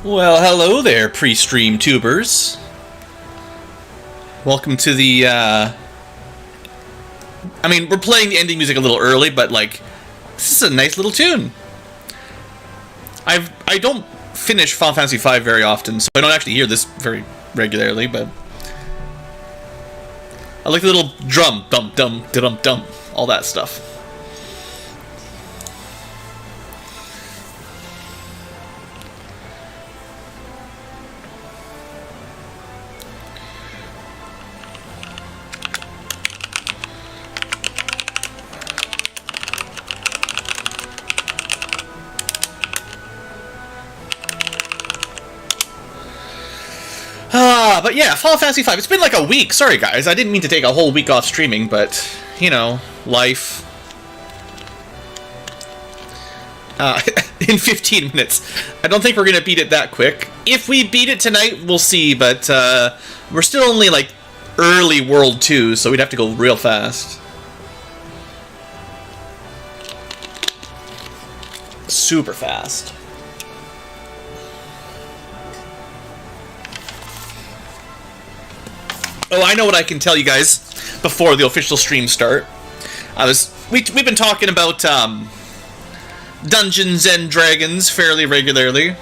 Well, hello there, pre-stream tubers. Welcome to the, I mean, we're playing the ending music a little early, but, like, this is a nice little tune. I don't finish Final Fantasy V very often, so I don't actually hear this very regularly, but I like the little drum, dum-dum, da-dum-dum, all that stuff. But yeah, Final Fantasy V. It's been like a week. Sorry, guys. I didn't mean to take a whole week off streaming, but, you know, life. In 15 minutes. I don't think we're going to beat it that quick. If we beat it tonight, we'll see, but we're still only, like, early World 2, so we'd have to go real fast. Super fast. Oh, I know what I can tell you guys before the official stream start. We've been talking about Dungeons and Dragons fairly regularly.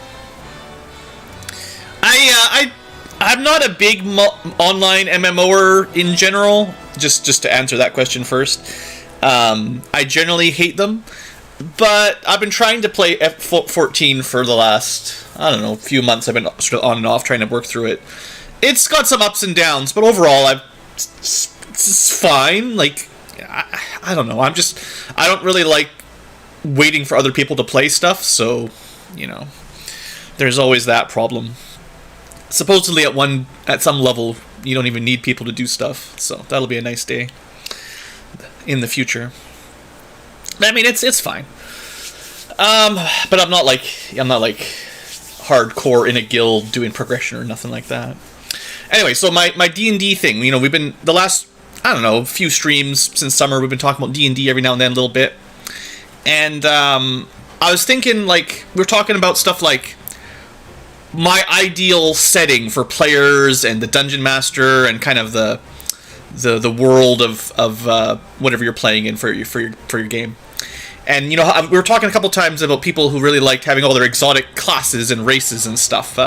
I'm not a big online MMOer in general. Just to answer that question first, I generally hate them, but I've been trying to play F14 for the last, I don't know, few months. I've been sort of on and off trying to work through it. It's got some ups and downs, but overall, it's fine. Like, I don't know. I don't really like waiting for other people to play stuff, so, you know, there's always that problem. Supposedly, at some level, you don't even need people to do stuff, so that'll be a nice day in the future. I mean, it's fine. But I'm not like hardcore in a guild doing progression or nothing like that. Anyway, so my D&D thing, you know, we've been, the last, I don't know, few streams since summer, we've been talking about D&D every now and then a little bit. And I was thinking, like, we were talking about stuff like my ideal setting for players and the Dungeon Master and kind of the world of whatever you're playing in for your game. And, you know, we were talking a couple times about people who really liked having all their exotic classes and races and stuff.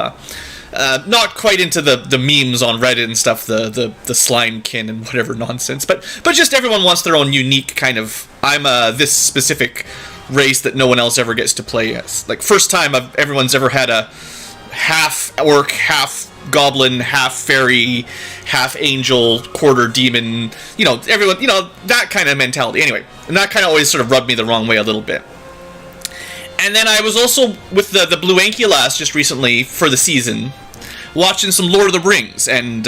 Not quite into the memes on Reddit and stuff, the Slimekin and whatever nonsense, but just everyone wants their own unique kind of, I'm this specific race that no one else ever gets to play as. Like, first time everyone's ever had a half orc, half goblin, half fairy, half angel, quarter demon, you know, everyone, you know, that kind of mentality. Anyway, and that kind of always sort of rubbed me the wrong way a little bit. And then I was also with the Blue Ankylas just recently for the season, watching some Lord of the Rings. And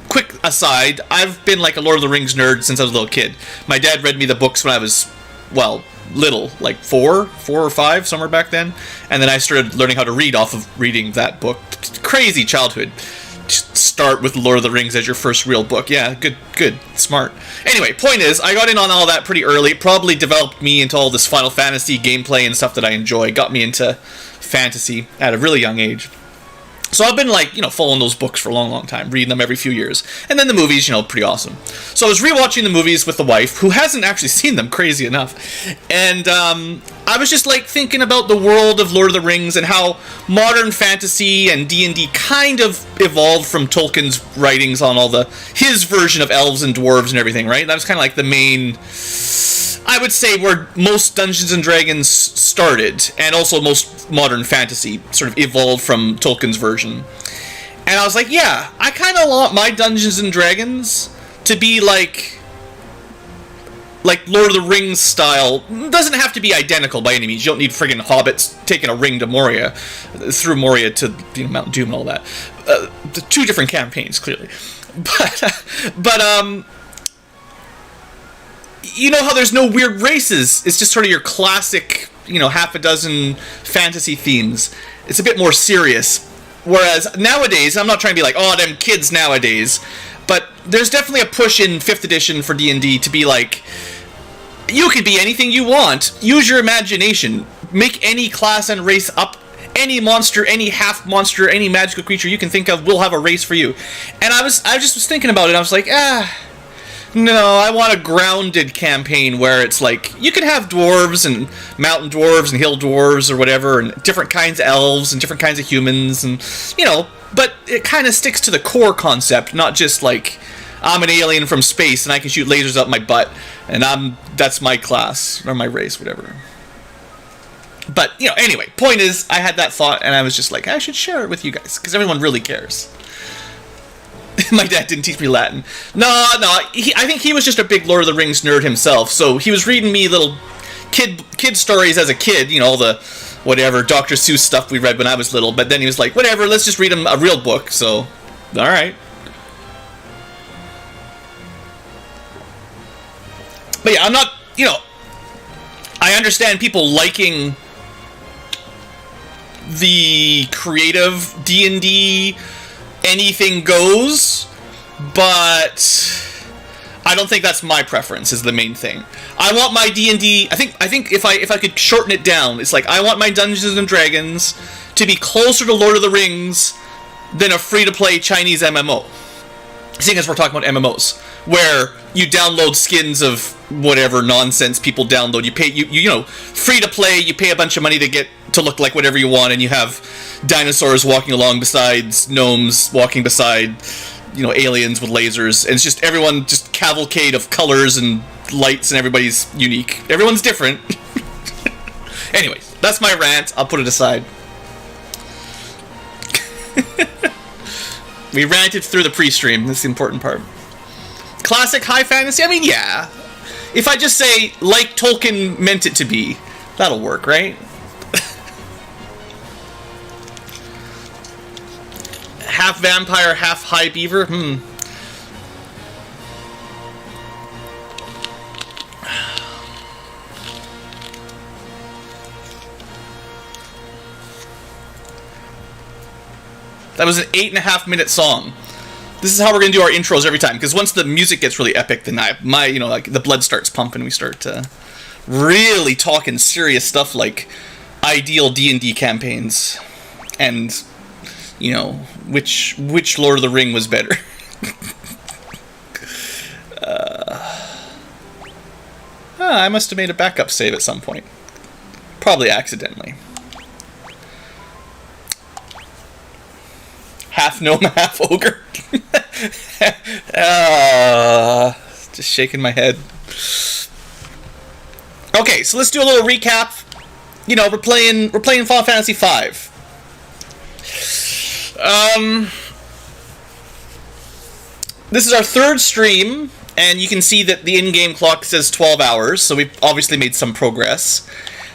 quick aside, I've been like a Lord of the Rings nerd since I was a little kid. My dad read me the books when I was, well, little, like four or five, somewhere back then. And then I started learning how to read off of reading that book. Crazy childhood. Just start with Lord of the Rings as your first real book. Yeah, good, smart. Anyway, point is, I got in on all that pretty early. It probably developed me into all this Final Fantasy gameplay and stuff that I enjoy. Got me into fantasy at a really young age. So I've been like, following those books for a long, long time, reading them every few years. And then the movies, pretty awesome. So I was rewatching the movies with the wife, who hasn't actually seen them, crazy enough. And I was just like thinking about the world of Lord of the Rings and how modern fantasy and D&D kind of evolved from Tolkien's writings on his version of elves and dwarves and everything, right? That was kind of like the main, I would say, where most Dungeons and Dragons started, and also most modern fantasy sort of evolved from Tolkien's version. And I was like, yeah, I kind of want my Dungeons and Dragons to be like Lord of the Rings style. It doesn't have to be identical by any means. You don't need friggin' hobbits taking a ring to Moria, through Moria to Mount Doom and all that. The two different campaigns, clearly. But you know how there's no weird races. It's just sort of your classic, half a dozen fantasy themes. It's a bit more serious. Whereas nowadays, I'm not trying to be like, oh, them kids nowadays, but there's definitely a push in 5th edition for D&D to be like, you could be anything you want. Use your imagination. Make any class and race up. Any monster, any half monster, any magical creature you can think of, we'll have a race for you. And I just was thinking about it, and I was like, no, I want a grounded campaign where it's like, you can have dwarves and mountain dwarves and hill dwarves or whatever, and different kinds of elves and different kinds of humans, and, but it kind of sticks to the core concept, not just like, I'm an alien from space and I can shoot lasers up my butt, and that's my class, or my race, whatever. But, anyway, point is, I had that thought, and I was just like, I should share it with you guys, because everyone really cares. My dad didn't teach me Latin. No, I think he was just a big Lord of the Rings nerd himself, so he was reading me little kid stories as a kid, all the whatever Dr. Seuss stuff we read when I was little, but then he was like, whatever, let's just read him a real book, so, alright. But yeah, I'm not, I understand people liking the creative D&D, anything goes, but I don't think that's my preference is the main thing. I want my D&D, I think if I could shorten it down, it's like, I want my Dungeons and Dragons to be closer to Lord of the Rings than a free-to-play Chinese MMO. Seeing as we're talking about MMOs, where you download skins of whatever nonsense people download. You pay, free to play, you pay a bunch of money to get to look like whatever you want, and you have dinosaurs walking along beside gnomes walking beside, aliens with lasers, and it's just everyone just cavalcade of colors and lights, and everybody's unique. Everyone's different. Anyways, that's my rant. I'll put it aside. We ranted through the pre-stream. That's the important part. Classic high fantasy? I mean, yeah. If I just say, like Tolkien meant it to be, that'll work, right? Half vampire, half high beaver? That was an 8.5-minute song. This is how we're going to do our intros every time, because once the music gets really epic, then the blood starts pumping, we start really talking serious stuff like ideal D&D campaigns, and, which Lord of the Ring was better. I must have made a backup save at some point. Probably accidentally. Half gnome, half ogre. Just shaking my head. Okay, so let's do a little recap. We're playing Final Fantasy V. This is our third stream, and you can see that the in-game clock says 12 hours, so we've obviously made some progress.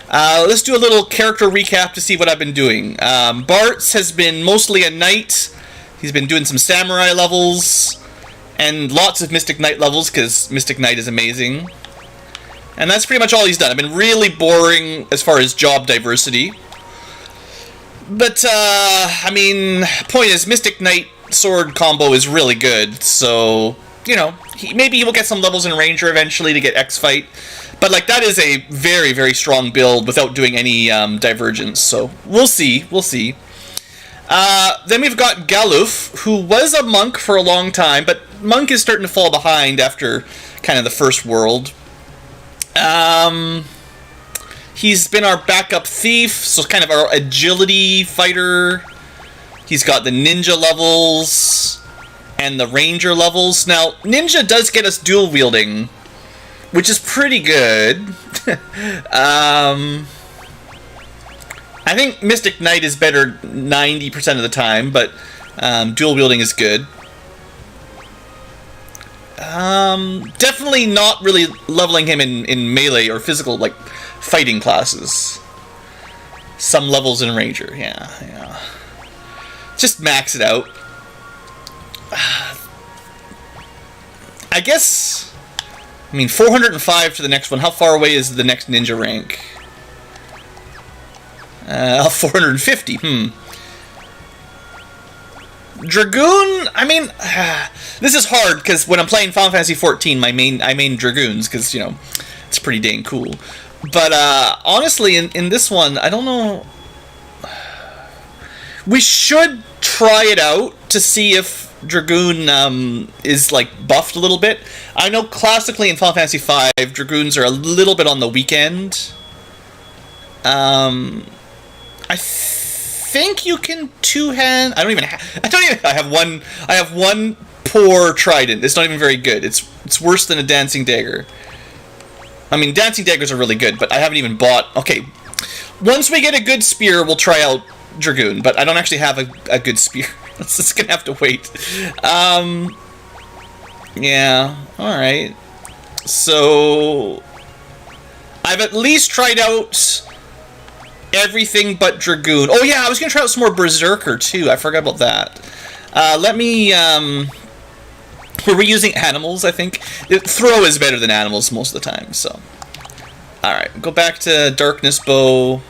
Let's do a little character recap to see what I've been doing. Bart's has been mostly a knight. He's been doing some samurai levels, and lots of Mystic Knight levels, because Mystic Knight is amazing. And that's pretty much all he's done. I've been really boring as far as job diversity. But, point is, Mystic Knight sword combo is really good, so, maybe he will get some levels in Ranger eventually to get X-Fight. But, that is a very, very strong build without doing any divergence, so we'll see. Then we've got Galuf, who was a monk for a long time, but monk is starting to fall behind after kind of the first world. He's been our backup thief, so kind of our agility fighter. He's got the ninja levels and the ranger levels. Now, ninja does get us dual wielding, which is pretty good. I think Mystic Knight is better 90% of the time, but dual wielding is good. Definitely not really leveling him in melee or physical, like, fighting classes. Some levels in Ranger, yeah. Just max it out. I guess... I mean, 405 to the next one. How far away is the next ninja rank? 450, Dragoon, I mean, this is hard, because when I'm playing Final Fantasy XIV, I main Dragoons, because, you know, it's pretty dang cool. But, honestly, in this one, I don't know... We should try it out to see if Dragoon, is, like, buffed a little bit. I know classically in Final Fantasy V, Dragoons are a little bit on the weak end. I think you can two-hand... I have one poor trident. It's not even very good. It's worse than a dancing dagger. I mean, dancing daggers are really good, but I haven't even bought... Okay, once we get a good spear, we'll try out Dragoon, but I don't actually have a good spear. It's just gonna have to wait. Yeah, alright. So... I've at least tried out... everything but Dragoon. Oh yeah, I was gonna try out some more Berserker too. I forgot about that. Let me, were we using animals, I think? Throw is better than animals most of the time, so. Alright, go back to Darkness Bow.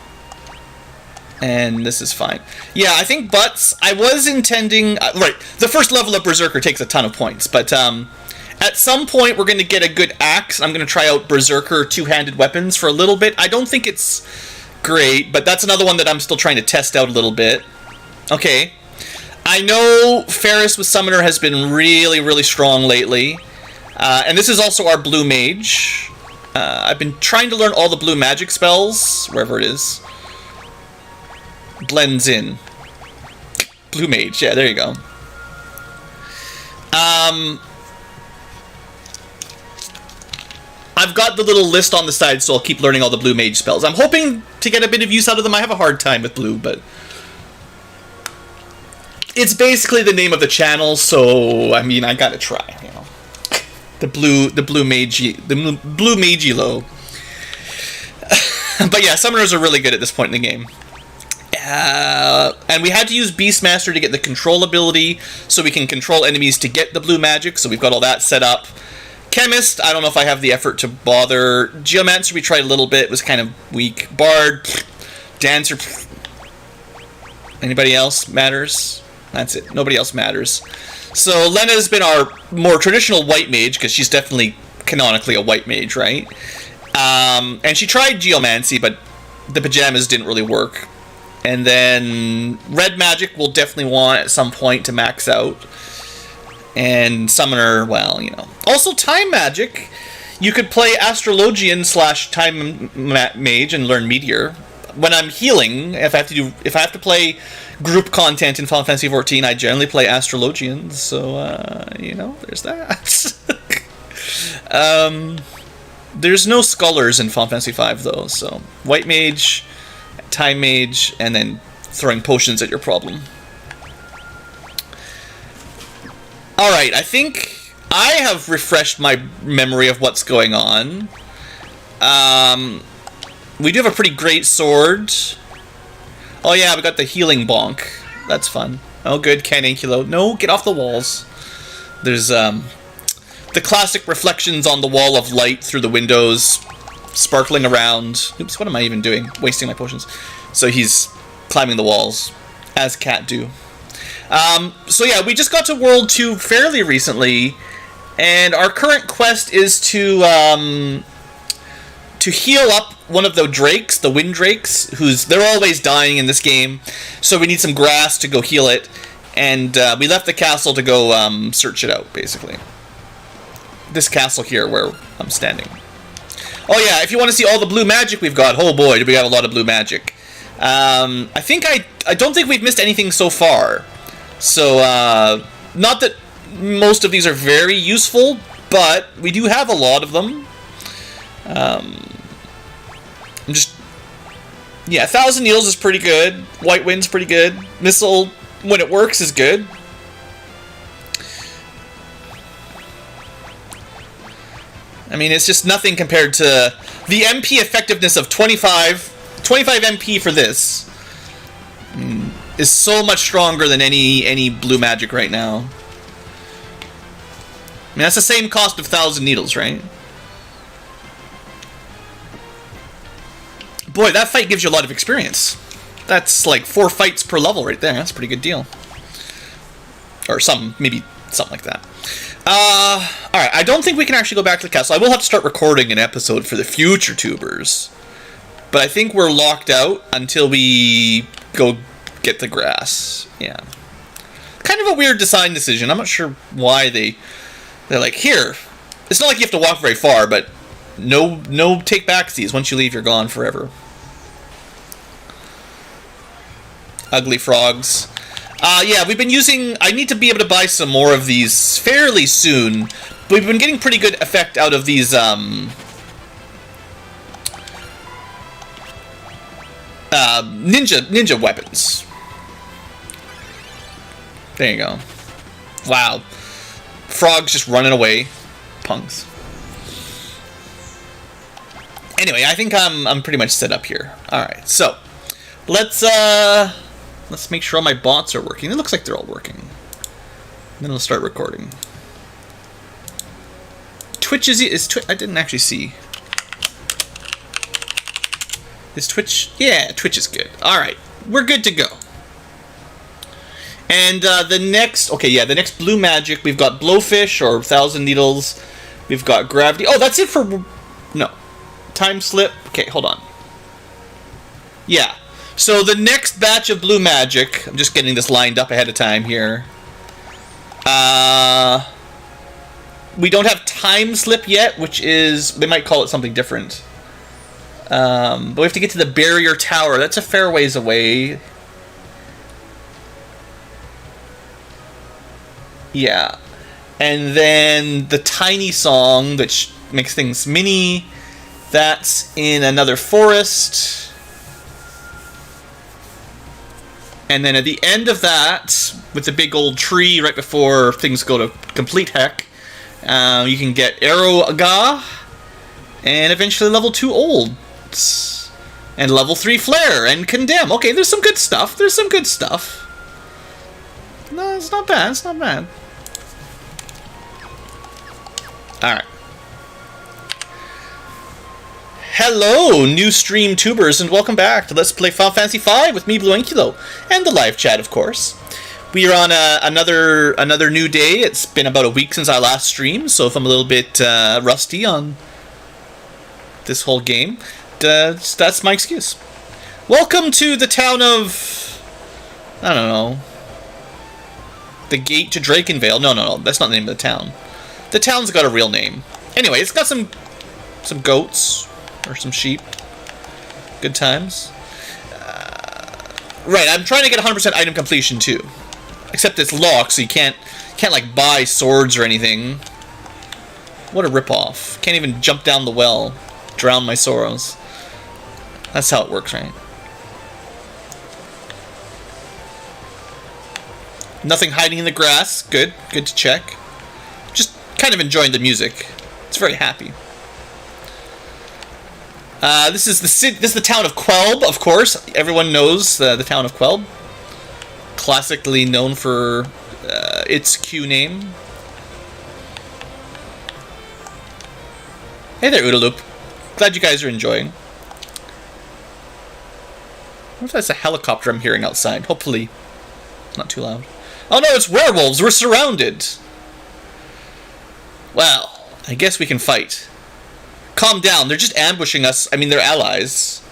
And this is fine. Yeah, I think butts, I was intending, right, the first level of Berserker takes a ton of points, but, at some point we're gonna get a good axe. I'm gonna try out Berserker two-handed weapons for a little bit. I don't think it's great, but that's another one that I'm still trying to test out a little bit. Okay. I know Ferris with Summoner has been really, really strong lately. And this is also our Blue Mage. I've been trying to learn all the blue magic spells, wherever it is. Blends in. Blue Mage, yeah, there you go. I've got the little list on the side, so I'll keep learning all the Blue Mage spells. I'm hoping to get a bit of use out of them. I have a hard time with Blue, but... It's basically the name of the channel, so, I mean, I gotta try, you know. The Blue Magilo. But yeah, Summoners are really good at this point in the game. And we had to use Beastmaster to get the control ability, so we can control enemies to get the blue magic, so we've got all that set up. Chemist, I don't know if I have the effort to bother. Geomancer, we tried a little bit, was kind of weak. Bard, Dancer, anybody else matters? That's it, nobody else matters. So Lena's been our more traditional white mage, because she's definitely canonically a white mage, right? And she tried Geomancy, but the pajamas didn't really work. And then red magic we'll definitely want at some point to max out. And Summoner, well, you know. Also, Time Magic. You could play Astrologian / Time Mage and learn Meteor. When I'm healing, if I have to play group content in Final Fantasy XIV, I generally play Astrologian. So, you know, there's that. There's no Scholars in Final Fantasy V, though. So, White Mage, Time Mage, and then throwing potions at your problem. Alright, I think I have refreshed my memory of what's going on. We do have a pretty great sword. Oh yeah, we got the healing bonk. That's fun. Oh good, Cananculo. No, get off the walls. There's, the classic reflections on the wall of light through the windows, sparkling around. Oops, what am I even doing? Wasting my potions. So he's climbing the walls, as cat do. So yeah, we just got to World 2 fairly recently, and our current quest is to heal up one of the drakes, the wind drakes, they're always dying in this game, so we need some grass to go heal it, and we left the castle to go search it out, basically. This castle here where I'm standing. Oh yeah, if you want to see all the blue magic we've got, oh boy, do we have a lot of blue magic. I don't think we've missed anything so far. So, not that most of these are very useful, but we do have a lot of them. Yeah, 1,000 Needles is pretty good. White Wind's pretty good. Missile, when it works, is good. I mean, it's just nothing compared to the MP effectiveness of 25 MP for this is so much stronger than any blue magic right now. I mean, that's the same cost of 1,000 Needles, right? Boy, that fight gives you a lot of experience. That's like 4 fights per level right there. That's a pretty good deal. Or maybe something like that. Alright, I don't think we can actually go back to the castle. I will have to start recording an episode for the future tubers. But I think we're locked out until we go get the grass. Yeah. Kind of a weird design decision. I'm not sure why they're like, here. It's not like you have to walk very far, but no take backsies. Once you leave, you're gone forever. Ugly frogs. Yeah, we've been using... I need to be able to buy some more of these fairly soon. But we've been getting pretty good effect out of these, ninja weapons. There you go. Wow. Frogs just running away. Punks. Anyway, I think I'm pretty much set up here. Alright, so... Let's make sure all my bots are working. It looks like they're all working. Then I'll start recording. Twitch is Twitch... I didn't actually see. Is Twitch... Yeah, Twitch is good. Alright, we're good to go. And the next... Okay, yeah, the next blue magic, we've got Blowfish, or 1,000 Needles. We've got Gravity. Oh, that's it for... No. Time Slip. Okay, hold on. Yeah. So the next batch of blue magic... I'm just getting this lined up ahead of time here. We don't have Time Slip yet, which is... They might call it something different. But we have to get to the Barrier Tower. That's a fair ways away. Yeah. And then the Tiny Song, which makes things mini. That's in another forest. And then at the end of that, with the big old tree right before things go to complete heck, you can get Arrow Aga, and eventually level 2 Old. And level 3 Flare, and Condemn. Okay, there's some good stuff. There's some good stuff. No, it's not bad. It's not bad. Alright. Hello, new stream tubers, and welcome back to Let's Play Final Fantasy V with me, Blue Inculo, and the live chat, of course. We are on another new day. It's been about a week since I last streamed, so if I'm a little bit rusty on this whole game, that's my excuse. Welcome to the town of... I don't know. The Gate to Drakenvale. No, that's not the name of the town. The town's got a real name. Anyway, it's got some goats. Or some sheep. Good times. Right, I'm trying to get 100% item completion too. Except it's locked, so you can't like buy swords or anything. What a ripoff. Can't even jump down the well. Drown my sorrows. That's how it works, right? Nothing hiding in the grass. Good to check. Just kind of enjoying the music. It's very happy. This is the town of Quelb, of course. Everyone knows the town of Quelb. Classically known for its Q name. Hey there, Oodaloop. Glad you guys are enjoying. I wonder if that's a helicopter I'm hearing outside. Hopefully not too loud. Oh no, it's werewolves! We're surrounded! Well, I guess we can fight. Calm down. They're just ambushing us. I mean, they're allies.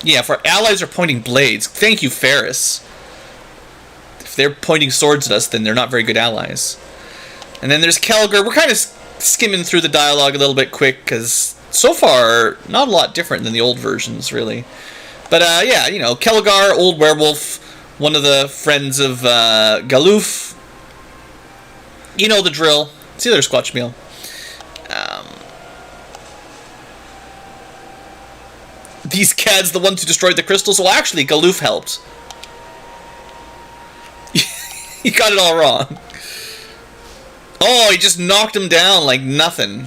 Yeah, if our allies are pointing blades, thank you, Ferris. If they're pointing swords at us, then they're not very good allies. And then there's Kelgar. We're kind of skimming through the dialogue a little bit quick, because so far, not a lot different than the old versions, really. But, yeah, you know, Kelgar, old werewolf, one of the friends of Galuf. You know the drill. See you there, Squatch Meal. These cads, the ones who destroyed the crystals. Well, actually, Galuf helped. You got it all wrong. Oh, he just knocked him down like nothing.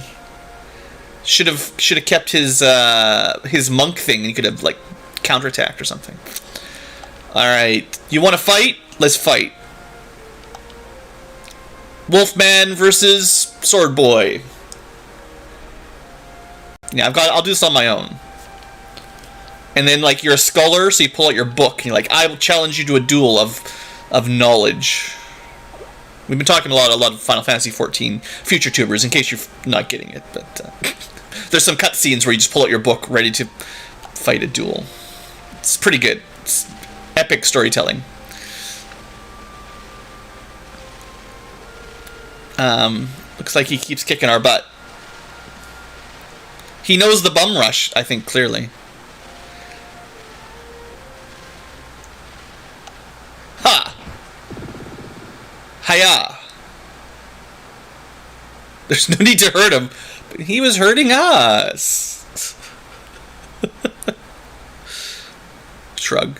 Should have kept his monk thing, and he could have like counterattacked or something. All right, you want to fight? Let's fight. Wolfman versus Sword Boy. Yeah, I'll do this on my own. And then, like, you're a scholar, so you pull out your book, and you're like, I will challenge you to a duel of knowledge. We've been talking a lot of Final Fantasy XIV future tubers, in case you're not getting it, but there's some cutscenes where you just pull out your book, ready to fight a duel. It's pretty good. It's epic storytelling. Looks like he keeps kicking our butt. He knows the bum rush, I think, clearly. Ha! Hiya! There's no need to hurt him, but he was hurting us. Shrug.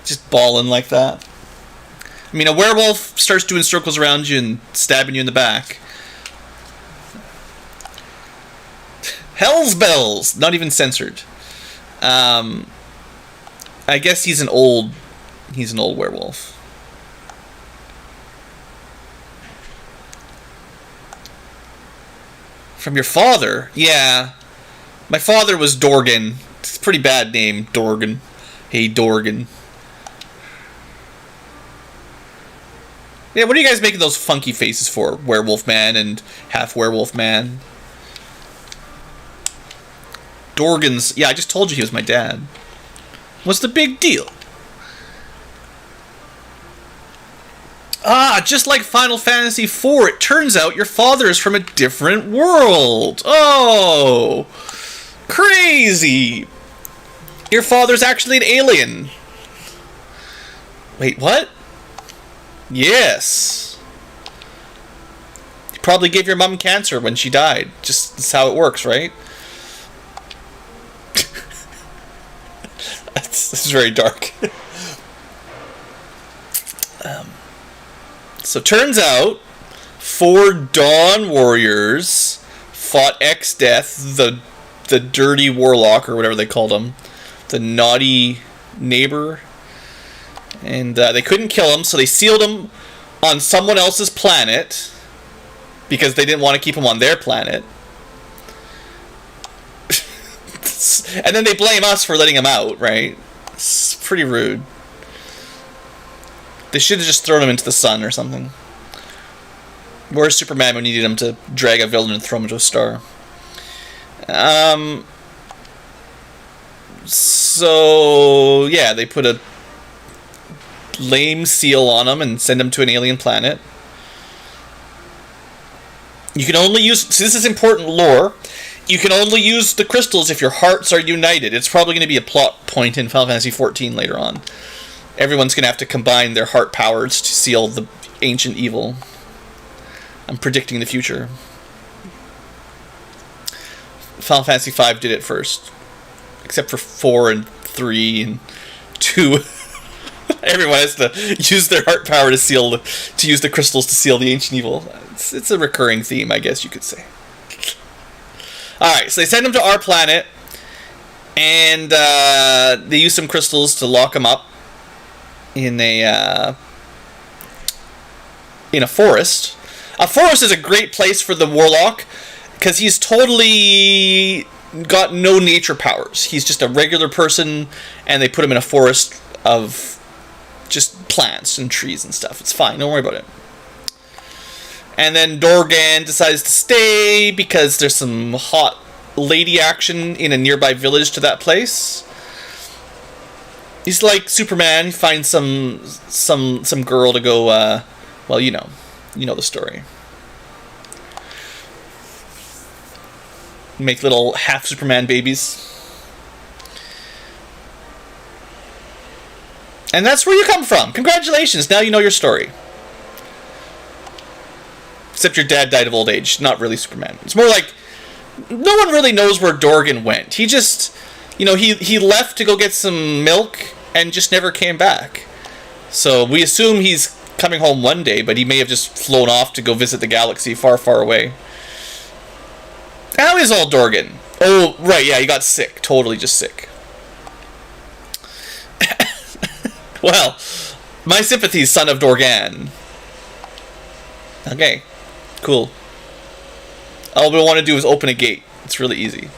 Just balling like that. I mean, a werewolf starts doing circles around you and stabbing you in the back. Hell's bells! Not even censored. I guess he's an old werewolf. From your father? Yeah. My father was Dorgan. It's a pretty bad name, Dorgan. Hey, Dorgan. Yeah, what are you guys making those funky faces for? Werewolf man and half werewolf man. Dorgan's... Yeah, I just told you he was my dad. What's the big deal? Ah, just like Final Fantasy IV, it turns out your father is from a different world. Oh, crazy. Your father's actually an alien. Wait, what? Yes. You probably gave your mom cancer when she died. Just that's how it works, right? This is very dark. So turns out 4 Dawn Warriors fought X-Death, the dirty warlock, or whatever they called him, the naughty neighbor, and they couldn't kill him, so they sealed him on someone else's planet because they didn't want to keep him on their planet. And then they blame us for letting him out, right? It's pretty rude. They should have just thrown him into the sun or something. Where's Superman when you needed him to drag a villain and throw him into a star? So, yeah, they put a lame seal on him and send him to an alien planet. You can only use... So this is important lore. You can only use the crystals if your hearts are united. It's probably going to be a plot point in Final Fantasy XIV later on. Everyone's going to have to combine their heart powers to seal the ancient evil. I'm predicting the future. Final Fantasy V did it first. Except for 4 and 3 and 2. Everyone has to use their heart power to use the crystals to seal the ancient evil. It's a recurring theme, I guess you could say. Alright, so they send him to our planet, and they use some crystals to lock him up in a forest. A forest is a great place for the warlock, because he's totally got no nature powers. He's just a regular person, and they put him in a forest of just plants and trees and stuff. It's fine, don't worry about it. And then Dorgan decides to stay because there's some hot lady action in a nearby village to that place. He's like Superman. He finds some girl to go. Well, you know the story. Make little half Superman babies. And that's where you come from. Congratulations, now you know your story. Except your dad died of old age. Not really Superman. It's more like no one really knows where Dorgan went. He just, he left to go get some milk and just never came back. So we assume he's coming home one day, but he may have just flown off to go visit the galaxy far, far away. How is old Dorgan? Oh, right, yeah, he got sick. Totally just sick. Well, my sympathies, son of Dorgan. Okay, cool. All we want to do is open a gate. It's really easy.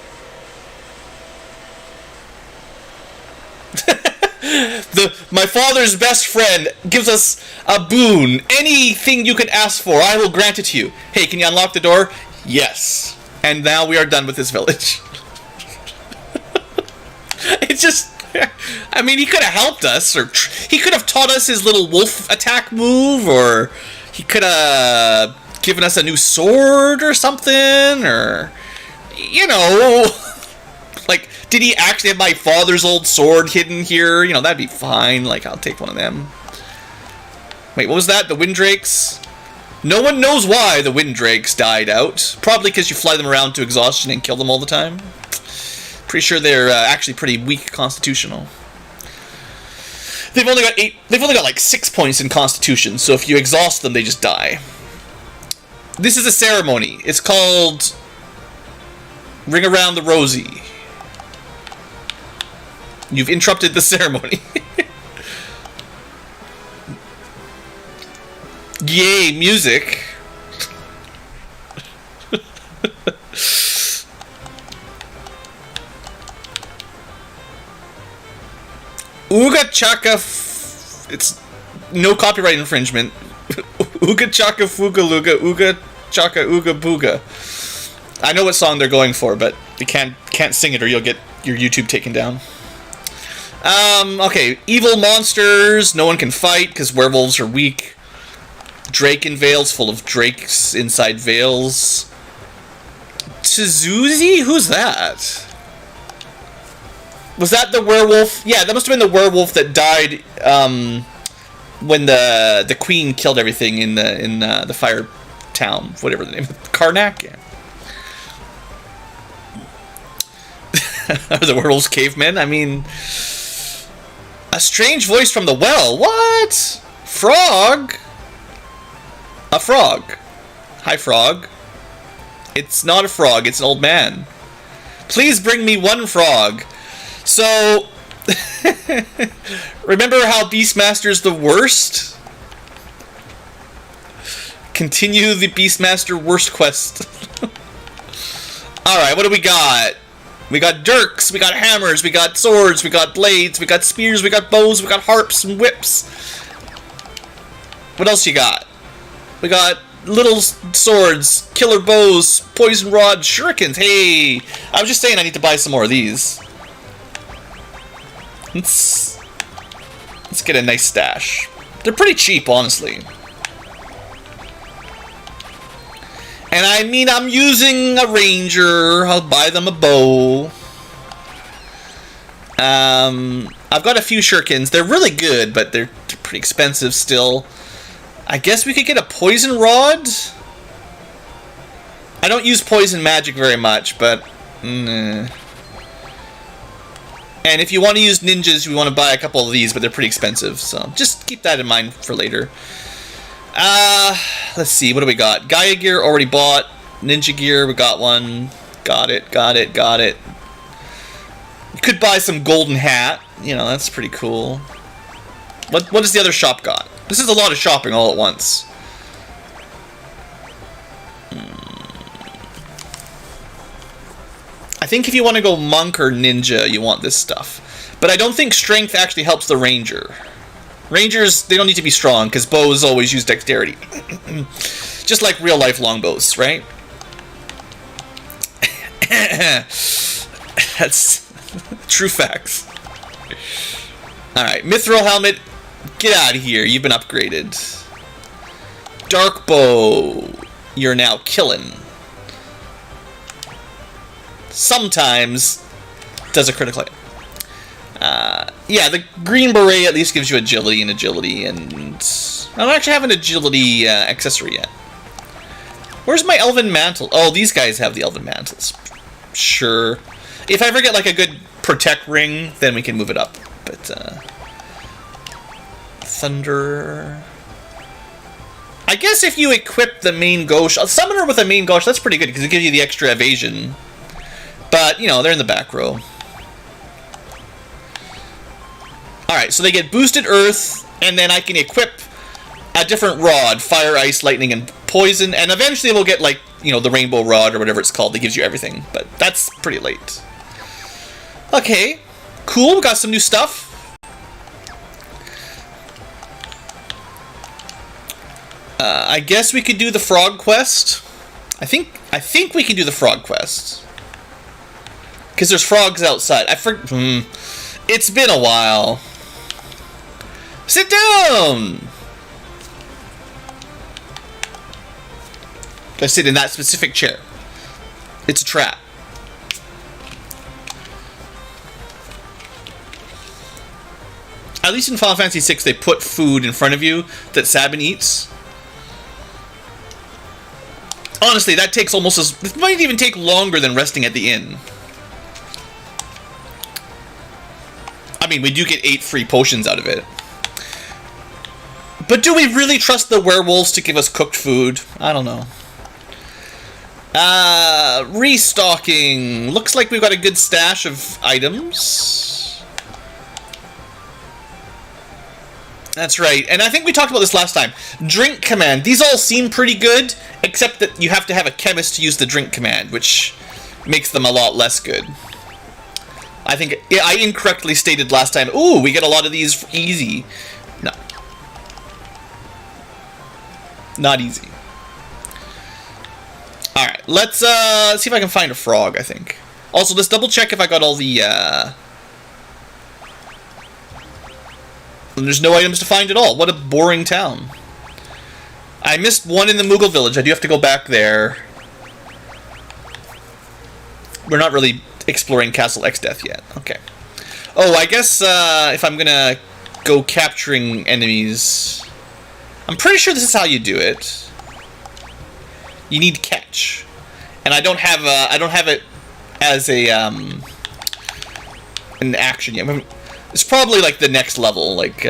My father's best friend gives us a boon. Anything you can ask for, I will grant it to you. Hey, can you unlock the door? Yes. And now we are done with this village. It's just... I mean, he could have helped us, or he could have taught us his little wolf attack move, or he could have given us a new sword or something, or, like, did he actually have my father's old sword hidden here? That'd be fine. Like, I'll take one of them. Wait, what was that? The Windrakes? No one knows why the Windrakes died out. Probably because you fly them around to exhaustion and kill them all the time. Pretty sure they're actually pretty weak constitutional. They've only got like 6 points in constitution, so if you exhaust them, they just die. This is a ceremony. It's called Ring Around the Rosie. You've interrupted the ceremony. Yay, music. Ooga Chaka... It's no copyright infringement. Ooga Chaka Fuga Luga, Ooga Chaka Ooga Booga. I know what song they're going for, but you can't sing it or you'll get your YouTube taken down. Okay, evil monsters. No one can fight because werewolves are weak. Drake in veils, full of drakes inside veils. Tsuzuzi? Who's that? Was that the werewolf? Yeah, that must have been the werewolf that died when the queen killed everything in the fire town, whatever the name. Karnak. Yeah. Are the werewolves cavemen? I mean, a strange voice from the well. What? Frog? A frog. Hi, frog. It's not a frog. It's an old man. Please bring me one frog. So, remember how Beastmaster's the worst? Continue the Beastmaster worst quest. Alright, what do we got? We got dirks, we got hammers, we got swords, we got blades, we got spears, we got bows, we got harps and whips. What else you got? We got little swords, killer bows, poison rods, shurikens. Hey, I was just saying I need to buy some more of these. Let's get a nice stash. They're pretty cheap, honestly. And I mean, I'm using a ranger. I'll buy them a bow. I've got a few shurikens. They're really good, but they're pretty expensive still. I guess we could get a poison rod. I don't use poison magic very much, but... And if you want to use ninjas, you want to buy a couple of these, but they're pretty expensive, so just keep that in mind for later. Let's see, what do we got? Gaia gear already bought. Ninja gear, we got one. Got it. You could buy some golden hat. That's pretty cool. What does the other shop got? This is a lot of shopping all at once. I think if you want to go monk or ninja, you want this stuff. But I don't think strength actually helps the ranger. Rangers, they don't need to be strong, because bows always use dexterity. Just like real life longbows, right? That's true facts. Alright, Mithril Helmet, get out of here. You've been upgraded. Dark Bow, you're now killing. Sometimes does a critical hit. Yeah, the green beret at least gives you agility, and I don't actually have an agility accessory yet. Where's my elven mantle? Oh, these guys have the elven mantles. Sure. If I ever get like a good protect ring, then we can move it up. But thunder. I guess if you equip the main gauche, a summoner with a main gauche, that's pretty good because it gives you the extra evasion. But you know, they're in the back row. Alright, so they get boosted earth, and then I can equip a different rod, fire, ice, lightning, and poison, and eventually we'll get, like, you know, the rainbow rod or whatever it's called that gives you everything, but that's pretty late. Okay, cool, we got some new stuff. I guess we could do the frog quest. I think we can do the frog quest. Because there's frogs outside. It's been a while. Sit down! I sit in that specific chair. It's a trap. At least in Final Fantasy VI, they put food in front of you that Sabin eats. Honestly, that takes almost as... It might even take longer than resting at the inn. I mean, we do get 8 free potions out of it. But do we really trust the werewolves to give us cooked food? I don't know. Restocking. Looks like we've got a good stash of items. That's right. And I think we talked about this last time. Drink command. These all seem pretty good, except that you have to have a chemist to use the drink command, which makes them a lot less good. I think I incorrectly stated last time, ooh, we get a lot of these easy. No. Not easy. Alright, let's see if I can find a frog, I think. Also, let's double check if I got all the, And there's no items to find at all. What a boring town. I missed one in the Moogle village. I do have to go back there. We're not really exploring Castle Exdeath yet. Okay. Oh, I guess if I'm gonna go capturing enemies... I'm pretty sure this is how you do it. You need catch. And I don't have it as a an action yet. I mean, it's probably like the next level. Like,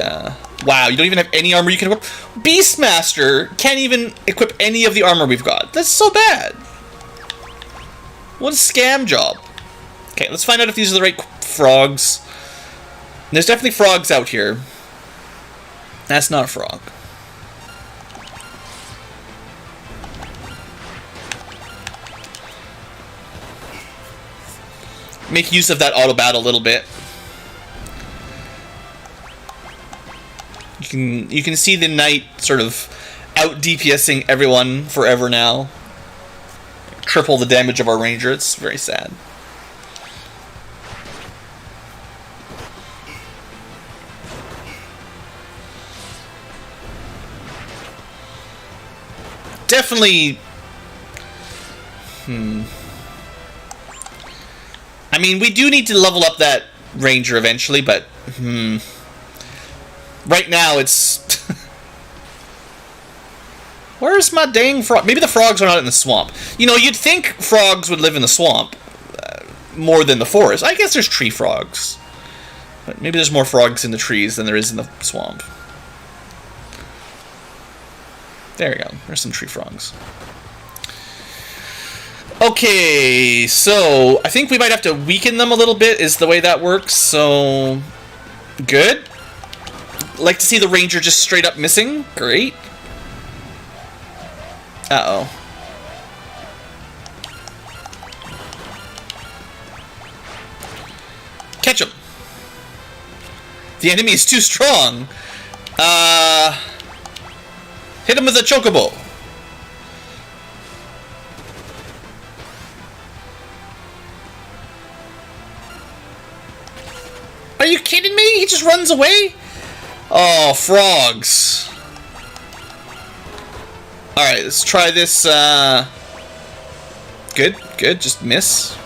wow, you don't even have any armor you can equip. Beastmaster can't even equip any of the armor we've got. That's so bad. What a scam job. Okay, let's find out if these are the right frogs. There's definitely frogs out here. That's not a frog. Make use of that auto battle a little bit. You can see the knight sort of out DPSing everyone forever now. Triple the damage of our ranger. It's very sad. Definitely. I mean, we do need to level up that ranger eventually, but right now it's... Where's my dang frog? Maybe the frogs are not in the swamp. You know, you'd think frogs would live in the swamp more than the forest. I guess there's tree frogs. But maybe there's more frogs in the trees than there is in the swamp. There we go. There's some tree frogs. Okay, so I think we might have to weaken them a little bit is the way that works, so... Good. Like to see the ranger just straight up missing. Great. Uh-oh. Catch him. The enemy is too strong. Hit him with a chocobo. you kidding me? He just runs away? Oh, frogs. Alright, let's try this, Good, good, just miss.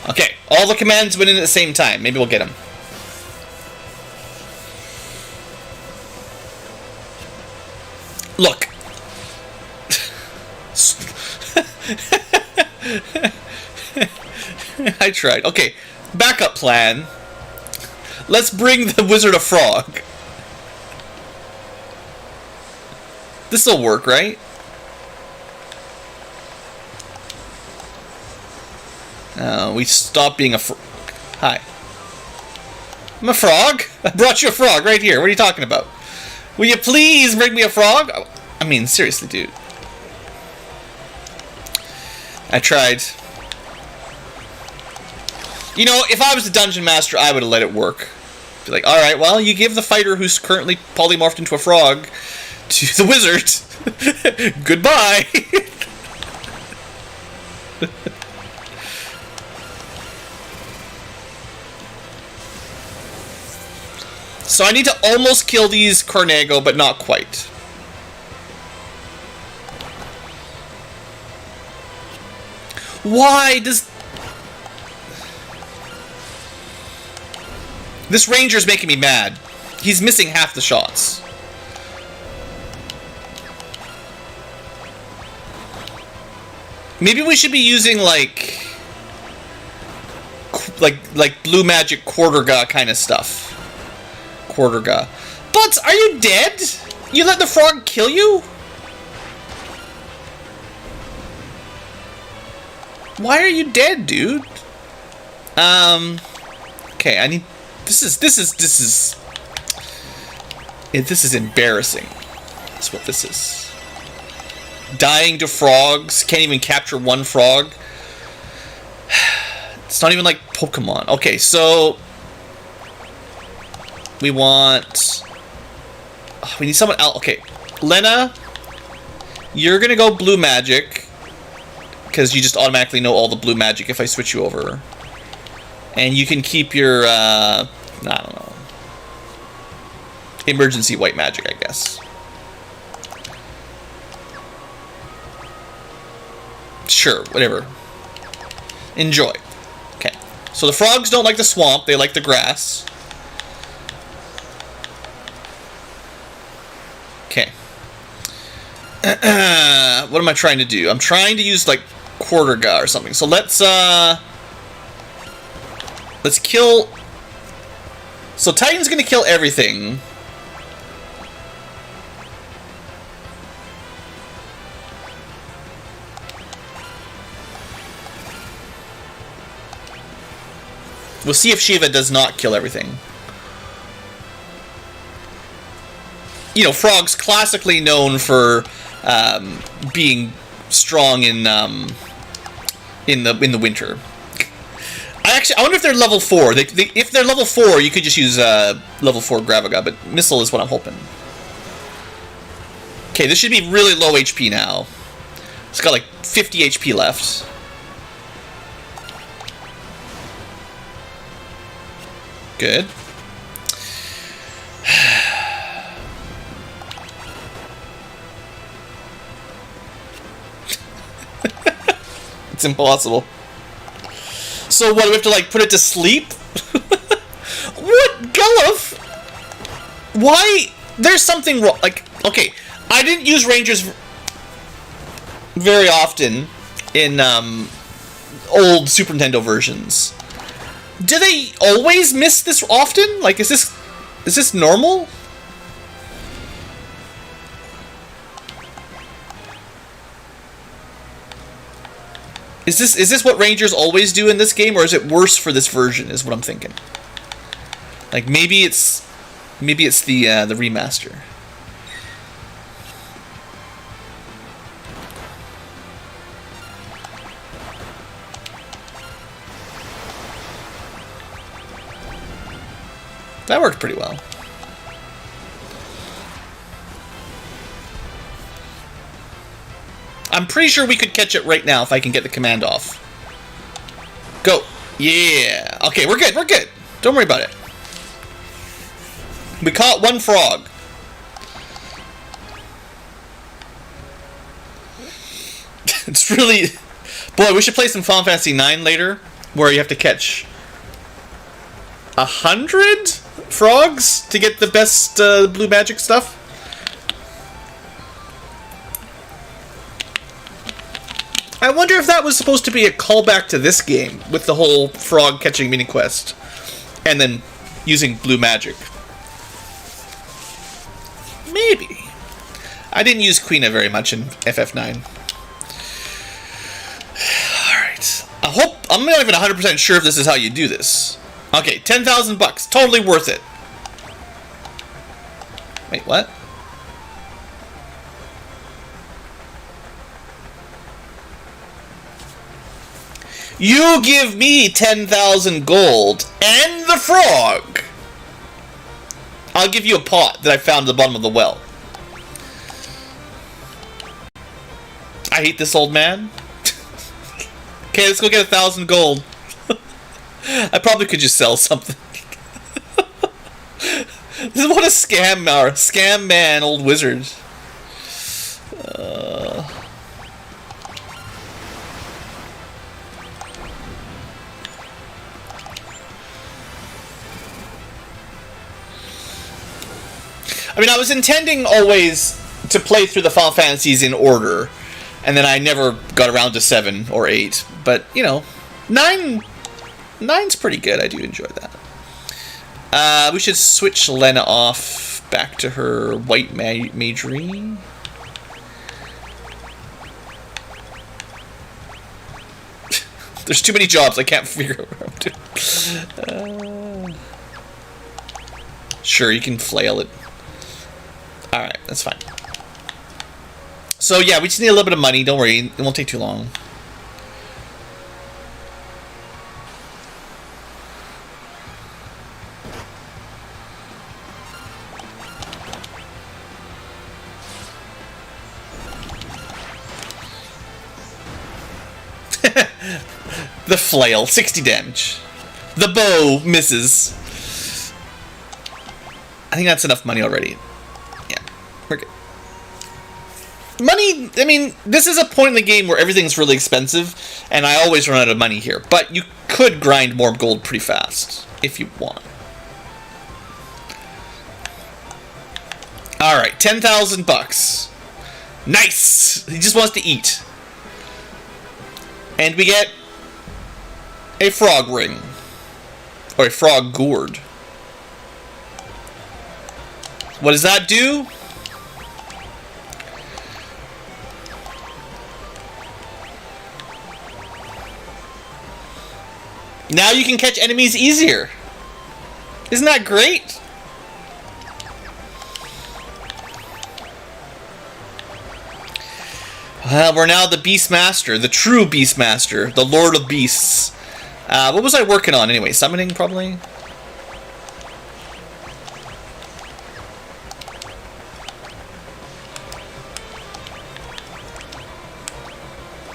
Okay, all the commands went in at the same time. Maybe we'll get him. Look. I tried. Okay, backup plan. Let's bring the Wizard a frog. This'll work, right? We stopped being a Hi. I'm a frog? I brought you a frog right here. What are you talking about? Will you please bring me a frog? I mean, seriously, dude. I tried. You know, if I was the Dungeon Master, I would have let it work. Be like, alright, well, you give the fighter who's currently polymorphed into a frog to the wizard. Goodbye. So I need to almost kill these Carnago, but not quite. Why does... This ranger's making me mad. He's missing half the shots. Maybe we should be using like blue magic Quarterga kind of stuff. Quarterga. But are you dead? You let the frog kill you? Why are you dead, dude? Okay, I need... This is embarrassing. That's what this is. Dying to frogs. Can't even capture one frog. It's not even like Pokemon. Okay, so... We want... we need someone else. Okay, Lena, you're gonna go blue magic. Because you just automatically know all the blue magic if I switch you over. And you can keep your, I don't know. Emergency white magic, I guess. Sure, whatever. Enjoy. Okay. So the frogs don't like the swamp, they like the grass. Okay. What am I trying to do? I'm trying to use, like, Quarterga or something. So let's kill... So Titan's gonna kill everything. We'll see if Shiva does not kill everything. You know, frogs classically known for being strong in the winter. I wonder if they're level 4. If they're level 4, you could just use level 4 Gravaga, but Missile is what I'm hoping. Okay, this should be really low HP now. It's got like 50 HP left. Good. It's impossible. So what, do we have to like put it to sleep? What? Gullif? Why? There's something wrong. Like, okay, I didn't use Rangers very often in old Super Nintendo versions. Do they always miss this often? Like, is this normal? Is this what Rangers always do in this game, or is it worse for this version? Is what I'm thinking. Like maybe it's the remaster. That worked pretty well. I'm I'm pretty sure we could catch it right now if I can get the command off. Go. Yeah. Okay, we're good. We're good. Don't worry about it. We caught one frog. It's really... Boy, we should play some Final Fantasy IX later, where you have to catch 100 frogs to get the best blue magic stuff. I wonder if that was supposed to be a callback to this game, with the whole frog catching mini quest, and then using blue magic. Maybe. I didn't use Quina very much in FF9. Alright. I'm not even 100% sure if this is how you do this. Okay, 10,000 bucks. Totally worth it. Wait, what? You give me 10,000 gold and the frog. I'll give you a pot that I found at the bottom of the well. I hate this old man. Okay, let's go get 1,000 gold. I probably could just sell something. This is what a scam, or scam man, old wizard. I mean, I was intending always to play through the Final Fantasies in order, and then I never got around to 7 or 8. But, you know, 9's pretty good. I do enjoy that. We should switch Lena off back to her white magery. There's too many jobs. I can't figure out what I'm doing. Sure, you can flail it. Alright, that's fine. So yeah, we just need a little bit of money. Don't worry, it won't take too long. The flail, 60 damage. The bow misses. I think that's enough money already. Yeah, we're good. Money, I mean, this is a point in the game where everything's really expensive, and I always run out of money here. But you could grind more gold pretty fast, if you want. Alright, 10,000 bucks. Nice! He just wants to eat. And we get a frog ring. Or a frog gourd. What does that do? Now you can catch enemies easier. Isn't that great? Well, we're now the Beastmaster, the true Beastmaster, the Lord of Beasts. What was I working on anyway? Summoning, probably?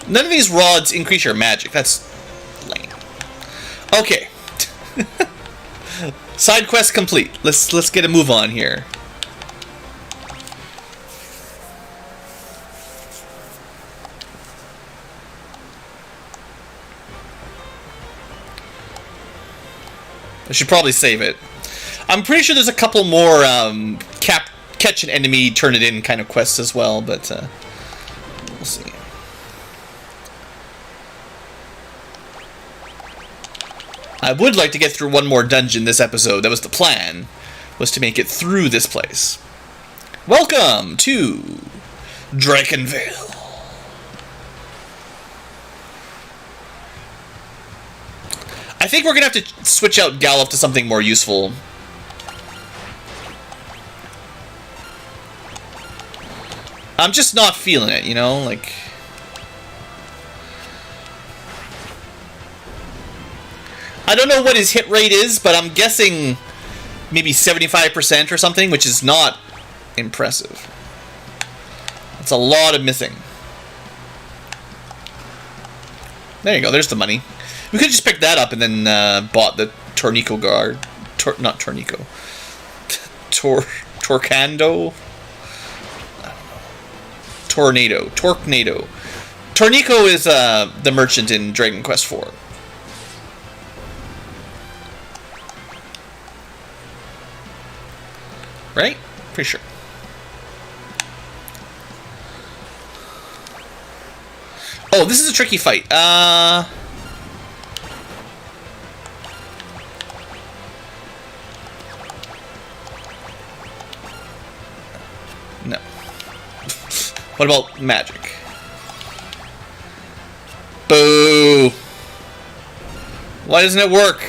None of these rods increase your magic. That's lame. Okay. Side quest complete. Let's get a move on here. I should probably save it. I'm pretty sure there's a couple more catch an enemy, turn it in kind of quests as well, but we'll see. I would like to get through one more dungeon this episode. That was the plan, was to make it through this place. Welcome to Drakenvale. I think we're going to have to switch out Galuf to something more useful. I'm just not feeling it, you know? Like... I don't know what his hit rate is, but I'm guessing maybe 75% or something, which is not impressive. It's a lot of missing. There you go. There's the money. We could just pick that up and then bought the Tornico guard. Not Tornico. Torcando? Tornado. Tornado. Tornico is the merchant in Dragon Quest IV. Right? Pretty sure. Oh, this is a tricky fight. No. What about magic? Boo! Why doesn't it work?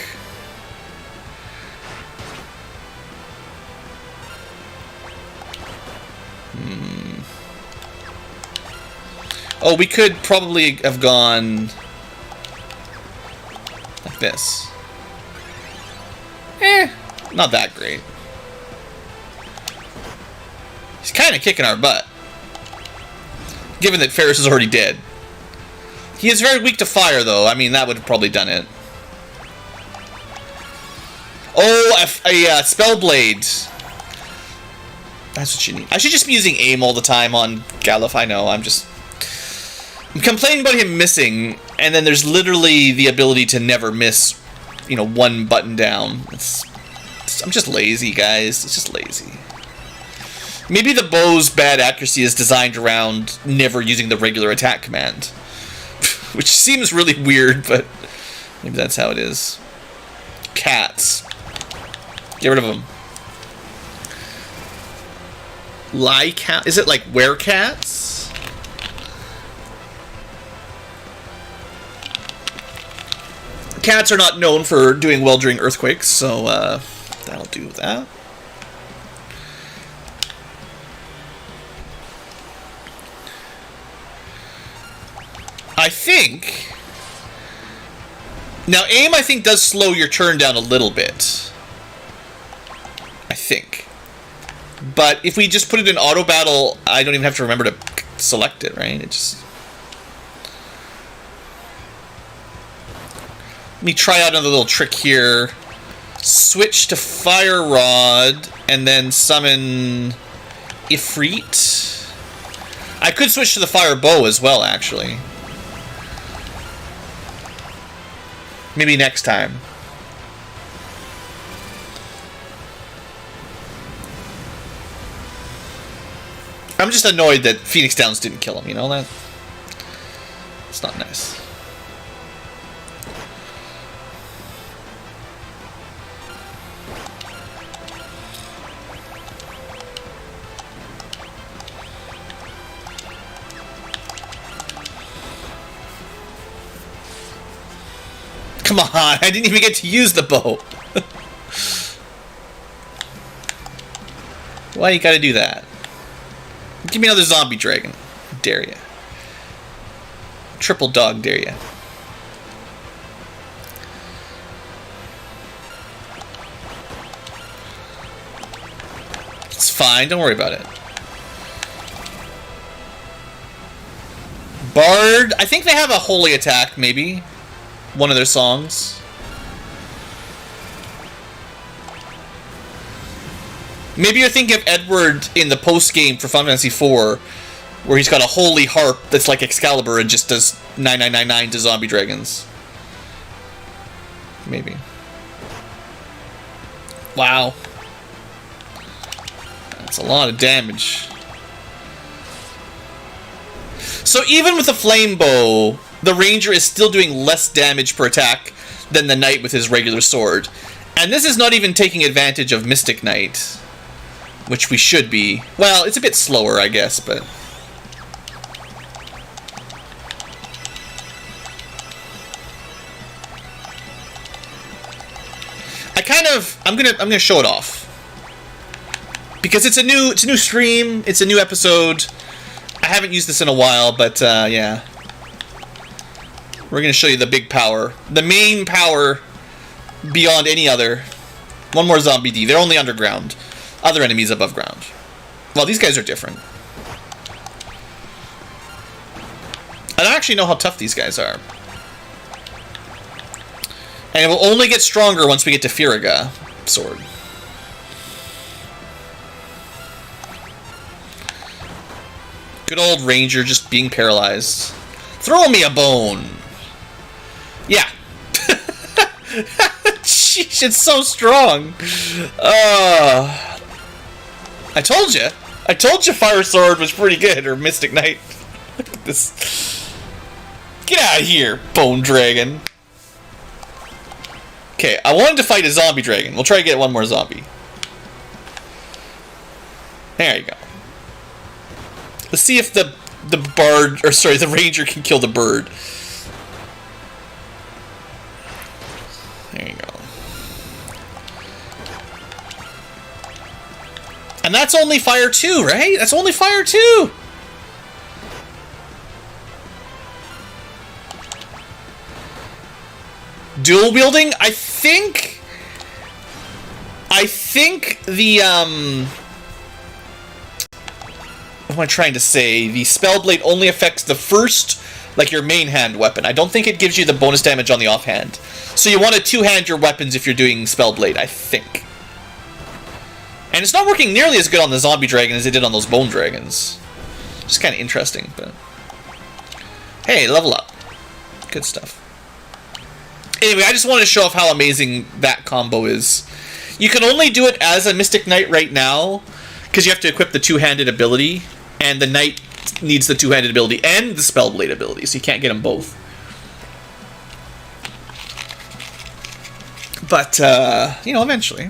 Oh, we could probably have gone like this. Not that great. He's kind of kicking our butt. Given that Ferris is already dead. He is very weak to fire, though. I mean, that would have probably done it. Oh, a spell blade. That's what you need. I should just be using aim all the time on Galuf. I know, I'm complaining about him missing, and then there's literally the ability to never miss, you know, one button down. I'm just lazy, guys. It's just lazy. Maybe the bow's bad accuracy is designed around never using the regular attack command. Which seems really weird, but maybe that's how it is. Cats. Get rid of them. Lie cat? Is it like werecats? Cats are not known for doing well during earthquakes, so that'll do that. I think... Now, aim, I think, does slow your turn down a little bit. I think. But if we just put it in auto battle, I don't even have to remember to select it, right? It just... Let me try out another little trick here. Switch to Fire Rod, and then summon Ifrit. I could switch to the Fire Bow as well, actually. Maybe next time. I'm just annoyed that Phoenix Downs didn't kill him, you know that? It's not nice. Come on, I didn't even get to use the bow. Why you gotta do that? Give me another zombie dragon. Dare ya. Triple dog dare ya. It's fine, don't worry about it. Bard, I think they have a holy attack, maybe. One of their songs. Maybe you're thinking of Edward in the post-game for Final Fantasy IV, where he's got a holy harp that's like Excalibur and just does 9999 to zombie dragons. Maybe. Wow. That's a lot of damage. So even with the flame bow, the ranger is still doing less damage per attack than the knight with his regular sword. And this is not even taking advantage of Mystic Knight, which we should be. Well, it's a bit slower, I guess, but... I'm gonna show it off. Because it's a new stream, it's a new episode. I haven't used this in a while, but yeah. We're going to show you the big power. The main power beyond any other. One more zombie D. They're only underground. Other enemies above ground. Well, these guys are different. I don't actually know how tough these guys are. And it will only get stronger once we get to Firaga sword. Good old Ranger just being paralyzed. Throw me a bone. Yeah. Sheesh, it's so strong. I told you. I told you Fire Sword was pretty good, or Mystic Knight. Look at this. Get out of here, Bone Dragon. Okay, I wanted to fight a zombie dragon. We'll try to get one more zombie. There you go. Let's see if the bard, or sorry, the ranger can kill the bird. There you go. And that's only fire 2, right? That's only fire 2. Dual wielding? I think the what am I trying to say? The Spellblade only affects the first, like your main hand weapon. I don't think it gives you the bonus damage on the offhand. So you want to two-hand your weapons if you're doing Spellblade, I think. And it's not working nearly as good on the zombie dragon as it did on those bone dragons. Just kind of interesting, but hey, level up. Good stuff. Anyway, I just wanted to show off how amazing that combo is. You can only do it as a Mystic Knight right now, because you have to equip the two-handed ability, and the Knight needs the two-handed ability and the Spellblade ability, so you can't get them both. But, you know, eventually.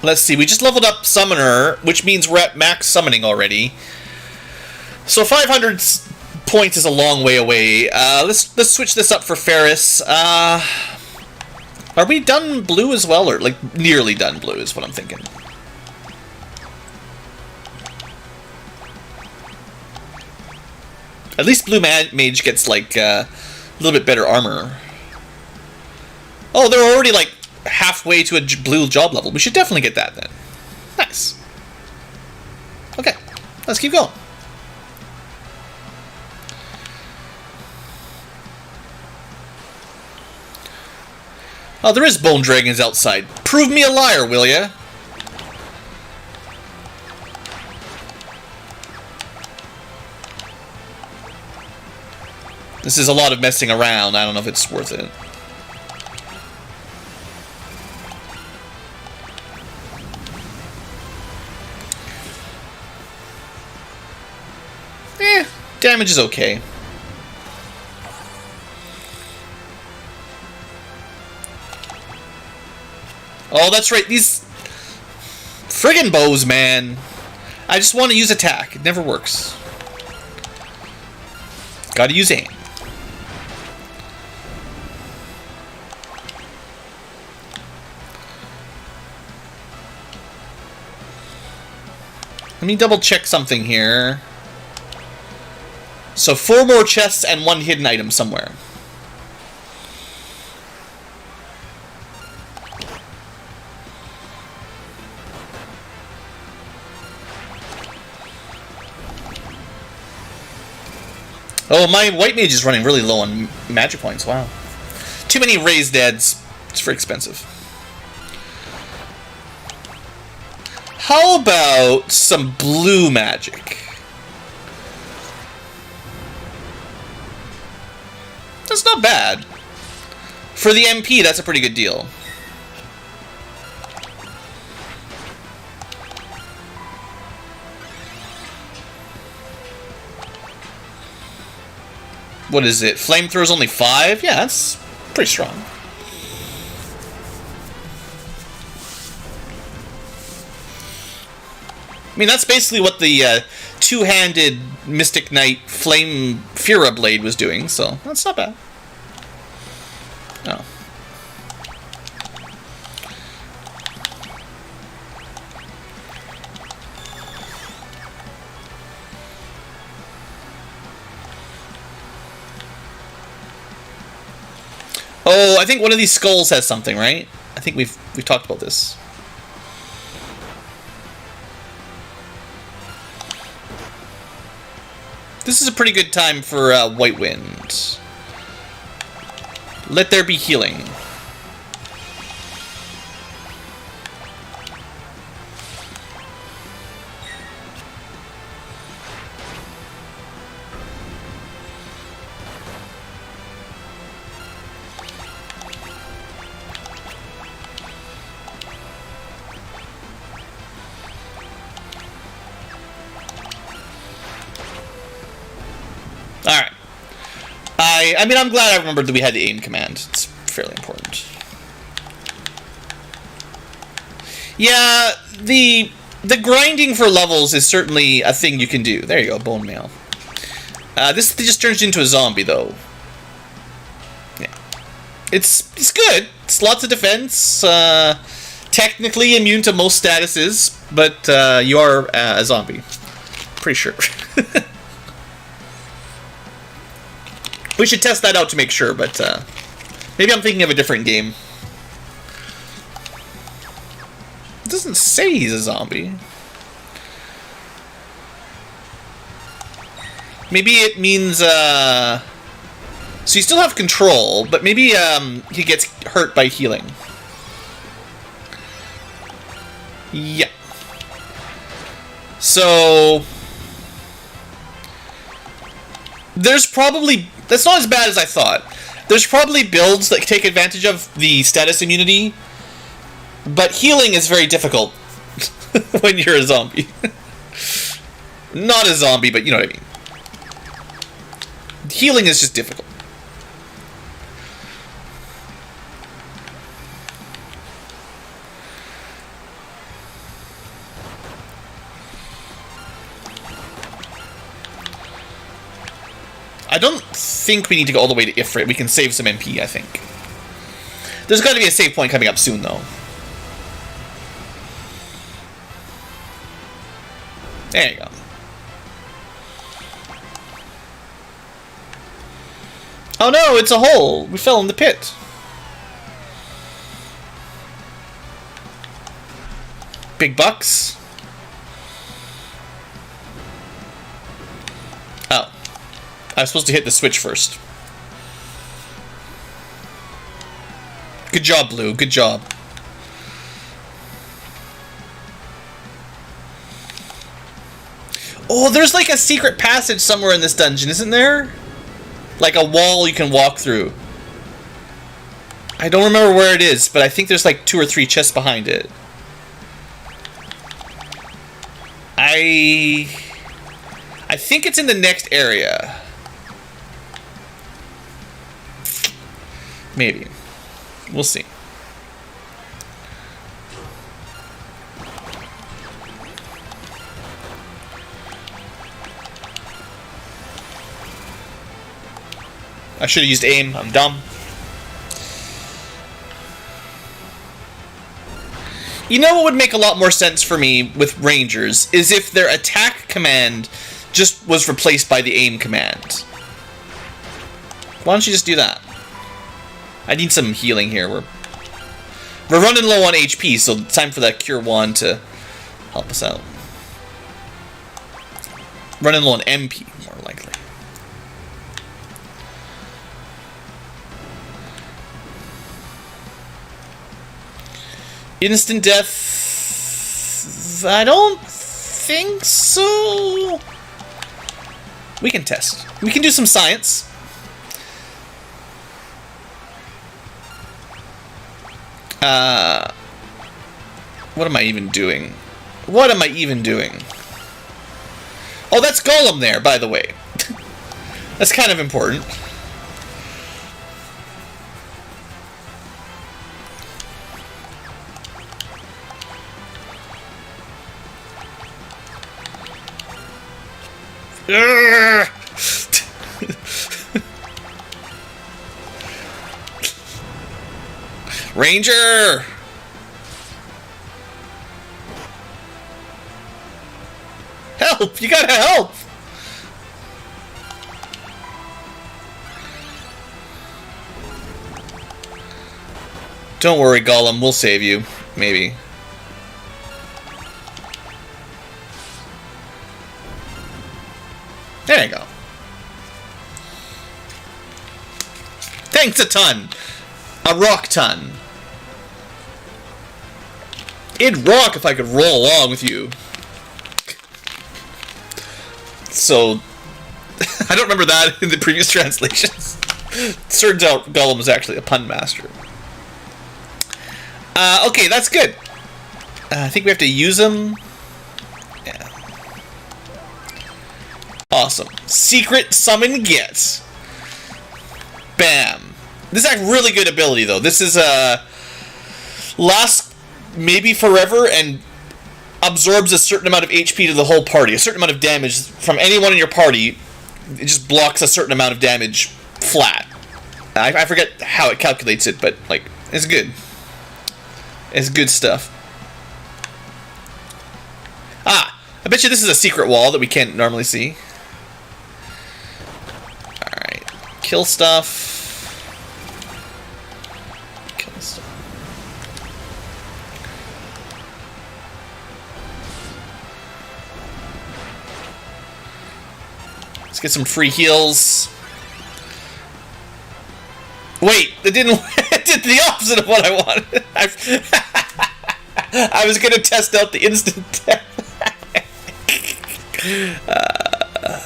Let's see, we just leveled up Summoner, which means we're at max summoning already. So 500 points is a long way away. Let's switch this up for Ferris. Are we done blue as well, or like nearly done blue is what I'm thinking. At least blue mage gets like a little bit better armor. Oh, they're already like halfway to a blue job level. We should definitely get that then. Nice. Okay, let's keep going. Oh, there is bone dragons outside. Prove me a liar, will ya? This is a lot of messing around. I don't know if it's worth it. Damage is okay. Oh, that's right. These friggin' bows, man. I just want to use attack. It never works. Gotta use aim. Let me double check something here. So 4 more chests and 1 hidden item somewhere. Oh, my white mage is running really low on magic points. Wow. Too many raised deads. It's very expensive. How about some blue magic? That's not bad. For the MP, that's a pretty good deal. What is it? Flamethrow's only 5? Yeah, that's pretty strong. I mean, that's basically what the two-handed Mystic Knight Flame Fira Blade was doing, so that's not bad. Oh. Oh, I think one of these skulls has something, right? I think we've talked about this. This is a pretty good time for White Wind. Let there be healing. Alright. I mean, I'm glad I remembered that we had the aim command. It's fairly important. Yeah, the grinding for levels is certainly a thing you can do. There you go, bone mail. This just turns you into a zombie, though. Yeah. It's good. It's lots of defense. Technically immune to most statuses, but you are a zombie. Pretty sure. We should test that out to make sure, but maybe I'm thinking of a different game. It doesn't say he's a zombie. Maybe it means, so you still have control, but maybe he gets hurt by healing. Yeah. So there's probably... That's not as bad as I thought. There's probably builds that take advantage of the status immunity, but healing is very difficult when you're a zombie. Not a zombie, but you know what I mean. Healing is just difficult. I don't think we need to go all the way to Ifrit. We can save some MP, I think. There's got to be a save point coming up soon, though. There you go. Oh no, it's a hole! We fell in the pit. Big bucks. Oh. I was supposed to hit the switch first. Good job, Blue. Good job. Oh, there's like a secret passage somewhere in this dungeon, isn't there? Like a wall you can walk through. I don't remember where it is, but I think there's like 2 or 3 chests behind it. I think it's in the next area. Maybe. We'll see. I should have used aim. I'm dumb. You know what would make a lot more sense for me with Rangers is if their attack command just was replaced by the aim command. Why don't you just do that? I need some healing here. We're running low on HP, so it's time for that Cure Wand to help us out. Running low on MP, more likely. Instant death... I don't think so. We can test. We can do some science. What am I even doing? What am I even doing? Oh, that's Golem there, by the way. That's kind of important. Ranger! Help! You gotta help! Don't worry, Gollum. We'll save you. Maybe. There you go. Thanks a ton. A rock ton. It'd rock if I could roll along with you. So, I don't remember that in the previous translations. Turns out Gollum was actually a pun master. Okay, that's good. I think we have to use them. Yeah. Awesome. Secret summon get. Bam. This is a really good ability, though. This is lasts maybe forever and absorbs a certain amount of HP to the whole party. A certain amount of damage from anyone in your party. It just blocks a certain amount of damage flat. I forget how it calculates it, but like it's good. It's good stuff. Ah, I bet you this is a secret wall that we can't normally see. Alright. Kill stuff. Kill stuff. Let's get some free heals. Wait, it didn't. It did the opposite of what I wanted. I was gonna test out the instant death.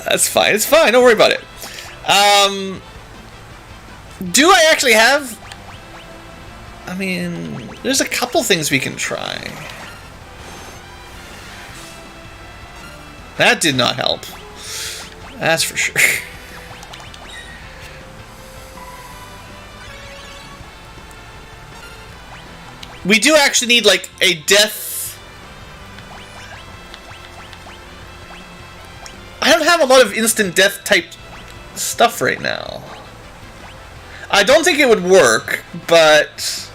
That's fine. It's fine. Don't worry about it. Do I actually have? I mean, there's a couple things we can try. That did not help. That's for sure. We do actually need, like, a death... I don't have a lot of instant death type stuff right now. I don't think it would work, but...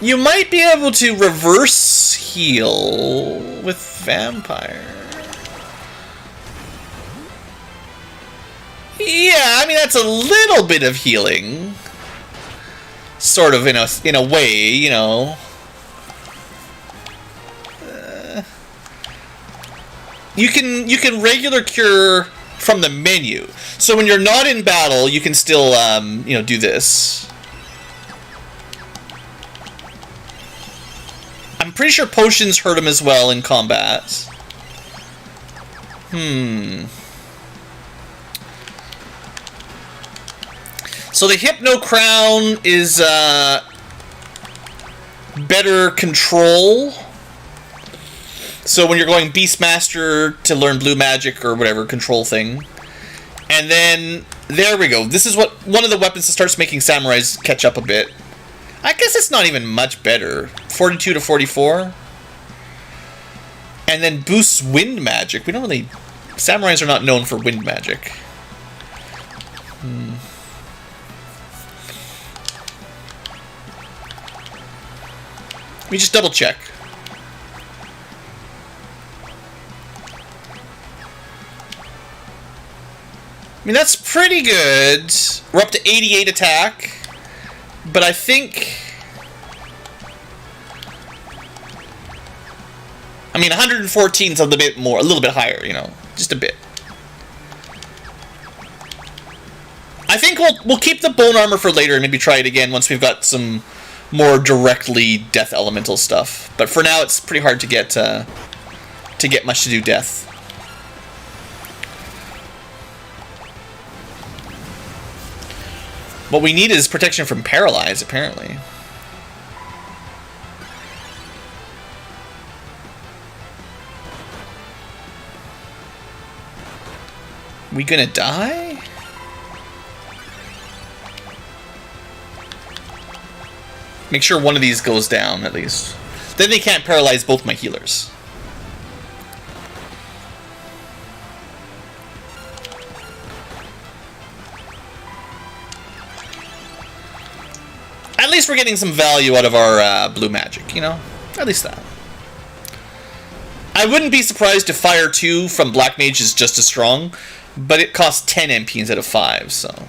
You might be able to reverse heal with Vampire. Yeah, I mean, that's a little bit of healing. Sort of in a way, you know. You can regular cure from the menu. So when you're not in battle, you can still you know, do this. I'm pretty sure potions hurt him as well in combat. So the Hypno Crown is better control. So when you're going Beastmaster to learn blue magic or whatever control thing. And then there we go. This is what one of the weapons that starts making samurais catch up a bit. I guess it's not even much better. 42 to 44. And then boosts wind magic. We don't really... Samurais are not known for wind magic. Let me just double check. I mean, that's pretty good. We're up to 88 attack. But I think... I mean, 114 is a little bit higher, you know. Just a bit. I think we'll keep the bone armor for later and maybe try it again once we've got some more directly death elemental stuff. But for now, it's pretty hard to get much to do death. What we need is protection from paralyze, apparently. We gonna die? Make sure one of these goes down, at least. Then they can't paralyze both my healers. At least we're getting some value out of our blue magic, you know? At least that. I wouldn't be surprised if Fire 2 from Black Mage is just as strong, but it costs 10 MP instead of 5, so...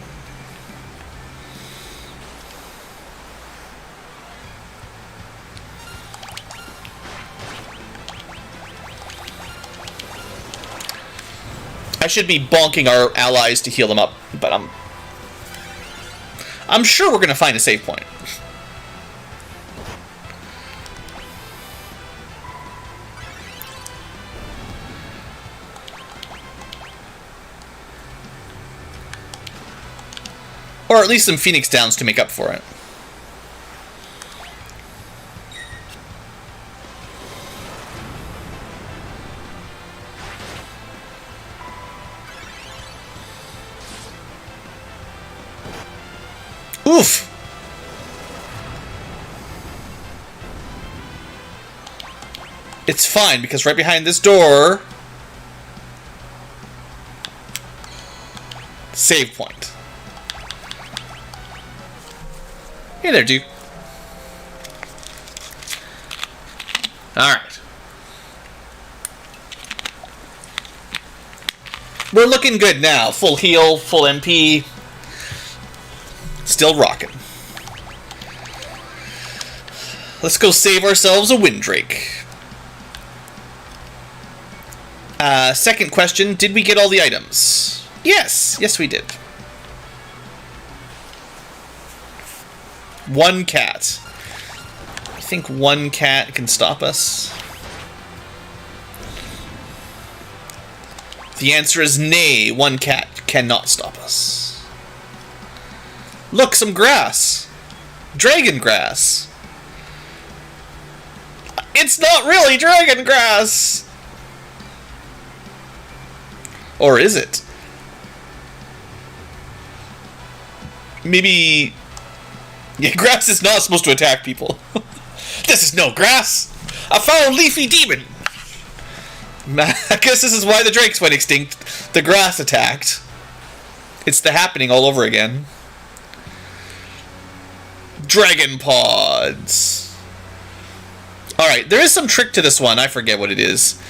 I should be bonking our allies to heal them up, but I'm sure we're going to find a save point. Or at least some Phoenix Downs to make up for it. Oof! It's fine, because right behind this door... Save point. Hey there, dude. Alright. We're looking good now. Full heal, full MP. Still rocking. Let's go save ourselves a Windrake. Second question, did we get all the items? Yes, yes we did. One cat. I think one cat can stop us. The answer is nay, one cat cannot stop us. Look, some grass. Dragon grass. It's not really dragon grass! Or is it? Maybe... Yeah, grass is not supposed to attack people. This is no grass! A foul leafy demon! I guess this is why the drakes went extinct. The grass attacked. It's the happening all over again. Dragon pods. Alright, there is some trick to this one. I forget what it is.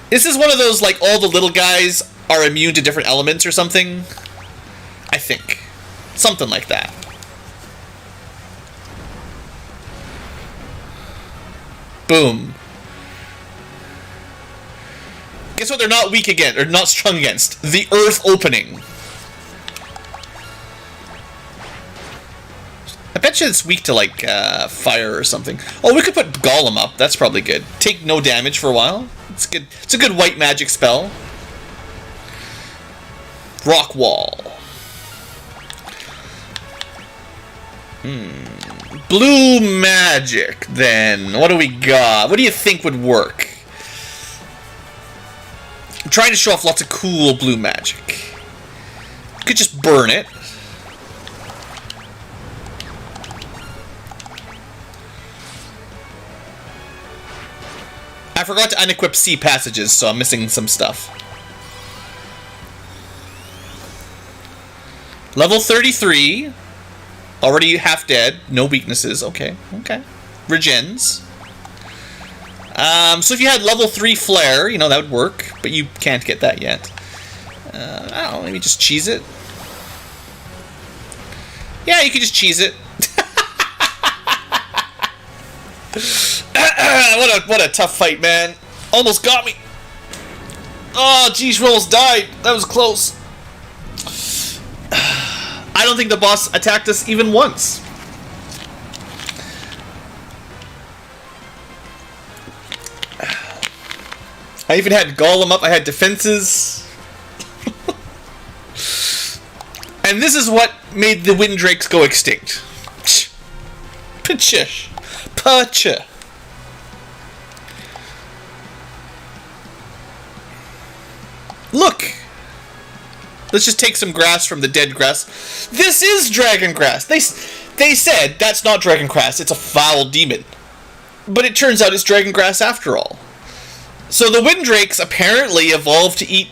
This is one of those, like, all the little guys are immune to different elements or something. I think. Something like that. Boom. Guess what they're not weak against, or not strong against? The earth opening. I bet you it's weak to, like, fire or something. Oh, we could put Golem up. That's probably good. Take no damage for a while. It's good. It's a good white magic spell. Rock wall. Blue magic, then. What do we got? What do you think would work? I'm trying to show off lots of cool blue magic. Could just burn it. I forgot to unequip C passages, so I'm missing some stuff. Level 33. Already half dead. No weaknesses. Okay, okay. Regens. So if you had level 3 flare, you know, that would work. But you can't get that yet. I don't know, maybe just cheese it. Yeah, you could just cheese it. What a tough fight, man. Almost got me. Oh, geez, we almost died. That was close. I don't think the boss attacked us even once. I even had Golem up. I had defenses. And this is what made the Windrakes go extinct. Pachish. Pacha. Look! Let's just take some grass from the dead grass. This is dragon grass! They said that's not dragon grass, it's a foul demon. But it turns out it's dragon grass after all. So the Windrakes apparently evolved to eat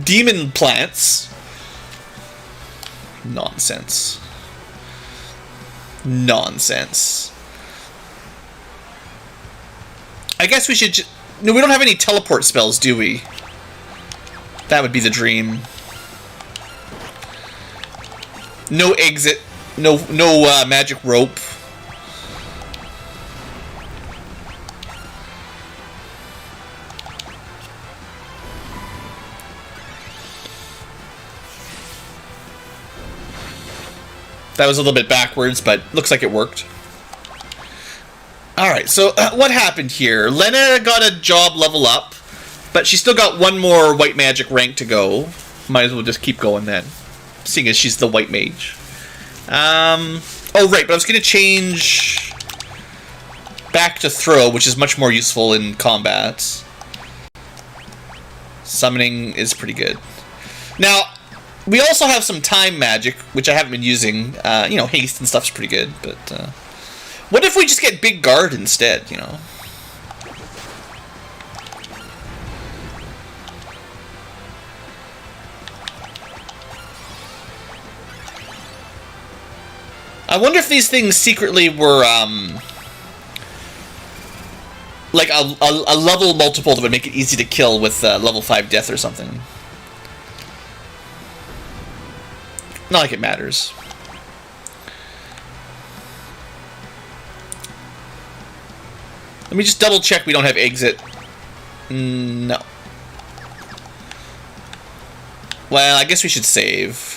demon plants. Nonsense. Nonsense. I guess we should no, we don't have any teleport spells, do we? That would be the dream. No exit. No magic rope. That was a little bit backwards, but looks like it worked. Alright, so what happened here? Lena got a job level up, but she still got one more white magic rank to go. Might as well just keep going then, seeing as she's the white mage. Oh right, but I was going to change back to throw, which is much more useful in combat. Summoning is pretty good. Now, we also have some time magic, which I haven't been using. You know, haste and stuff's pretty good, but what if we just get big guard instead, you know? I wonder if these things secretly were, like a level multiple that would make it easy to kill with level 5 death or something. Not like it matters. Let me just double check we don't have exit. No. Well, I guess we should save.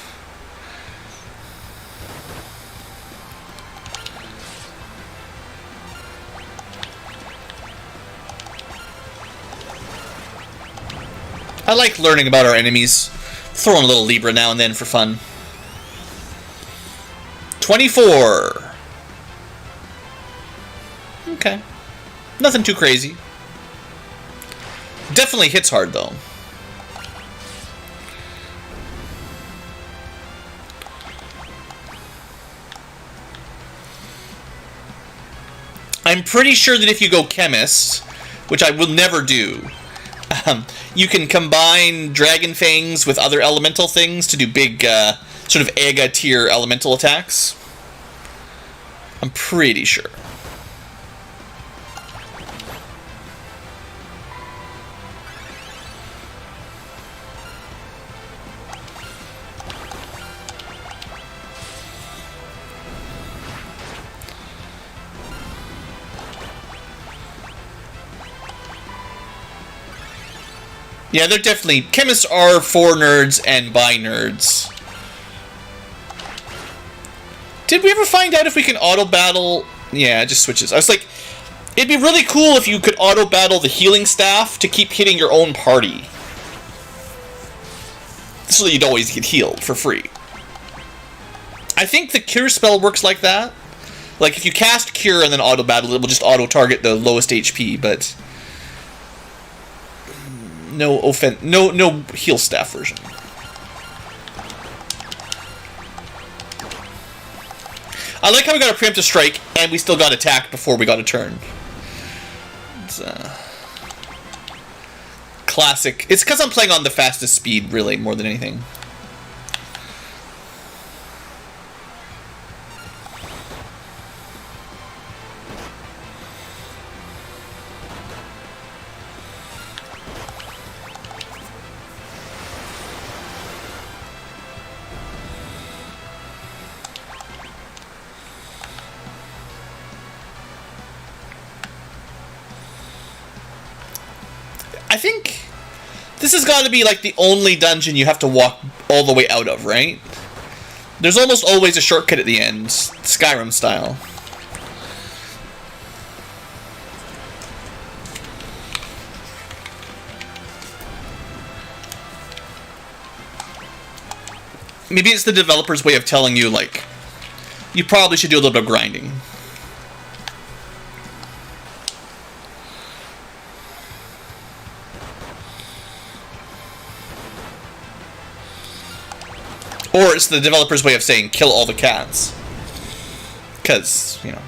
I like learning about our enemies. Throw in a little Libra now and then for fun. 24. Okay. Nothing too crazy. Definitely hits hard, though. I'm pretty sure that if you go Chemist, which I will never do, you can combine Dragon Fangs with other elemental things to do big, sort of Ega tier elemental attacks. I'm pretty sure. Yeah, they're definitely... Chemists are for nerds and by nerds. Did we ever find out if we can auto-battle... Yeah, it just switches. I was like, it'd be really cool if you could auto-battle the healing staff to keep hitting your own party. So that you'd always get healed for free. I think the Cure spell works like that. Like, if you cast Cure and then auto-battle, it will just auto-target the lowest HP, but... No heal staff version. I like how we got a preemptive strike and we still got attacked before we got a turn. It's classic. It's because I'm playing on the fastest speed, really, more than anything. I think this has got to be like the only dungeon you have to walk all the way out of, right? There's almost always a shortcut at the end, Skyrim style. Maybe it's the developer's way of telling you, like, you probably should do a little bit of grinding. Or it's the developer's way of saying, kill all the cats. Because, you know.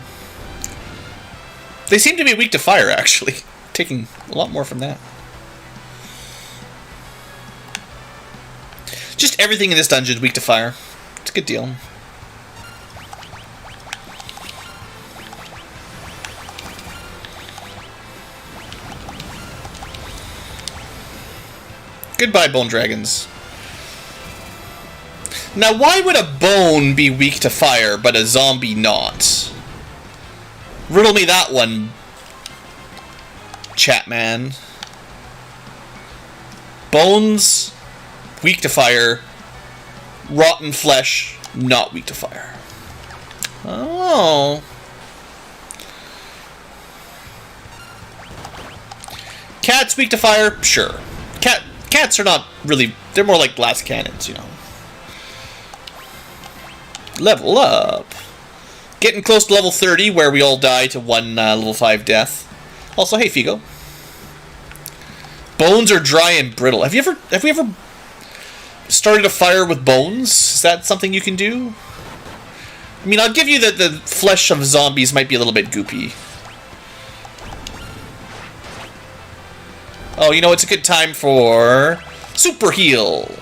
They seem to be weak to fire, actually. Taking a lot more from that. Just everything in this dungeon is weak to fire. It's a good deal. Goodbye, bone dragons. Now, why would a bone be weak to fire, but a zombie not? Riddle me that one, Chatman. Bones, weak to fire. Rotten flesh, not weak to fire. Oh. Cats weak to fire? Sure. Cats are not really... They're more like glass cannons, you know. Level up. Getting close to level 30, where we all die to one level 5 death. Also, hey, Figo. Bones are dry and brittle. Have we ever started a fire with bones? Is that something you can do? I mean, I'll give you that the flesh of zombies might be a little bit goopy. Oh, you know, it's a good time for super heal.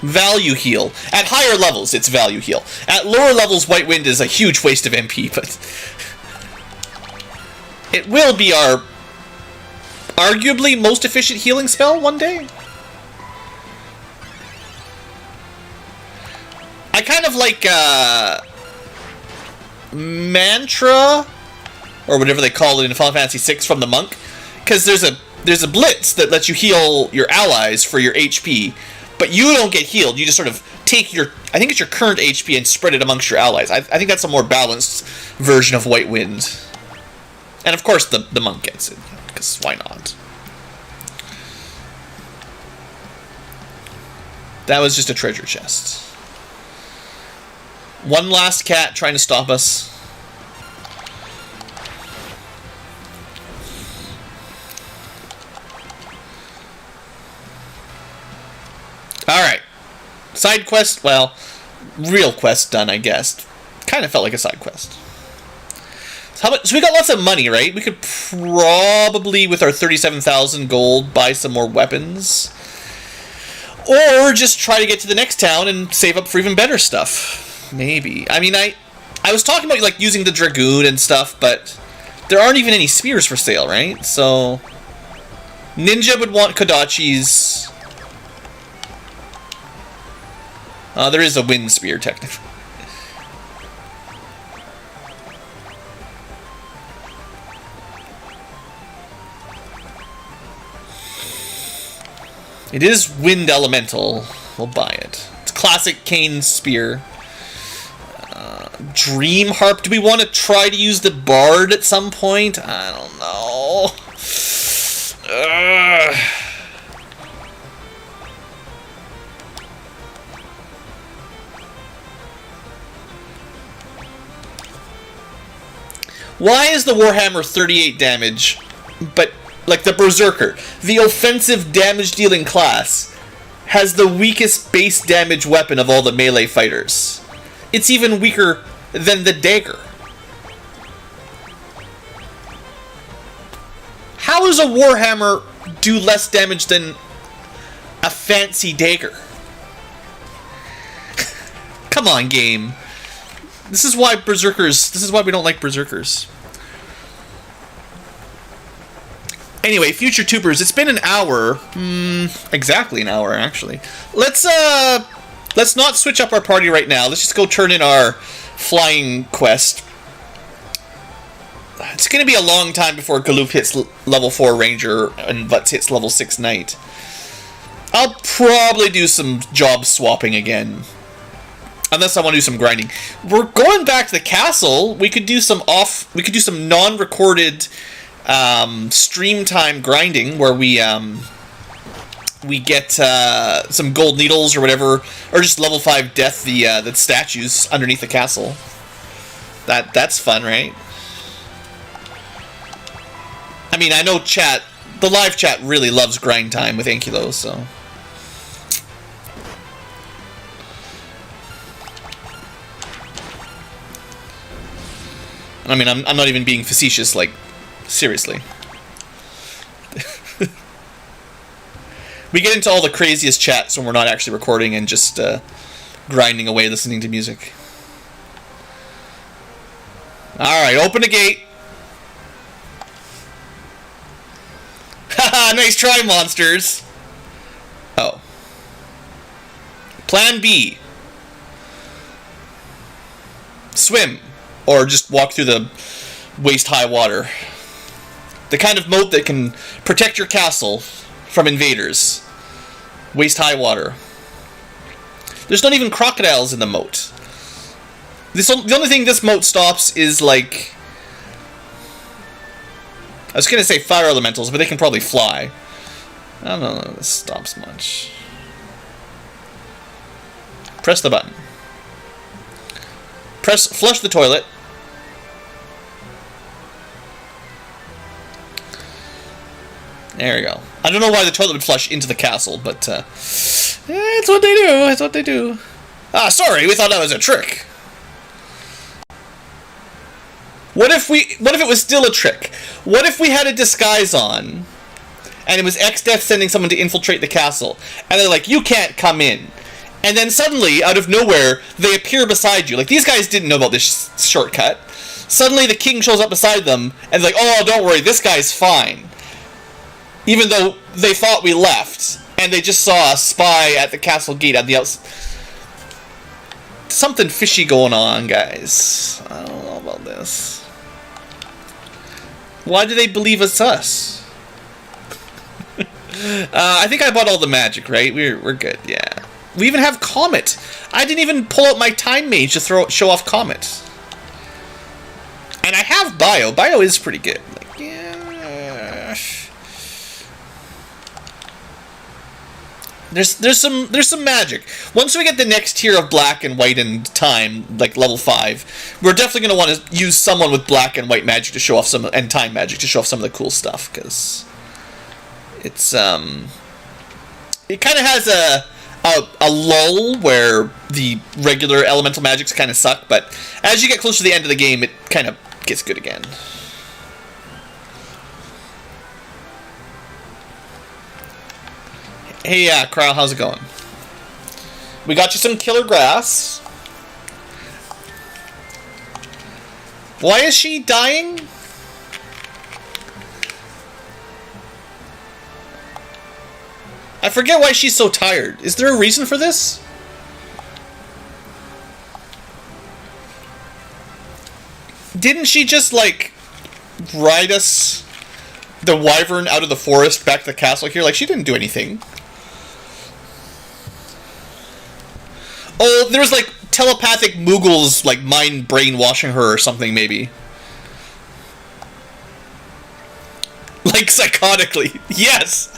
Value heal. At higher levels, it's value heal. At lower levels, White Wind is a huge waste of MP, but it will be our arguably most efficient healing spell one day. I kind of like Mantra, or whatever they call it in Final Fantasy VI from the monk, because there's a blitz that lets you heal your allies for your HP, but you don't get healed. You just sort of take your, I think it's your current HP and spread it amongst your allies. I think that's a more balanced version of White Wind. And of course the monk gets it, because why not? That was just a treasure chest. One last cat trying to stop us. Alright. Side quest, well, real quest done, I guess. Kind of felt like a side quest. So we got lots of money, right? We could probably, with our 37,000 gold, buy some more weapons. Or just try to get to the next town and save up for even better stuff. Maybe. I mean, I was talking about, like, using the Dragoon and stuff, but there aren't even any spears for sale, right? So Ninja would want Kodachi's. There is a wind spear, technically. It is wind elemental. We'll buy it. It's classic Kane spear. Dream harp. Do we want to try to use the bard at some point? I don't know. Why is the Warhammer 38 damage, but like the Berserker, the offensive damage dealing class, has the weakest base damage weapon of all the melee fighters? It's even weaker than the dagger. How does a Warhammer do less damage than a fancy dagger? Come on, game. This is why we don't like Berserkers. Anyway, future tubers, it's been an hour. Exactly an hour, actually. Let's not switch up our party right now. Let's just go turn in our flying quest. It's going to be a long time before Galoof hits level 4 Ranger and Vutz hits level 6 Knight. I'll probably do some job swapping again. Unless I want to do some grinding. We're going back to the castle. We could do some non-recorded stream time grinding where we get some gold needles or whatever, or just level 5 death the statues underneath the castle. That's fun, right? I mean, I know the live chat really loves grind time with Ankylo, so. I mean, I'm not even being facetious, like, seriously. We get into all the craziest chats when we're not actually recording and just grinding away listening to music. Alright, open the gate. Haha, nice try, monsters. Oh. Plan B. Swim. Or just walk through the waist-high water. The kind of moat that can protect your castle from invaders. Waist-high water. There's not even crocodiles in the moat. The only thing this moat stops is, like... I was gonna say fire elementals, but they can probably fly. I don't know if this stops much. Press the button. Flush the toilet. There we go. I don't know why the toilet would flush into the castle, but it's what they do. It's what they do. Ah, sorry, we thought that was a trick. What if it was still a trick? What if we had a disguise on, and it was X-Death sending someone to infiltrate the castle, and they're like, you can't come in. And then suddenly, out of nowhere, they appear beside you. Like, these guys didn't know about this shortcut. Suddenly the king shows up beside them, and like, oh, don't worry, this guy's fine. Even though they thought we left, and they just saw a spy at the castle gate at the outside. Something fishy going on, guys. I don't know about this. Why do they believe it's us? I think I bought all the magic, right? We're good, yeah. We even have Comet. I didn't even pull out my Time Mage to show off Comet. And I have Bio. Bio is pretty good. Like, yeah. There's some magic. Once we get the next tier of black and white and time, like level 5, we're definitely gonna want to use someone with black and white magic to show off and time magic to show off some of the cool stuff, because it's it kind of has a lull where the regular elemental magics kind of suck, but as you get closer to the end of the game, it kind of gets good again. Hey, Kyle, how's it going? We got you some killer grass. Why is she dying? I forget why she's so tired. Is there a reason for this? Didn't she just, like, ride us, the wyvern, out of the forest back to the castle here? Like, she didn't do anything. Oh, there was, like, telepathic Moogles, like, mind brainwashing her or something, maybe. Like, psychotically. Yes!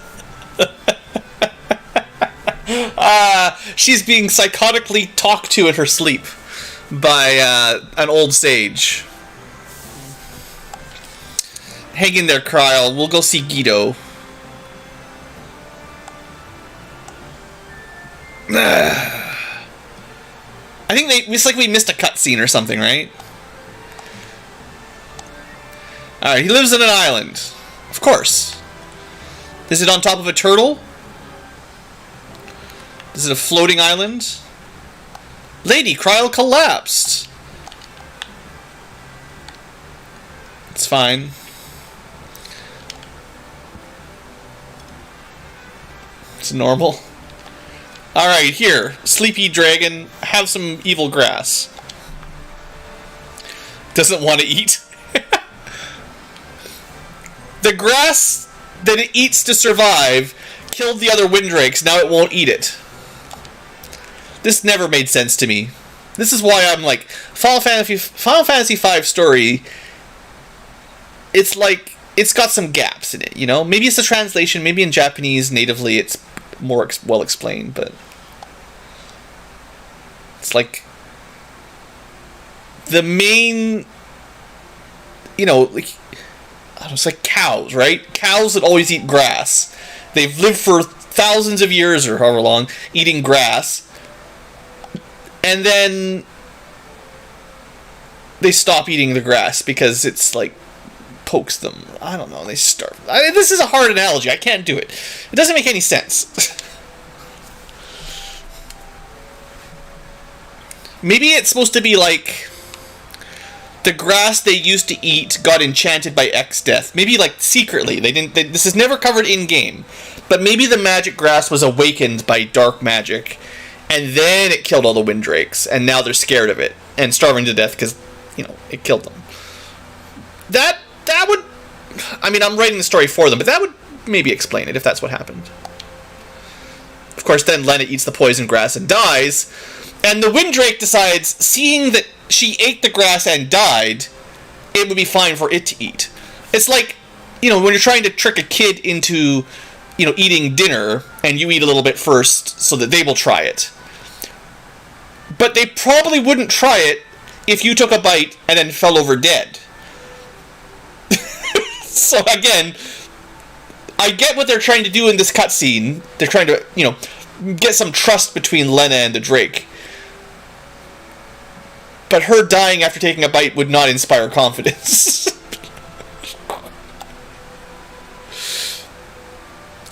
She's being psychotically talked to in her sleep by an old sage. Hang in there, Kyle. We'll go see Guido. I think it's like we missed a cutscene or something, right? Alright, he lives in an island. Of course. Is it on top of a turtle? Is it a floating island? Lady, Kryl collapsed. It's fine. It's normal. Alright, here. Sleepy dragon, have some evil grass. Doesn't want to eat. The grass that it eats to survive killed the other windrakes, now it won't eat it. This never made sense to me. This is why I'm like, Final Fantasy V story, it's like, it's got some gaps in it, you know? Maybe it's the translation, maybe in Japanese natively it's more well explained, but it's like the main, you know, like, I don't know, it's like cows, right? Cows that always eat grass. They've lived for thousands of years or however long eating grass, and then they stop eating the grass because it's like pokes them. I don't know, they starve. This is a hard analogy. I can't do it. It doesn't make any sense. Maybe it's supposed to be like the grass they used to eat got enchanted by X-Death. Maybe like secretly. This is never covered in-game. But maybe the magic grass was awakened by dark magic, and then it killed all the windrakes, and now they're scared of it and starving to death because, you know, it killed them. That would, I mean, I'm writing the story for them, but that would maybe explain it if that's what happened. Of course, then Lena eats the poison grass and dies. And the Windrake decides, seeing that she ate the grass and died, it would be fine for it to eat. It's like, when you're trying to trick a kid into, eating dinner, and you eat a little bit first so that they will try it. But they probably wouldn't try it if you took a bite and then fell over dead. So again, I get what they're trying to do in this cutscene. They're trying to, get some trust between Lena and the Drake. But her dying after taking a bite would not inspire confidence.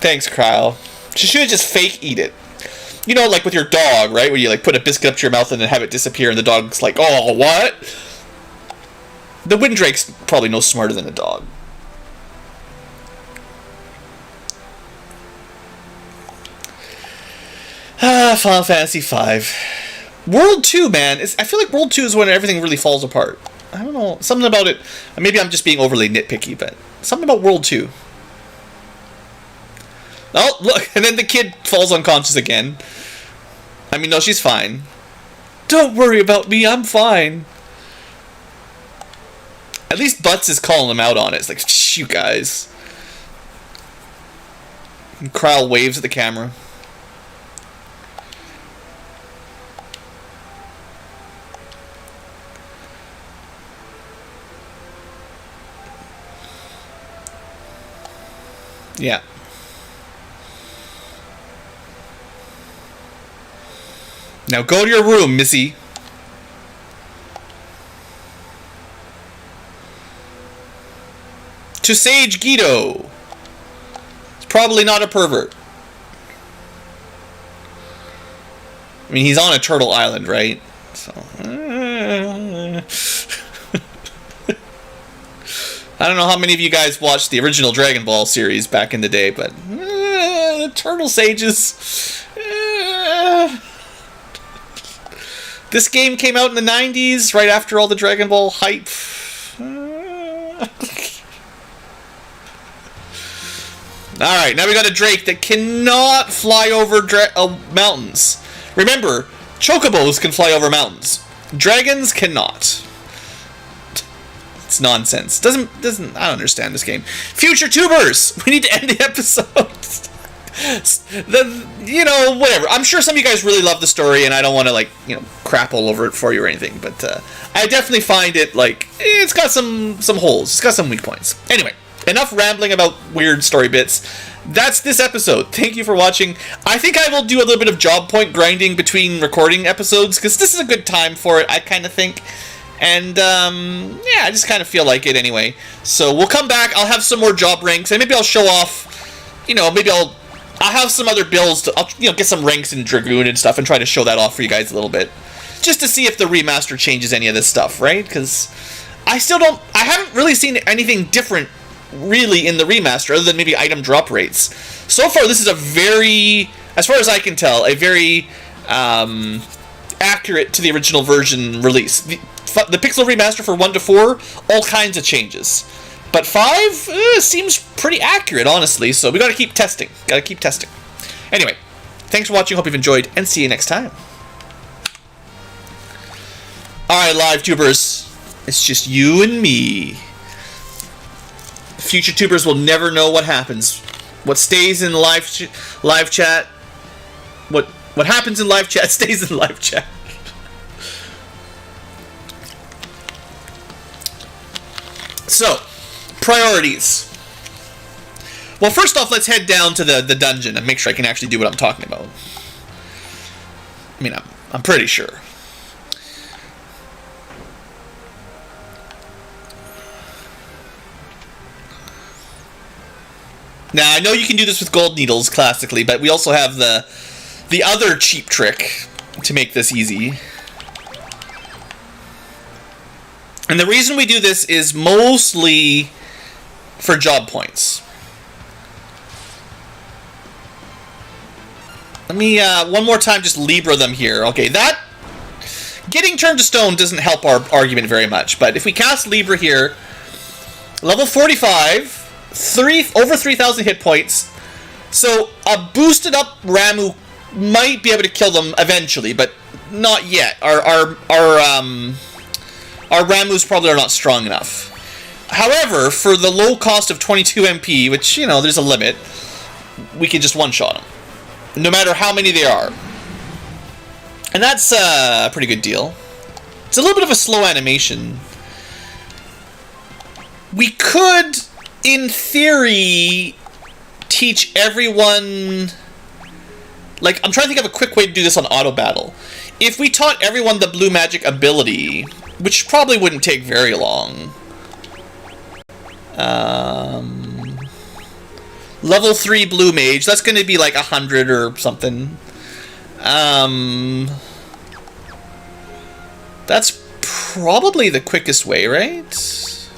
Thanks, Kyle. She should have just fake eat it. Like with your dog, right? Where you put a biscuit up to your mouth and then have it disappear, and the dog's like, "Oh, what?" The Windrake's probably no smarter than a dog. Final Fantasy V. World 2, man. I feel like World 2 is when everything really falls apart. I don't know. Something about it. Maybe I'm just being overly nitpicky, but something about World 2. Oh, look. And then the kid falls unconscious again. No, she's fine. Don't worry about me. I'm fine. At least Butts is calling him out on it. It's like, shh, you guys. And Kyle waves at the camera. Yeah. Now go to your room, Missy. To Sage Guido. He's probably not a pervert. He's on a turtle island, right? So. I don't know how many of you guys watched the original Dragon Ball series back in the day, but the Turtle Sages. This game came out in the 90s, right after all the Dragon Ball hype. Alright, now we got a Drake that cannot fly over mountains. Remember, chocobos can fly over mountains. Dragons cannot. It's nonsense. I don't understand this game. Future tubers! We need to end the episode. Whatever. I'm sure some of you guys really love the story, and I don't want to, crap all over it for you or anything, but I definitely find it, it's got some holes. It's got some weak points. Anyway, enough rambling about weird story bits. That's this episode. Thank you for watching. I think I will do a little bit of job point grinding between recording episodes, because this is a good time for it, I kind of think. And, I just kind of feel like it anyway. So we'll come back. I'll have some more job ranks, and maybe I'll show off, maybe I'll have some other builds to, get some ranks in Dragoon and stuff and try to show that off for you guys a little bit. Just to see if the remaster changes any of this stuff, right? Because I haven't really seen anything different, really, in the remaster, other than maybe item drop rates. So far, this is as far as I can tell, a very, accurate to the original version release. The Pixel Remaster for 1 to 4, all kinds of changes. But 5 seems pretty accurate, honestly, so we gotta keep testing. Anyway, thanks for watching, hope you've enjoyed, and see you next time. Alright, live tubers, it's just you and me. Future tubers will never know what happens. What stays in live chat, what happens in live chat stays in live chat. So, priorities. Well, first off, let's head down to the dungeon and make sure I can actually do what I'm talking about. I'm pretty sure. Now, I know you can do this with gold needles, classically, but we also have the other cheap trick to make this easy. And the reason we do this is mostly for job points. Let me, one more time, just Libra them here. Okay, that... Getting turned to stone doesn't help our argument very much, but if we cast Libra here, level 45, over 3,000 hit points, so a boosted up Ramuh might be able to kill them eventually, but not yet. Our Ramus probably are not strong enough. However, for the low cost of 22 MP, which, you know, there's a limit, we can just one-shot them. No matter how many they are. And that's a pretty good deal. It's a little bit of a slow animation. We could, in theory, teach everyone... Like, I'm trying to think of a quick way to do this on auto battle. If we taught everyone the blue magic ability, which probably wouldn't take very long. Level 3 blue mage, that's going to be like 100 or something. That's probably the quickest way, right?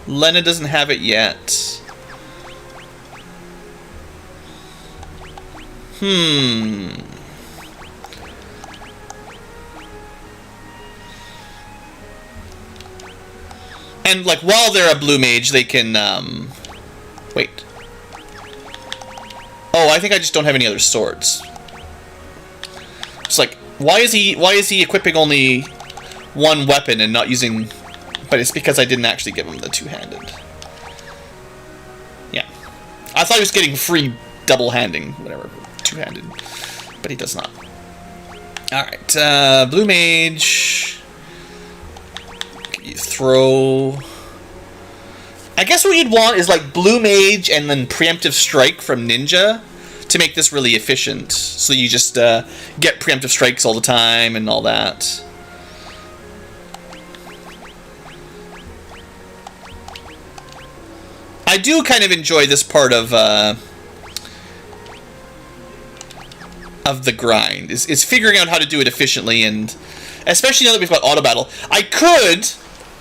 Lena doesn't have it yet. And, like, while they're a blue mage, they can, wait. Oh, I think I just don't have any other swords. It's like, why is he equipping only one weapon and not using... But it's because I didn't actually give him the two-handed. Yeah. I thought he was getting free double-handing, whatever, two-handed. But he does not. Alright, blue mage... You throw... I guess what you'd want is like blue mage and then preemptive strike from ninja to make this really efficient. So you just get preemptive strikes all the time and all that. I do kind of enjoy this part of the grind. Is figuring out how to do it efficiently, and especially now that we've got auto battle.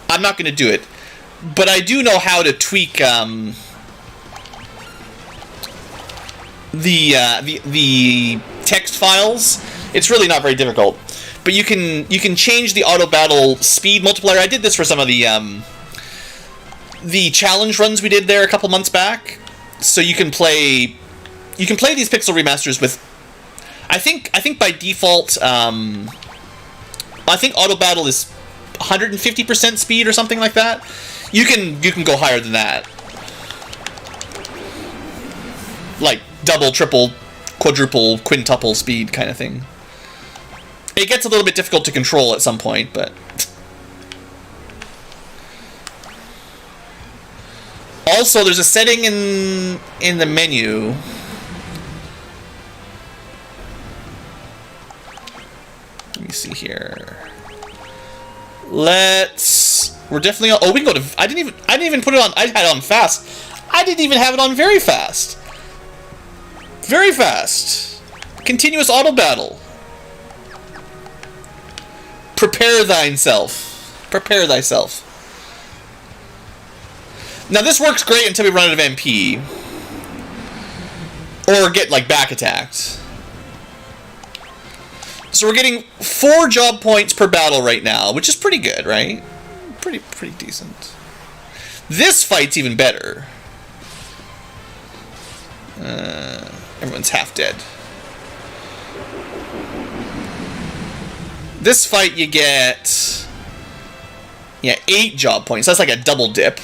I'm not going to do it, but I do know how to tweak the text files. It's really not very difficult, but you can change the auto battle speed multiplier. I did this for some of the challenge runs we did there a couple months back. So you can play these pixel remasters with. I think by default, I think auto battle is 150% speed or something like that. You can go higher than that, like double, triple, quadruple, quintuple speed kind of thing. It gets a little bit difficult to control at some point, but also there's a setting in the menu. Let me see here. We're definitely on. Oh, we can go to. I didn't even put it on. I had it on fast. I didn't even have it on very fast. Very fast. Continuous auto battle. Prepare thyself. Prepare thyself. Now this works great until we run out of MP. Or get, like, back attacked. So we're getting 4 job points per battle right now, which is pretty good, right? Pretty decent. This fight's even better. Everyone's half dead. This fight you get... Yeah, 8 job points. That's like a double dip.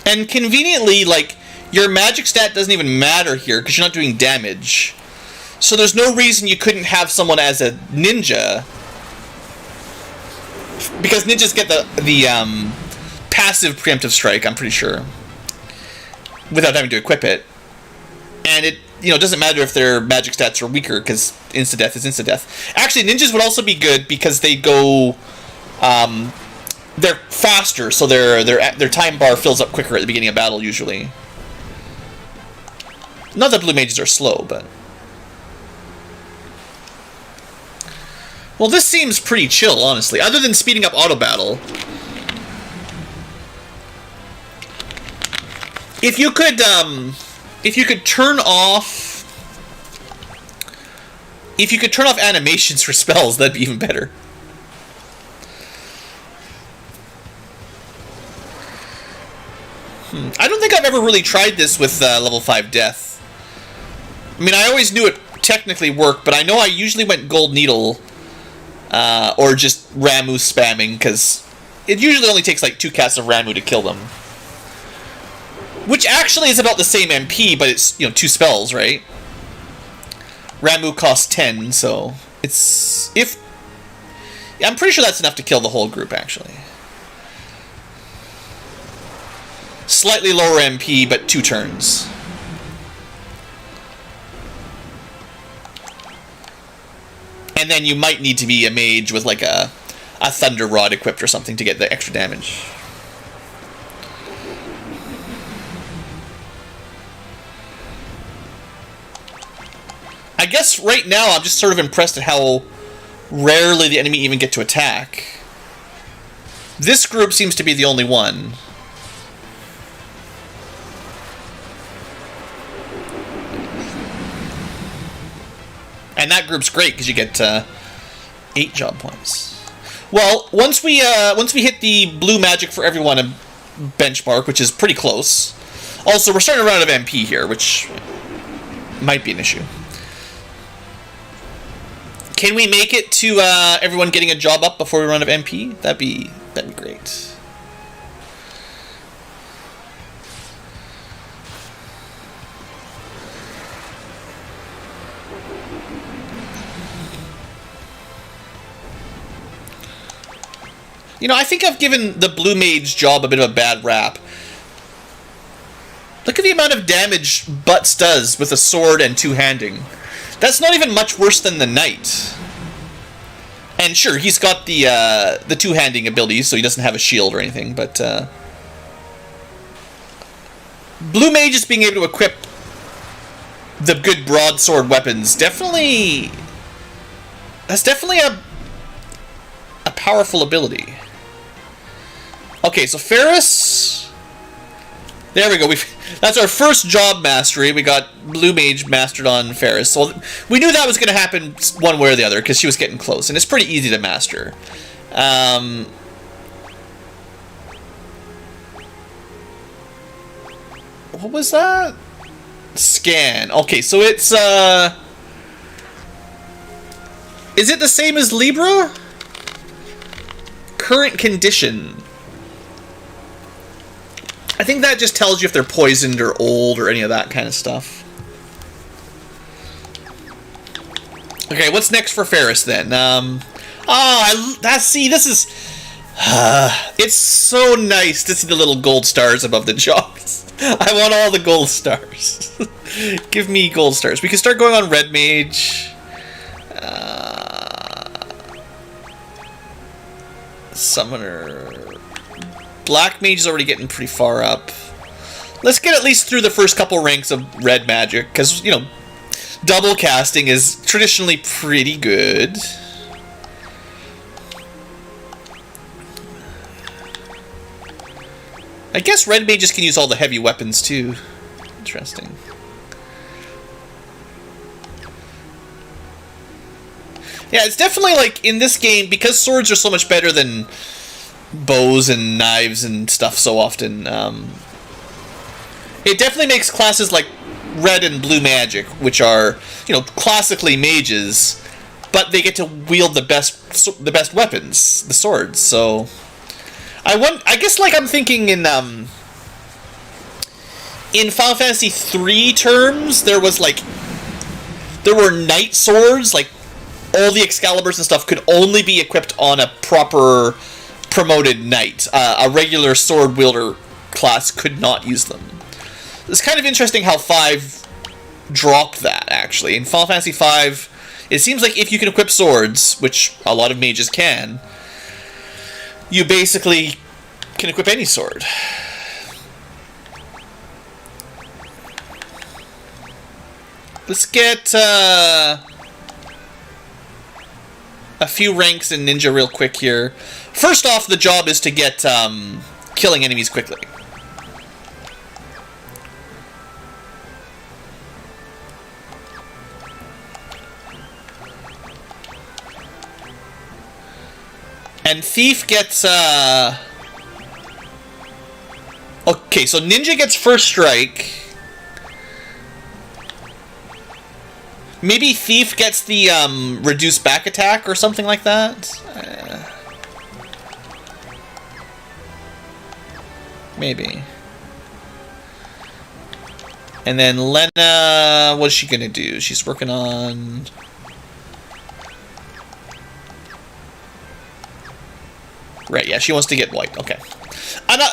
And conveniently, like, your magic stat doesn't even matter here because you're not doing damage. So there's no reason you couldn't have someone as a ninja. Because ninjas get the passive preemptive strike, I'm pretty sure. Without having to equip it. And it, doesn't matter if their magic stats are weaker because insta-death is insta-death. Actually, ninjas would also be good because they go... they're faster, so their time bar fills up quicker at the beginning of battle, usually. Not that blue mages are slow, but... Well, this seems pretty chill, honestly. Other than speeding up auto battle. If you could turn off... If you could turn off animations for spells, that'd be even better. I don't think I've ever really tried this with level 5 death. I mean, I always knew it technically worked, but I know I usually went Gold Needle or just Ramu spamming, because it usually only takes like 2 casts of Ramu to kill them. Which actually is about the same MP, but it's, 2 spells, right? Ramu costs 10, so it's... I'm pretty sure that's enough to kill the whole group, actually. Slightly lower MP, but 2 turns. And then you might need to be a mage with like a Thunder Rod equipped or something to get the extra damage. I guess right now I'm just sort of impressed at how rarely the enemy even get to attack. This group seems to be the only one. And that group's great because you get 8 job points. Well, once we hit the blue magic for everyone benchmark, which is pretty close. Also, we're starting to run out of MP here, which might be an issue. Can we make it to everyone getting a job up before we run out of MP? That'd be great. I think I've given the Blue Mage job a bit of a bad rap. Look at the amount of damage Butts does with a sword and two-handing. That's not even much worse than the Knight. And sure, he's got the two-handing abilities, so he doesn't have a shield or anything, but... Blue Mages being able to equip the good broadsword weapons definitely... That's definitely a powerful ability. Okay, so Ferris... There we go. That's our first job mastery. We got Blue Mage mastered on Ferris. So we knew that was going to happen one way or the other because she was getting close. And it's pretty easy to master. What was that? Scan. Okay, so it's... Is it the same as Libra? Current condition. I think that just tells you if they're poisoned or old or any of that kind of stuff. Okay, what's next for Ferris then? See, this is... it's so nice to see the little gold stars above the jobs. I want all the gold stars. Give me gold stars. We can start going on Red Mage. Summoner... Black Mage is already getting pretty far up. Let's get at least through the first couple ranks of Red Magic, because, double casting is traditionally pretty good. I guess Red Mages can use all the heavy weapons, too. Interesting. Yeah, it's definitely, like, in this game, because swords are so much better than bows and knives and stuff so often, it definitely makes classes like Red and Blue Magic, which are, classically mages, but they get to wield the best weapons, the swords. So I guess, like, I'm thinking in Final Fantasy 3 terms, there were knight swords, like all the Excaliburs and stuff could only be equipped on a proper promoted knight. A regular sword wielder class could not use them. It's kind of interesting how 5 dropped that, actually. In Final Fantasy 5, it seems like if you can equip swords, which a lot of mages can, you basically can equip any sword. Let's get... a few ranks in Ninja real quick here. First off, the job is to get killing enemies quickly. And Thief gets, okay, so Ninja gets first strike. Maybe Thief gets the, reduced back attack or something like that? Maybe. And then Lena, what's she gonna do? She's working on... Right, yeah, she wants to get white. Okay.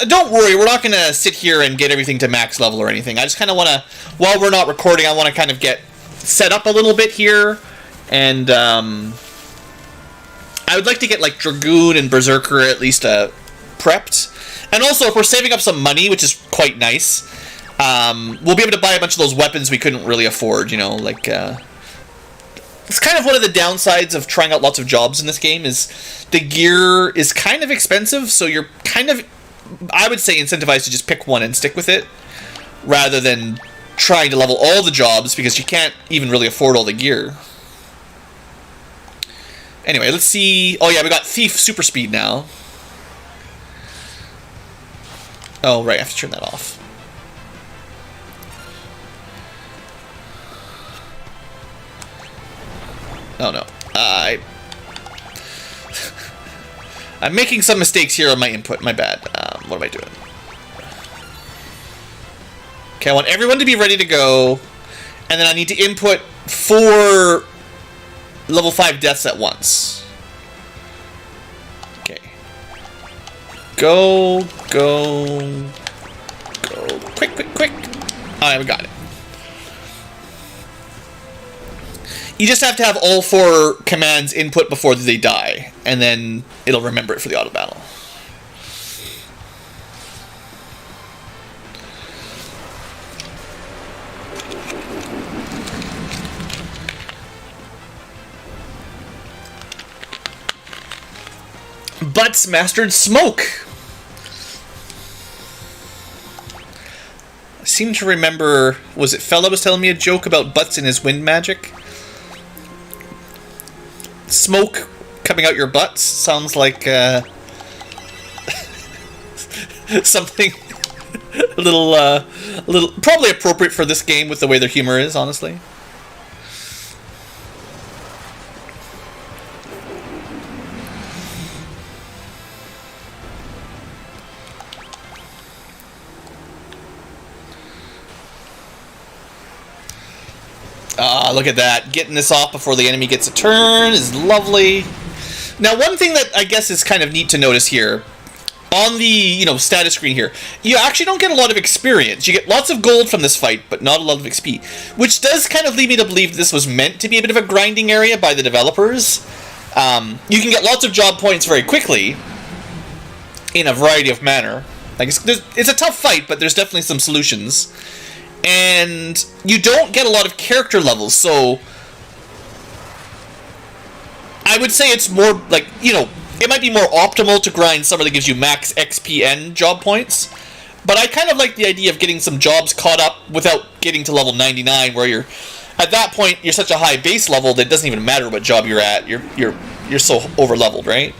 Don't worry, we're not going to sit here and get everything to max level or anything. I just kind of want to, while we're not recording, I want to kind of get set up a little bit here. And I would like to get, like, Dragoon and Berserker at least prepped. And also, if we're saving up some money, which is quite nice, we'll be able to buy a bunch of those weapons we couldn't really afford, you know, like... It's kind of one of the downsides of trying out lots of jobs in this game is the gear is kind of expensive, so you're kind of, I would say, incentivized to just pick one and stick with it, rather than trying to level all the jobs, because you can't even really afford all the gear. Anyway, let's see. Oh yeah, we got Thief Super Speed now. Oh, right, I have to turn that off. Oh no, I'm making some mistakes here on my input, my bad. What am I doing? Okay, I want everyone to be ready to go, and then I need to input 4 level 5 deaths at once. Okay. Go, go, go, quick, quick, quick. Alright, we got it. You just have to have all 4 commands input before they die, and then it'll remember it for the auto battle. Butts mastered Smoke. I seem to remember, was it Fella was telling me a joke about Butts and his wind magic? Smoke coming out your butts sounds like something a little probably appropriate for this game with the way their humor is, honestly. Ah, look at that. Getting this off before the enemy gets a turn is lovely. Now, one thing that I guess is kind of neat to notice here, on the, status screen here, you actually don't get a lot of experience. You get lots of gold from this fight, but not a lot of XP, which does kind of lead me to believe this was meant to be a bit of a grinding area by the developers. You can get lots of job points very quickly in a variety of manner. Like it's a tough fight, but there's definitely some solutions. And you don't get a lot of character levels, so I would say it's more like, it might be more optimal to grind somewhere that gives you max XP and job points, but I kind of like the idea of getting some jobs caught up without getting to level 99, where you're, at that point, you're such a high base level that it doesn't even matter what job you're at, you're so over-leveled, right?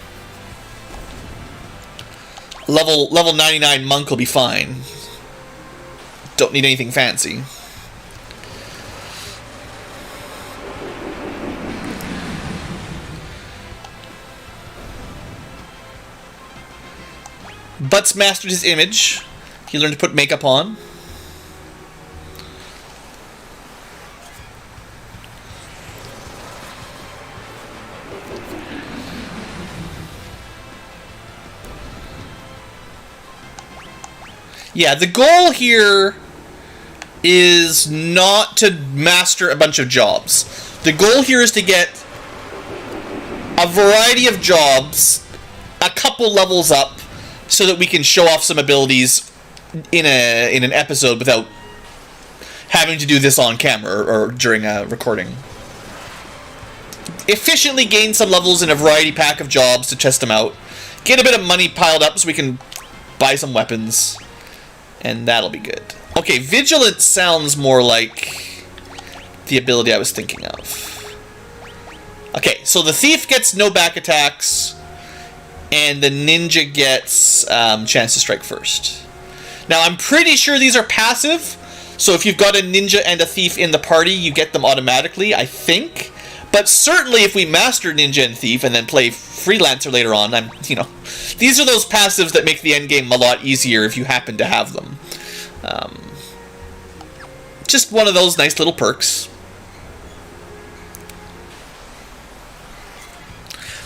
Level 99 monk will be fine. Don't need anything fancy. Butts mastered his image. He learned to put makeup on. Yeah, the goal here is not to master a bunch of jobs. The goal here is to get a variety of jobs, a couple levels up, so that we can show off some abilities in an episode without having to do this on camera or during a recording. efficiently gain some levels in a variety pack of jobs to test them out. Get a bit of money piled up so we can buy some weapons. And that'll be good. Okay, Vigilance sounds more like the ability I was thinking of. Okay, so the Thief gets no back attacks, and the Ninja gets chance to strike first. Now, I'm pretty sure these are passive, so if you've got a Ninja and a Thief in the party, you get them automatically, I think. But certainly if we master Ninja and Thief and then play Freelancer later on, these are those passives that make the endgame a lot easier if you happen to have them. Just one of those nice little perks.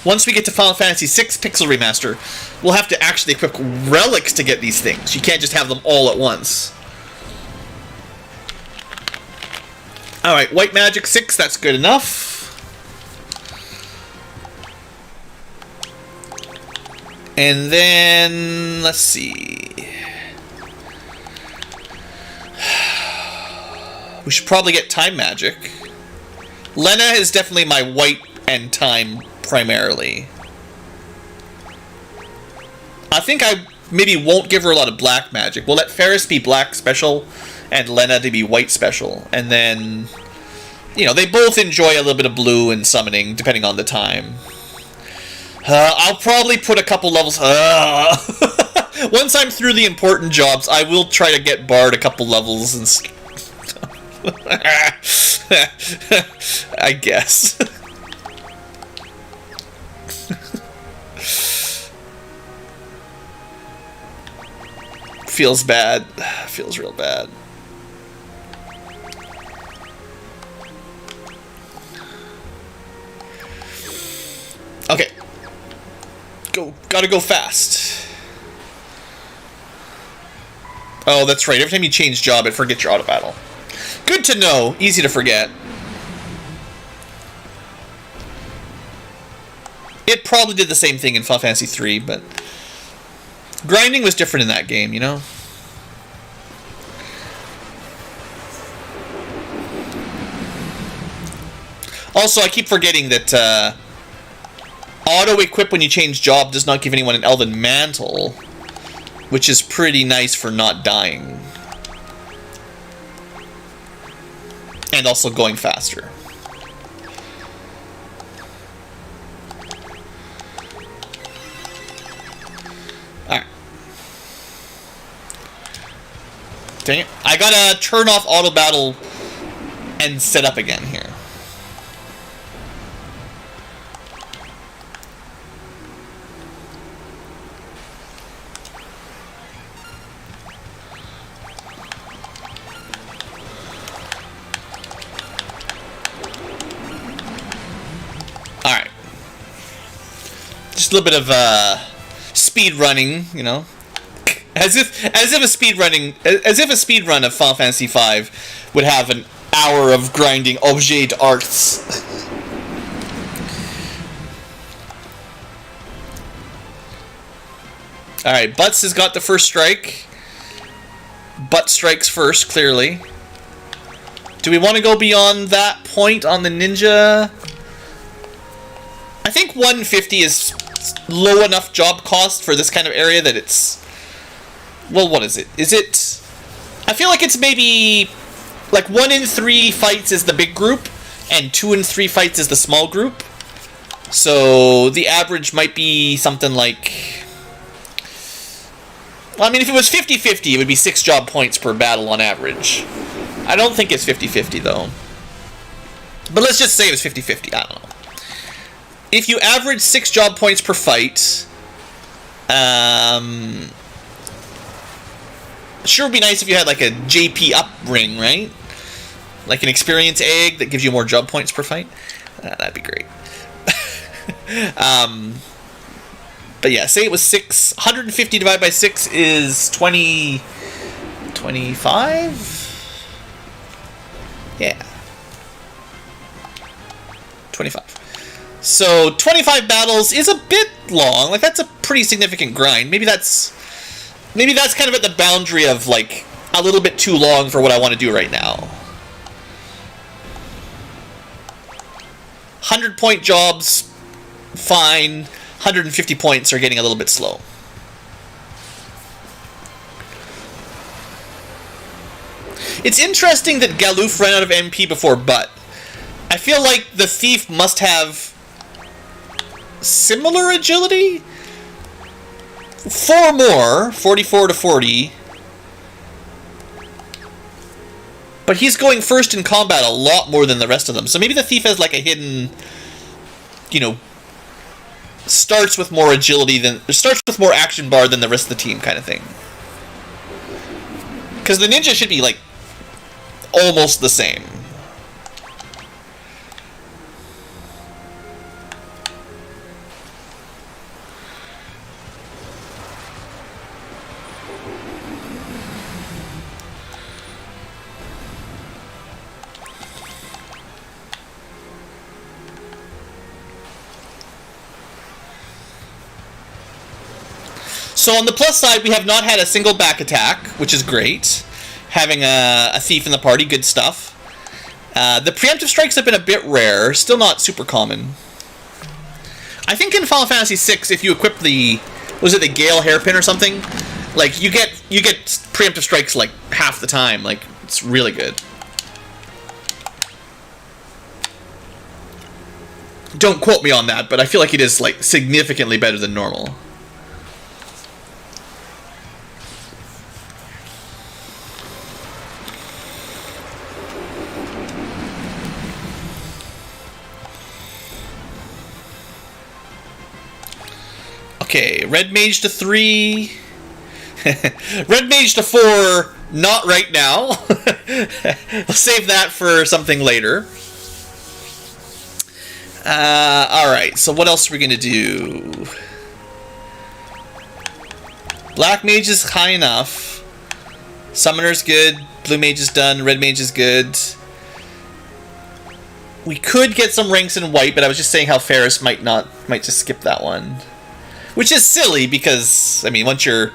Once we get to Final Fantasy VI Pixel Remaster, we'll have to actually equip relics to get these things. You can't just have them all at once. Alright, White Magic 6, that's good enough. And then, let's see. We should probably get Time Magic. Lena is definitely my white and time primarily. I think I maybe won't give her a lot of black magic. We'll let Ferris be black special and Lena to be white special. And then, they both enjoy a little bit of blue and summoning depending on the time. I'll probably put a couple levels... Once I'm through the important jobs, I will try to get Bard a couple levels and stuff. I guess. Feels bad. Feels real bad. Okay. Gotta go fast. Oh, that's right. Every time you change job, it forgets your auto battle. Good to know. Easy to forget. It probably did the same thing in Final Fantasy 3, but grinding was different in that game, Also, I keep forgetting that auto-equip when you change job does not give anyone an Elven Mantle, which is pretty nice for not dying. And also going faster. Alright. Dang it. I gotta turn off auto battle and set up again here. Just a little bit of speed running, as if a speed run of Final Fantasy V would have an hour of grinding objet d'arts. All right, Butts has got the first strike. Butt strikes first, clearly. Do we want to go beyond that point on the ninja? I think 150 is low enough job cost for this kind of area that it's... Well, what is it? Is it... I feel like it's maybe... Like 1 in 3 fights is the big group, and 2 in 3 fights is the small group. So the average might be something like... Well, I mean, if it was 50-50, it would be 6 job points per battle on average. I don't think it's 50-50, though. But let's just say it was 50-50. I don't know. If you average 6 job points per fight, sure would be nice if you had like a JP up ring, right? Like an experience egg that gives you more job points per fight. That'd be great. But yeah, say it was 6. 150 divided by 6 is 20... 25? Yeah. 25. So 25 battles is a bit long. Like, that's a pretty significant grind. Maybe that's kind of at the boundary of like a little bit too long for what I want to do right now. 100-point jobs, fine. 150 points are getting a little bit slow. It's interesting that Galoof ran out of MP before Butt. I feel like the Thief must have similar agility? 4 more, 44 to 40. But he's going first in combat a lot more than the rest of them. So maybe the Thief has like a hidden, you know, starts with more agility than, starts with more action bar than the rest of the team kind of thing. Because the Ninja should be like almost the same. So on the plus side, we have not had a single back attack, which is great. Having a Thief in the party, good stuff. The preemptive strikes have been a bit rare, still not super common. I think in Final Fantasy VI, if you equip the, was it the Gale Hairpin or something? Like, you get preemptive strikes like half the time. Like, it's really good. Don't quote me on that, but I feel like it is like significantly better than normal. Okay, Red Mage to 3. Red Mage to 4, not right now. We'll save that for something later. Alright, so what else are we going to do? Black Mage is high enough. Summoner's good. Blue Mage is done. Red Mage is good. We could get some ranks in white, but I was just saying how Ferris might just skip that one. Which is silly because, I mean, once you're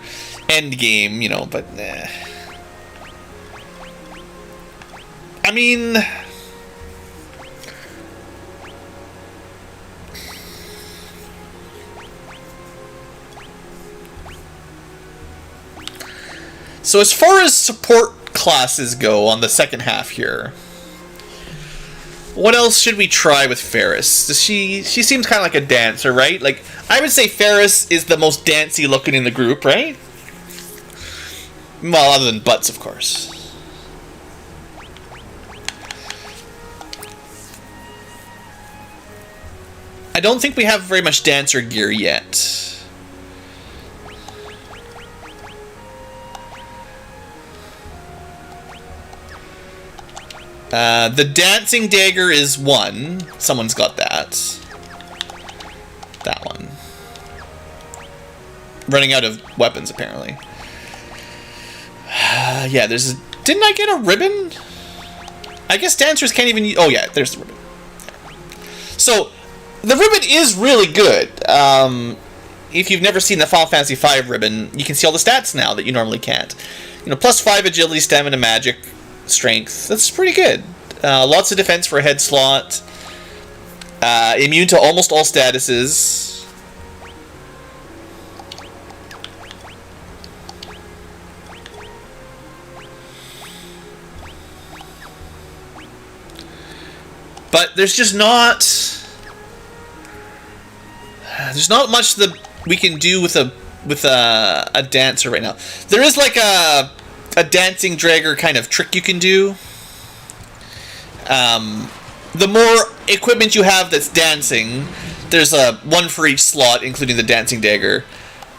end game, you know, but I mean, so as far as support classes go on the second half here, what else should we try with Ferris? She seems kind of like a dancer, right? Like, I would say Ferris is the most dancey looking in the group, right? Well, other than Butts, of course. I don't think we have very much dancer gear yet. The dancing dagger is 1. Someone's got that. That one. Running out of weapons, apparently. Yeah, there's a... Didn't I get a ribbon? I guess dancers can't even... Oh, yeah, there's the ribbon. So, the ribbon is really good. If you've never seen the Final Fantasy V ribbon, you can see all the stats now that you normally can't. You know, plus 5 agility, stamina, magic, strength. That's pretty good. Lots of defense for a head slot. Immune to almost all statuses. But there's just not... There's not much that we can do with a dancer right now. There is like a dancing dragger kind of trick you can do. The more equipment you have that's dancing, there's one for each slot, including the dancing dagger.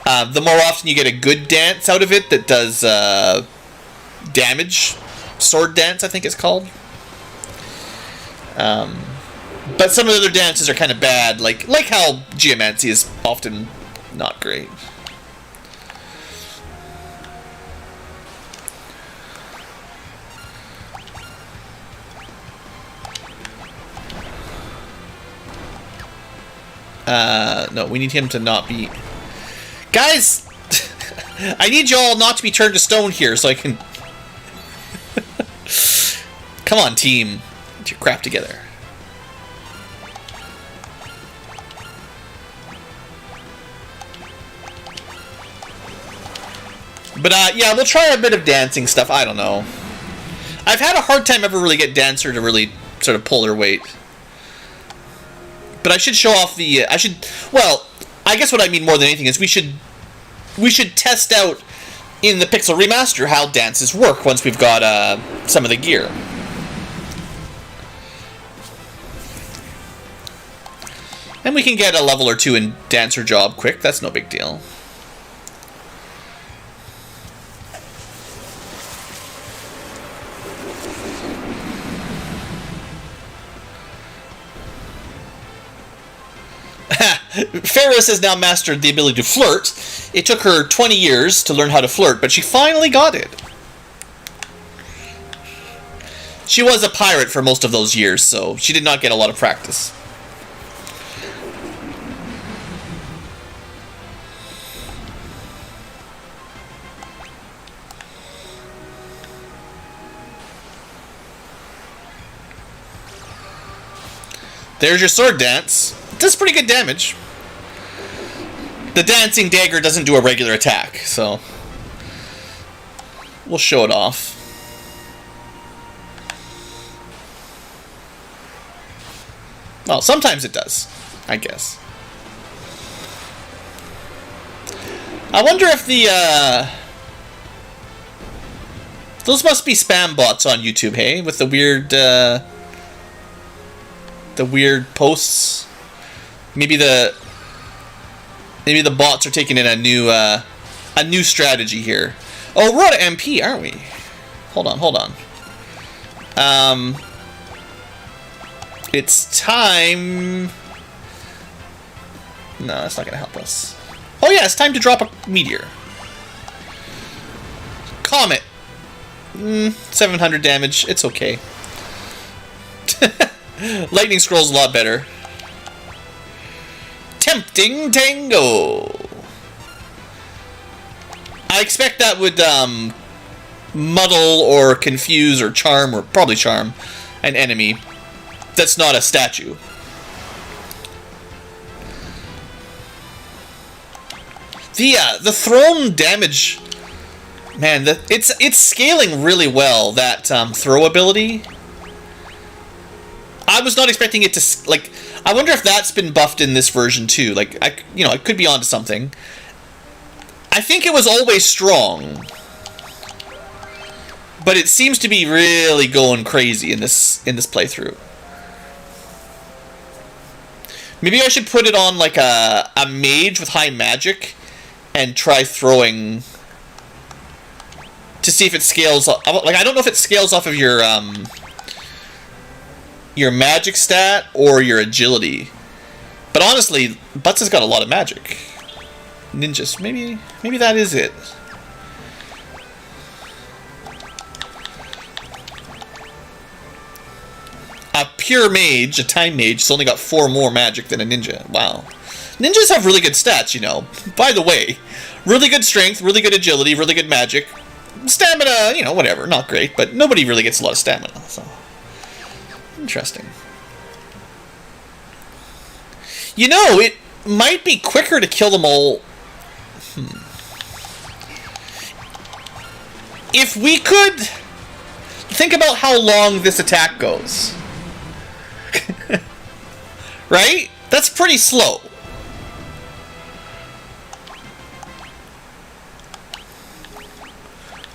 The more often you get a good dance out of it that does damage. Sword dance, I think it's called. But some of the other dances are kind of bad, like how Geomancy is often not great. No, we need him to not be... Guys! I need y'all not to be turned to stone here so I can... Come on, team. Get your crap together. But yeah, we'll try a bit of dancing stuff. I don't know. I've had a hard time ever really get Dancer to really sort of pull her weight. But I should show off the... well, I guess what I mean more than anything is we should test out in the Pixel Remaster how dances work once we've got some of the gear. And we can get a level or two in Dancer job quick. That's no big deal. Ferris has now mastered the ability to flirt. It took her 20 years to learn how to flirt, but she finally got it. She was a pirate for most of those years, so she did not get a lot of practice. There's your sword dance. It does pretty good damage. The dancing dagger doesn't do a regular attack, so we'll show it off. Well, sometimes it does, I guess. I wonder if those must be spam bots on YouTube, hey? With the weird posts. Maybe the bots are taking in a new strategy here. Oh, we're out of MP, aren't we? Hold on. It's time. No, that's not gonna help us. Oh yeah, it's time to drop a meteor. Comet. 700 damage. It's okay. Lightning Scroll's a lot better. Tempting Tango. I expect that would muddle or confuse or charm, or probably charm, an enemy that's not a statue. The thrown damage, man, it's scaling really well, that throw ability. I was not expecting it to, like, I wonder if that's been buffed in this version too. Like, it could be onto something. I think it was always strong, but it seems to be really going crazy in this playthrough. Maybe I should put it on like a mage with high magic and try throwing to see if it scales. Like, I don't know if it scales off of your magic stat or your agility. But honestly, Butts has got a lot of magic. Ninjas, maybe that is it. A pure mage, a time mage, has only got 4 more magic than a ninja. Wow. Ninjas have really good stats, you know. By the way, really good strength, really good agility, really good magic. Stamina, whatever, not great, but nobody really gets a lot of stamina, so... Interesting. It might be quicker to kill them all. If we could think about how long this attack goes. Right? That's pretty slow.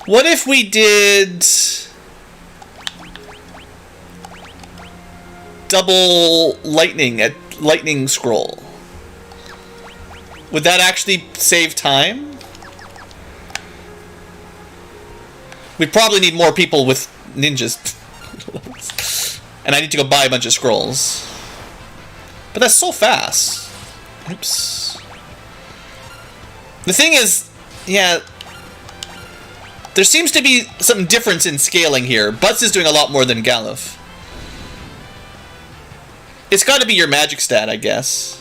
What if we did double lightning scroll? Would that actually save time? We'd probably need more people with ninjas. And I need to go buy a bunch of scrolls. But that's so fast. Oops. The thing is, yeah, there seems to be some difference in scaling here. Butts is doing a lot more than Galuf. It's got to be your magic stat, I guess.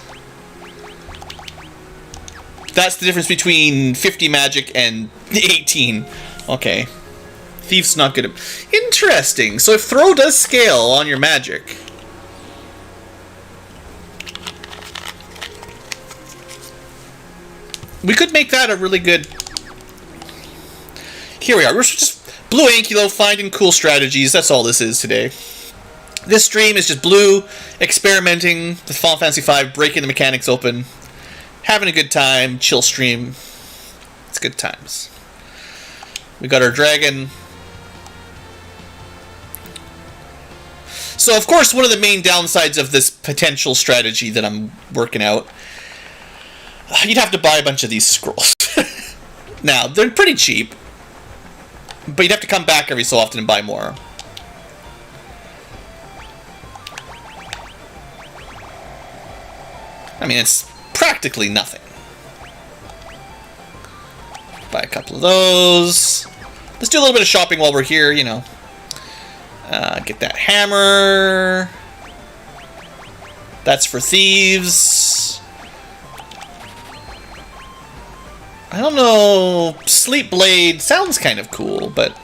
That's the difference between 50 magic and 18. Okay. Thief's not good at... Interesting. So if throw does scale on your magic... we could make that a really good... here we are. We're just Blue Ankylo finding cool strategies. That's all this is today. This stream is just Blue experimenting with Final Fantasy V, breaking the mechanics open, having a good time, chill stream. It's good times. We got our dragon. So, of course, one of the main downsides of this potential strategy that I'm working out, you'd have to buy a bunch of these scrolls. Now, they're pretty cheap, but you'd have to come back every so often and buy more. I mean, it's practically nothing. Buy a couple of those. Let's do a little bit of shopping while we're here, you know. Get that hammer. That's for thieves. I don't know. Sleep Blade sounds kind of cool, but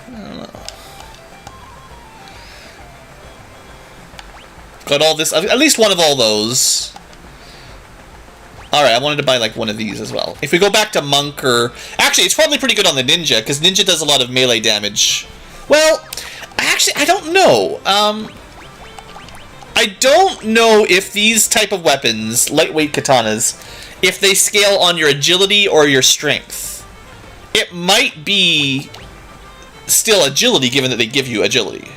I don't know. Got all this. At least one of all those. Alright, I wanted to buy like one of these as well. If we go back to Monk or... Actually, it's probably pretty good on the Ninja, because Ninja does a lot of melee damage. Well, actually, I don't know. I don't know if these type of weapons, lightweight katanas, if they scale on your agility or your strength. It might be still agility, given that they give you agility.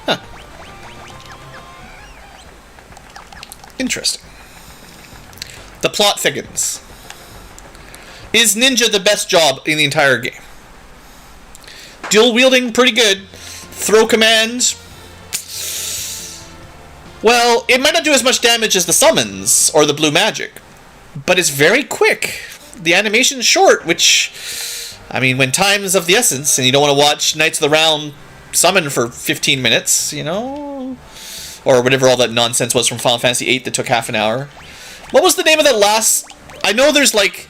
Huh. Interesting. The plot thickens. Is Ninja the best job in the entire game? Dual wielding, pretty good. Throw command. Well, it might not do as much damage as the summons or the blue magic, but it's very quick. The animation's short, which, I mean, when time's of the essence and you don't want to watch Knights of the Round summon for 15 minutes, you know, or whatever all that nonsense was from Final Fantasy VIII that took half an hour. What was the name of that last? I know there's like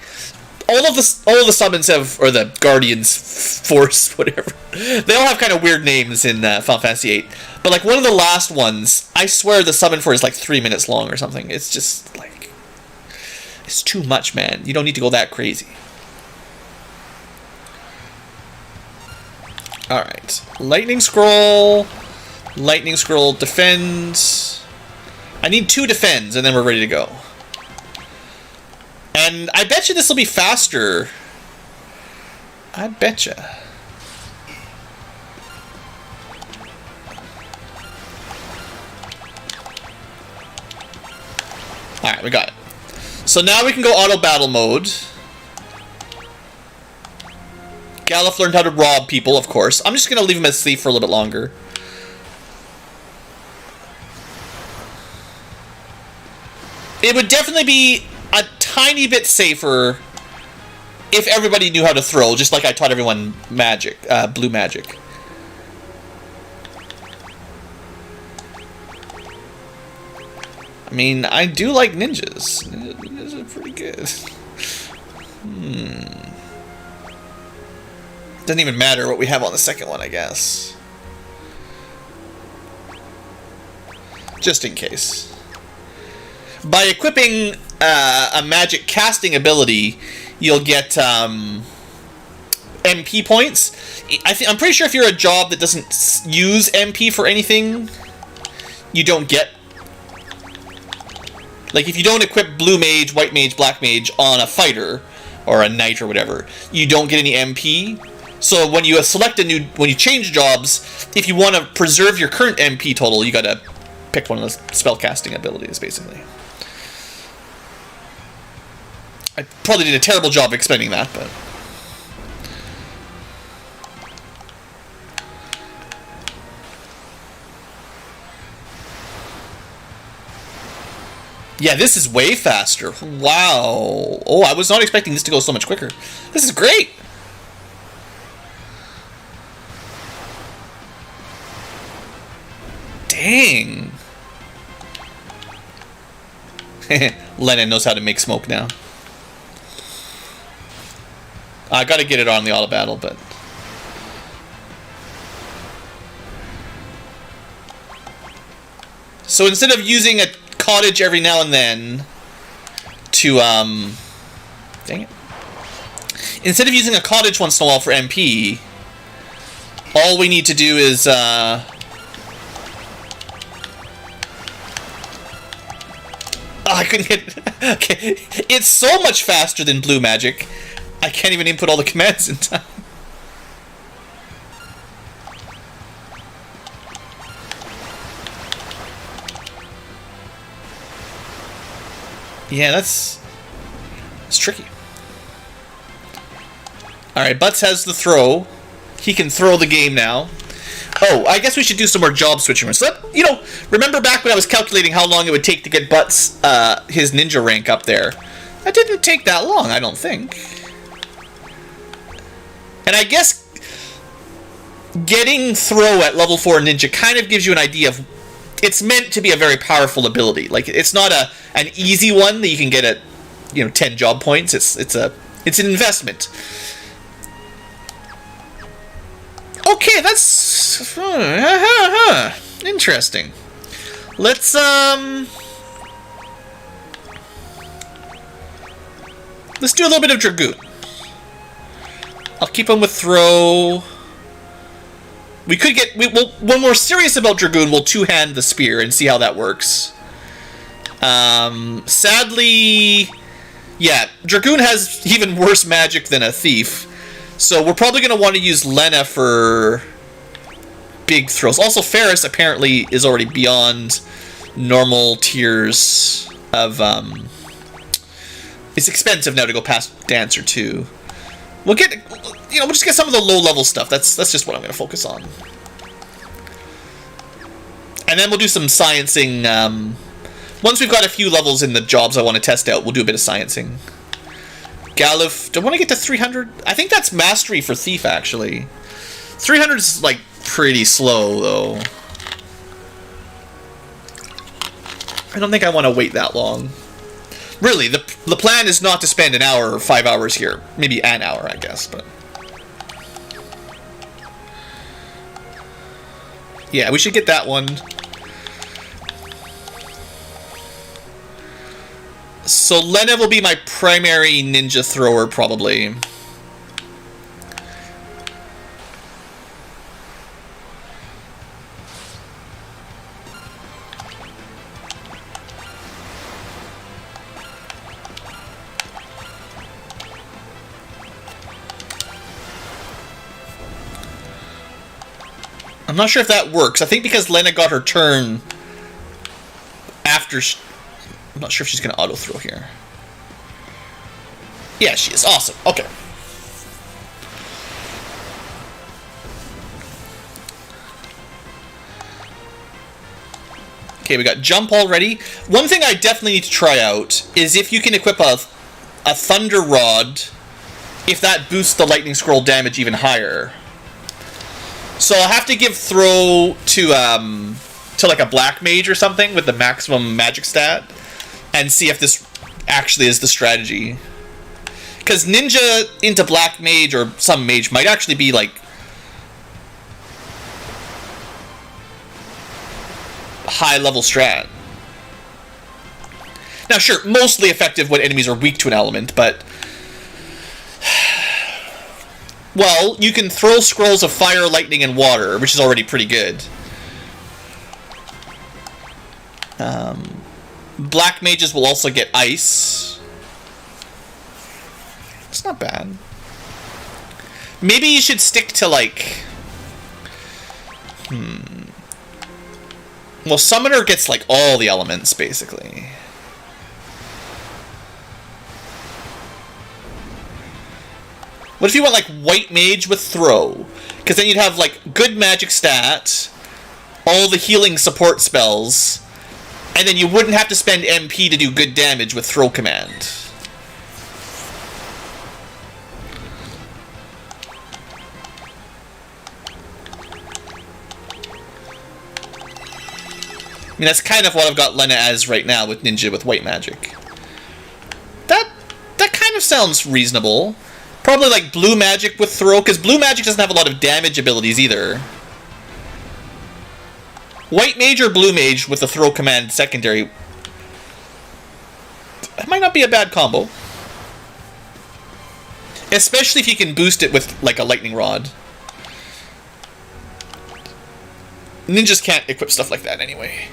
all of the summons have, or the Guardians Force, whatever. They all have kind of weird names in Final Fantasy VIII. But like one of the last ones, I swear the summon for is like 3 minutes long or something. It's just like, it's too much, man. You don't need to go that crazy. Alright. Lightning Scroll. Lightning Scroll, defend. I need 2 defends and then we're ready to go. And I bet you this will be faster. I betcha. Alright, we got it. So now we can go auto battle mode. Galuf learned how to rob people, of course. I'm just going to leave him asleep for a little bit longer. It would definitely be a tiny bit safer if everybody knew how to throw, just like I taught everyone magic, blue magic. I mean, I do like ninjas. Ninjas are pretty good. Doesn't even matter what we have on the second one, I guess. Just in case. By equipping a magic casting ability, you'll get MP points. I'm pretty sure if you're a job that doesn't use MP for anything, you don't get. Like if you don't equip blue mage, white mage, black mage on a fighter or a knight or whatever, you don't get any MP. So when you select when you change jobs, if you want to preserve your current MP total, you gotta pick one of those spell casting abilities, basically. I probably did a terrible job explaining that, but... Yeah, this is way faster. Wow. Oh, I was not expecting this to go so much quicker. This is great! Dang. Lennon knows how to make smoke now. I gotta get it on the auto battle, but... So instead of using a cottage every now and then to, dang it. Instead of using a cottage once in a while for MP, all we need to do is, I couldn't get... Okay, it's so much faster than blue magic. I can't even input all the commands in time. Yeah, that's tricky. Alright, Butts has the throw. He can throw the game now. Oh, I guess we should do some more job switching. So that, you know, remember back when I was calculating how long it would take to get Butts his ninja rank up there? That didn't take that long, I don't think. And I guess getting throw at level 4 ninja kind of gives you an idea of... It's meant to be a very powerful ability. Like, it's not an easy one that you can get at, you know, 10 job points. It's an investment. Okay, that's interesting. Let's do a little bit of Dragoon. I'll keep him with throw. We could get... when we're serious about Dragoon, we'll two-hand the spear and see how that works. Sadly... Yeah, Dragoon has even worse magic than a thief. So we're probably going to want to use Lena for big throws. Also, Ferris apparently is already beyond normal tiers of... It's expensive now to go past Dancer, too. We'll get... You know, we'll just get some of the low-level stuff. That's just what I'm going to focus on. And then we'll do some sciencing. Once we've got a few levels in the jobs I want to test out, we'll do a bit of sciencing. Galuf... Do I want to get to 300? I think that's mastery for Thief, actually. 300 is, like, pretty slow, though. I don't think I want to wait that long. Really, the plan is not to spend an hour or 5 hours here. Maybe an hour, I guess, but... Yeah, we should get that one. So Lena will be my primary ninja thrower, probably. I'm not sure if that works. I think because Lena got her turn after... I'm not sure if she's going to auto-throw here. Yeah, she is. Awesome. Okay. Okay, we got jump already. One thing I definitely need to try out is if you can equip a Thunder Rod, if that boosts the Lightning Scroll damage even higher. So I'll have to give throw to like a Black Mage or something with the maximum magic stat and see if this actually is the strategy. Because Ninja into Black Mage or some Mage might actually be like high level strat. Now sure, mostly effective when enemies are weak to an element, but... Well, you can throw scrolls of fire, lightning, and water, which is already pretty good. Black mages will also get ice. It's not bad. Maybe you should stick to, like... Well, Summoner gets, like, all the elements, basically. What if you want, like, White Mage with Throw? Because then you'd have, like, good magic stat, all the healing support spells, and then you wouldn't have to spend MP to do good damage with Throw command. I mean, that's kind of what I've got Lena as right now with Ninja with White Magic. That kind of sounds reasonable. Probably like Blue Magic with Throw, because Blue Magic doesn't have a lot of damage abilities either. White mage or blue mage with a throw command secondary. That might not be a bad combo. Especially if you can boost it with, like, a lightning rod. Ninjas can't equip stuff like that anyway.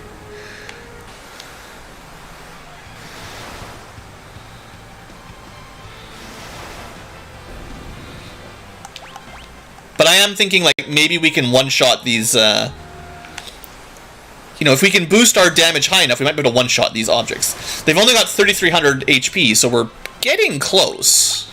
But I am thinking, like, maybe we can one-shot these, you know, if we can boost our damage high enough, we might be able to one-shot these objects. They've only got 3,300 HP, so we're getting close.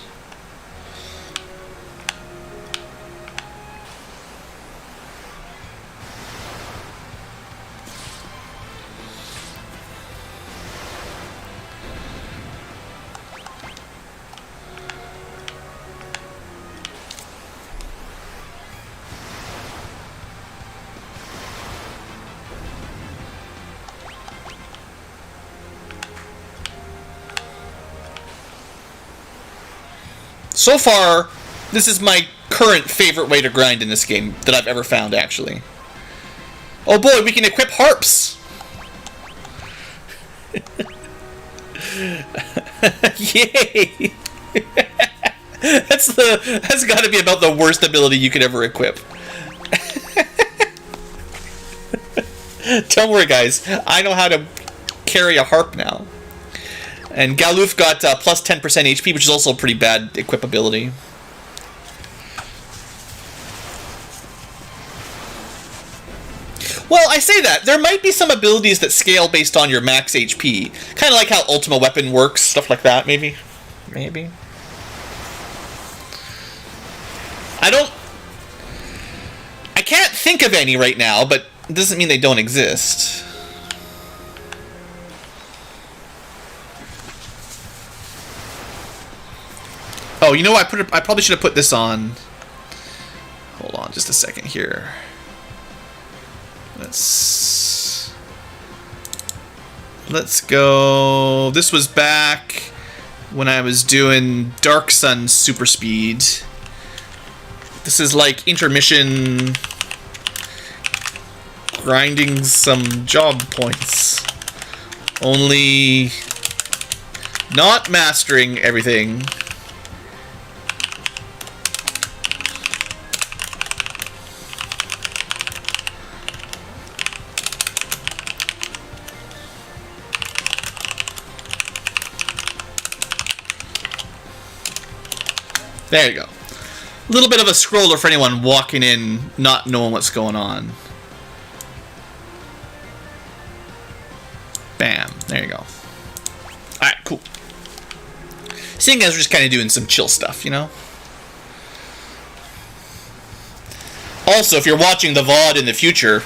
So far, this is my current favorite way to grind in this game that I've ever found, actually. Oh boy, we can equip harps! Yay! That's gotta be about the worst ability you could ever equip. Don't worry, guys. I know how to carry a harp now. And Galuf got plus 10% HP, which is also a pretty bad equipability. Well, I say that. There might be some abilities that scale based on your max HP. Kind of like how Ultima Weapon works, stuff like that, maybe. Maybe. I can't think of any right now, but it doesn't mean they don't exist. Oh, you know what? I probably should have put this on. Hold on just a second here. Let's go. This was back when I was doing Dark Sun Super Speed. This is like intermission grinding some job points. Only not mastering everything. There you go. A little bit of a scroller for anyone walking in, not knowing what's going on. Bam. There you go. Alright, cool. Seeing as we're just kind of doing some chill stuff, you know? Also, if you're watching the VOD in the future,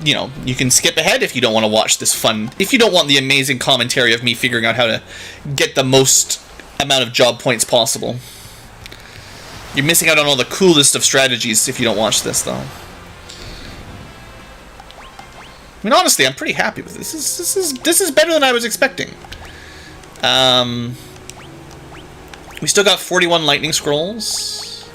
you know, you can skip ahead if you don't want to watch this fun... If you don't want the amazing commentary of me figuring out how to get the most amount of job points possible. You're missing out on all the coolest of strategies if you don't watch this, though. I mean, honestly, I'm pretty happy with this. This is better than I was expecting. We still got 41 lightning scrolls.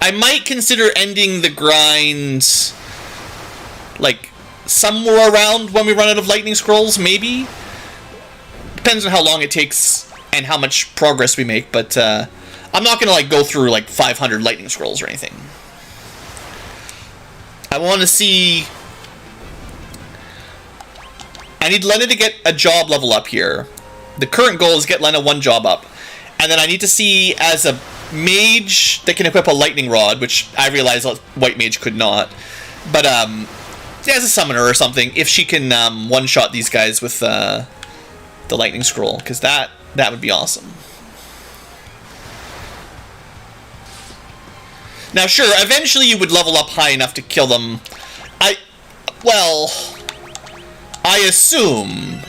I might consider ending the grind, like, somewhere around when we run out of lightning scrolls, maybe. Depends on how long it takes and how much progress we make, but I'm not gonna like go through like 500 lightning scrolls or anything. I want to see... I need Lena to get a job level up here. The current goal is get Lena one job up, and then I need to see as a mage that can equip a lightning rod, which I realize white mage could not, but as a summoner or something, if she can one-shot these guys with the lightning scroll, because that would be awesome. Now, sure, eventually you would level up high enough to kill them. I assume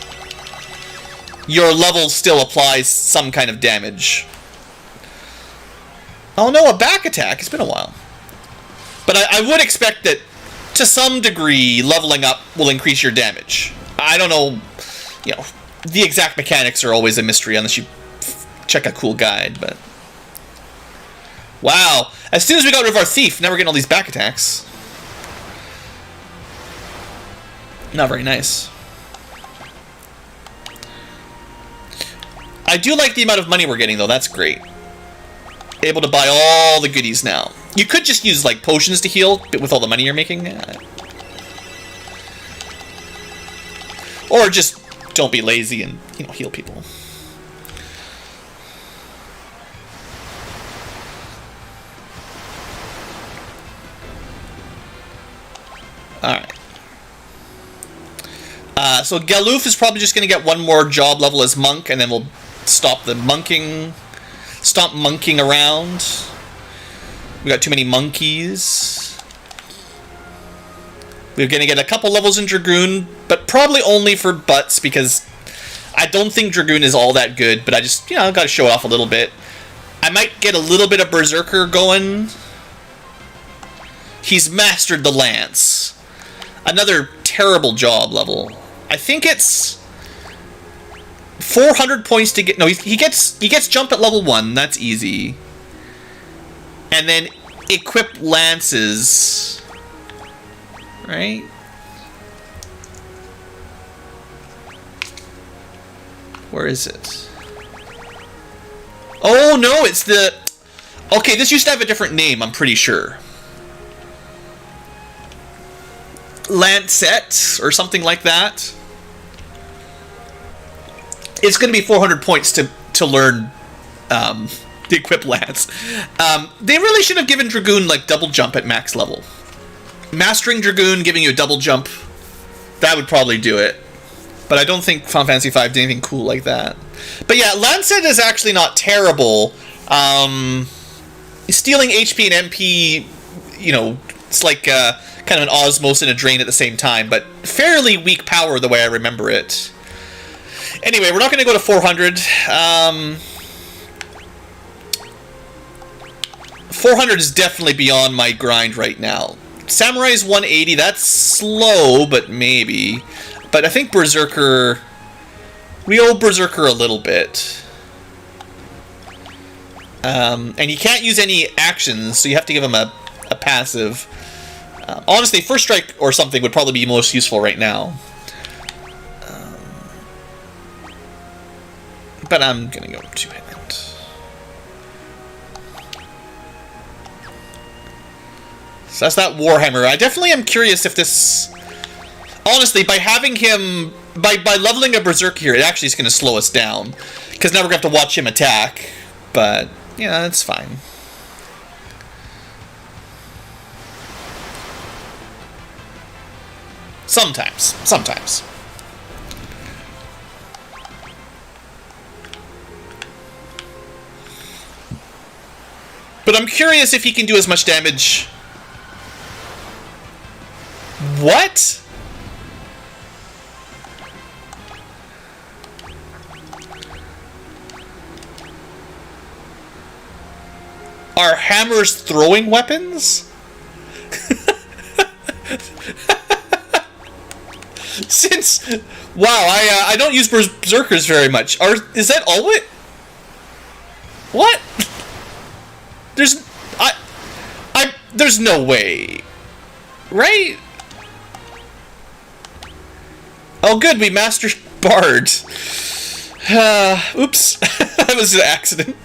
your level still applies some kind of damage. Oh no, a back attack. It's been a while. But I would expect that, to some degree, leveling up will increase your damage. I don't know, you know, the exact mechanics are always a mystery unless you check a cool guide, but... Wow. As soon as we got rid of our thief, now we're getting all these back attacks. Not very nice. I do like the amount of money we're getting, though. That's great. Able to buy all the goodies now. You could just use, like, potions to heal with all the money you're making. Or just don't be lazy and, you know, heal people. Alright. So Galoof is probably just going to get one more job level as monk, and then we'll stop the monking. Stop monking around. We got too many monkeys. We're going to get a couple levels in Dragoon, but probably only for butts, because I don't think Dragoon is all that good, but I just, you know, got to show it off a little bit. I might get a little bit of Berserker going. He's mastered the Lance. Another terrible job level. I think it's 400 points to get... No, he gets jump at level 1. That's easy. And then equip lances. Right? Where is it? Oh, no, it's the... Okay, this used to have a different name, I'm pretty sure. Lancet, or something like that. It's going to be 400 points to learn the equip lance. They really should have given Dragoon, like, double jump at max level. Mastering Dragoon, giving you a double jump, that would probably do it. But I don't think Final Fantasy V did anything cool like that. But yeah, Lancet is actually not terrible. Stealing HP and MP, you know, it's like kind of an osmos and a drain at the same time, but fairly weak power the way I remember it. Anyway, we're not going to go to 400. 400 is definitely beyond my grind right now. Samurai's 180, that's slow, but maybe. But I think Berserker... We owe Berserker a little bit. And you can't use any actions, so you have to give him a passive. Honestly, First Strike or something would probably be most useful right now. But I'm going to go two-hand. So that's that Warhammer. I definitely am curious if this... Honestly, by having him... By leveling a Berserker here, it actually is going to slow us down. Because now we're going to have to watch him attack. But, yeah, that's fine. Sometimes. But I'm curious if he can do as much damage... What? Are hammers throwing weapons? Since... Wow, I don't use Berserkers very much. Is that all it? What? There's no way. Right? Oh, good, we mastered Bard. Oops. That was an accident.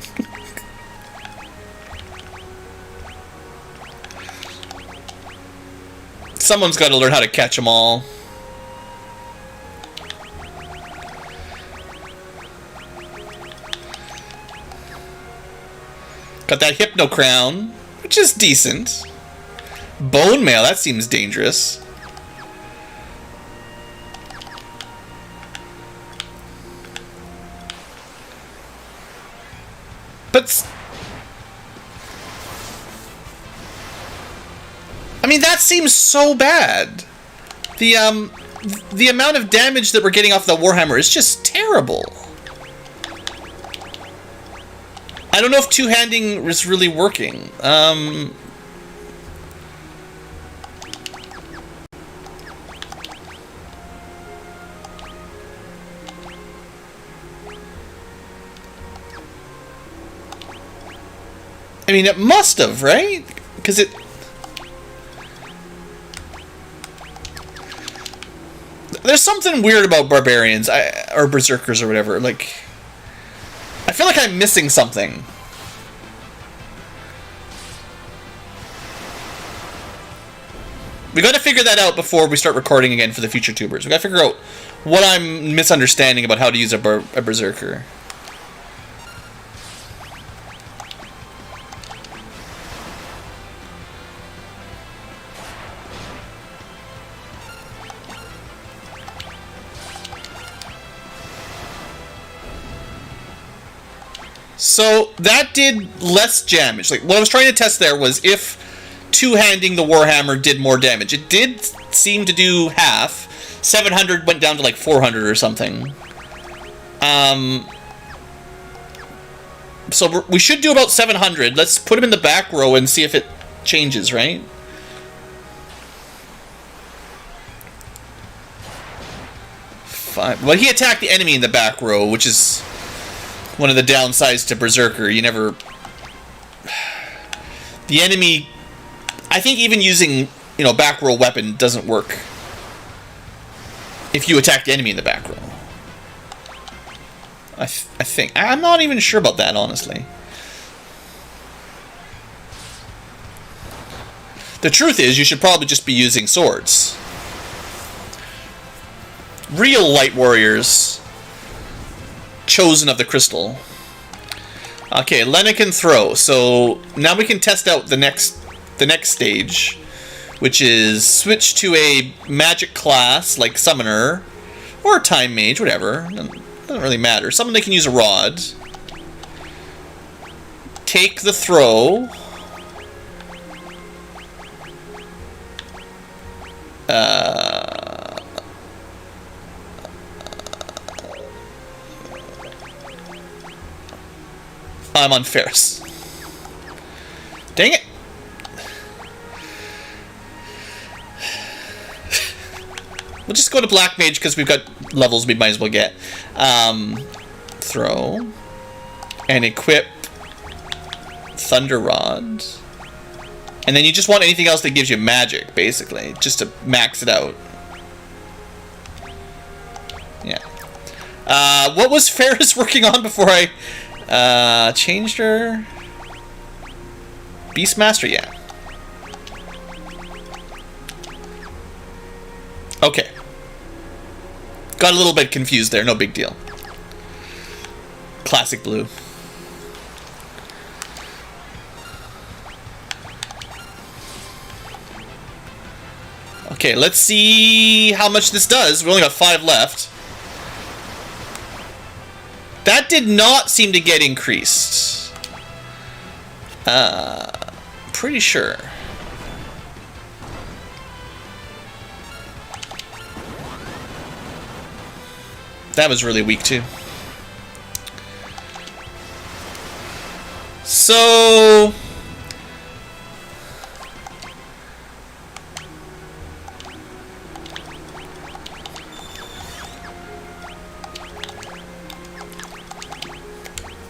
Someone's got to learn how to catch them all. Got that Hypno Crown, which is decent. Bone Mail, that seems dangerous. But... I mean, that seems so bad. The amount of damage that we're getting off the Warhammer is just terrible. I don't know if two-handing is really working. I mean, it must have, right? Because it... There's something weird about barbarians, or berserkers or whatever. Like, I feel like I'm missing something. We gotta figure that out before we start recording again for the future tubers. We gotta figure out what I'm misunderstanding about how to use a berserker. So that did less damage. Like, what I was trying to test there was if two-handing the Warhammer did more damage. It did seem to do half. 700 went down to like 400 or something. So we should do about 700. Let's put him in the back row and see if it changes, right? Fine. Well, he attacked the enemy in the back row, which is one of the downsides to Berserker. You never... The enemy... I think even using, you know, back row weapon doesn't work if you attack the enemy in the back row. I think. I'm not even sure about that, honestly. The truth is, you should probably just be using swords. Real light warriors. Chosen of the crystal. Okay, Lenna can throw. So now we can test out the next stage, which is switch to a magic class like summoner or time mage, whatever. Doesn't really matter. Someone that can use a rod. Take the throw. I'm on Ferris. Dang it. We'll just go to Black Mage because we've got levels we might as well get. Throw. And equip Thunder Rod. And then you just want anything else that gives you magic, basically. Just to max it out. Yeah. What was Ferris working on before I changed her? Beastmaster, yeah. Okay. Got a little bit confused there, no big deal. Classic blue. Okay, let's see how much this does. We only got 5 left. That did not seem to get increased. Pretty sure. That was really weak too. So...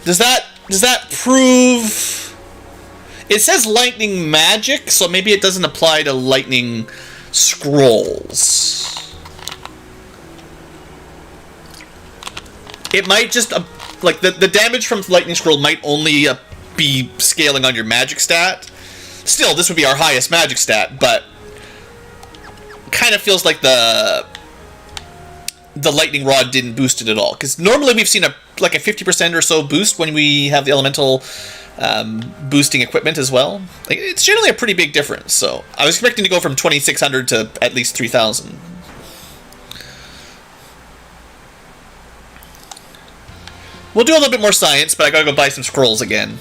Does that prove... It says lightning magic, so maybe it doesn't apply to lightning scrolls. It might just, like, the damage from Lightning Scroll might only be scaling on your magic stat. Still, this would be our highest magic stat, but kind of feels like the Lightning Rod didn't boost it at all. Because normally we've seen like a 50% or so boost when we have the elemental boosting equipment as well. Like, it's generally a pretty big difference, so I was expecting to go from 2,600 to at least 3,000. We'll do a little bit more science, but I gotta go buy some scrolls again.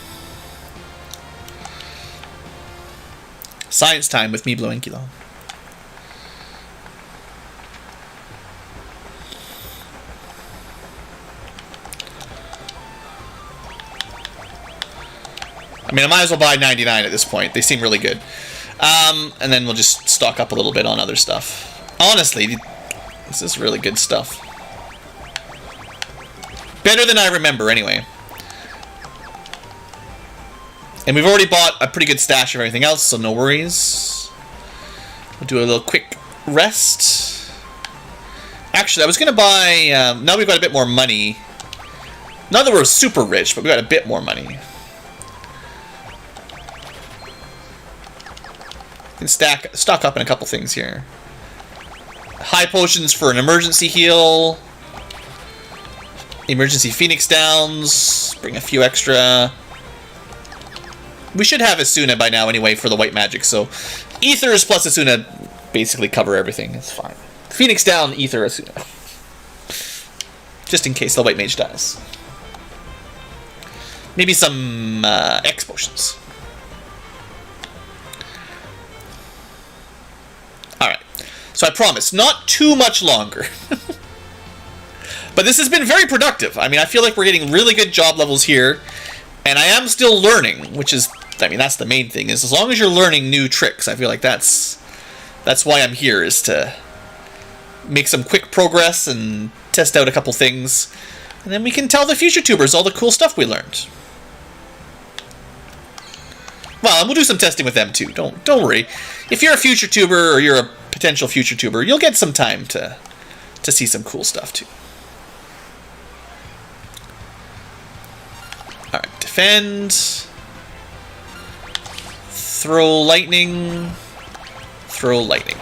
Science time with me, Blue Inkilo. I mean, I might as well buy 99 at this point. They seem really good. And then we'll just stock up a little bit on other stuff. Honestly, this is really good stuff. Better than I remember, anyway. And we've already bought a pretty good stash of everything else, so no worries. We'll do a little quick rest. Actually, I was going to buy... now we've got a bit more money. Not that we're super rich, but we've got a bit more money. We can stock up in a couple things here. High potions for an emergency heal. Emergency Phoenix Downs. Bring a few extra. We should have Asuna by now anyway for the white magic, so Ethers plus Asuna basically cover everything. It's fine. Phoenix Down, Ether, Asuna. Just in case the white mage dies. Maybe some X potions. Alright. So I promise, not too much longer. But this has been very productive. I mean, I feel like we're getting really good job levels here. And I am still learning, which is, I mean, that's the main thing. Is as long as you're learning new tricks, I feel like that's why I'm here, is to make some quick progress and test out a couple things. And then we can tell the future tubers all the cool stuff we learned. Well, and we'll do some testing with them too. Don't worry. If you're a future tuber or you're a potential future tuber, you'll get some time to see some cool stuff too. Alright, defend. Throw lightning. Throw lightning.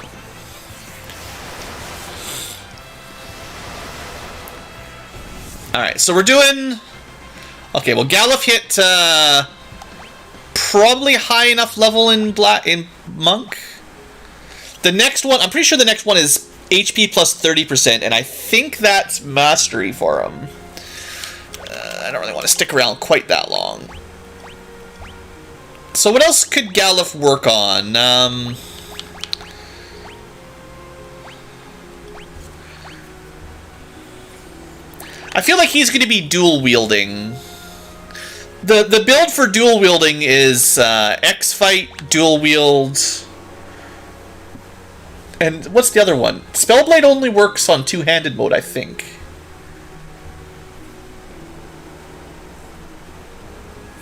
Alright, so we're doing... Okay, well, Galuf hit probably high enough level in Monk. The next one, I'm pretty sure the next one is HP plus 30%, and I think that's Mastery for him. I don't really want to stick around quite that long. So what else could Galuf work on? I feel like he's going to be dual wielding. The build for dual wielding is X fight, dual wield, and what's the other one? Spellblade only works on two-handed mode, I think.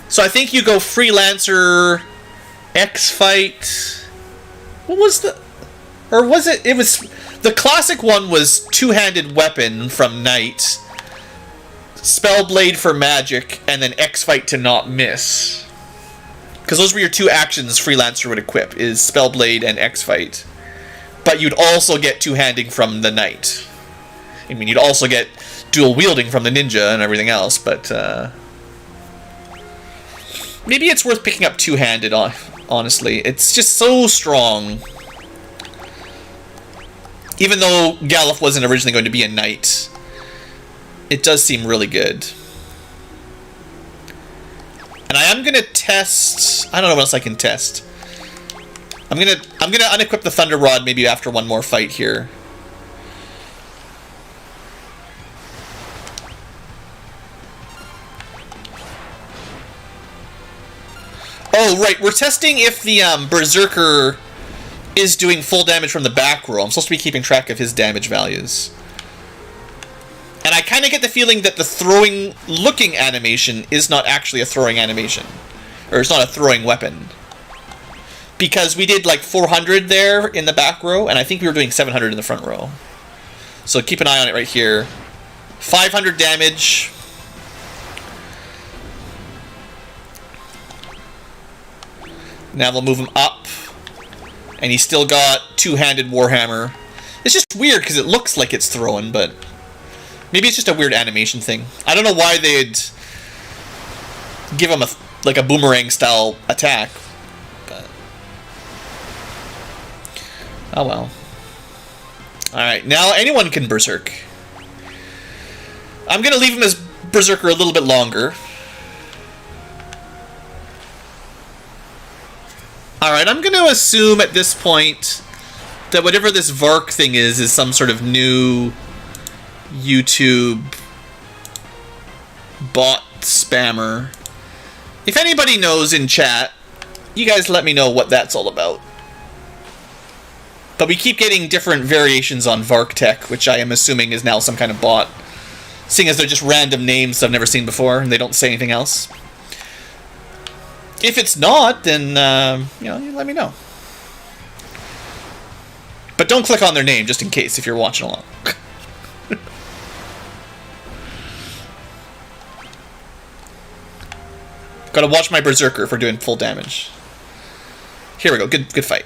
So I think you go Freelancer, X-Fight... What was the... Or was it... It was... The classic one was two-handed weapon from Knight, Spellblade for magic, and then X-Fight to not miss. Because those were your two actions Freelancer would equip, is Spellblade and X-Fight. But you'd also get two-handing from the Knight. I mean, you'd also get dual-wielding from the Ninja and everything else, but... Maybe it's worth picking up two-handed, honestly. It's just so strong. Even though Galuf wasn't originally going to be a knight, it does seem really good. And I am gonna test... I don't know what else I can test. I'm gonna unequip the Thunder Rod maybe after one more fight here. Oh, right, we're testing if the Berserker is doing full damage from the back row. I'm supposed to be keeping track of his damage values. And I kind of get the feeling that the throwing-looking animation is not actually a throwing animation. Or it's not a throwing weapon. Because we did like 400 there in the back row, and I think we were doing 700 in the front row. So keep an eye on it right here. 500 damage... Now we'll move him up. And he's still got two-handed Warhammer. It's just weird because it looks like it's throwing, but... Maybe it's just a weird animation thing. I don't know why they'd give him a boomerang-style attack. But... Oh well. Alright, now anyone can Berserk. I'm gonna leave him as Berserker a little bit longer. Alright, I'm going to assume at this point that whatever this Vark thing is some sort of new YouTube bot spammer. If anybody knows in chat, you guys let me know what that's all about. But we keep getting different variations on Vark tech, which I am assuming is now some kind of bot. Seeing as they're just random names I've never seen before and they don't say anything else. If it's not, then you know, you let me know. But don't click on their name just in case if you're watching along. Gotta watch my Berserker for doing full damage. Here we go. Good fight.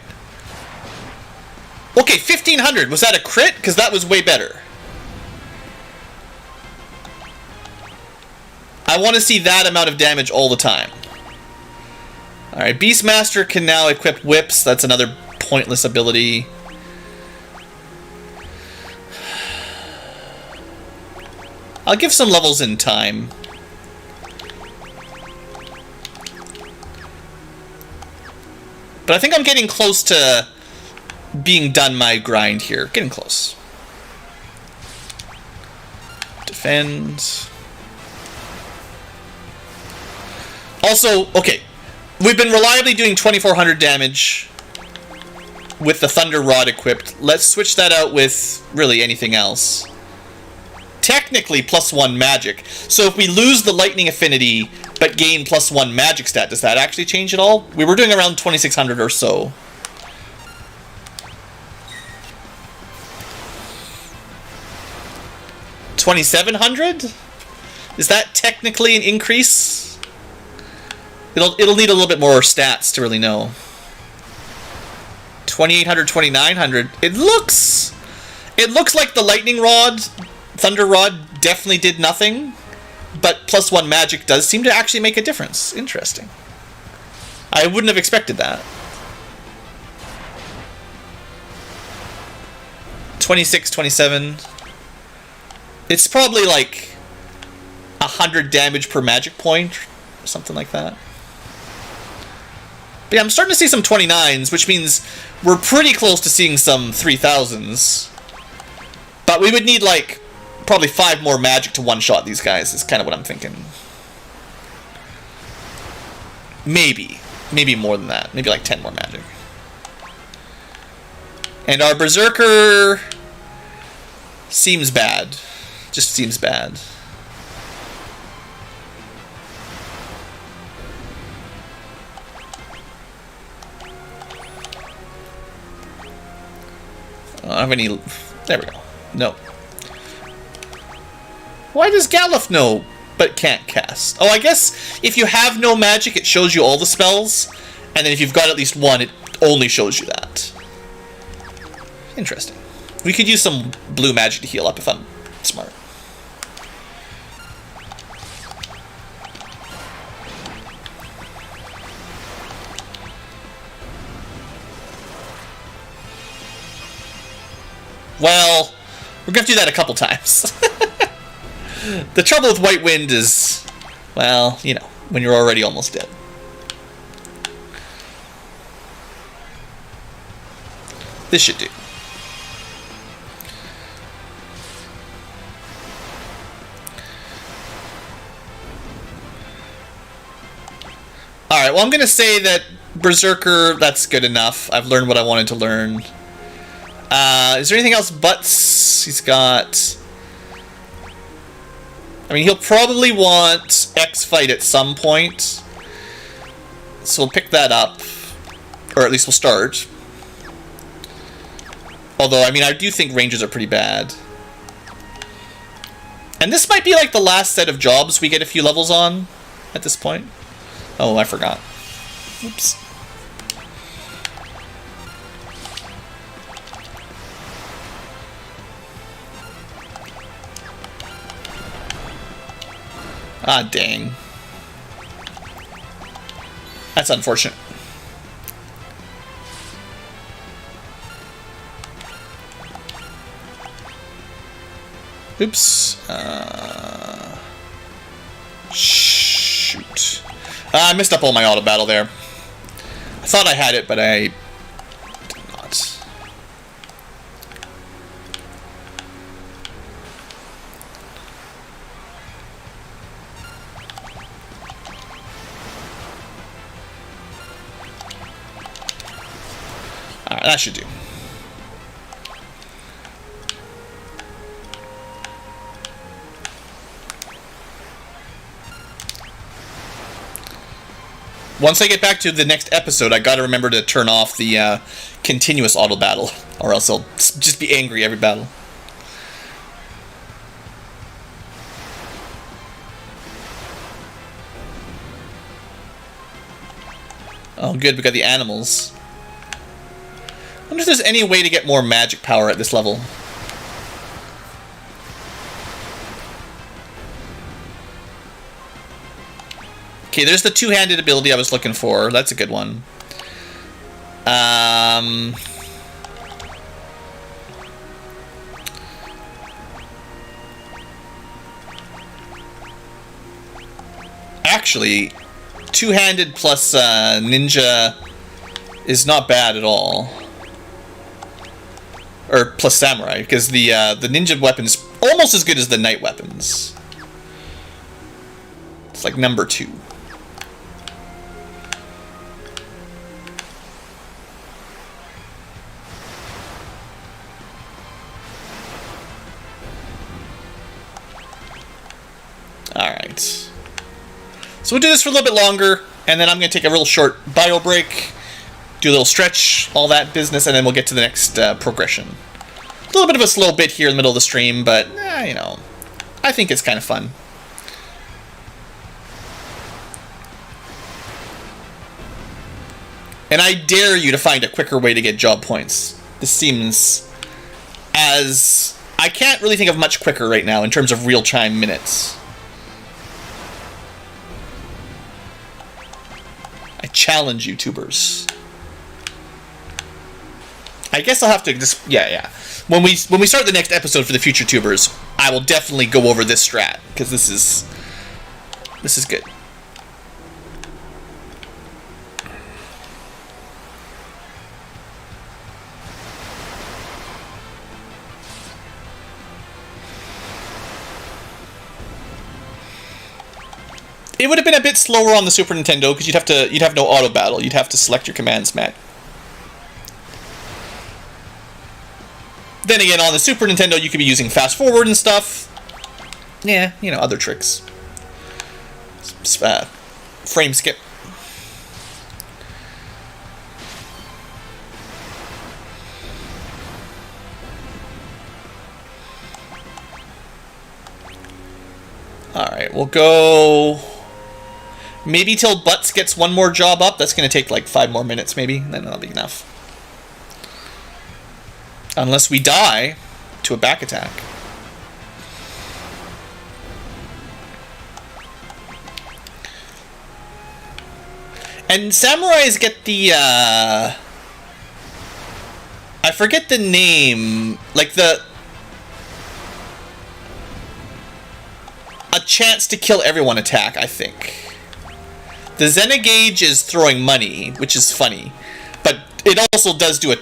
Okay, 1500. Was that a crit? Because that was way better. I want to see that amount of damage all the time. Alright, Beastmaster can now equip whips. That's another pointless ability. I'll give some levels in time. But I think I'm getting close to being done my grind here. Getting close. Defend. Also, okay. We've been reliably doing 2400 damage with the Thunder Rod equipped. Let's switch that out with really anything else. Technically +1 magic. So if we lose the lightning affinity but gain +1 magic stat, does that actually change at all? We were doing around 2600 or so. $2,700? Is that technically an increase? It'll need a little bit more stats to really know. 2,800, 2,900. It looks like the lightning rod, Thunder Rod, definitely did nothing, but +1 magic does seem to actually make a difference. Interesting. I wouldn't have expected that. 26, 27. It's probably like 100 damage per magic point, or something like that. But yeah, I'm starting to see some 29s, which means we're pretty close to seeing some 3000s. But we would need like probably 5 more magic to one-shot these guys, is kind of what I'm thinking. Maybe more than that. Maybe like 10 more magic. And our Berserker seems bad. Just seems bad. I don't have any... There we go. No. Why does Galuf know but can't cast? Oh, I guess if you have no magic, it shows you all the spells. And then if you've got at least one, it only shows you that. Interesting. We could use some blue magic to heal up if I'm smart. Well, we're going to do that a couple times. The trouble with White Wind is, well, you know, when you're already almost dead. This should do. Alright, well, I'm going to say that Berserker, that's good enough. I've learned what I wanted to learn. Is there anything else butts? He's got... I mean, he'll probably want X-Fight at some point. So we'll pick that up. Or at least we'll start. Although, I mean, I do think ranges are pretty bad. And this might be like the last set of jobs we get a few levels on at this point. Oh, I forgot. Oops. Ah, dang. That's unfortunate. Oops. Shoot. I messed up all my auto battle there. I thought I had it, but I did not. Alright, that should do. Once I get back to the next episode, I gotta remember to turn off the continuous auto battle, or else I'll just be angry every battle. Oh, good, we got the animals. I wonder if there's any way to get more magic power at this level. Okay, there's the two-handed ability I was looking for. That's a good one. Actually, two-handed plus ninja is not bad at all. Or plus samurai, because the ninja weapon is almost as good as the knight weapons. It's like number 2. Alright. So we'll do this for a little bit longer, and then I'm going to take a real short bio break, do a little stretch, all that business, and then we'll get to the next progression. A little bit of a slow bit here in the middle of the stream, but, you know, I think it's kind of fun. And I dare you to find a quicker way to get job points. This seems as... I can't really think of much quicker right now in terms of real-time minutes. I challenge YouTubers. I guess I'll have to just... Yeah. When we start the next episode for the future tubers, I will definitely go over this strat, because this is good. It would have been a bit slower on the Super Nintendo because you'd have no auto battle. You'd have to select your commands, Matt. Then again, on the Super Nintendo, you could be using fast forward and stuff. Yeah, you know, other tricks. Frame skip. Alright, we'll go... Maybe till Butts gets one more job up. That's going to take like 5 more minutes, maybe. Then that'll be enough. Unless we die to a back attack. And samurais get the, I forget the name. Like the... A chance to kill everyone attack, I think. The Zenigage is throwing money, which is funny. But it also does do it.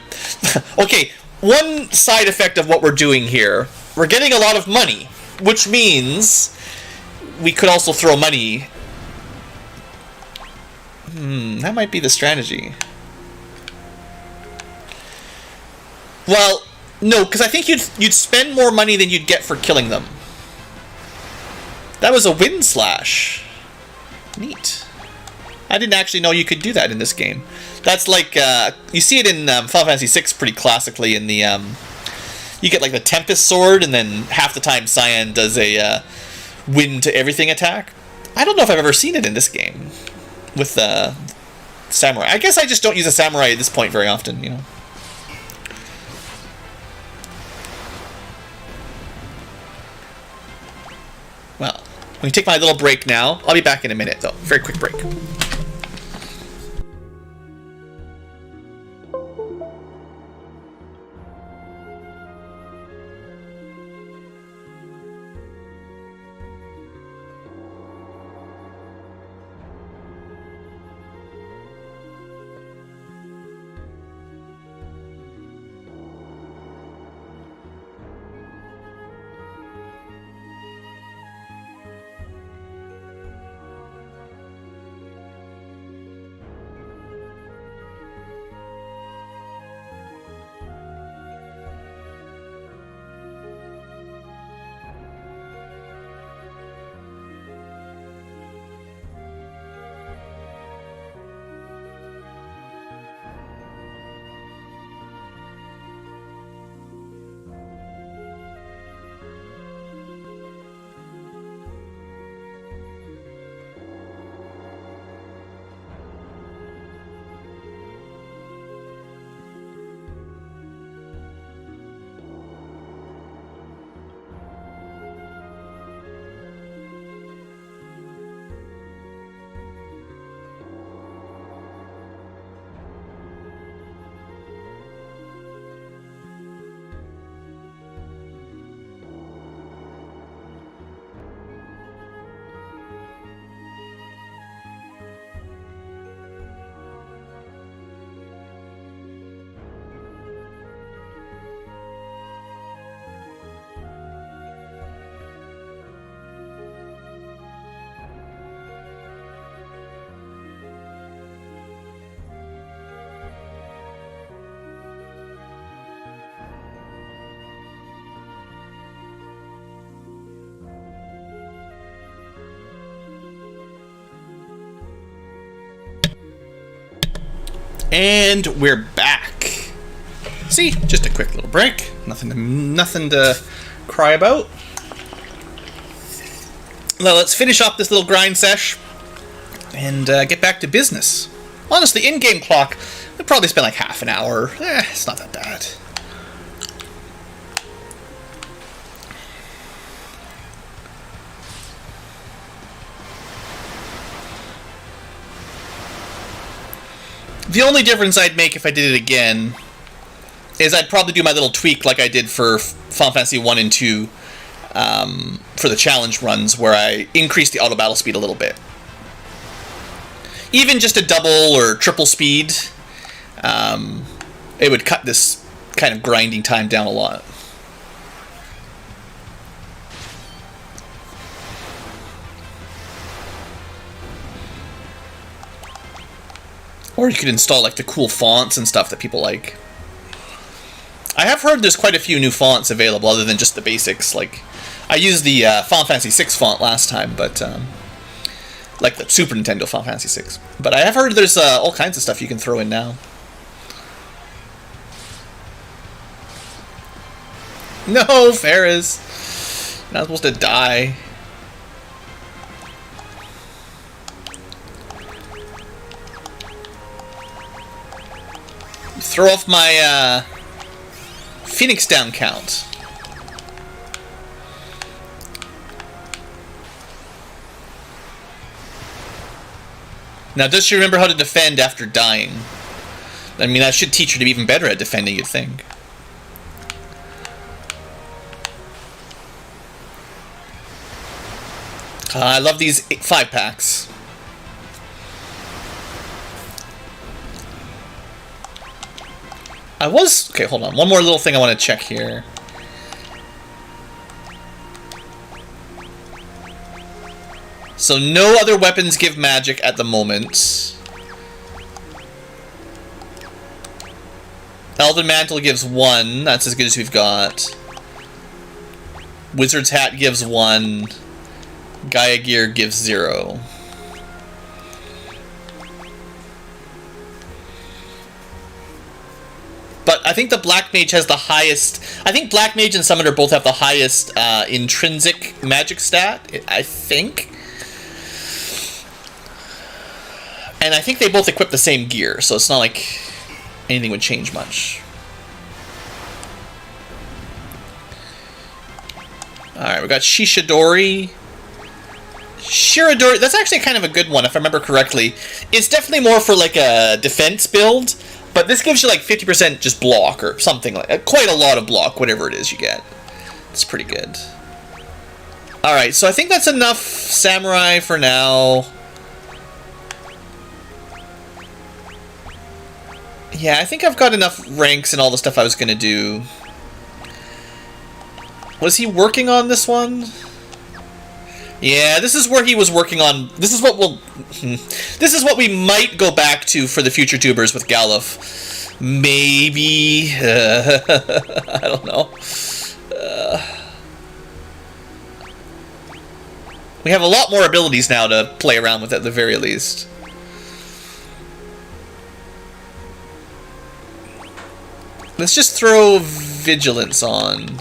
Okay, one side effect of what we're doing here, we're getting a lot of money, which means we could also throw money. That might be the strategy. Well, no, because I think you'd spend more money than you'd get for killing them. That was a wind slash. Neat. I didn't actually know you could do that in this game. That's like, you see it in Final Fantasy VI pretty classically in the, you get like the Tempest Sword, and then half the time Cyan does a wind to everything attack. I don't know if I've ever seen it in this game with Samurai. I guess I just don't use a Samurai at this point very often, you know. Well, I'm going to take my little break now. I'll be back in a minute, though. Very quick break. And we're back. See, just a quick little break. Nothing to cry about. Now let's finish up this little grind sesh and get back to business. Honestly, in-game clock, we probably spent like half an hour. It's not that bad. The only difference I'd make if I did it again is I'd probably do my little tweak like I did for Final Fantasy 1 and 2 for the challenge runs, where I increased the auto battle speed a little bit. Even just a double or triple speed, it would cut this kind of grinding time down a lot. Or you could install like the cool fonts and stuff that people like. I have heard there's quite a few new fonts available other than just the basics. Like, I used the Final Fantasy 6 font last time, but like the Super Nintendo Final Fantasy 6. But I have heard there's all kinds of stuff you can throw in now. No, Ferris. You're not supposed to die. Throw off my Phoenix down count. Now, does she remember how to defend after dying? I mean, that should teach her to be even better at defending, you'd think. I love these 5-packs. Okay, hold on. One more little thing I want to check here. So no other weapons give magic at the moment. Elven Mantle gives 1. That's as good as we've got. Wizard's Hat gives 1. Gaia Gear gives 0. But I think the Black Mage has the highest... I think Black Mage and Summoner both have the highest intrinsic magic stat, I think. And I think they both equip the same gear, so it's not like anything would change much. Alright, we got Shishidori. Shiradori, that's actually kind of a good one, if I remember correctly. It's definitely more for like a defense build, but this gives you like 50% just block or something like that. Quite a lot of block, whatever it is you get. It's pretty good. Alright, so I think that's enough samurai for now. Yeah, I think I've got enough ranks and all the stuff I was going to do. Was he working on this one? Yeah, this is where he was working on... This is what we'll... This is what we might go back to for the future tubers with Galuf. Maybe... I don't know. We have a lot more abilities now to play around with at the very least. Let's just throw Vigilance on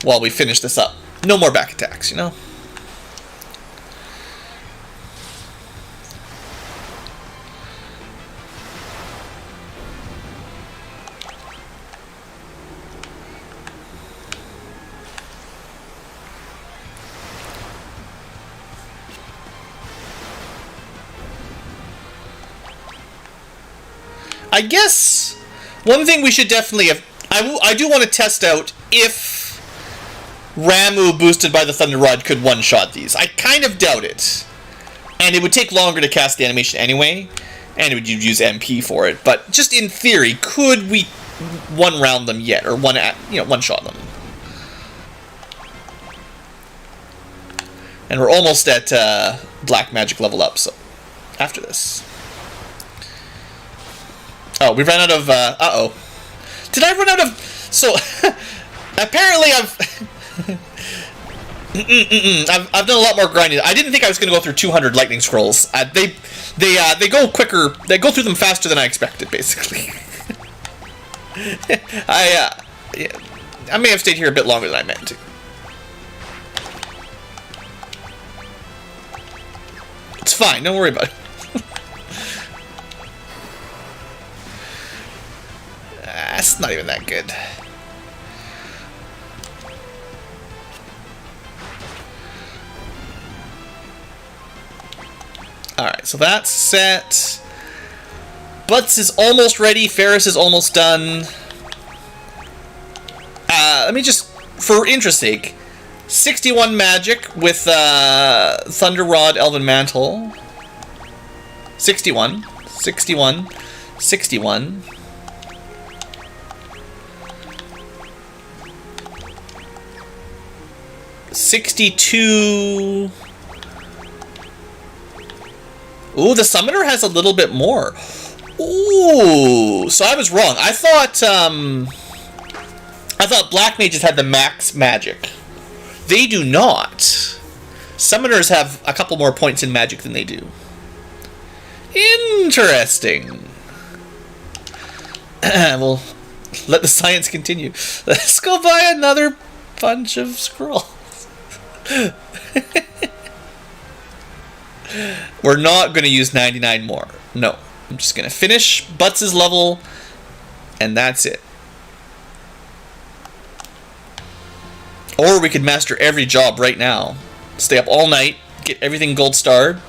while we finish this up. No more back attacks, you know? I guess one thing we should definitely have... I do want to test out if Ramu boosted by the Thunder Rod could one-shot these. I kind of doubt it. And it would take longer to cast the animation anyway, and you'd use MP for it. But just in theory, could we one-round them yet, or one-shot them? And we're almost at Black Magic level up, so after this. Oh, we ran out of... uh-oh. Did I run out of... So, apparently I've... I've done a lot more grinding. I didn't think I was going to go through 200 lightning scrolls. They go quicker. They go through them faster than I expected, basically. I may have stayed here a bit longer than I meant to. It's fine. Don't worry about it. That's not even that good. Alright, so that's set. Butts is almost ready. Ferris is almost done. Let me just, for interest's sake, 61 magic with Thunder Rod, Elven Mantle. 61. 61. 61. $62. Ooh, the Summoner has a little bit more. Ooh, so I was wrong. I thought Black Mages had the max magic. They do not. Summoners have a couple more points in magic than they do. Interesting. We'll let the science continue. Let's go buy another bunch of scrolls. We're not going to use 99 more. No. I'm just going to finish Butts' level, and that's it. Or we could master every job right now. Stay up all night, get everything gold starred.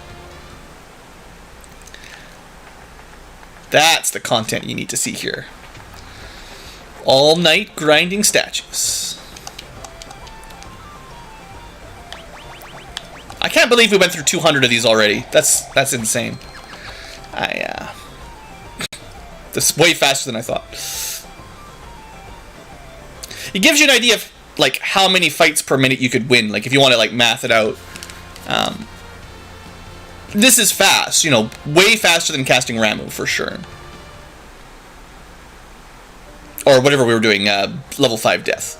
That's the content you need to see here. All night grinding statues. I can't believe we went through 200 of these already. That's insane. This is way faster than I thought. It gives you an idea of like how many fights per minute you could win. Like if you want to like math it out. This is fast, you know, way faster than casting Ramu for sure. Or whatever we were doing, level 5 death.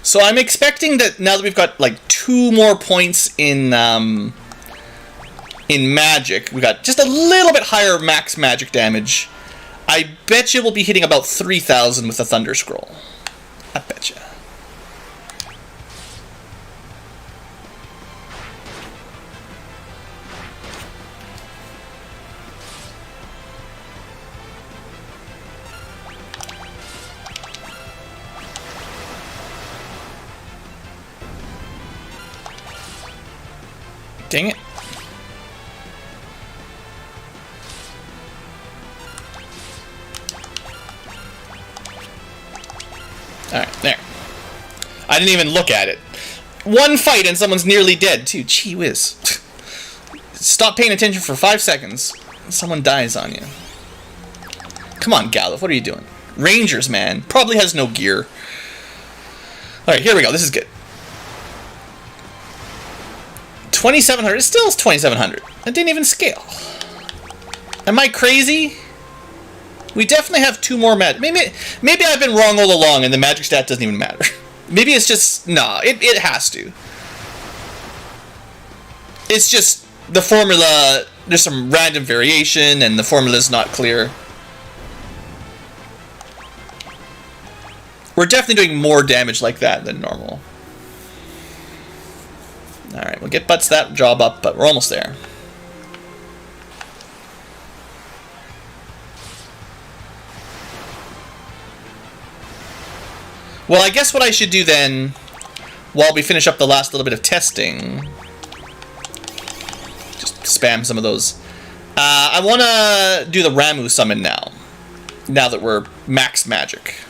So I'm expecting that now that we've got like 2 more points in magic, we got just a little bit higher max magic damage. I bet you we'll be hitting about 3,000 with the Thunder Scroll. I bet you. Dang it. Alright, there. I didn't even look at it. One fight and someone's nearly dead, too. Gee whiz. Stop paying attention for 5 seconds. Someone dies on you. Come on, Gallup, what are you doing? Rangers, man. Probably has no gear. Alright, here we go. This is good. 2,700. It still is 2,700. It didn't even scale. Am I crazy? We definitely have 2 more magic. Maybe I've been wrong all along and the magic stat doesn't even matter. Maybe it's just... Nah, it has to. It's just the formula... There's some random variation and the formula's not clear. We're definitely doing more damage like that than normal. Alright, we'll get Butts that job up, but we're almost there. Well, I guess what I should do then, while we finish up the last little bit of testing, just spam some of those. I want to do the Ramu summon now that we're max magic.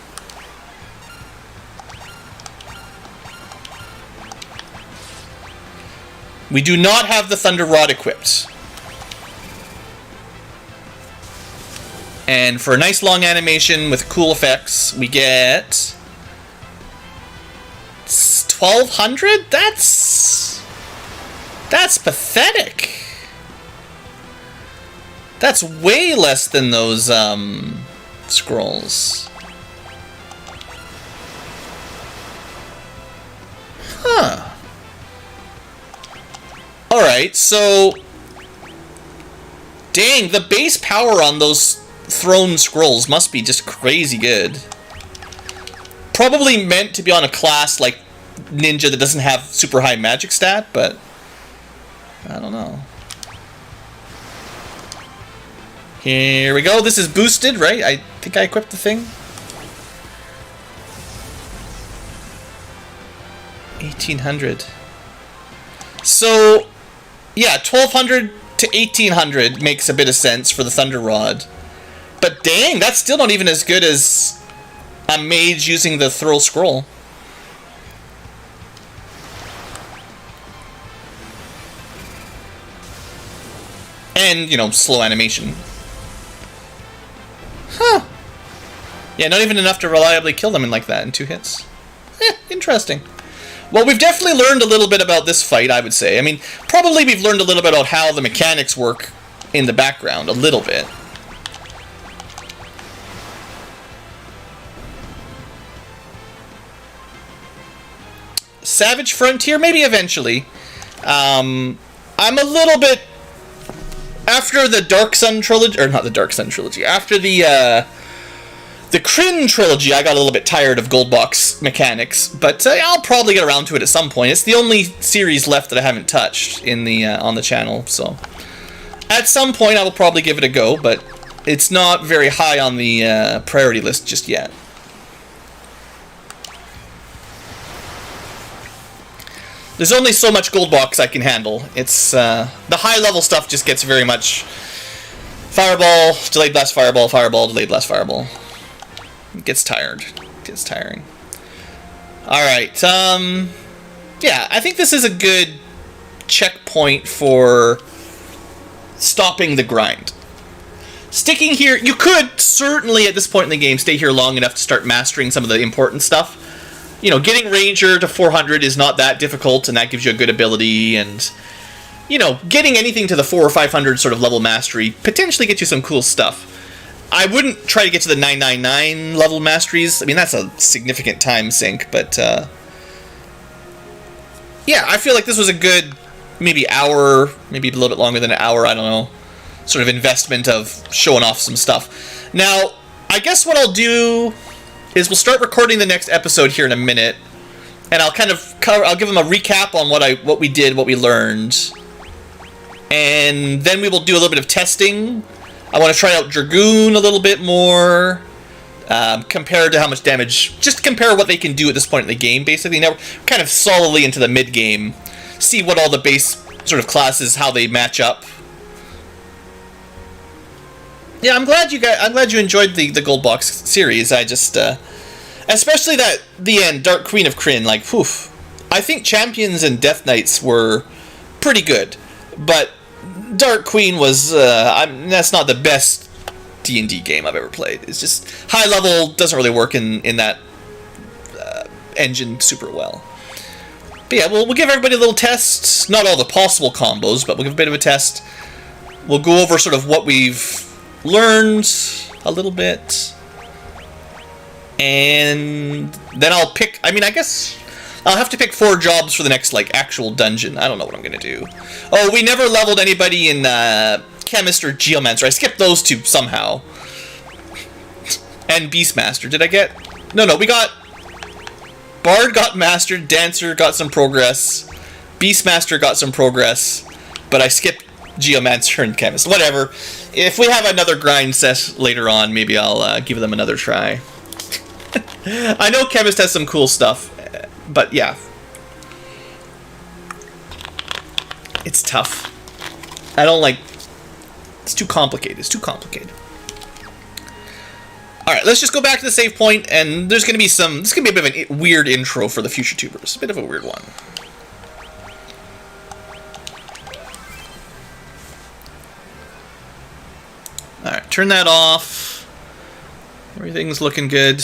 We do not have the Thunder Rod equipped. And for a nice long animation with cool effects, we get 1,200? That's pathetic. That's way less than those scrolls. Huh. Alright, so... Dang, the base power on those throne scrolls must be just crazy good. Probably meant to be on a class like Ninja that doesn't have super high magic stat, but... I don't know. Here we go. This is boosted, right? I think I equipped the thing. 1,800. So, yeah, 1,200 to 1,800 makes a bit of sense for the Thunder Rod. But dang, that's still not even as good as a mage using the Throw Scroll. And, you know, slow animation. Huh. Yeah, not even enough to reliably kill them in like that in 2 hits. Interesting. Well, we've definitely learned a little bit about this fight, I would say. I mean, probably we've learned a little bit about how the mechanics work in the background, a little bit. Savage Frontier, maybe eventually. I'm a little bit... After the Dark Sun trilogy, or not the Dark Sun trilogy, after the Kryn trilogy, I got a little bit tired of Gold Box mechanics, but I'll probably get around to it at some point. It's the only series left that I haven't touched in the on the channel, so at some point I will probably give it a go, but it's not very high on the priority list just yet. There's only so much Gold Box I can handle. It's the high level stuff just gets very much Fireball, Delayed Blast Fireball, Fireball, Delayed Blast Fireball. It gets tired. It gets tiring. Alright, yeah, I think this is a good checkpoint for stopping the grind. Sticking here, you could certainly at this point in the game stay here long enough to start mastering some of the important stuff. You know, getting Ranger to 400 is not that difficult, and that gives you a good ability, and, you know, getting anything to the 400 or 500 sort of level mastery potentially gets you some cool stuff. I wouldn't try to get to the 999 level masteries. I mean, that's a significant time sink, but, yeah, I feel like this was a good, maybe hour, maybe a little bit longer than an hour, I don't know, sort of investment of showing off some stuff. Now, I guess what I'll do is we'll start recording the next episode here in a minute, and I'll kind of I'll give them a recap on what we did, what we learned, and then we will do a little bit of testing. I want to try out Dragoon a little bit more, compared to how much damage, just compare what they can do at this point in the game, basically. Now we're kind of solidly into the mid-game, see what all the base sort of classes, how they match up. Yeah, I'm glad you enjoyed the Gold Box series. I just, especially the end, Dark Queen of Kryn, like, whew. I think Champions and Death Knights were pretty good, but Dark Queen was, that's not the best D&D game I've ever played. It's just, high level doesn't really work in that engine super well. But yeah, we'll give everybody a little test, not all the possible combos, but we'll give a bit of a test. We'll go over sort of what we've learned a little bit, and then I'll pick, I mean, I guess I'll have to pick 4 jobs for the next, like, actual dungeon. I don't know what I'm gonna do. Oh, we never leveled anybody in Chemist or Geomancer. I skipped those 2 somehow. And Beastmaster. Did I get... No, we got... Bard got Mastered, Dancer got some progress, Beastmaster got some progress, but I skipped Geomancer and Chemist. Whatever. If we have another grind set later on, maybe I'll give them another try. I know Chemist has some cool stuff, but yeah. It's tough. I don't like... It's too complicated. It's too complicated. Alright, let's just go back to the save point, and there's going to be some... This is going to be a bit of a weird intro for the future tubers. A bit of a weird one. Alright, turn that off. Everything's looking good.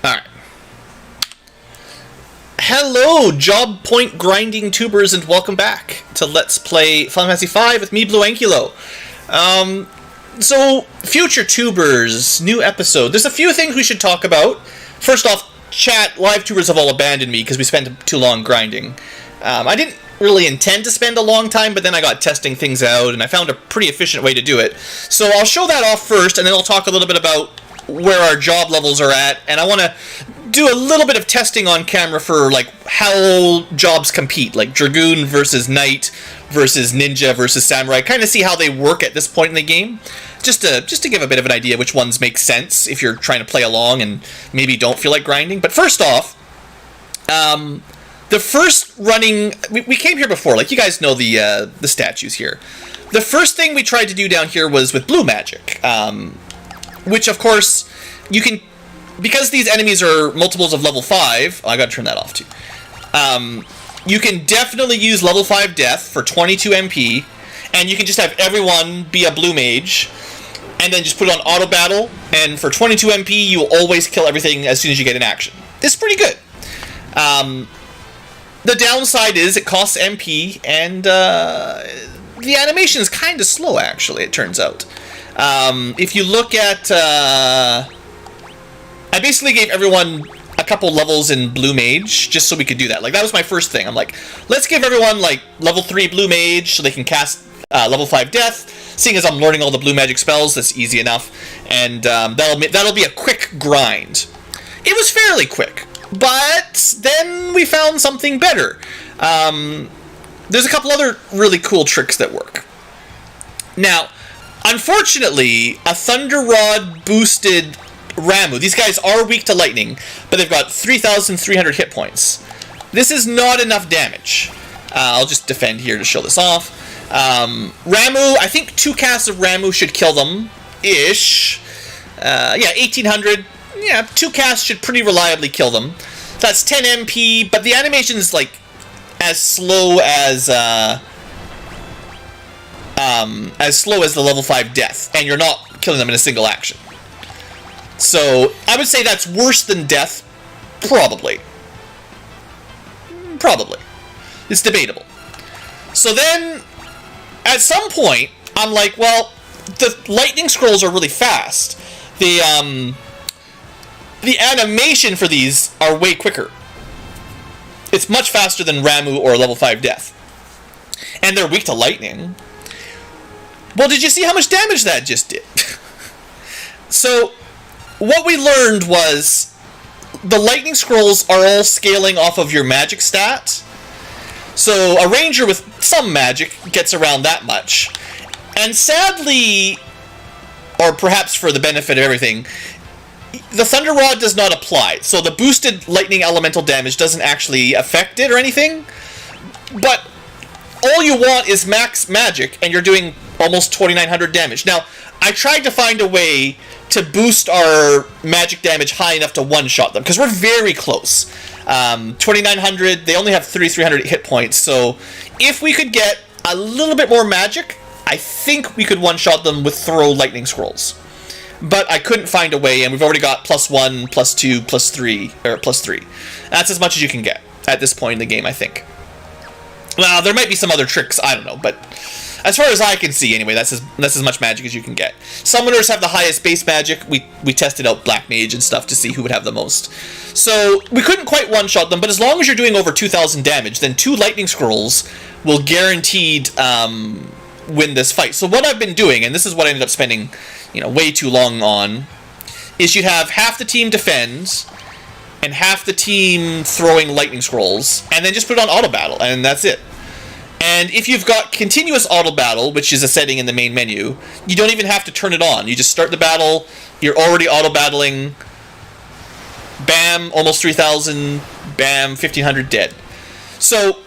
Alright. Hello, job point grinding tubers, and welcome back to Let's Play Final Fantasy V with me, Blue Ankylo. So, future tubers, new episode. There's a few things we should talk about. First off, chat, live tubers have all abandoned me because we spent too long grinding. I didn't really intend to spend a long time, but then I got testing things out, and I found a pretty efficient way to do it. So I'll show that off first, and then I'll talk a little bit about where our job levels are at, and I want to do a little bit of testing on camera for like how jobs compete, like Dragoon versus Knight versus Ninja versus Samurai, kind of see how they work at this point in the game, just to give a bit of an idea which ones make sense if you're trying to play along and maybe don't feel like grinding. But first off, the first running, we came here before, like you guys know the statues here. The first thing we tried to do down here was with blue magic, which of course you can, because these enemies are multiples of level 5, I gotta turn that off too. You can definitely use level 5 death for 22 MP, and you can just have everyone be a blue mage, and then just put it on auto battle, and for 22 MP you will always kill everything as soon as you get an action. It's pretty good. The downside is it costs MP, and the animation is kind of slow actually, it turns out. If you look at, I basically gave everyone a couple levels in Blue Mage, just so we could do that. Like, that was my first thing. I'm like, let's give everyone, like, level 3 Blue Mage, so they can cast level 5 Death. Seeing as I'm learning all the Blue Magic spells, that's easy enough. And that'll be a quick grind. It was fairly quick, but then we found something better. There's a couple other really cool tricks that work. Now, unfortunately, a Thunder Rod boosted Ramu. These guys are weak to lightning, but they've got 3,300 hit points. This is not enough damage. I'll just defend here to show this off. Ramu, I think 2 casts of Ramu should kill them, ish. Yeah, 1,800. Yeah, 2 casts should pretty reliably kill them. So that's 10 MP, but the animation is like as slow as the level 5 death, and you're not killing them in a single action. So I would say that's worse than death, probably. Probably. It's debatable. So then, at some point, I'm like, well, the lightning scrolls are really fast. The animation for these are way quicker. It's much faster than Ramu or level 5 death. And they're weak to lightning. Well, did you see how much damage that just did? So, what we learned was the lightning scrolls are all scaling off of your magic stat. So, a ranger with some magic gets around that much. And sadly, or perhaps for the benefit of everything, the Thunder Rod does not apply. So, the boosted lightning elemental damage doesn't actually affect it or anything. But all you want is max magic, and you're doing almost 2,900 damage. Now, I tried to find a way to boost our magic damage high enough to one-shot them, because we're very close. 2,900, they only have 3,300 hit points, so if we could get a little bit more magic, I think we could one-shot them with throw lightning scrolls. But I couldn't find a way, and we've already got +1, +2, +3, or +3. That's as much as you can get at this point in the game, I think. Well, there might be some other tricks, I don't know, but as far as I can see, anyway, that's as much magic as you can get. Summoners have the highest base magic. We tested out Black Mage and stuff to see who would have the most. So, we couldn't quite one-shot them, but as long as you're doing over 2,000 damage, then 2 Lightning Scrolls will guaranteed win this fight. So what I've been doing, and this is what I ended up spending, way too long on, is you'd have half the team defend, and half the team throwing Lightning Scrolls, and then just put it on auto battle, and that's it. And if you've got continuous auto battle, which is a setting in the main menu, you don't even have to turn it on. You just start the battle, you're already auto battling, bam, almost 3,000, bam, 1,500 dead. So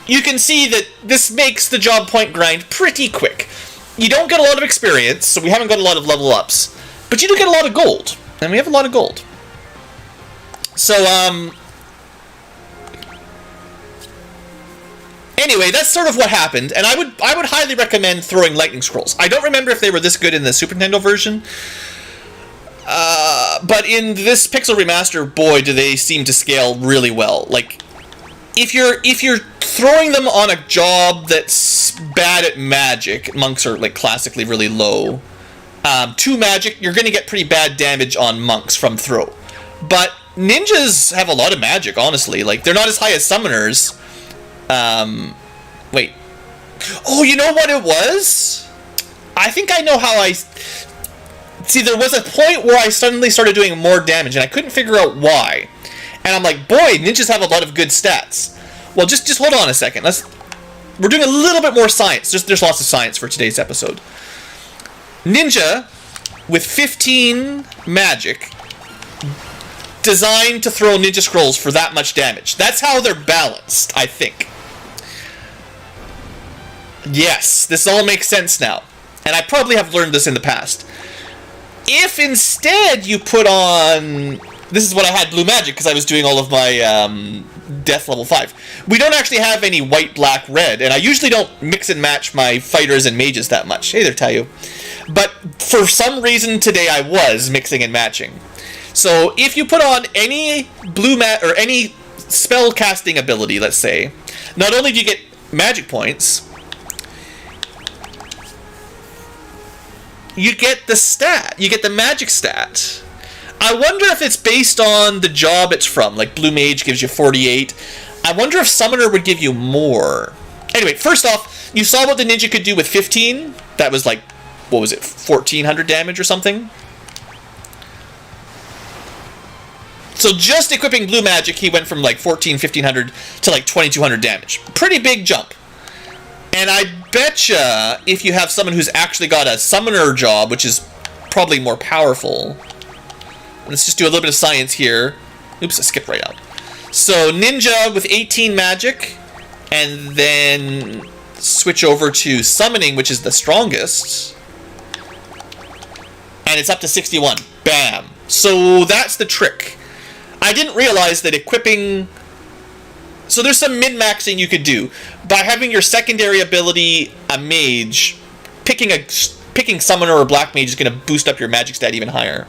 you can see that this makes the job point grind pretty quick. You don't get a lot of experience, so we haven't got a lot of level ups, but you do get a lot of gold, and we have a lot of gold. So, anyway, that's sort of what happened, and I would highly recommend throwing lightning scrolls. I don't remember if they were this good in the Super Nintendo version, but in this Pixel Remaster, boy, do they seem to scale really well. Like, if you're throwing them on a job that's bad at magic, monks are like classically really low. 2 magic, you're going to get pretty bad damage on monks from throw. But ninjas have a lot of magic, honestly. Like, they're not as high as summoners. Wait. Oh, you know what it was? I think I know how I... See, there was a point where I suddenly started doing more damage, and I couldn't figure out why. And I'm like, boy, ninjas have a lot of good stats. Well, just hold on a second. We're doing a little bit more science. There's lots of science for today's episode. Ninja with 15 magic, designed to throw ninja scrolls for that much damage. That's how they're balanced, I think. Yes, this all makes sense now. And I probably have learned this in the past. If instead you put on... This is what I had blue magic, because I was doing all of my death level 5. We don't actually have any white, black, red, and I usually don't mix and match my fighters and mages that much. Hey there, Tayu. But for some reason today I was mixing and matching. So if you put on any or any spell casting ability, let's say, not only do you get magic points, you get the stat. You get the magic stat. I wonder if it's based on the job it's from. Like, Blue Mage gives you 48. I wonder if Summoner would give you more. Anyway, first off, you saw what the ninja could do with 15. That was like, what was it, 1,400 damage or something? So just equipping Blue Magic, he went from like 1,500 to like 2,200 damage. Pretty big jump. And I betcha if you have someone who's actually got a Summoner job, which is probably more powerful... Let's just do a little bit of science here. Oops, I skipped right out. So, Ninja with 18 magic, and then switch over to Summoning, which is the strongest. And it's up to 61. Bam. So, that's the trick. I didn't realize that equipping... So, there's some min-maxing you could do. By having your secondary ability, a mage, picking Summoner or Black Mage is going to boost up your magic stat even higher.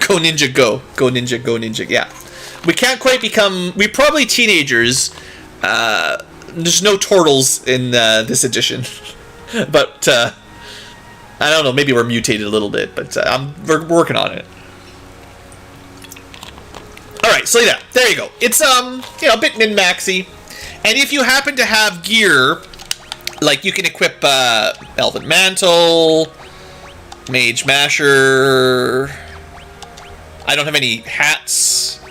Go ninja, go. Go ninja, go ninja, yeah. We can't quite become... We're probably teenagers. There's no turtles in this edition. But, I don't know, maybe we're mutated a little bit, but we're working on it. Alright, so yeah, there you go. It's, a bit min-maxy. And if you happen to have gear, like you can equip, Elven Mantle, Mage Masher... I don't have any hats.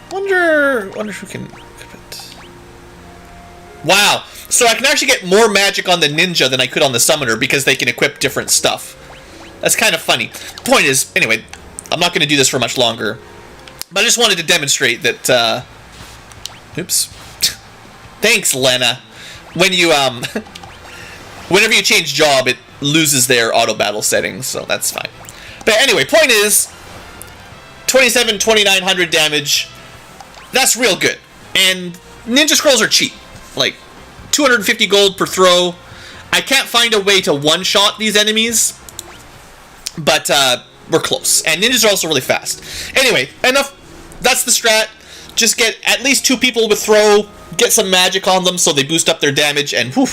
Wonder who can equip it. Wow. So I can actually get more magic on the ninja than I could on the summoner because they can equip different stuff. That's kind of funny. Point is, anyway, I'm not going to do this for much longer. But I just wanted to demonstrate that, oops. Thanks, Lena. When you, whenever you change job, it loses their auto battle settings, so that's fine. But anyway, point is, 2,900 damage, that's real good. And ninja scrolls are cheap, like 250 gold per throw. I can't find a way to one-shot these enemies, but we're close. And ninjas are also really fast. Anyway, enough, that's the strat. Just get at least 2 people with throw, get some magic on them so they boost up their damage, and whew,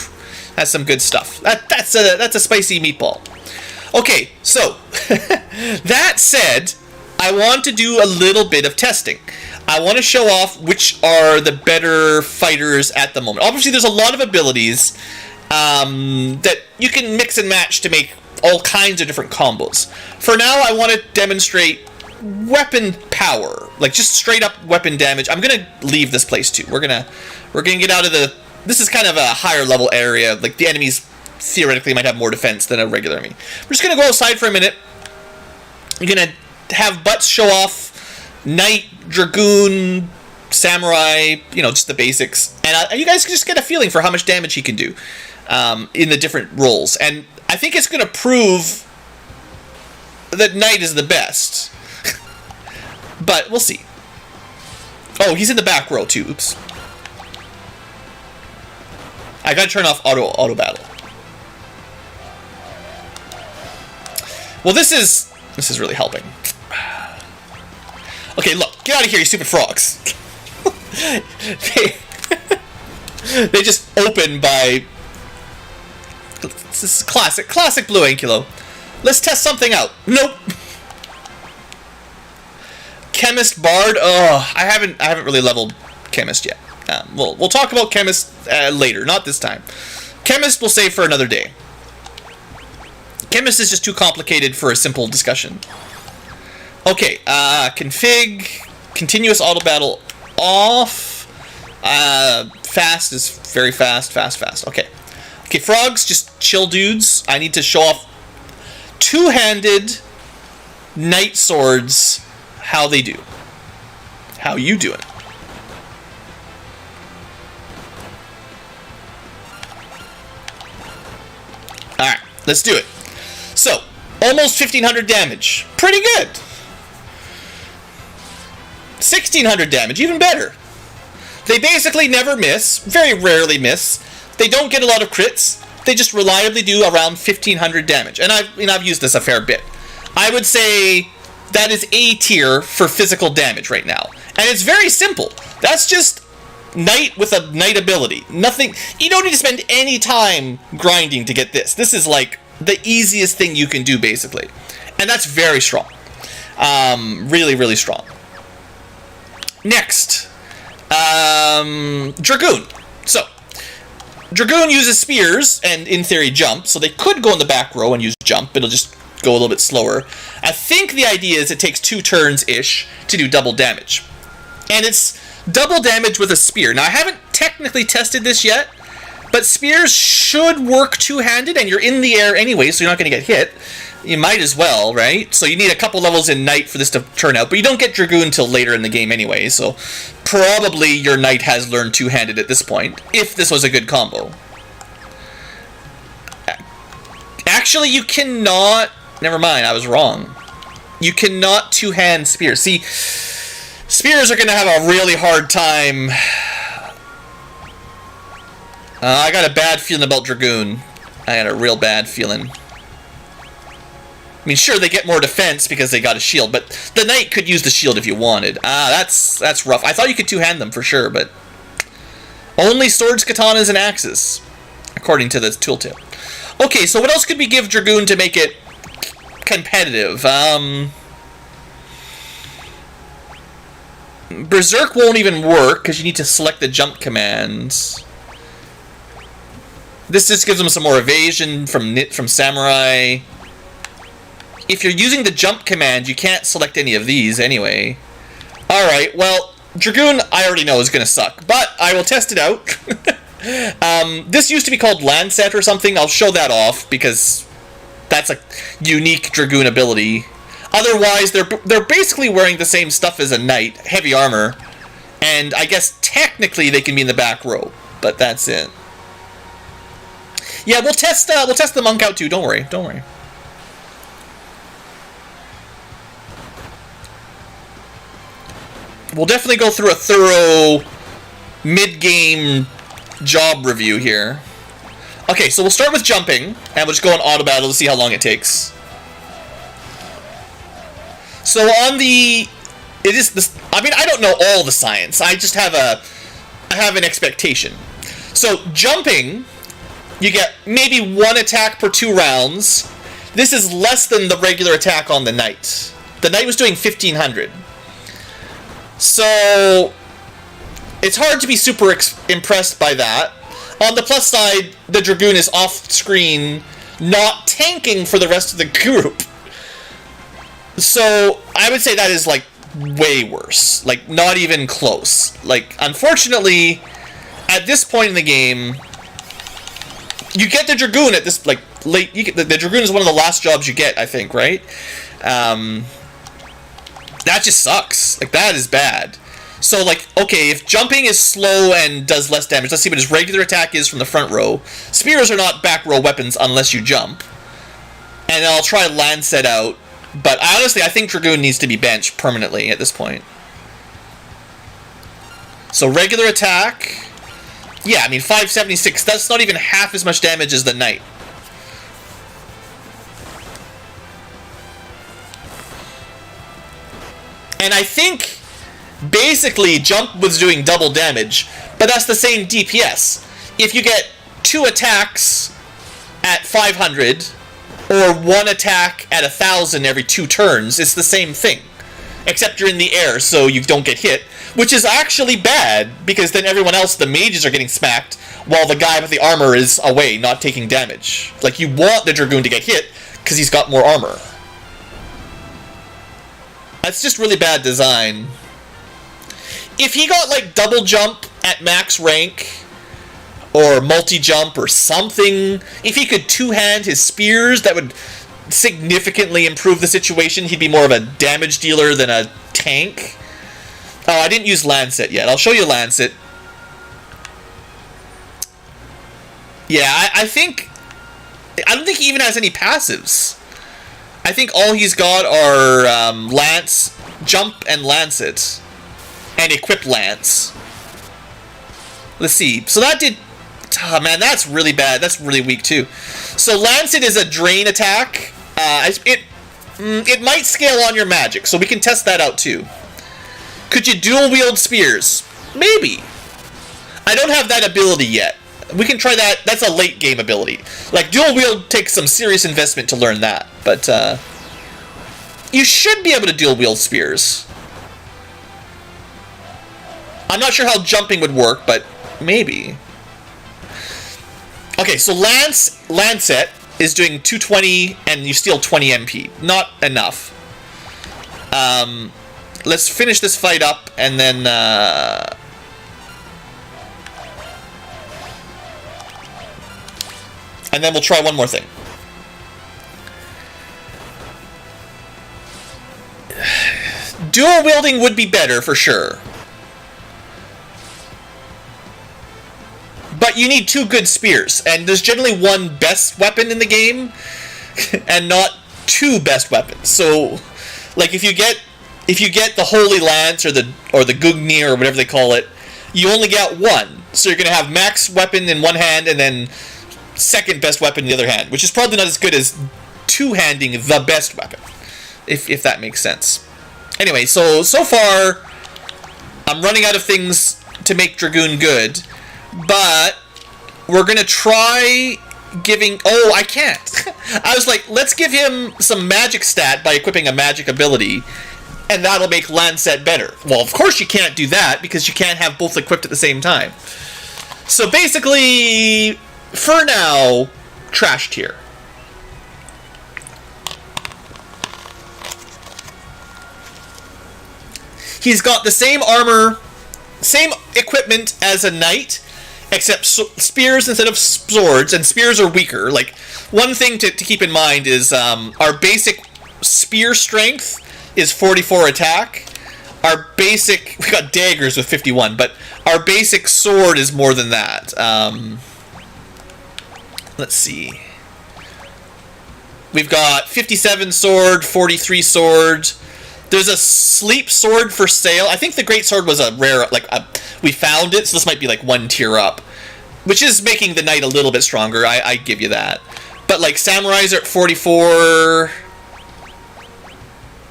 that's some good stuff. That's a spicy meatball. Okay, so, that said, I want to do a little bit of testing. I want to show off which are the better fighters at the moment. Obviously, there's a lot of abilities that you can mix and match to make all kinds of different combos. For now, I want to demonstrate weapon power, like just straight up weapon damage. I'm going to leave this place too. We're gonna get out of the... This is kind of a higher level area, like the enemies... theoretically might have more defense than a regular enemy. We're just going to go outside for a minute. You're going to have Butts show off Knight, Dragoon, Samurai, just the basics. And you guys can just get a feeling for how much damage he can do in the different roles. And I think it's going to prove that Knight is the best. But we'll see. Oh, he's in the back row too. Oops. I got to turn off auto battle. Well, this is really helping. Okay, look, get out of here, you stupid frogs. they just open by... This is classic Blue Ankylo. Let's test something out. Nope. Chemist Bard. Oh, I haven't really leveled Chemist yet. We'll talk about Chemist later, not this time. Chemist we'll save for another day. Chemist is just too complicated for a simple discussion. Okay, config, continuous auto battle off. Fast is very fast. Okay. Okay, frogs, just chill dudes. I need to show off two-handed knight swords. How they do. How you doing? Alright, let's do it. So, almost 1,500 damage. Pretty good. 1,600 damage, even better. They basically never miss, very rarely miss. They don't get a lot of crits. They just reliably do around 1,500 damage. And I've used this a fair bit. I would say that is A tier for physical damage right now. And it's very simple. That's just knight with a knight ability. Nothing. You don't need to spend any time grinding to get this. This is like the easiest thing you can do, basically. And that's very strong. Really, really strong. Next. Dragoon. So, Dragoon uses spears and, in theory, jump. So they could go in the back row and use jump. It'll just go a little bit slower. I think the idea is it takes 2 turns-ish to do double damage. And it's double damage with a spear. Now, I haven't technically tested this yet, but spears should work two-handed, and you're in the air anyway, so you're not going to get hit. You might as well, right? So you need a couple levels in Knight for this to turn out, but you don't get Dragoon until later in the game anyway, so probably your Knight has learned two-handed at this point, if this was a good combo. Actually, you cannot... Never mind, I was wrong. You cannot two-hand spears. See, spears are going to have a really hard time. I got a bad feeling about Dragoon. I got a real bad feeling. I mean, sure, they get more defense because they got a shield, but the Knight could use the shield if you wanted. That's rough. I thought you could two-hand them for sure, but only swords, katanas, and axes, according to the tooltip. Okay, so what else could we give Dragoon to make it competitive? Berserk won't even work because you need to select the jump commands. This just gives them some more evasion from Samurai. If you're using the jump command, you can't select any of these anyway. Alright, well, Dragoon I already know is going to suck, but I will test it out. This used to be called Lancet or something. I'll show that off because that's a unique Dragoon ability. Otherwise, they're basically wearing the same stuff as a Knight, heavy armor, and I guess technically they can be in the back row, but that's it. Yeah, we'll test the monk out too. Don't worry. We'll definitely go through a thorough mid-game job review here. Okay, so we'll start with jumping, and we'll just go on auto battle to see how long it takes. So on the... It is this... I mean, I don't know all the science. I just have an expectation. So, jumping, you get maybe 1 attack per 2 rounds. This is less than the regular attack on the Knight. The Knight was doing 1,500. So, it's hard to be super impressed by that. On the plus side, the Dragoon is off-screen, not tanking for the rest of the group. So, I would say that is, like, way worse. Like, not even close. Like, unfortunately, at this point in the game, you get the Dragoon at this, like, late... the Dragoon is one of the last jobs you get, I think, right? That just sucks. Like, that is bad. So, like, okay, if jumping is slow and does less damage, let's see what his regular attack is from the front row. Spears are not back row weapons unless you jump. And I'll try Lancet out. But honestly, I think Dragoon needs to be benched permanently at this point. So, regular attack. Yeah, I mean, 576. That's not even half as much damage as the Knight. And I think basically jump was doing double damage, but that's the same DPS. If you get 2 attacks at 500 or 1 attack at 1,000 every 2 turns, it's the same thing. Except you're in the air, so you don't get hit, which is actually bad, because then everyone else, the mages, are getting smacked, while the guy with the armor is away, not taking damage. Like, you want the Dragoon to get hit, because he's got more armor. That's just really bad design. If he got, like, double jump at max rank, or multi-jump, or something, if he could two-hand his spears, that would significantly improve the situation. He'd be more of a damage dealer than a tank. Oh, I didn't use Lancet yet. I'll show you Lancet. Yeah, I don't think he even has any passives. I think all he's got are Lance, Jump, and Lancet. And Equip Lance. Let's see. So that did... Oh, man, that's really bad. That's really weak, too. So Lancet is a drain attack. It might scale on your magic, so we can test that out too. Could you dual wield spears? Maybe. I don't have that ability yet. We can try that. That's a late game ability. Like, dual wield takes some serious investment to learn that, but you should be able to dual wield spears. I'm not sure how jumping would work, but maybe. Okay, so Lancet is doing 220 and you steal 20 MP. Not enough. Let's finish this fight up and then we'll try one more thing. Dual wielding would be better for sure. But you need 2 good spears, and there's generally 1 best weapon in the game, and not 2 best weapons. So, like, if you get the Holy Lance or the Gugni or whatever they call it, you only get 1. So you're gonna have max weapon in one hand and then second best weapon in the other hand, which is probably not as good as two-handing the best weapon, if that makes sense. Anyway, so far I'm running out of things to make Dragoon good. But we're going to try giving... Oh, I can't. I was like, let's give him some magic stat by equipping a magic ability, and that'll make Lancet better. Well, of course you can't do that, because you can't have both equipped at the same time. So basically, for now, trash tier. He's got the same armor, same equipment as a knight, except spears instead of swords, and spears are weaker. Like, one thing to keep in mind is our basic spear strength is 44 attack. Our basic... We got daggers with 51, but our basic sword is more than that. Let's see. We've got 57 sword, 43 sword... There's a sleep sword for sale. I think the great sword was a rare, we found it, so this might be like 1 tier up, which is making the knight a little bit stronger. I give you that. But like samurais are at 44.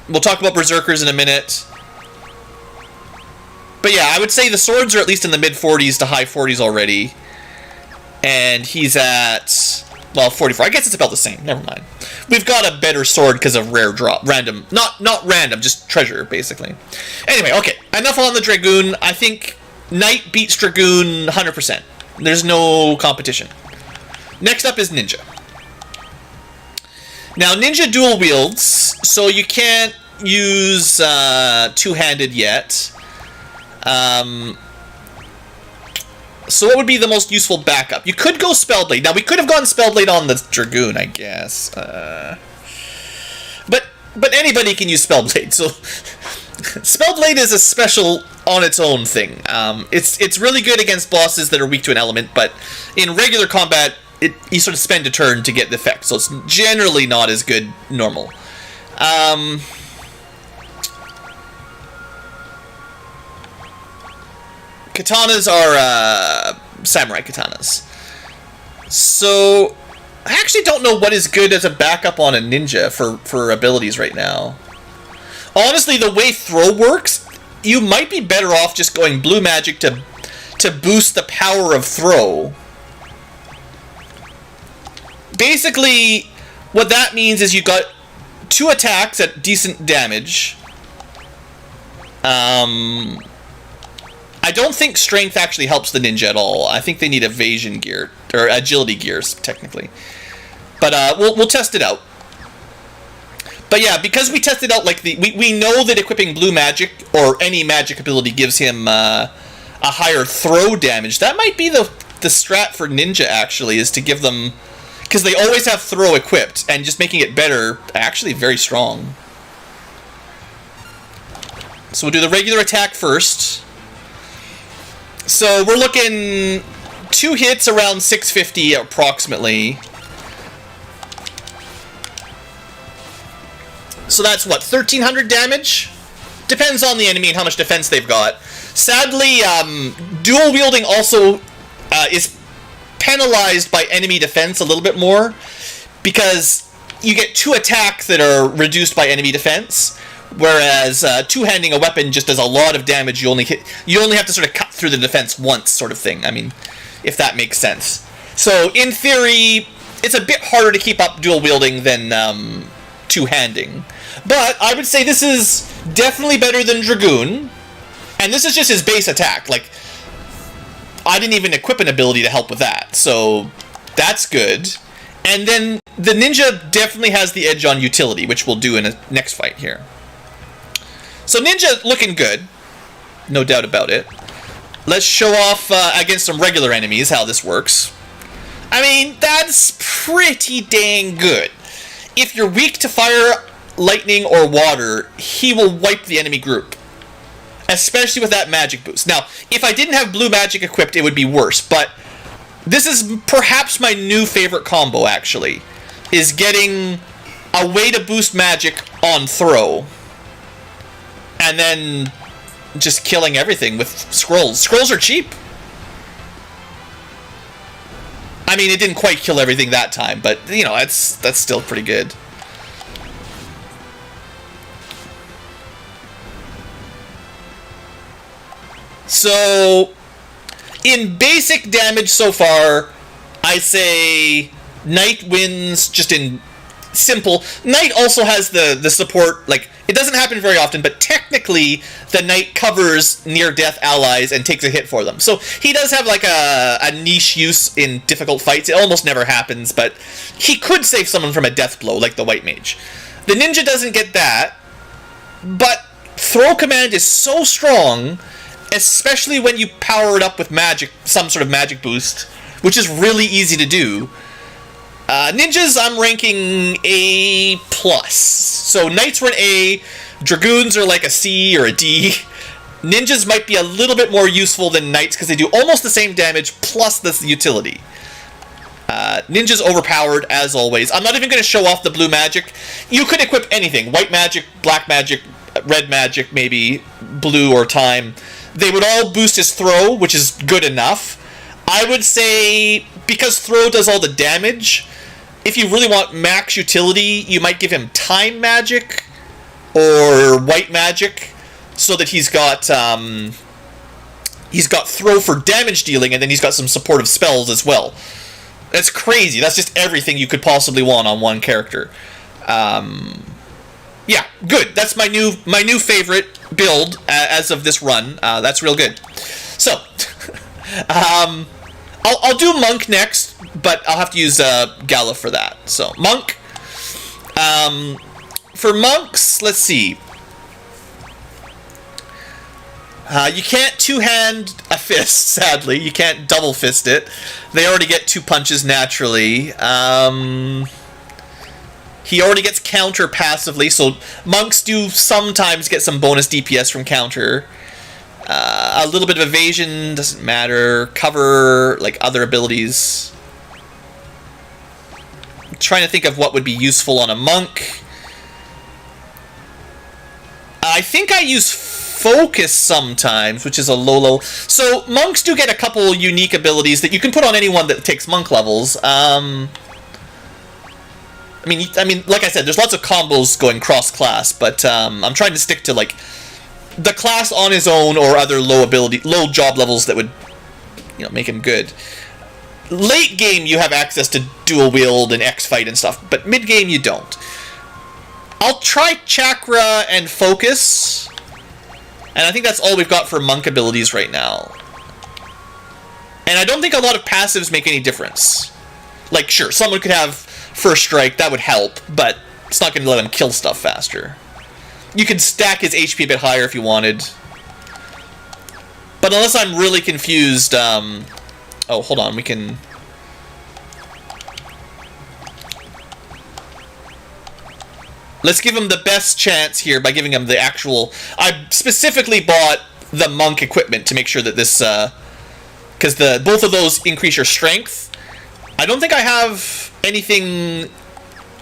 We'll talk about berserkers in a minute. But yeah, I would say the swords are at least in the mid 40s to high 40s already, and he's at, well, 44. I guess it's about the same. Never mind. We've got a better sword because of rare drop. Random. Not random, just treasure, basically. Anyway, okay. Enough on the Dragoon. I think Knight beats Dragoon 100%. There's no competition. Next up is Ninja. Now, Ninja dual wields, so you can't use two-handed yet. So what would be the most useful backup? You could go Spellblade. Now, we could have gone Spellblade on the Dragoon, I guess. But anybody can use Spellblade, so... Spellblade is a special on its own thing. It's really good against bosses that are weak to an element, but in regular combat, you sort of spend a turn to get the effect, so it's generally not as good normal. Katanas are samurai katanas. So, I actually don't know what is good as a backup on a ninja for abilities right now. Honestly, the way throw works, you might be better off just going blue magic to boost the power of throw. Basically, what that means is you got 2 attacks at decent damage. I don't think strength actually helps the ninja at all. I think they need evasion gear, or agility gears, technically. But we'll test it out. But yeah, because we tested out, like, we know that equipping blue magic, or any magic ability, gives him a higher throw damage. That might be the strat for ninja, actually, is to give them... Because they always have throw equipped, and just making it better, actually very strong. So we'll do the regular attack first. So we're looking 2 hits around 650 approximately. So that's what, 1300 damage? Depends on the enemy and how much defense they've got. Sadly, dual wielding also is penalized by enemy defense a little bit more, because you get 2 attacks that are reduced by enemy defense, whereas two-handing a weapon just does a lot of damage. You only have to sort of cut through the defense once, sort of thing. I mean, if that makes sense. So in theory, it's a bit harder to keep up dual wielding than two-handing. But I would say this is definitely better than Dragoon, and this is just his base attack. Like, I didn't even equip an ability to help with that, so that's good. And then the ninja definitely has the edge on utility, which we'll do in a next fight here. So ninja looking good, no doubt about it. Let's show off against some regular enemies how this works. I mean, that's pretty dang good. If you're weak to fire, lightning, or water, he will wipe the enemy group. Especially with that magic boost. Now, if I didn't have blue magic equipped, it would be worse, but this is perhaps my new favorite combo, actually, is getting a way to boost magic on throw, and then just killing everything with scrolls. Scrolls are cheap. I mean, it didn't quite kill everything that time, but, you know, that's still pretty good. So, in basic damage so far, I say Knight wins just in simple. Knight also has the support, like, it doesn't happen very often, but technically the Knight covers near-death allies and takes a hit for them. So he does have, like, a niche use in difficult fights. It almost never happens, but he could save someone from a death blow, like the White Mage. The Ninja doesn't get that, but Throw Command is so strong, especially when you power it up with magic, some sort of magic boost, which is really easy to do. Ninjas, I'm ranking A+. So Knights were an A, Dragoons are like a C or a D. Ninjas might be a little bit more useful than Knights because they do almost the same damage plus this utility. Ninja's overpowered, as always. I'm not even going to show off the blue magic. You could equip anything. White magic, black magic, red magic, maybe, blue or time. They would all boost his throw, which is good enough. I would say, because throw does all the damage, if you really want max utility, you might give him time magic or white magic, so that he's got throw for damage dealing, and then he's got some supportive spells as well. That's crazy. That's just everything you could possibly want on one character. Yeah, good. That's my new favorite build as of this run. That's real good. So, I'll do Monk next, but I'll have to use Gala for that. So, Monk. For Monks, let's see. You can't two-hand a fist, sadly. You can't double fist it. They already get 2 punches naturally. He already gets counter passively, so monks do sometimes get some bonus DPS from counter. A little bit of evasion, doesn't matter. Cover, like other abilities. I'm trying to think of what would be useful on a monk. I think I use focus sometimes, which is a low. So monks do get a couple unique abilities that you can put on anyone that takes monk levels. I mean, like I said, there's lots of combos going cross-class, but I'm trying to stick to like the class on his own or other low job levels that would, make him good. Late game, you have access to dual wield and X fight and stuff, but mid game you don't. I'll try chakra and focus, and I think that's all we've got for monk abilities right now. And I don't think a lot of passives make any difference. Like, sure, someone could have first strike, that would help, but it's not going to let him kill stuff faster. You could stack his HP a bit higher if you wanted. But unless I'm really confused, oh, hold on, we can... Let's give him the best chance here by giving him the actual... I specifically bought the monk equipment to make sure that this... Because both of those increase your strength. I don't think I have anything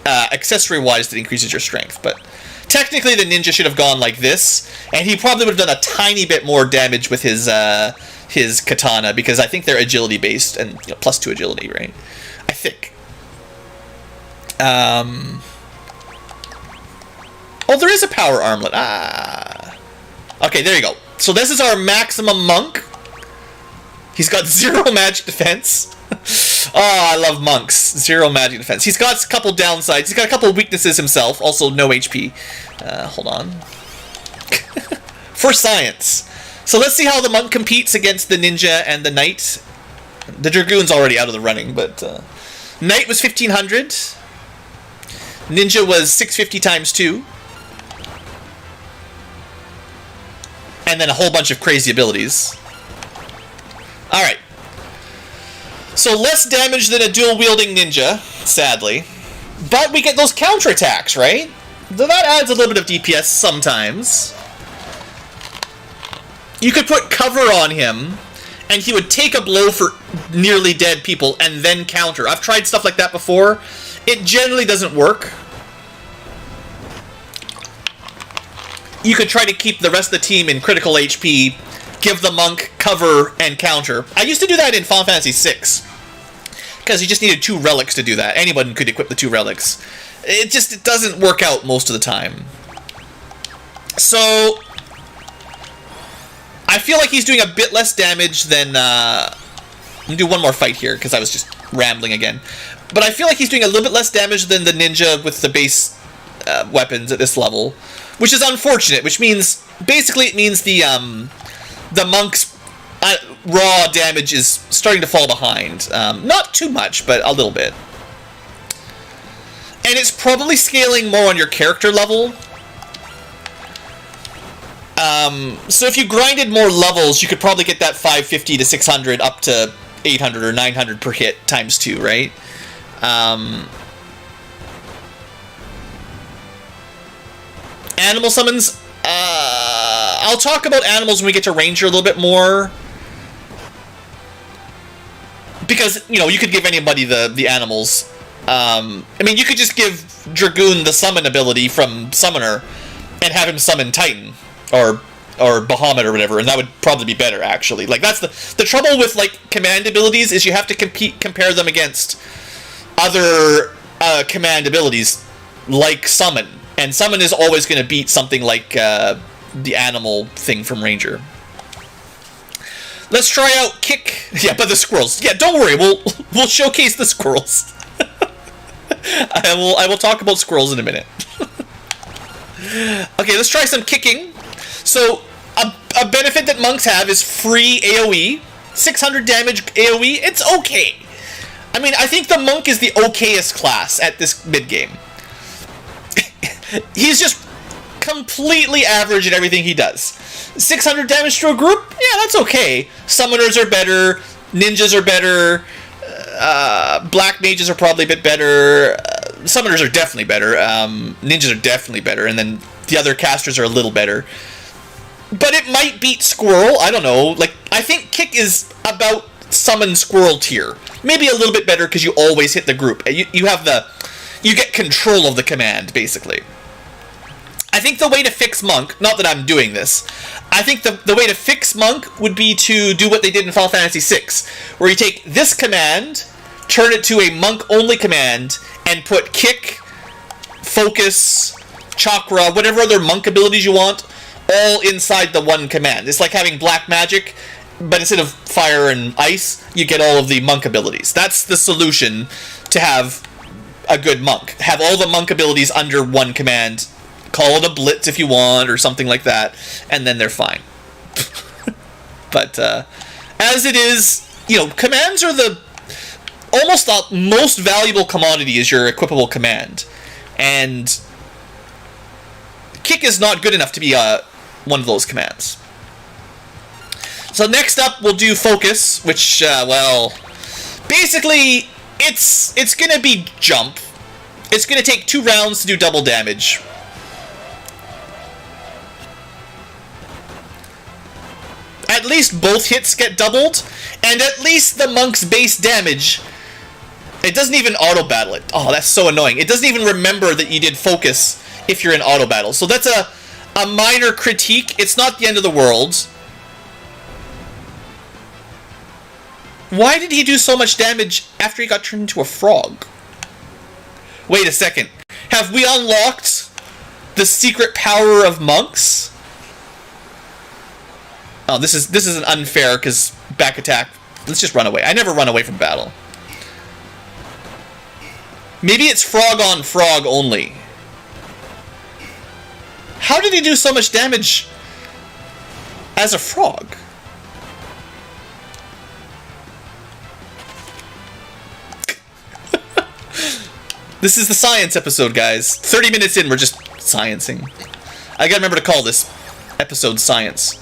accessory-wise that increases your strength, but technically the ninja should have gone like this, and he probably would have done a tiny bit more damage with his katana, because I think they're agility-based, and +2 agility, right? I think. Oh, there is a power armlet. Okay, there you go. So this is our maximum monk. He's got 0 magic defense. Oh, I love monks. 0 magic defense. He's got a couple downsides. He's got a couple weaknesses himself. Also, no HP. Hold on. For science. So let's see how the monk competes against the ninja and the knight. The dragoon's already out of the running, but... Knight was 1500. Ninja was 650 times 2. And then a whole bunch of crazy abilities. Alright. So less damage than a dual-wielding ninja, sadly. But we get those counterattacks, right? That adds a little bit of DPS sometimes. You could put cover on him, and he would take a blow for nearly dead people and then counter. I've tried stuff like that before. It generally doesn't work. You could try to keep the rest of the team in critical HP, give the monk cover and counter. I used to do that in Final Fantasy VI, because you just needed 2 relics to do that. Anyone could equip the 2 relics. It doesn't work out most of the time. So I feel like he's doing a bit less damage than... Let me do one more fight here, because I was just rambling again. But I feel like he's doing a little bit less damage than the ninja with the base weapons at this level, which is unfortunate, which means... Basically, it means the monk's raw damage is starting to fall behind. Not too much, but a little bit. And it's probably scaling more on your character level. So if you grinded more levels, you could probably get that 550 to 600 up to 800 or 900 per hit times 2, right? Animal summons. I'll talk about animals when we get to Ranger a little bit more. Because, you could give anybody the animals. You could just give Dragoon the summon ability from Summoner and have him summon Titan or Bahamut or whatever, and that would probably be better, actually. Like, that's the trouble with, command abilities is you have to compare them against other command abilities, like Summon. And Summon is always going to beat something like the animal thing from Ranger. Let's try out Kick. Yeah, but the squirrels. Yeah, don't worry. We'll showcase the squirrels. I will talk about squirrels in a minute. Okay, let's try some kicking. So, a benefit that monks have is free AoE. 600 damage AoE. It's okay. I think the monk is the okayest class at this mid-game. He's just completely average at everything he does. 600 damage to a group? Yeah, that's okay. Summoners are better. Ninjas are better. Black mages are probably a bit better. Summoners are definitely better. Ninjas are definitely better. And then the other casters are a little better. But it might beat Squirrel. I don't know. I think Kick is about Summon Squirrel tier. Maybe a little bit better because you always hit the group. You have you get control of the command, basically. I think the way to fix Monk, not that I'm doing this, I think the way to fix Monk would be to do what they did in Final Fantasy VI, where you take this command, turn it to a Monk-only command, and put Kick, focus, chakra, whatever other monk abilities you want, all inside the one command. It's like having black magic, but instead of fire and ice, you get all of the monk abilities. That's the solution to have a good monk. Have all the monk abilities under one command. Call it a blitz if you want, or something like that, and then they're fine. But as it is, commands are almost the most valuable commodity is your equipable command. And kick is not good enough to be one of those commands. So next up, we'll do focus, which, basically, it's going to be jump. It's going to take 2 rounds to do double damage. At least both hits get doubled, and at least the monk's base damage, it doesn't even auto-battle it. Oh, that's so annoying. It doesn't even remember that you did focus if you're in auto-battle. So that's a minor critique. It's not the end of the world. Why did he do so much damage after he got turned into a frog? Wait a second. Have we unlocked the secret power of monks? Oh, this is an unfair, because back attack. Let's just run away. I never run away from battle. Maybe it's frog on frog only. How did he do so much damage as a frog? This is the science episode, guys. 30 minutes in, we're just sciencing. I gotta remember to call this episode science.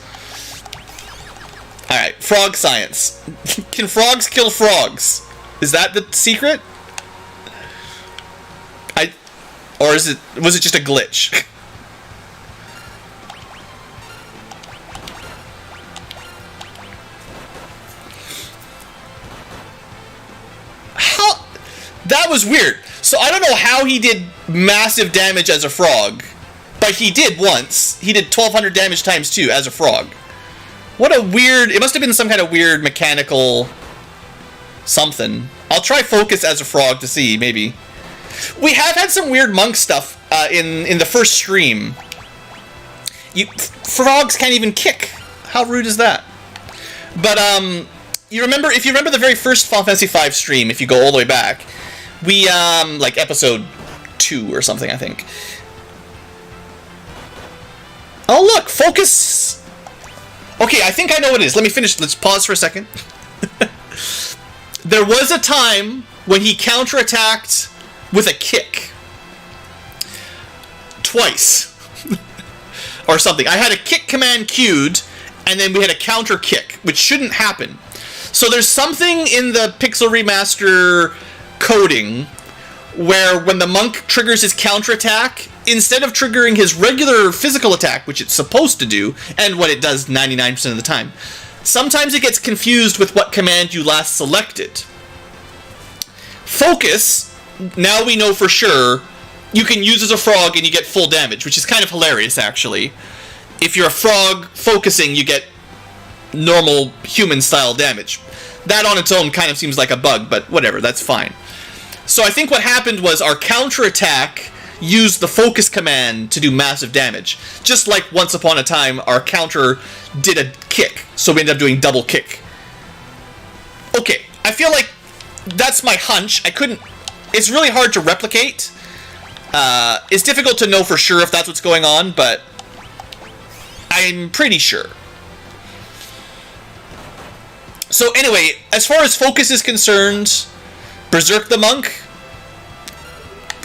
Alright, frog science. Can frogs kill frogs? Is that the secret? Or was it just a glitch? How? That was weird. So I don't know how he did massive damage as a frog, but he did once. He did 1200 damage times 2 as a frog. What a weird... It must have been some kind of weird mechanical something. I'll try focus as a frog to see, maybe. We have had some weird monk stuff in the first stream. Frogs can't even kick. How rude is that? But if you remember the very first Final Fantasy V stream, if you go all the way back, we like episode 2 or something, I think. Oh look, focus. Okay, I think I know what it is. Let me finish. Let's pause for a second. There was a time when he counterattacked with a kick. Twice. Or something. I had a kick command queued, and then we had a counter kick, which shouldn't happen. So there's something in the Pixel Remaster coding where when the monk triggers his counterattack, instead of triggering his regular physical attack, which it's supposed to do, and what it does 99% of the time, sometimes it gets confused with what command you last selected. Focus, now we know for sure, you can use as a frog and you get full damage, which is kind of hilarious, actually. If you're a frog focusing, you get normal human-style damage. That on its own kind of seems like a bug, but whatever, that's fine. So I think what happened was our counterattack used the focus command to do massive damage. Just like once upon a time, our counter did a kick, so we ended up doing double kick. Okay, I feel like that's my hunch. It's really hard to replicate. It's difficult to know for sure if that's what's going on, but I'm pretty sure. So anyway, as far as focus is concerned, Berserk the Monk?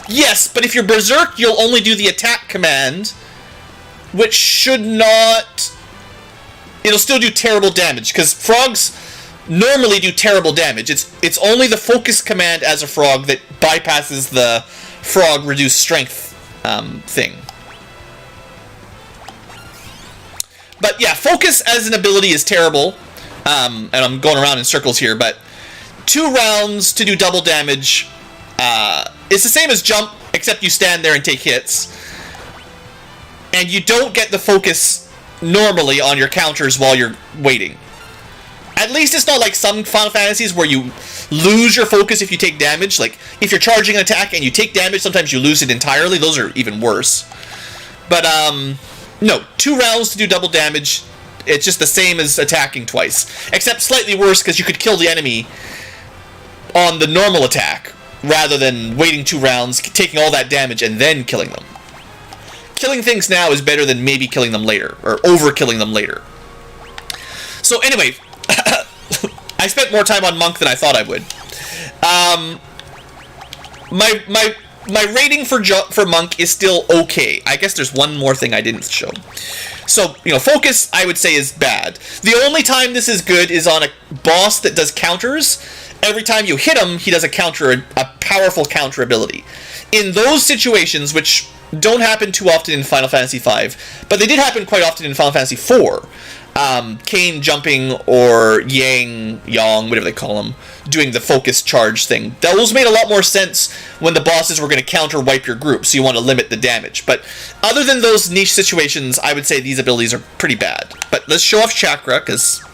Yes, but if you're Berserk, you'll only do the attack command, which should not... It'll still do terrible damage, because frogs normally do terrible damage. It's only the focus command as a frog that bypasses the frog reduced strength thing. But yeah, focus as an ability is terrible. And I'm going around in circles here, but 2 rounds to do double damage. It's the same as jump, except you stand there and take hits. And you don't get the focus normally on your counters while you're waiting. At least it's not like some Final Fantasies where you lose your focus if you take damage. Like, if you're charging an attack and you take damage, sometimes you lose it entirely. Those are even worse. But, no. 2 rounds to do double damage. It's just the same as attacking twice. Except slightly worse because you could kill the enemy on the normal attack rather than waiting 2 rounds, taking all that damage, and then killing them. Killing things now is better than maybe killing them later, or over-killing them later. So anyway, I spent more time on Monk than I thought I would. My rating for Monk is still okay. I guess there's one more thing I didn't show. So, focus, I would say, is bad. The only time this is good is on a boss that does counters. Every time you hit him, he does a powerful counter ability. In those situations, which don't happen too often in Final Fantasy V, but they did happen quite often in Final Fantasy IV, Kane jumping or Yang, whatever they call him, doing the focus charge thing. Those made a lot more sense when the bosses were going to counter wipe your group, so you want to limit the damage. But other than those niche situations, I would say these abilities are pretty bad. But let's show off Chakra, because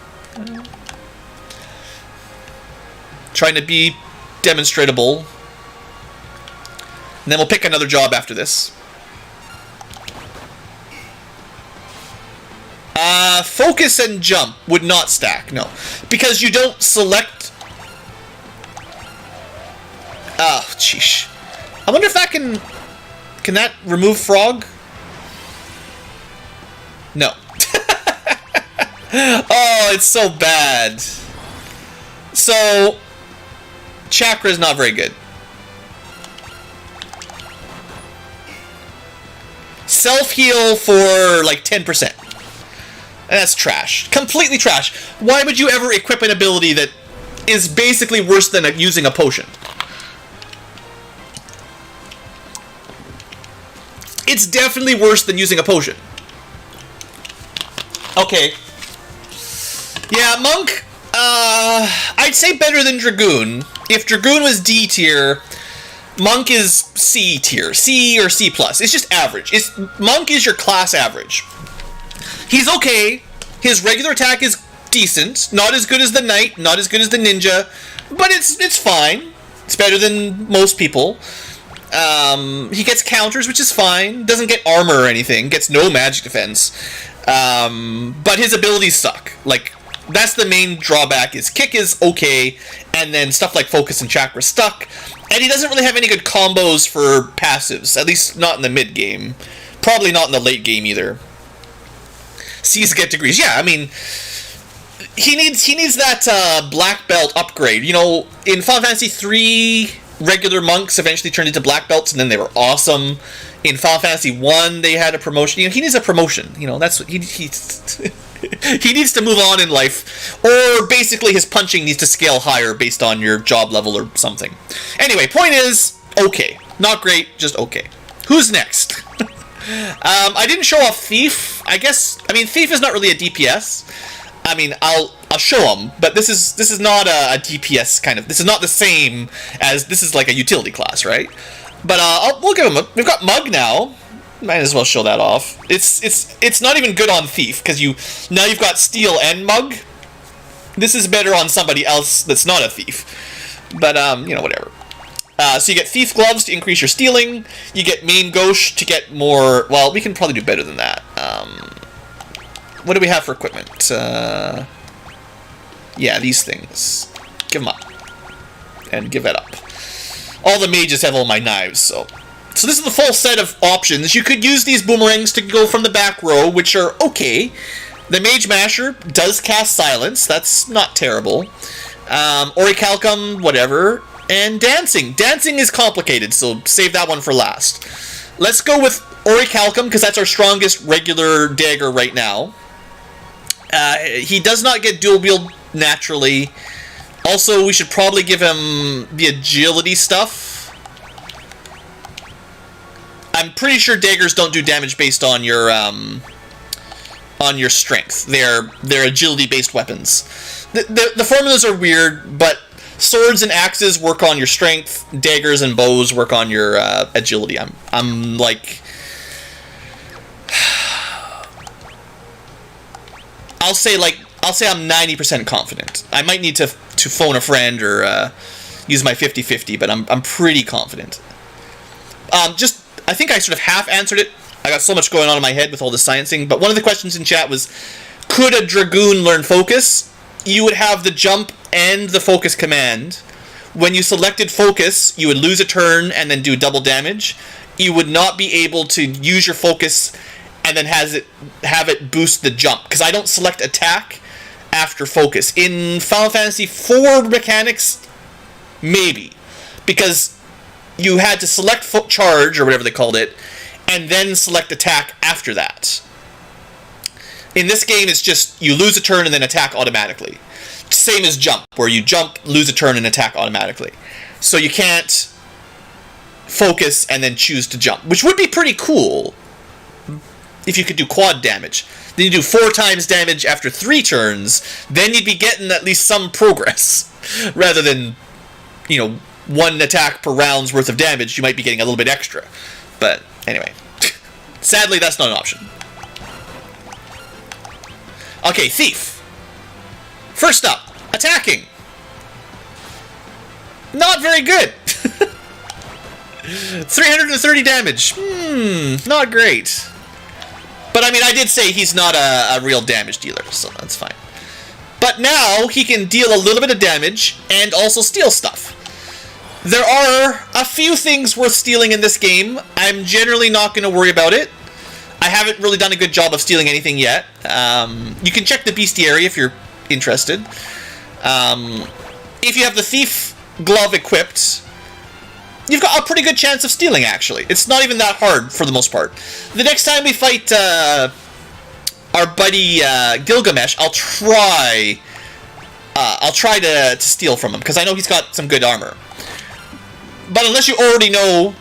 trying to be demonstratable. And then we'll pick another job after this. Focus and jump would not stack, no. Because you don't select... Oh, sheesh. I wonder if that can... Can that remove frog? No. Oh, it's so bad. So... Chakra is not very good. Self-heal for, like, 10%. That's trash. Completely trash. Why would you ever equip an ability that is basically worse than using a potion? It's definitely worse than using a potion. Okay. Yeah, Monk, I'd say better than Dragoon. If Dragoon was D tier, Monk is C tier. C or C+. It's just average. Monk is your class average. He's okay. His regular attack is decent. Not as good as the Knight, not as good as the Ninja, but it's fine. It's better than most people. He gets counters, which is fine. Doesn't get armor or anything. Gets no magic defense. But his abilities suck. Like, that's the main drawback, is kick is okay, and then stuff like focus and chakra stuck. And he doesn't really have any good combos for passives, at least not in the mid game. Probably not in the late game either. C's get degrees. Yeah, I mean, he needs that black belt upgrade. In Final Fantasy 3, regular monks eventually turned into black belts, and then they were awesome. In Final Fantasy 1, they had a promotion. He needs a promotion. That's what he he needs to move on in life, or basically his punching needs to scale higher based on your job level or something. Anyway, point is, okay. Not great, just okay. Who's next? I didn't show off Thief. Thief is not really a DPS. I'll show him, but this is not a DPS kind of. This is not the same as, this is like a utility class, right? But we'll give him we've got Mug now. Might as well show that off. It's not even good on Thief, because now you've got Steel and Mug. This is better on somebody else that's not a Thief. But whatever. So you get Thief Gloves to increase your stealing. You get Main Gauche to get more... Well, we can probably do better than that. What do we have for equipment? Yeah, these things. Give them up. And give that up. All the mages have all my knives, so this is the full set of options. You could use these boomerangs to go from the back row, which are okay. The Mage Masher does cast Silence. That's not terrible. Orichalcum, whatever. And Dancing. Dancing is complicated, so save that one for last. Let's go with Orichalcum, because that's our strongest regular dagger right now. He does not get dual wield naturally. Also, we should probably give him the agility stuff. I'm pretty sure daggers don't do damage based on your strength. They're agility-based weapons. The formulas are weird, but swords and axes work on your strength. Daggers and bows work on your agility. I'm like... I'll I'll say I'm 90% confident. I might need to phone a friend or use my 50-50, but I'm pretty confident. I think I sort of half answered it. I got so much going on in my head with all the sciencing, but one of the questions in chat was, could a Dragoon learn Focus? You would have the jump and the Focus command. When you selected Focus, you would lose a turn and then do double damage. You would not be able to use your Focus and then have it boost the jump, because I don't select attack after Focus. In Final Fantasy IV mechanics, maybe, because you had to select charge, or whatever they called it, and then select attack after that. In this game, it's just you lose a turn and then attack automatically. Same as jump, where you jump, lose a turn, and attack automatically. So you can't focus and then choose to jump, which would be pretty cool if you could do quad damage. Then you do 4 times damage after 3 turns, then you'd be getting at least some progress. Rather than, 1 attack per round's worth of damage, you might be getting a little bit extra. But, anyway. Sadly, that's not an option. Okay, Thief. First up, attacking. Not very good. 330 damage. Not great. But, I mean, I did say he's not a real damage dealer, so that's fine. But now, he can deal a little bit of damage, and also steal stuff. There are a few things worth stealing in this game. I'm generally not going to worry about it. I haven't really done a good job of stealing anything yet. You can check the bestiary if you're interested. If you have the Thief glove equipped, you've got a pretty good chance of stealing, actually. It's not even that hard, for the most part. The next time we fight our buddy Gilgamesh, I'll try to steal from him, because I know he's got some good armor. But unless you already know,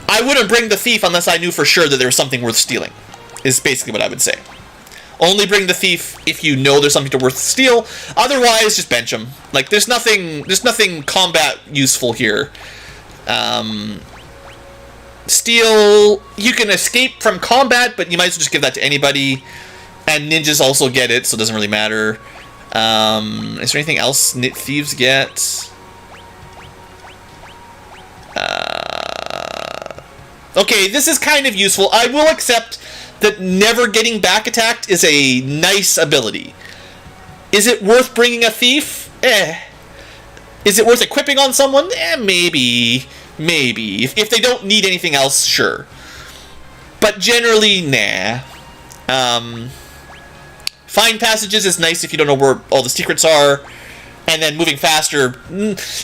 I wouldn't bring the Thief unless I knew for sure that there was something worth stealing, is basically what I would say. Only bring the Thief if you know there's something worth steal. Otherwise, just bench him. Like, there's nothing combat useful here. Steal, you can escape from combat, but you might as well just give that to anybody. And ninjas also get it, so it doesn't really matter. Is there anything else thieves get? Okay, this is kind of useful. I will accept that never getting back attacked is a nice ability. Is it worth bringing a thief? Is it worth equipping on someone? Maybe. Maybe. If they don't need anything else, sure. But generally, nah. Find passages is nice if you don't know where all the secrets are. And then moving faster.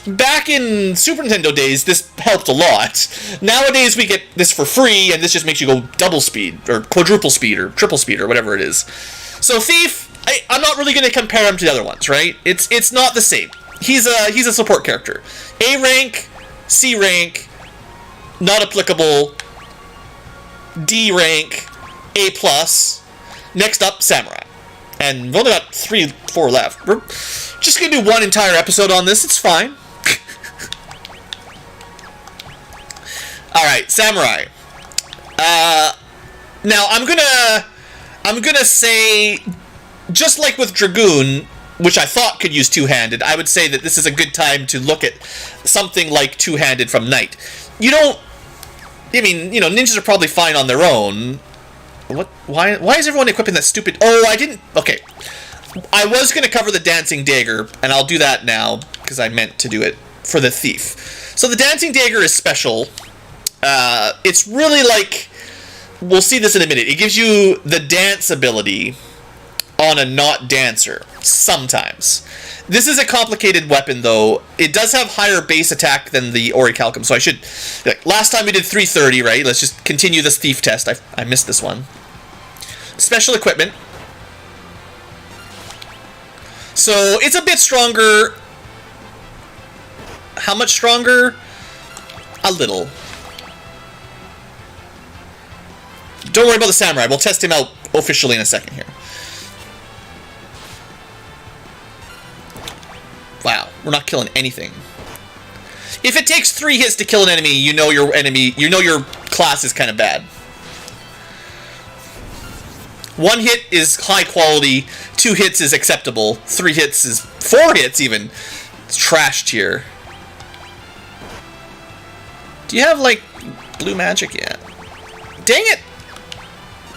Back in Super Nintendo days, this helped a lot. Nowadays, we get this for free, and this just makes you go double speed, or quadruple speed, or triple speed, or whatever it is. So Thief, I'm not really going to compare him to the other ones, right? It's not the same. He's a support character. A rank, C rank, not applicable. D rank, A+. Next up, Samurai. And we've only got 4 left. We're just going to do one entire episode on this. It's fine. Alright, Samurai. Now, I'm gonna say, just like with Dragoon, which I thought could use two-handed, I would say that this is a good time to look at something like two-handed from Knight. Ninjas are probably fine on their own. What? Why is everyone equipping that stupid... Oh, I didn't... Okay. I was going to cover the Dancing Dagger, and I'll do that now, because I meant to do it for the Thief. So the Dancing Dagger is special. It's really like... We'll see this in a minute. It gives you the dance ability on a not dancer. Sometimes. This is a complicated weapon, though. It does have higher base attack than the Orichalcum, so I should... Last time we did 330, right? Let's just continue this Thief test. I missed this one. Special equipment. So, it's a bit stronger. How much stronger? A little. Don't worry about the Samurai. We'll test him out officially in a second here. Wow, we're not killing anything. If it takes 3 hits to kill an enemy, you know your class is kind of bad. 1 hit is high quality, 2 hits is acceptable, 3 hits is 4 hits even. It's trash tier. Do you have like blue magic yet? Dang it!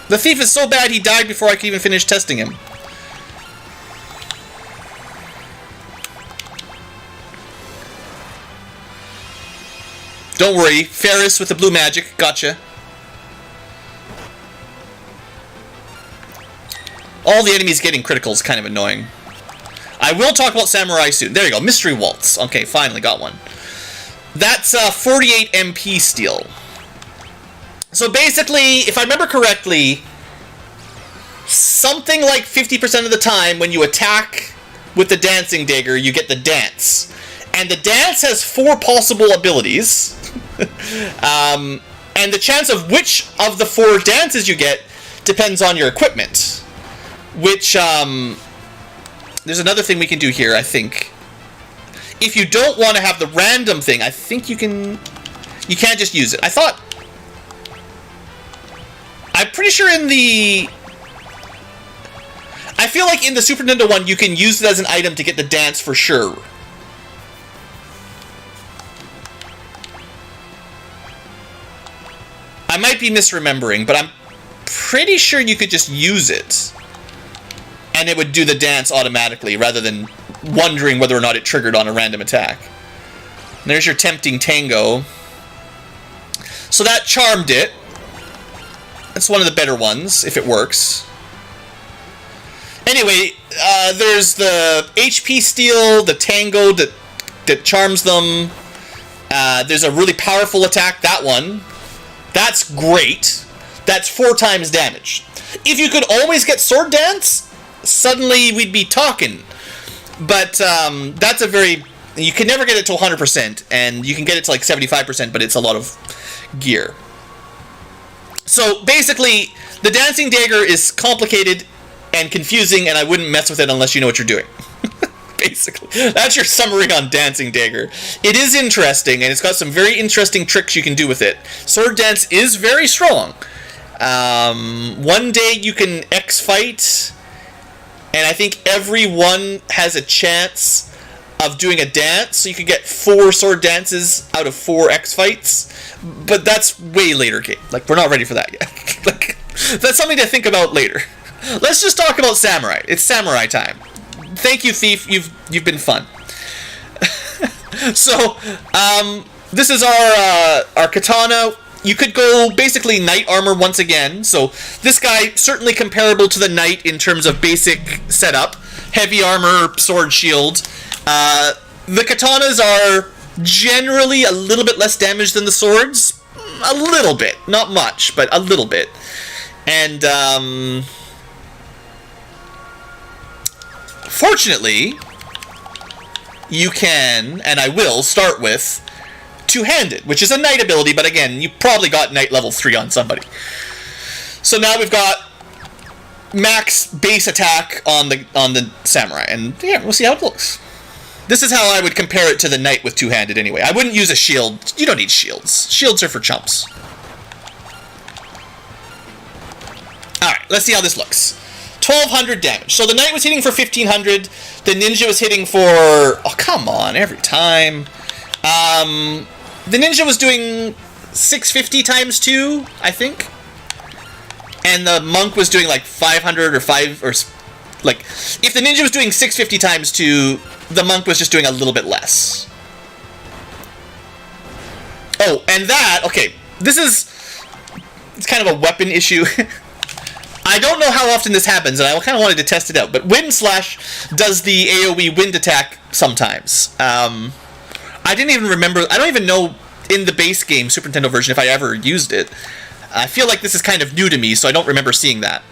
The thief is so bad he died before I could even finish testing him. Don't worry, Ferris with the blue magic, gotcha. All the enemies getting critical is kind of annoying. I will talk about Samurai soon. There you go, Mystery Waltz. Okay, finally got one. That's 48 MP steal. So basically, if I remember correctly, something like 50% of the time when you attack with the dancing dagger, you get the dance. And the dance has 4 possible abilities. And the chance of which of the 4 dances you get depends on your equipment. Which, there's another thing we can do here, I think. If you don't want to have the random thing, I think you can't just use it. I'm pretty sure I feel like in the Super Nintendo one, you can use it as an item to get the dance for sure. I might be misremembering, but I'm pretty sure you could just use it. And it would do the dance automatically, rather than wondering whether or not it triggered on a random attack. And there's your tempting tango. So that charmed it. That's one of the better ones, if it works. Anyway, there's the HP steal, the tango that charms them. There's a really powerful attack, that one. That's great. That's 4 times damage. If you could always get sword dance, suddenly we'd be talking. But that's a very... You can never get it to 100%, and you can get it to like 75%, but it's a lot of gear. So basically, the dancing dagger is complicated and confusing, and I wouldn't mess with it unless you know what you're doing. Basically, that's your summary on dancing dagger. It is interesting, and it's got some very interesting tricks you can do with it. Sword dance is very strong. One day you can X-fight, and I think everyone has a chance of doing a dance, so you could get 4 sword dances out of 4 X-fights, but that's way later game. Like, we're not ready for that yet. Like, that's something to think about later. Let's just talk about Samurai. It's Samurai time. Thank you, Thief. You've been fun. So, this is our katana. You could go basically knight armor once again. So this guy certainly comparable to the knight in terms of basic setup. Heavy armor, sword, shield. The katanas are generally a little bit less damage than the swords. A little bit, not much, but a little bit. And fortunately, you can, and I will, start with two-handed, which is a knight ability, but again, you probably got knight level 3 on somebody. So now we've got max base attack on the samurai, and yeah, we'll see how it looks. This is how I would compare it to the knight with two-handed anyway. I wouldn't use a shield. You don't need shields. Shields are for chumps. Alright, let's see how this looks. 1200 damage. So the knight was hitting for 1500. The ninja was hitting for... Oh, come on, every time. The ninja was doing 650 times 2, I think. And the monk was doing like 500 or 5... or like, if the ninja was doing 650 times 2, the monk was just doing a little bit less. Oh, and that... Okay, this is... It's kind of a weapon issue. I don't know how often this happens, and I kind of wanted to test it out, but Wind Slash does the AoE wind attack sometimes. I didn't even remember... I don't even know in the base game, Super Nintendo version, if I ever used it. I feel like this is kind of new to me, so I don't remember seeing that.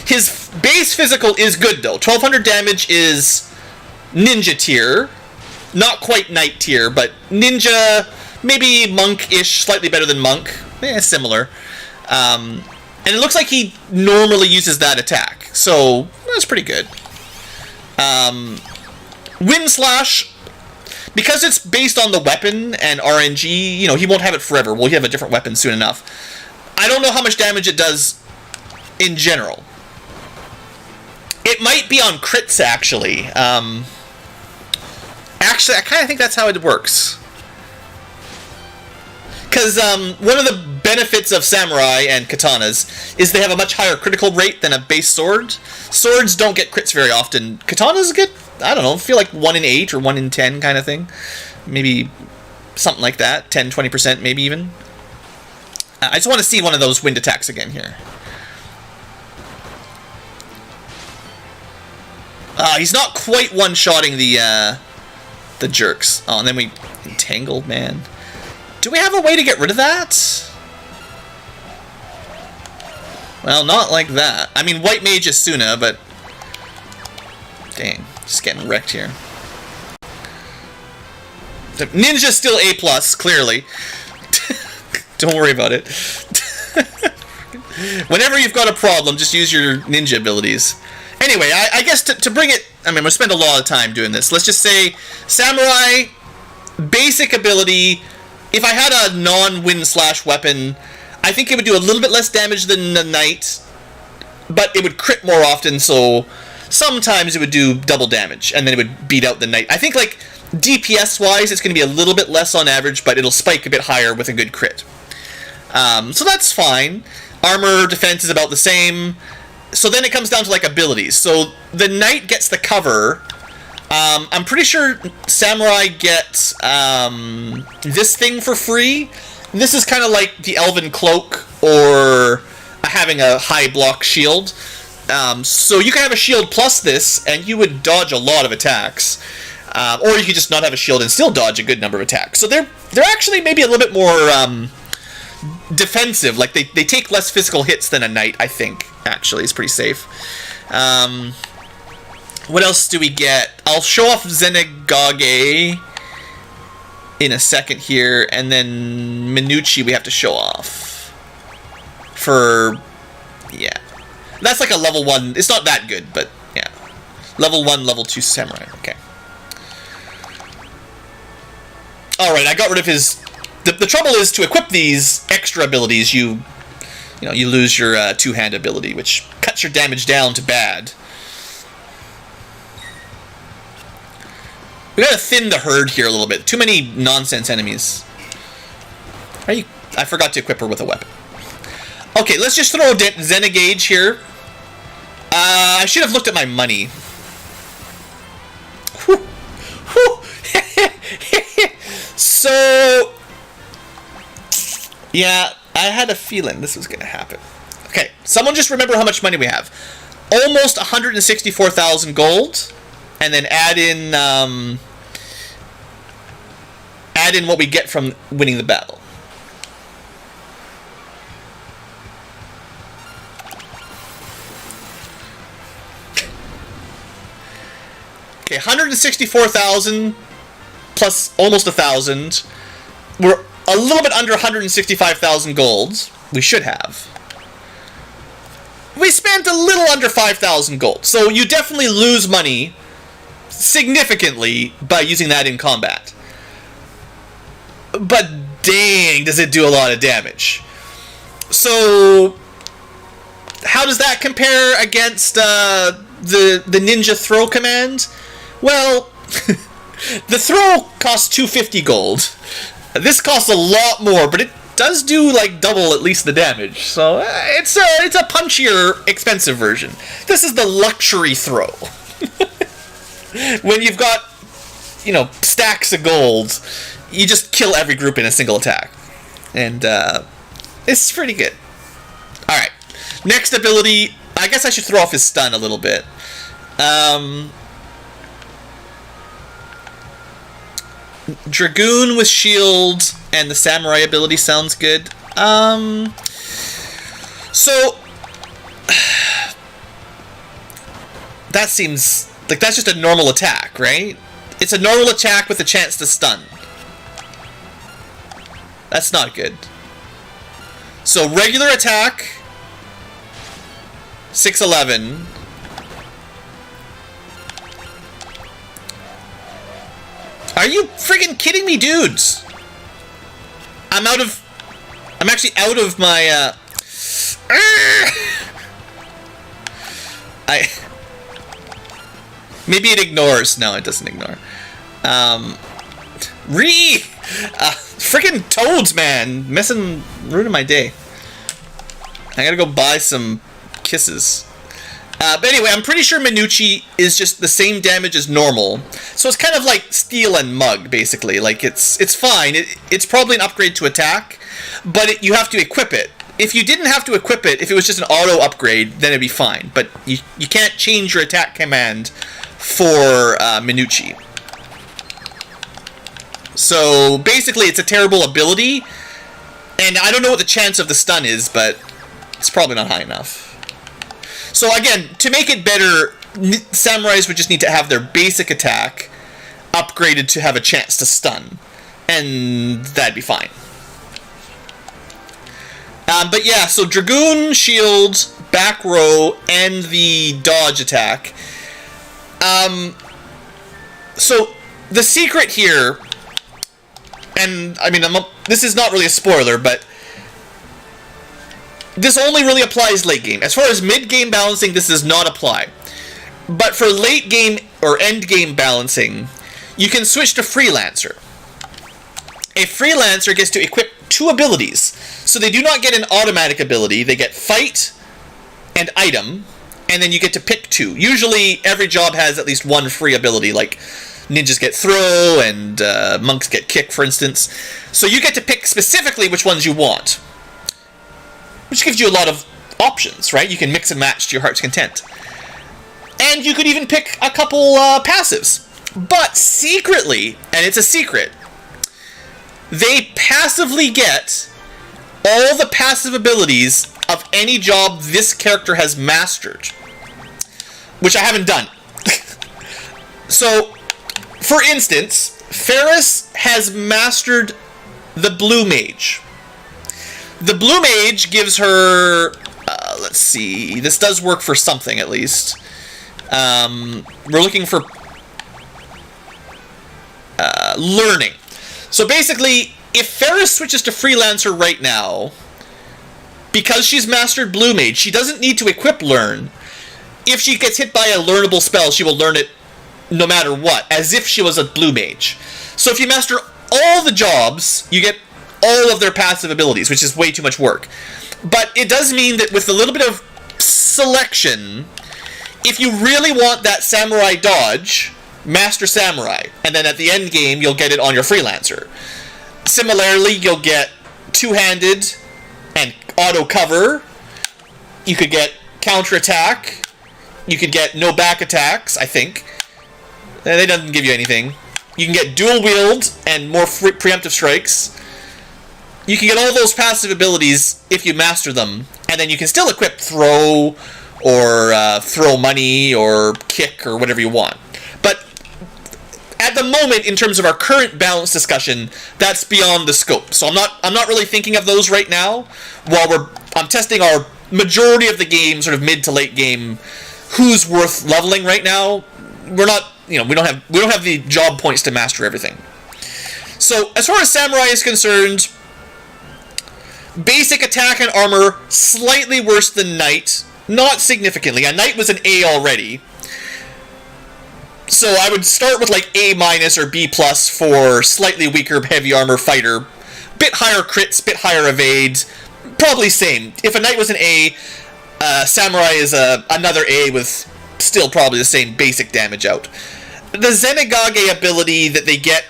His base physical is good, though. 1200 damage is ninja tier. Not quite knight tier, but ninja, maybe monk-ish, slightly better than monk. Similar. And it looks like he normally uses that attack, so that's pretty good. Wind Slash, because it's based on the weapon and RNG, you know, he won't have it forever. We'll have a different weapon soon enough. I don't know how much damage it does in general. It might be on crits, actually. Actually, I kind of think that's how it works. Because one of the benefits of samurai and katanas is they have a much higher critical rate than a base sword. Swords don't get crits very often. Katanas get, I don't know, feel like 1 in 8 or 1 in 10 kind of thing. Maybe something like that. 10, 20% maybe even. I just want to see one of those wind attacks again here. He's not quite one-shotting the jerks. Oh, and then we entangled, man. Do we have a way to get rid of that? Well, not like that. I mean, White Mage is Suna, but... Dang, just getting wrecked here. The Ninja's still A+, clearly. Don't worry about it. Whenever you've got a problem, just use your ninja abilities. Anyway, I guess to bring it... I mean, I'm going to spend a lot of time doing this. Let's just say, Samurai, basic ability... If I had a non-wind slash weapon, I think it would do a little bit less damage than the Knight, but it would crit more often, so sometimes it would do double damage, and then it would beat out the Knight. I think, like, DPS-wise, it's going to be a little bit less on average, but it'll spike a bit higher with a good crit. So that's fine. Armor, defense is about the same. So then it comes down to, like, abilities. So the Knight gets the cover... I'm pretty sure Samurai gets this thing for free. This is kind of like the Elven Cloak or having a high block shield. So you can have a shield plus this, and you would dodge a lot of attacks. Or you could just not have a shield and still dodge a good number of attacks. So they're actually maybe a little bit more defensive. Like they take less physical hits than a Knight, I think, actually. It's pretty safe. What else do we get? I'll show off Zenigage in a second here, and then Minucci we have to show off. For... yeah. That's like a level 1... It's not that good, but yeah. Level 1, level 2 Samurai. Okay. Alright, I got rid of his... The trouble is, to equip these extra abilities, you lose your two-hand ability, which cuts your damage down to bad. We gotta thin the herd here a little bit. Too many nonsense enemies. I forgot to equip her with a weapon. Okay, let's just throw Zenigage here. I should have looked at my money. Whew. Whew. So... yeah, I had a feeling this was gonna happen. Okay, someone just remember how much money we have. Almost 164,000 gold. And then add in what we get from winning the battle. Okay, 164,000 plus almost 1,000. We're a little bit under 165,000 gold. We should have. We spent a little under 5,000 gold. So you definitely lose money significantly by using that in combat. But dang, does it do a lot of damage. So how does that compare against the ninja throw command? Well, the throw costs 250 gold. This costs a lot more, but it does do like double at least the damage. So it's a punchier, expensive version. This is the luxury throw. When you've got, stacks of gold, you just kill every group in a single attack. And it's pretty good. Alright. Next ability, I guess I should throw off his stun a little bit. Dragoon with shield and the samurai ability sounds good. So that seems like that's just a normal attack, right? It's a normal attack with a chance to stun. That's not good. So regular attack, 611. Are you friggin' kidding me, dudes? I'm actually out of my, Maybe it ignores. No, it doesn't ignore. Freaking toads, man. Ruining my day. I gotta go buy some kisses. But anyway, I'm pretty sure Minucci is just the same damage as normal. So it's kind of like Steel and Mug, basically. Like, it's fine. It's probably an upgrade to attack, but you have to equip it. If you didn't have to equip it, if it was just an auto upgrade, then it'd be fine. But you can't change your attack command for Minucci. So basically, it's a terrible ability, and I don't know what the chance of the stun is, but it's probably not high enough. So again, to make it better, samurais would just need to have their basic attack upgraded to have a chance to stun, and that'd be fine. But yeah, so Dragoon, Shield, back row, and the dodge attack. So the secret here, and I mean, this is not really a spoiler, but this only really applies late game. As far as mid game balancing, this does not apply. But for late game or end game balancing, you can switch to Freelancer. A Freelancer gets to equip 2 abilities. So they do not get an automatic ability. They get Fight and Item, and then you get to pick 2. Usually every job has at least 1 free ability, like ninjas get Throw and monks get Kick, for instance. So you get to pick specifically which ones you want, which gives you a lot of options, right? You can mix and match to your heart's content. And you could even pick a couple passives. But secretly, and it's a secret, they passively get all the passive abilities of any job this character has mastered, which I haven't done. So, for instance, Ferris has mastered the Blue Mage. The Blue Mage gives her, let's see, this does work for something at least. We're looking for learning. So basically, if Ferris switches to Freelancer right now, because she's mastered Blue Mage, she doesn't need to equip Learn. If she gets hit by a learnable spell, she will learn it no matter what, as if she was a Blue Mage. So if you master all the jobs, you get all of their passive abilities, which is way too much work. But it does mean that with a little bit of selection, if you really want that Samurai dodge, master Samurai, and then at the end game, you'll get it on your Freelancer. Similarly, you'll get two-handed and auto cover. You could get counter-attack. You could get no back attacks, I think. They doesn't give you anything. You can get dual wield and more preemptive strikes. You can get all those passive abilities if you master them, and then you can still equip throw or throw money or kick or whatever you want. But at the moment, in terms of our current balance discussion, that's beyond the scope. So I'm not really thinking of those right now. While I'm testing our majority of the game, sort of mid to late game, who's worth leveling right now. We're not, we don't have the job points to master everything. So as far as Samurai is concerned, basic attack and armor slightly worse than Knight, not significantly. A Knight was an A already. So I would start with like A- or B+ for slightly weaker heavy armor fighter. Bit higher crits, bit higher evade. Probably same. If a Knight was an A, Samurai is another A with still probably the same basic damage out. The Zenigage ability that they get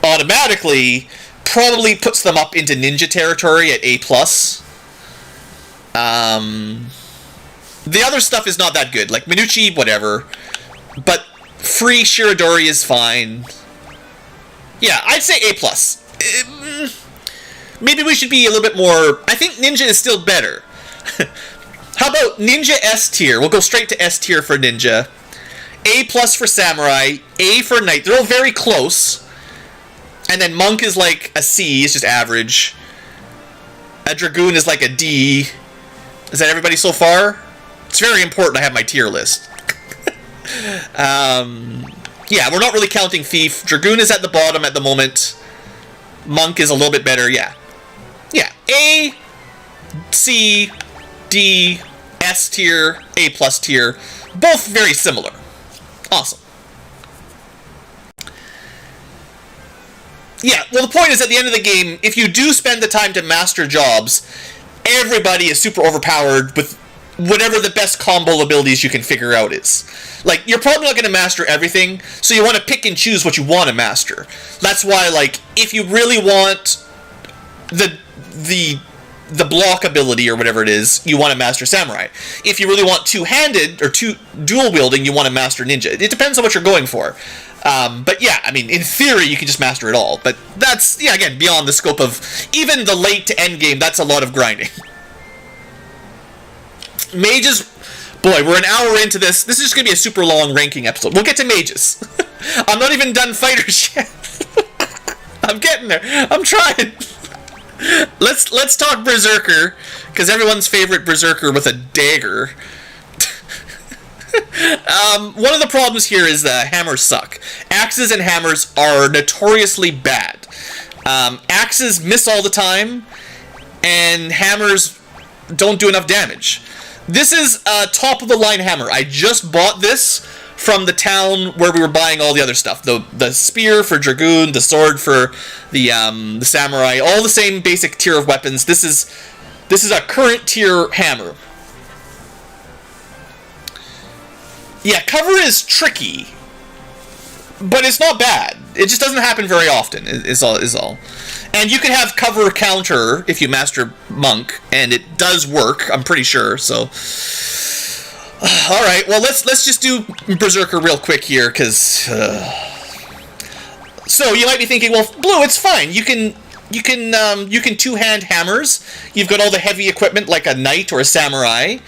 automatically probably puts them up into ninja territory at A+. The other stuff is not that good. Like Minucci, whatever. But free Shirodori is fine. Yeah, I'd say A+. Maybe we should be a little bit more... I think Ninja is still better. How about Ninja S tier? We'll go straight to S tier for Ninja. A+ for Samurai. A for Knight. They're all very close. And then Monk is like a C. It's just average. A Dragoon is like a D. Is that everybody so far? It's very important I have my tier list. Yeah, we're not really counting Thief. Dragoon is at the bottom at the moment. Monk is a little bit better, yeah. Yeah, A, C, D, S tier, A+ tier. Both very similar. Awesome. Yeah, well, the point is, at the end of the game, if you do spend the time to master jobs, everybody is super overpowered with whatever the best combo abilities you can figure out is. Like, you're probably not going to master everything, so you want to pick and choose what you want to master. That's why, like, if you really want the block ability or whatever it is, you want to master Samurai. If you really want two-handed or dual wielding, you want to master Ninja. It depends on what you're going for. But yeah, I mean, in theory, you can just master it all. But that's, yeah, again, beyond the scope of even the late to end game. That's a lot of grinding. Mages, boy, we're an hour into this. This is just gonna be a super long ranking episode. We'll get to mages. I'm not even done fighters yet. I'm getting there. I'm trying. Let's talk Berserker, because everyone's favorite Berserker with a dagger. One of the problems here is that hammers suck. Axes and hammers are notoriously bad. Axes miss all the time, and hammers don't do enough damage. This is a top-of-the-line hammer. I just bought this from the town where we were buying all the other stuff. The spear for Dragoon, the sword for the samurai, all the same basic tier of weapons. This is a current tier hammer. Yeah, cover is tricky, but it's not bad. It just doesn't happen very often, is all. And you can have cover counter if you master Monk, and it does work, I'm pretty sure, so... Alright, well, let's just do Berserker real quick here, because... So, you might be thinking, well, Blue, it's fine. You can two-hand hammers. You've got all the heavy equipment, like a knight or a samurai.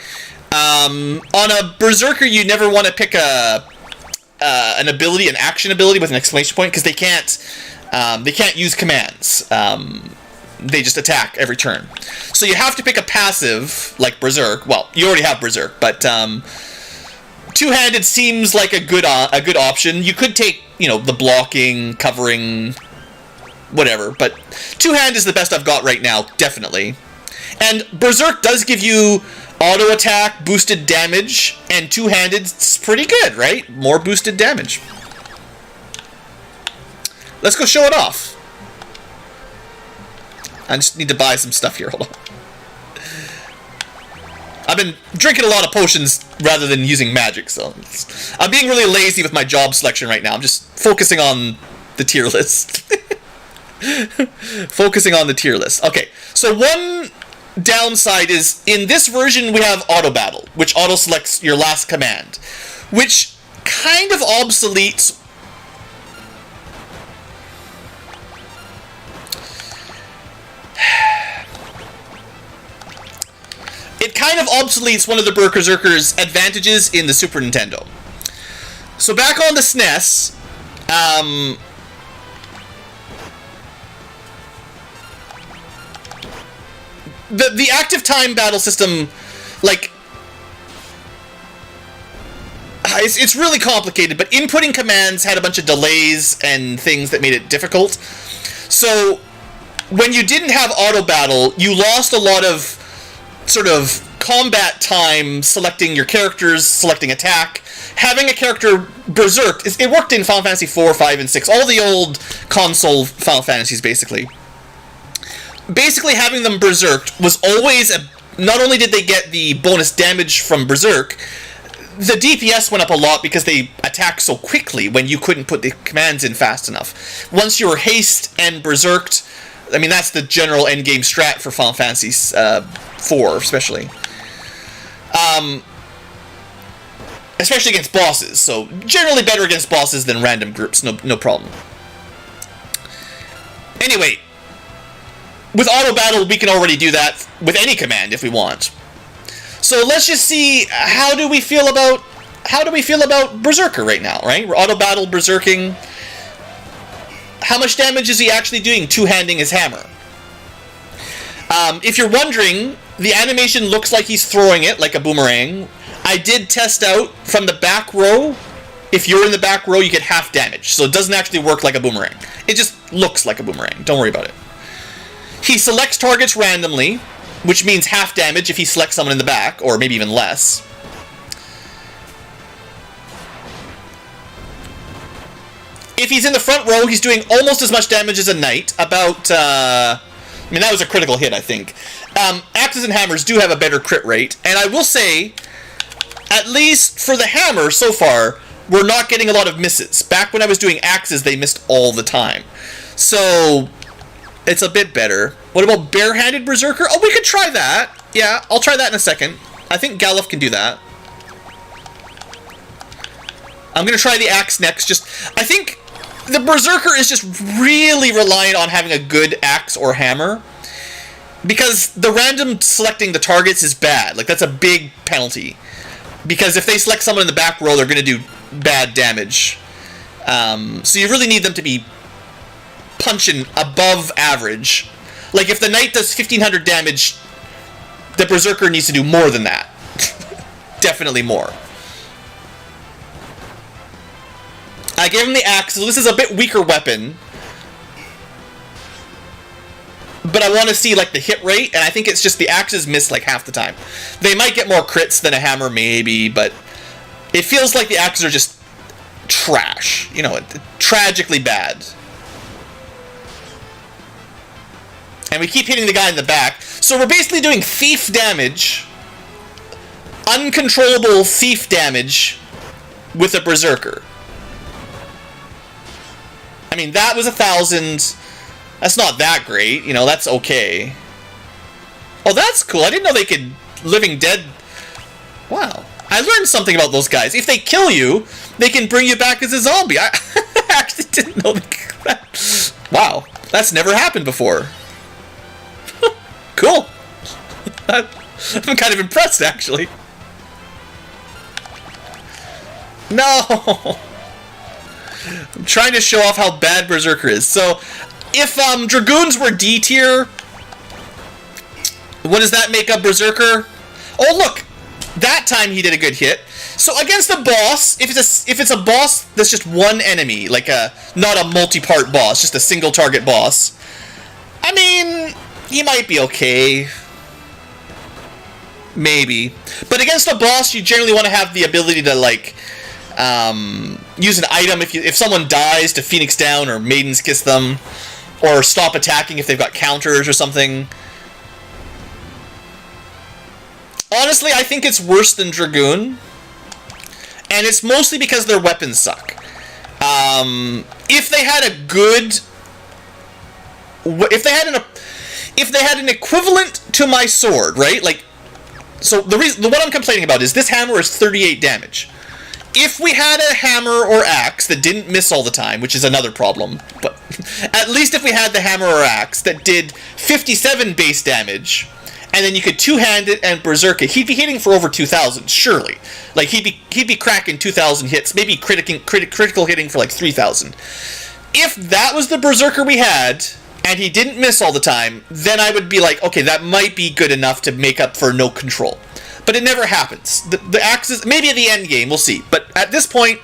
On a Berserker, you never want to pick an ability, an action ability with an exclamation point, because they can't use commands. They just attack every turn. So you have to pick a passive, like Berserk. Well, you already have Berserk, but two-handed seems like a good option. You could take, the blocking, covering, whatever, but two-hand is the best I've got right now, definitely. And Berserk does give you auto attack, boosted damage, and two-handed is pretty good, right? More boosted damage. Let's go show it off. I just need to buy some stuff here. Hold on. I've been drinking a lot of potions rather than using magic, so I'm being really lazy with my job selection right now. I'm just focusing on the tier list. Focusing on the tier list. Okay, so one downside is, in this version we have auto battle, which auto selects your last command, which kind of obsoletes one of the Berserker's advantages in the Super Nintendo. So back on the SNES, the active time battle system, like, it's really complicated, but inputting commands had a bunch of delays and things that made it difficult. So when you didn't have auto battle, you lost a lot of sort of combat time selecting your characters, selecting attack. Having a character Berserk, it worked in Final Fantasy 4, 5, and 6, all the old console Final Fantasies, basically. Basically, having them Berserked was always not only did they get the bonus damage from Berserk, the DPS went up a lot because they attacked so quickly when you couldn't put the commands in fast enough. Once you were haste and Berserked, I mean, that's the general endgame strat for Final Fantasy 4, especially. Especially against bosses, so generally better against bosses than random groups, no problem. Anyway, with auto battle, we can already do that with any command if we want. So let's just see, how do we feel about Berserker right now, right? We're auto battle berserking. How much damage is he actually doing two-handing his hammer? If you're wondering, the animation looks like he's throwing it like a boomerang. I did test out from the back row. If you're in the back row, you get half damage. So it doesn't actually work like a boomerang. It just looks like a boomerang. Don't worry about it. He selects targets randomly, which means half damage if he selects someone in the back, or maybe even less. If he's in the front row, he's doing almost as much damage as a knight. About, I mean, that was a critical hit, I think. Axes and hammers do have a better crit rate. And I will say, at least for the hammer so far, we're not getting a lot of misses. Back when I was doing axes, they missed all the time. So, it's a bit better. What about barehanded berserker? Oh, we could try that. Yeah, I'll try that in a second. I think Galuf can do that. I'm going to try the axe next. I think the berserker is just really reliant on having a good axe or hammer. Because the random selecting the targets is bad. Like, that's a big penalty. Because if they select someone in the back row, they're going to do bad damage. So you really need them to be punching above average. Like, if the knight does 1500 damage, the berserker needs to do more than that. Definitely more. I gave him the axe, so this is a bit weaker weapon. But I want to see, like, the hit rate, and I think it's just the axes miss, like, half the time. They might get more crits than a hammer, maybe, but it feels like the axes are just trash. You know, tragically bad. And we keep hitting the guy in the back. So we're basically doing thief damage. Uncontrollable thief damage with a berserker. I mean, that was 1,000. That's not that great. You know, that's okay. Oh, that's cool. I didn't know they could Living Dead. Wow. I learned something about those guys. If they kill you, they can bring you back as a zombie. I actually didn't know that. Wow. That's never happened before. Cool. I'm kind of impressed, actually. No! I'm trying to show off how bad Berserker is. So, if Dragoons were D tier, what does that make up Berserker? Oh, look! That time he did a good hit. So, against a boss, if it's a boss that's just one enemy, like not a multi-part boss, just a single target boss, I mean, he might be okay. Maybe. But against a boss, you generally want to have the ability to, like, use an item if someone dies to Phoenix down or Maiden's Kiss them, or stop attacking if they've got counters or something. Honestly, I think it's worse than Dragoon, and it's mostly because their weapons suck. If they had a good, if they had an equivalent to my sword, right? Like, so what I'm complaining about is this hammer is 38 damage. If we had a hammer or axe that didn't miss all the time, which is another problem, but at least if we had the hammer or axe that did 57 base damage, and then you could two-hand it and berserk it, he'd be hitting for over 2,000, surely. Like, he'd be cracking 2,000 hits, maybe critical hitting for like 3,000. If that was the berserker we had, and he didn't miss all the time, then I would be like, okay, that might be good enough to make up for no control. But it never happens. The axes, maybe at the end game, we'll see. But at this point,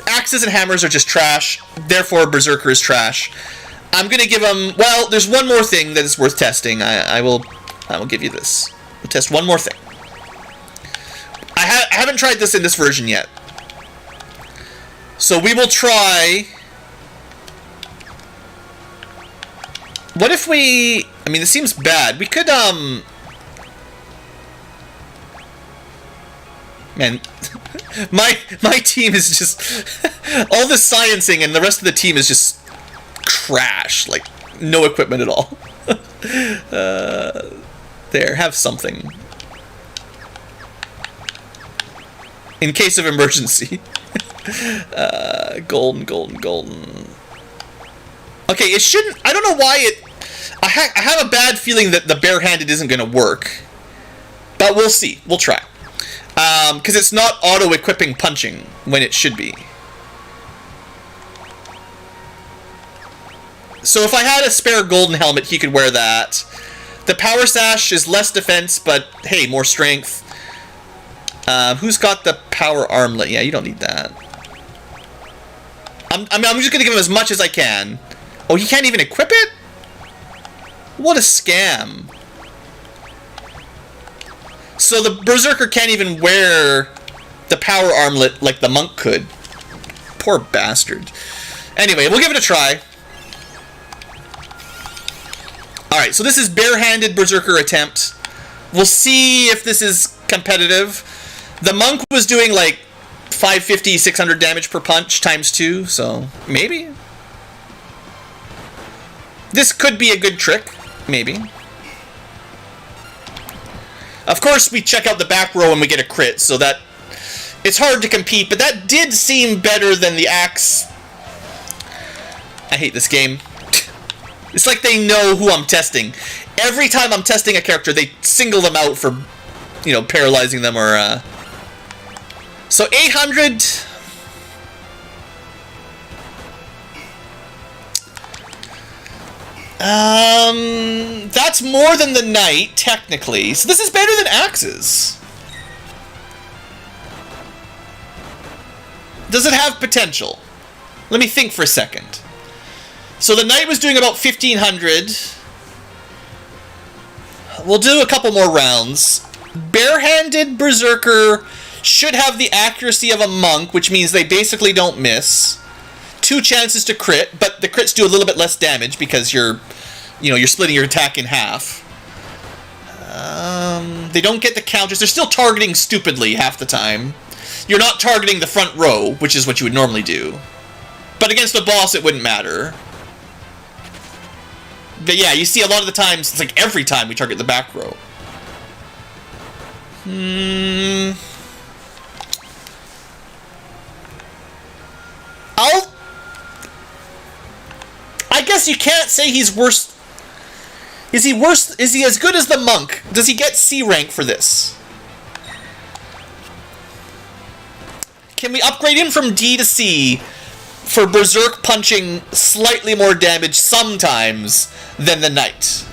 axes and hammers are just trash. Therefore, Berserker is trash. I'm going to give him... Well, there's one more thing that is worth testing. I will give you this. We'll test one more thing. I haven't tried this in this version yet. So we will try... What if we... I mean, this seems bad. We could, Man, my team is just... all the sciencing and the rest of the team is just trash. Like, no equipment at all. There, have something. In case of emergency. Golden. Okay, it shouldn't... I don't know why it... I have a bad feeling that the barehanded isn't going to work. But we'll see. We'll try. Because it's not auto-equipping punching when it should be. So if I had a spare golden helmet, he could wear that. The power sash is less defense, but hey, more strength. Who's got the power armlet? Yeah, you don't need that. I'm just going to give him as much as I can. Oh, he can't even equip it? What a scam. So the Berserker can't even wear the power armlet like the monk could. Poor bastard. Anyway, we'll give it a try. Alright, so this is barehanded Berserker attempt. We'll see if this is competitive. The monk was doing like 550, 600 damage per punch times 2, so maybe. This could be a good trick, maybe. Of course, we check out the back row and we get a crit, so that it's hard to compete, but that did seem better than the axe. I hate this game. It's like they know who I'm testing. Every time I'm testing a character, they single them out for, you know, paralyzing them or, So 800... That's more than the knight, technically. So this is better than axes. Does it have potential? Let me think for a second. So the knight was doing about 1500. We'll do a couple more rounds. Barehanded Berserker should have the accuracy of a monk, which means they basically don't miss. 2 chances to crit, but the crits do a little bit less damage because you're splitting your attack in half. They don't get the counters. They're still targeting stupidly half the time. You're not targeting the front row, which is what you would normally do. But against a boss, it wouldn't matter. But yeah, you see a lot of the times, it's like every time we target the back row. I guess you can't say he's worse. Is he worse? Is he as good as the monk? Does he get C rank for this? Can we upgrade him from D to C for Berserk punching slightly more damage sometimes than the knight?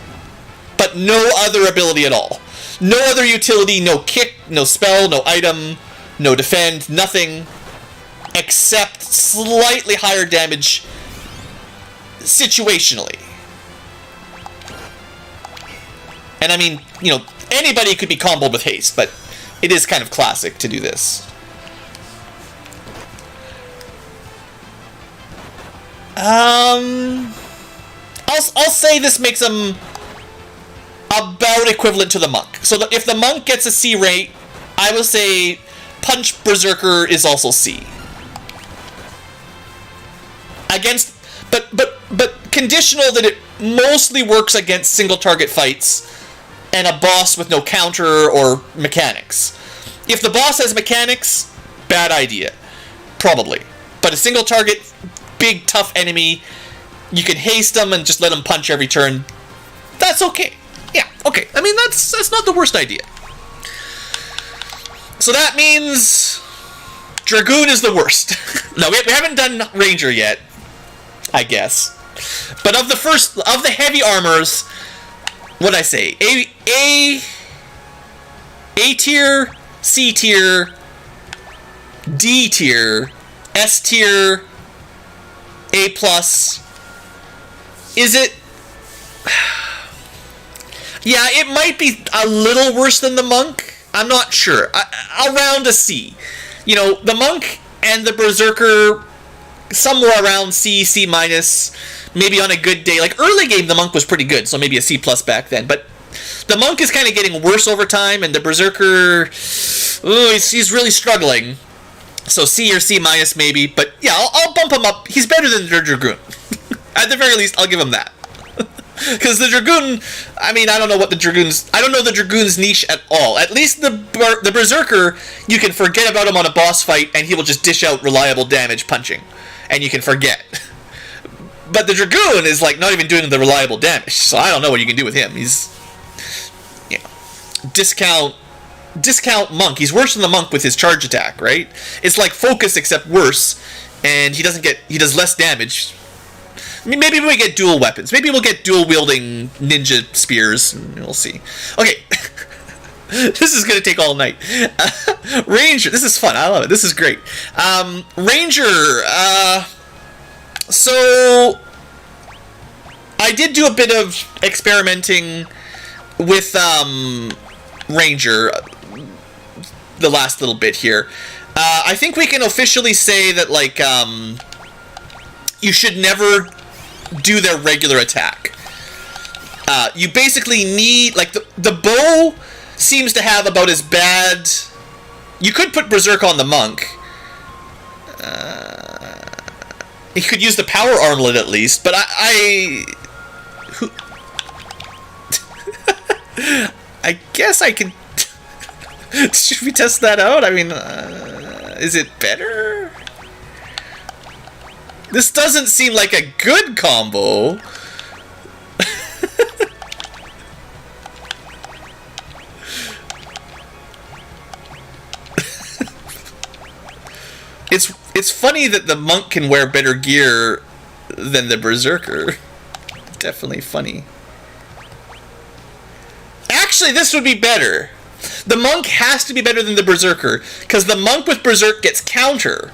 But no other ability at all. No other utility, no kick, no spell, no item, no defend, nothing. Except slightly higher damage situationally. And I mean, anybody could be comboed with haste, but it is kind of classic to do this. I'll say this makes him about equivalent to the monk. So if the monk gets a C rate, I will say Punch Berserker is also C. But conditional that it mostly works against single target fights and a boss with no counter or mechanics. If the boss has mechanics, bad idea. Probably. But a single target, big tough enemy, you can haste them and just let them punch every turn. That's okay. Yeah, okay. I mean, that's not the worst idea. So that means Dragoon is the worst. No, we haven't done Ranger yet, I guess. But of the heavy armors, what'd I say? A tier, C tier, D tier, S tier, A plus. Is it? Yeah, it might be a little worse than the monk. I'm not sure. I'll round a C. The monk and the Berserker, somewhere around C, C minus. Maybe on a good day. Like, early game, the monk was pretty good, so maybe a C plus back then. But the monk is kind of getting worse over time, and the Berserker, he's really struggling. So C or C minus maybe. But yeah, I'll bump him up. He's better than the Dragoon. At the very least, I'll give him that. Because the Dragoon, I mean, I don't know the Dragoon's niche at all. At least the Berserker, you can forget about him on a boss fight, and he will just dish out reliable damage punching. And you can forget. But the Dragoon is, like, not even doing the reliable damage, so I don't know what you can do with him. He's, discount monk. He's worse than the monk with his charge attack, right? It's like focus except worse, and he does less damage. I mean, maybe we get dual weapons. Maybe we'll get dual-wielding ninja spears. We'll see. Okay. This is going to take all night. Ranger. This is fun. I love it. This is great. Ranger. So I did do a bit of experimenting with Ranger the last little bit here. I think we can officially say that, like, you should never do their regular attack. You basically need, like, the bow seems to have about as bad... You could put Berserk on the monk. You could use the power armlet at least, but I guess I can... Should we test that out? I mean, is it better? This doesn't seem like a good combo. It's funny that the monk can wear better gear than the berserker. Definitely funny. Actually, this would be better. The monk has to be better than the berserker, because the monk with berserk gets counter.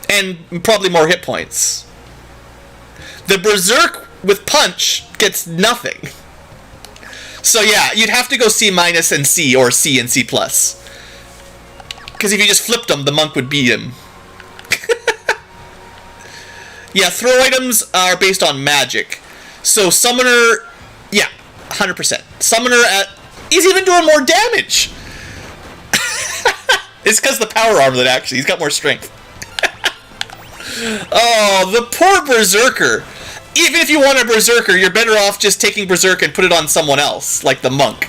And probably more hit points. The berserk with punch gets nothing. So yeah, you'd have to go C- and C, or C and C+. Because if you just flipped them, the monk would beat him. Yeah, throw items are based on magic. So summoner, yeah, 100%. Summoner he's even doing more damage. It's because the power armlet, actually. He's got more strength. Oh, the poor berserker. Even if you want a berserker, you're better off just taking berserk and put it on someone else, like the monk.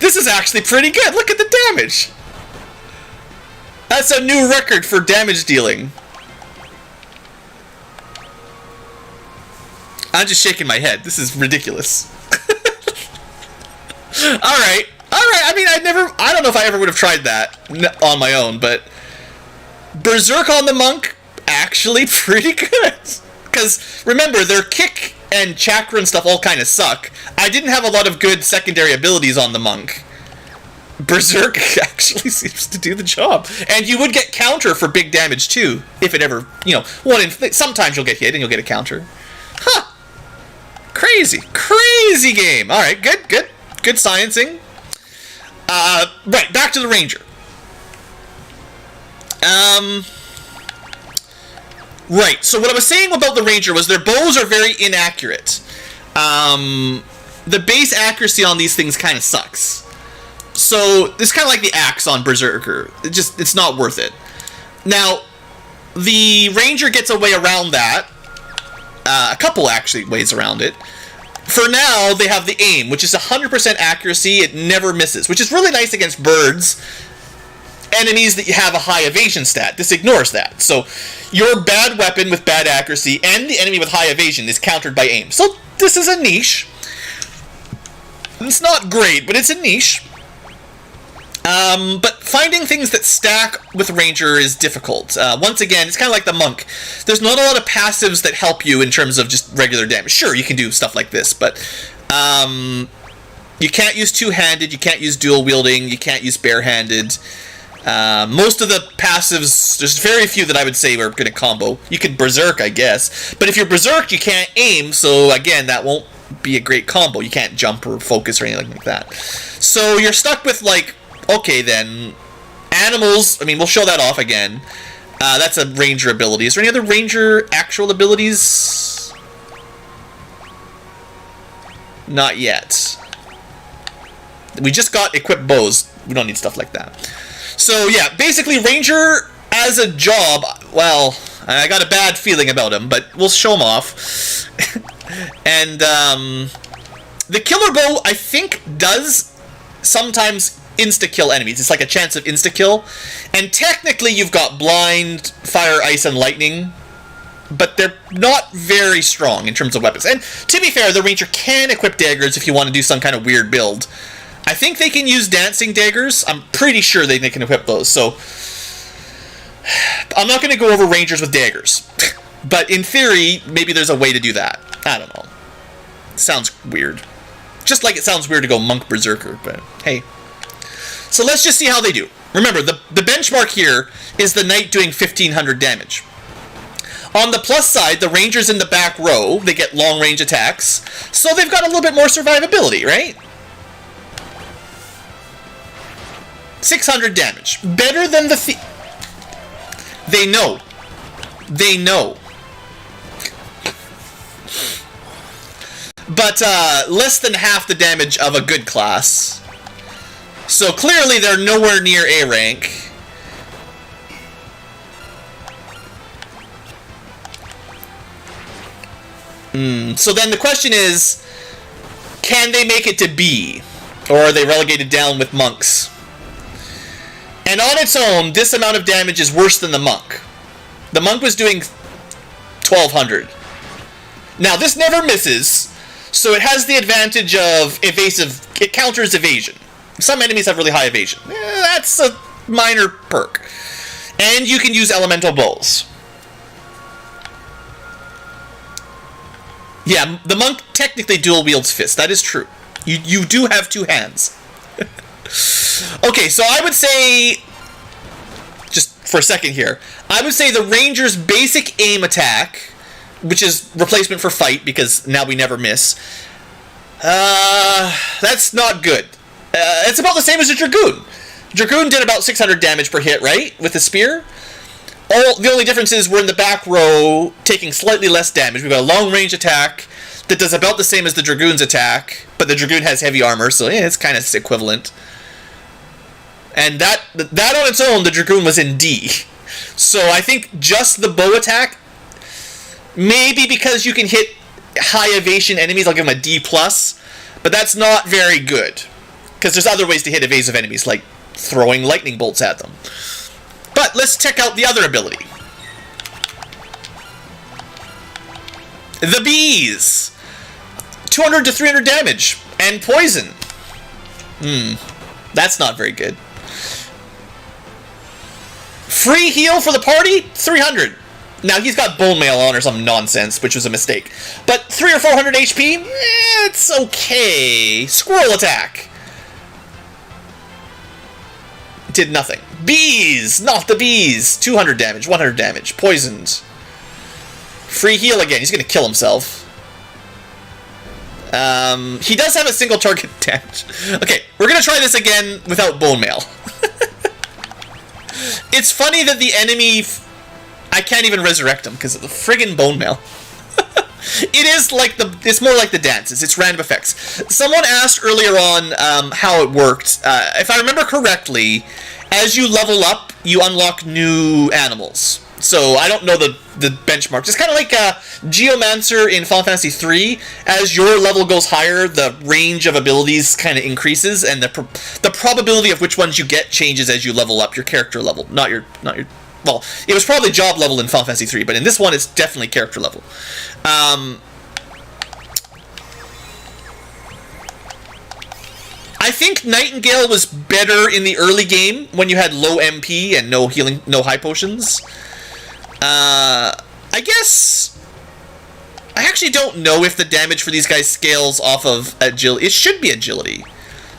This is actually pretty good. Look at the damage. That's a new record for damage dealing. I'm just shaking my head. This is ridiculous. Alright. I mean, I don't know if I ever would have tried that on my own, but Berserk on the monk, actually pretty good. Because, remember, their kick and chakra and stuff all kind of suck. I didn't have a lot of good secondary abilities on the monk. Berserk actually seems to do the job. And you would get counter for big damage, too. If it ever, sometimes you'll get hit and you'll get a counter. Huh. Crazy game. Alright, good sciencing. Right, back to the Ranger. Right, so what I was saying about the Ranger was their bows are very inaccurate. The base accuracy on these things kind of sucks. So, it's kind of like the axe on Berserker. It's not worth it. Now, the Ranger gets a way around that. A couple, actually, ways around it. For now, they have the aim, which is 100% accuracy. It never misses, which is really nice against birds. Enemies that you have a high evasion stat. This ignores that. So, your bad weapon with bad accuracy and the enemy with high evasion is countered by aim. So, this is a niche. It's not great, but it's a niche. But finding things that stack with Ranger is difficult. Once again, it's kind of like the Monk. There's not a lot of passives that help you in terms of just regular damage. Sure, you can do stuff like this, but you can't use two-handed, you can't use dual-wielding, you can't use bare-handed. Most of the passives, there's very few that I would say are going to combo. You could Berserk, I guess. But if you're Berserk, you can't aim, so again, that won't be a great combo. You can't jump or focus or anything like that. So you're stuck with, like, okay then, animals, I mean, we'll show that off again. That's a Ranger ability. Is there any other Ranger actual abilities? Not yet. We just got equipped bows. We don't need stuff like that. So yeah, basically Ranger as a job, well, I got a bad feeling about him, but we'll show him off. And the killer bow, I think, does sometimes insta-kill enemies. It's like a chance of insta-kill. And technically you've got blind, fire, ice, and lightning, but they're not very strong in terms of weapons. And to be fair, the Ranger can equip daggers if you want to do some kind of weird build. I think they can use dancing daggers. I'm pretty sure they can equip those, so I'm not going to go over Rangers with daggers. But in theory, maybe there's a way to do that. I don't know. It sounds weird. Just like it sounds weird to go Monk Berserker, but hey. So let's just see how they do. Remember, the benchmark here is the Knight doing 1,500 damage. On the plus side, the Rangers in the back row, they get long-range attacks, so they've got a little bit more survivability, right? 600 damage. Better than the... They know. They know. But less than half the damage of a good class. So clearly they're nowhere near A rank. So then the question is, can they make it to B? Or are they relegated down with monks? And on its own, this amount of damage is worse than the monk. The monk was doing 1200. Now, this never misses, so it has the advantage of evasive. It counters evasion. Some enemies have really high evasion. That's a minor perk. And you can use elemental bows. Yeah, the monk technically dual wields fists. That is true. You do have two hands. Okay, so I would say, just for a second here, I would say the ranger's basic aim attack, which is replacement for fight because now we never miss, that's not good. It's about the same as a dragoon. Dragoon did about 600 damage per hit, right, with the spear? The only difference is we're in the back row taking slightly less damage. We've got a long range attack that does about the same as the Dragoon's attack, but the Dragoon has heavy armor, so yeah, it's kind of equivalent. And that on its own, the Dragoon was in D. So I think just the bow attack, maybe because you can hit high evasion enemies, I'll give them a D+, but that's not very good. Because there's other ways to hit evasive enemies, like throwing lightning bolts at them. But let's check out the other ability. The bees! 200 to 300 damage. And poison. That's not very good. Free heal for the party? 300. Now, he's got bone mail on or some nonsense, which was a mistake. But 300 or 400 HP? It's okay. Squirrel attack. Did nothing. Bees! Not the bees! 200 damage, 100 damage. Poisoned. Free heal again. He's gonna kill himself. He does have a single target damage. Okay, we're gonna try this again without bone mail. It's funny that the enemy... I can't even resurrect him because of the friggin' bone mail. It is like it's more like the dances. It's random effects. Someone asked earlier on how it worked. If I remember correctly, as you level up, you unlock new animals. So I don't know the benchmarks. It's kind of like Geomancer in Final Fantasy III. As your level goes higher, the range of abilities kind of increases, and the probability of which ones you get changes as you level up your character level, not your. Well, it was probably job level in Final Fantasy III, but in this one, it's definitely character level. I think Nightingale was better in the early game when you had low MP and no healing, no high potions. I guess I actually don't know if the damage for these guys scales off of agility. It should be agility.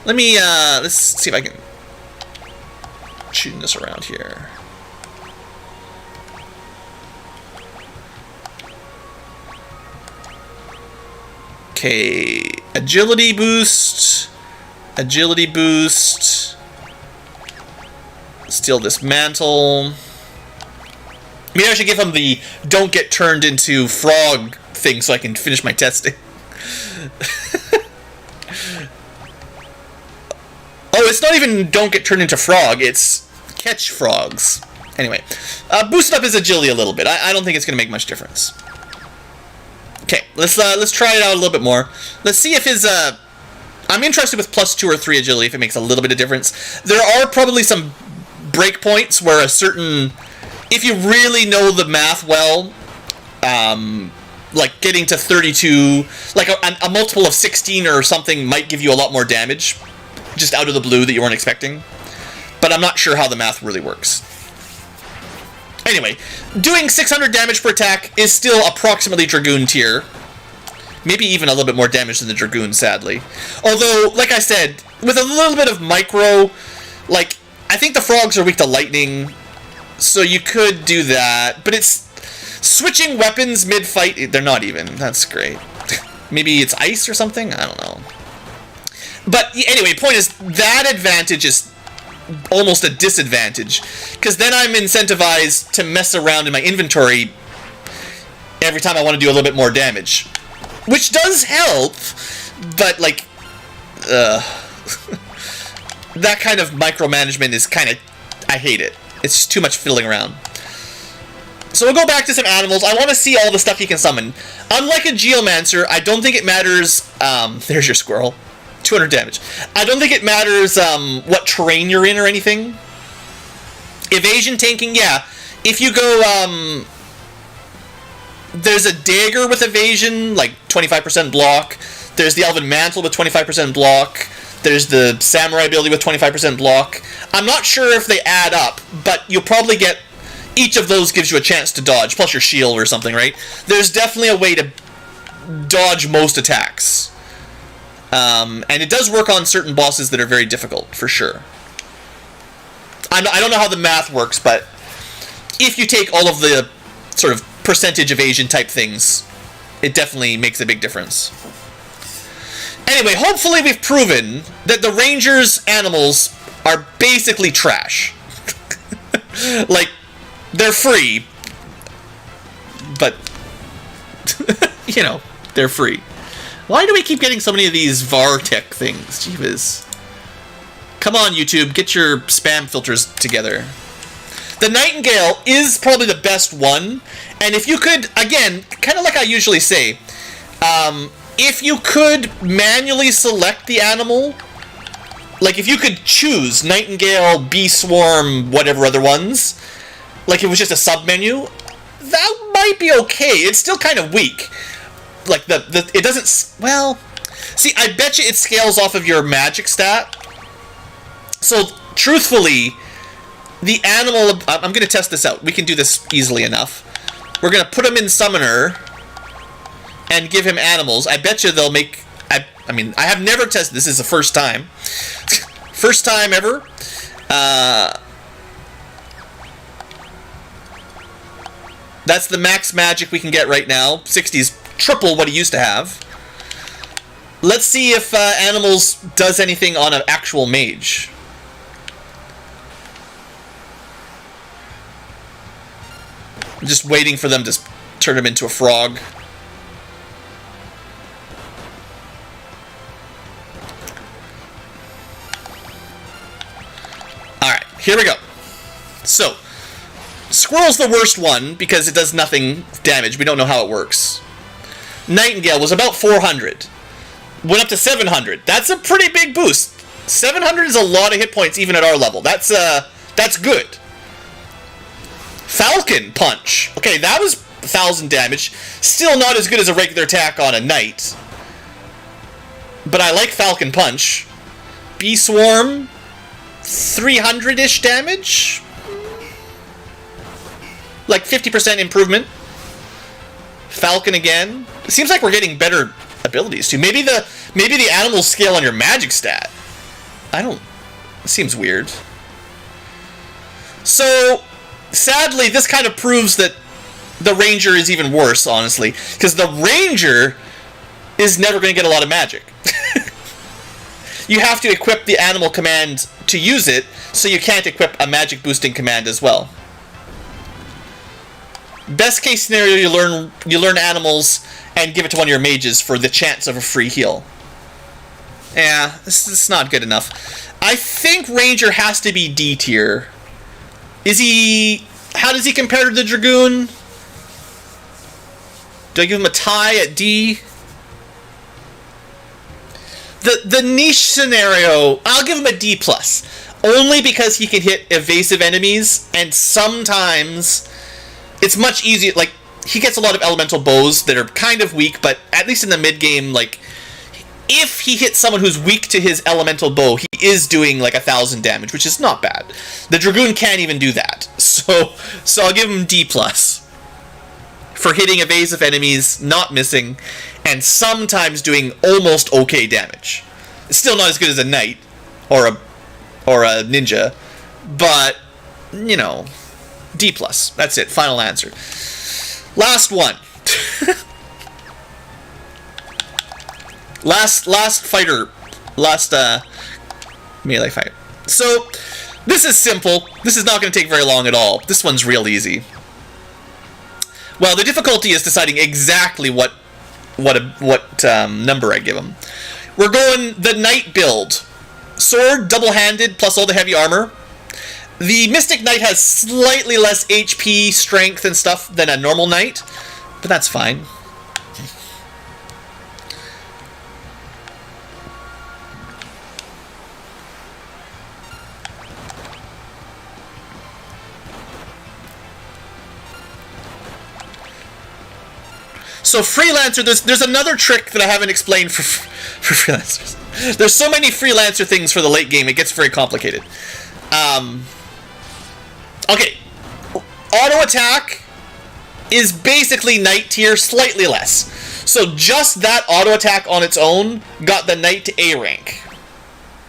Let me let's see if I can tune this around here. Okay, agility boost. Agility boost. Steal this mantle. Maybe I should give him the don't get turned into frog thing so I can finish my testing. Oh, it's not even don't get turned into frog, it's catch frogs. Anyway, boost up his agility a little bit. I don't think it's going to make much difference. Okay, let's try it out a little bit more. Let's see if his I'm interested with +2 or 3 agility if it makes a little bit of difference. There are probably some breakpoints where a certain, if you really know the math well, like getting to 32, like a multiple of 16 or something might give you a lot more damage, just out of the blue that you weren't expecting. But I'm not sure how the math really works. Anyway, doing 600 damage per attack is still approximately Dragoon tier. Maybe even a little bit more damage than the Dragoon, sadly. Although, like I said, with a little bit of micro, like, I think the frogs are weak to lightning, so you could do that. But it's switching weapons mid-fight, they're not even. That's great. Maybe it's ice or something? I don't know. But anyway, point is, that advantage is almost a disadvantage, because then I'm incentivized to mess around in my inventory every time I want to do a little bit more damage, which does help, but like that kind of micromanagement is kind of, I hate it. It's just too much fiddling around. So we'll go back to some animals. I want to see all the stuff he can summon. Unlike a Geomancer, I don't think it matters. There's your squirrel. 200 damage. I don't think it matters what terrain you're in or anything. Evasion tanking, yeah. If you go, there's a dagger with evasion, like 25% block. There's the Elven Mantle with 25% block. There's the Samurai ability with 25% block. I'm not sure if they add up, but you'll probably get... Each of those gives you a chance to dodge, plus your shield or something, right? There's definitely a way to dodge most attacks. And it does work on certain bosses that are very difficult, for sure. I don't know how the math works, but if you take all of the sort of percentage evasion type things, it definitely makes a big difference. Anyway, hopefully we've proven that the Rangers' animals are basically trash. Like, they're free, but, you know, they're free. Why do we keep getting so many of these Vartech things? Jeebus. Come on, YouTube, get your spam filters together. The Nightingale is probably the best one, and if you could, again, kind of like I usually say, if you could manually select the animal, like if you could choose Nightingale, Bee Swarm, whatever other ones, like it was just a sub-menu, that might be okay. It's still kind of weak. Like, it doesn't... Well... See, I bet you it scales off of your magic stat. So, truthfully, the animal... I'm going to test this out. We can do this easily enough. We're going to put him in Summoner and give him animals. I bet you they'll make... I mean, I have never tested this. This is the first time. First time ever. That's the max magic we can get right now. 60 is triple what he used to have. Let's see if Animals does anything on an actual mage. I'm just waiting for them to turn him into a frog. Alright, here we go. So, Squirrel's the worst one because it does nothing damage. We don't know how it works. Nightingale was about 400. Went up to 700. That's a pretty big boost. 700 is a lot of hit points even at our level. That's good. Falcon Punch. Okay, that was 1,000 damage. Still not as good as a regular attack on a knight. But I like Falcon Punch. Bee Swarm, 300-ish damage? Like 50% improvement. Falcon again. It seems like we're getting better abilities too. Maybe the animals scale on your magic stat. It seems weird. So, sadly, this kind of proves that the Ranger is even worse, honestly. Because the Ranger is never going to get a lot of magic. You have to equip the animal command to use it, so you can't equip a magic boosting command as well. Best case scenario, you learn animals and give it to one of your mages for the chance of a free heal. Yeah, this is not good enough. I think Ranger has to be D tier. Is he... How does he compare to the Dragoon? Do I give him a tie at D? The niche scenario, I'll give him a D+. Only because he can hit evasive enemies, and sometimes it's much easier. Like, he gets a lot of elemental bows that are kind of weak, but at least in the mid-game, like, if he hits someone who's weak to his elemental bow, he is doing like 1,000 damage, which is not bad. The Dragoon can't even do that. So I'll give him D+. For hitting evasive enemies, not missing, and sometimes doing almost okay damage. It's still not as good as a knight or a ninja, but you know, D+. That's it. Final answer. Last one. last fighter. Last melee fight. So This is simple. This is not going to take very long at all. This one's real easy. Well, the difficulty is deciding exactly what number I give him. We're going the Knight build. Sword, double-handed, plus all the heavy armor. The Mystic Knight has slightly less HP, strength, and stuff than a normal Knight, but that's fine. So Freelancer, there's another trick that I haven't explained for Freelancers. There's so many Freelancer things for the late game, it gets very complicated. Okay, auto attack is basically Knight tier, slightly less. So just that auto attack on its own got the Knight to A rank.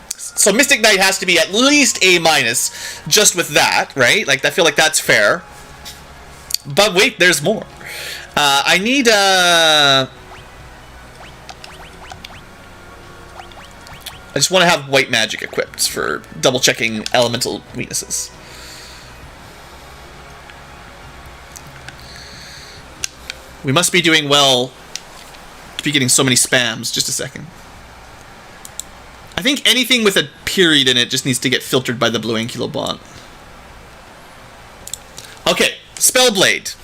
So Mystic Knight has to be at least A minus just with that, right? Like, I feel like that's fair. But wait, there's more. I need I just want to have white magic equipped for double checking elemental weaknesses. We must be doing well to be getting so many spams. Just a second. I think anything with a period in it just needs to get filtered by the Blue Ankylo bot. Okay, Spellblade.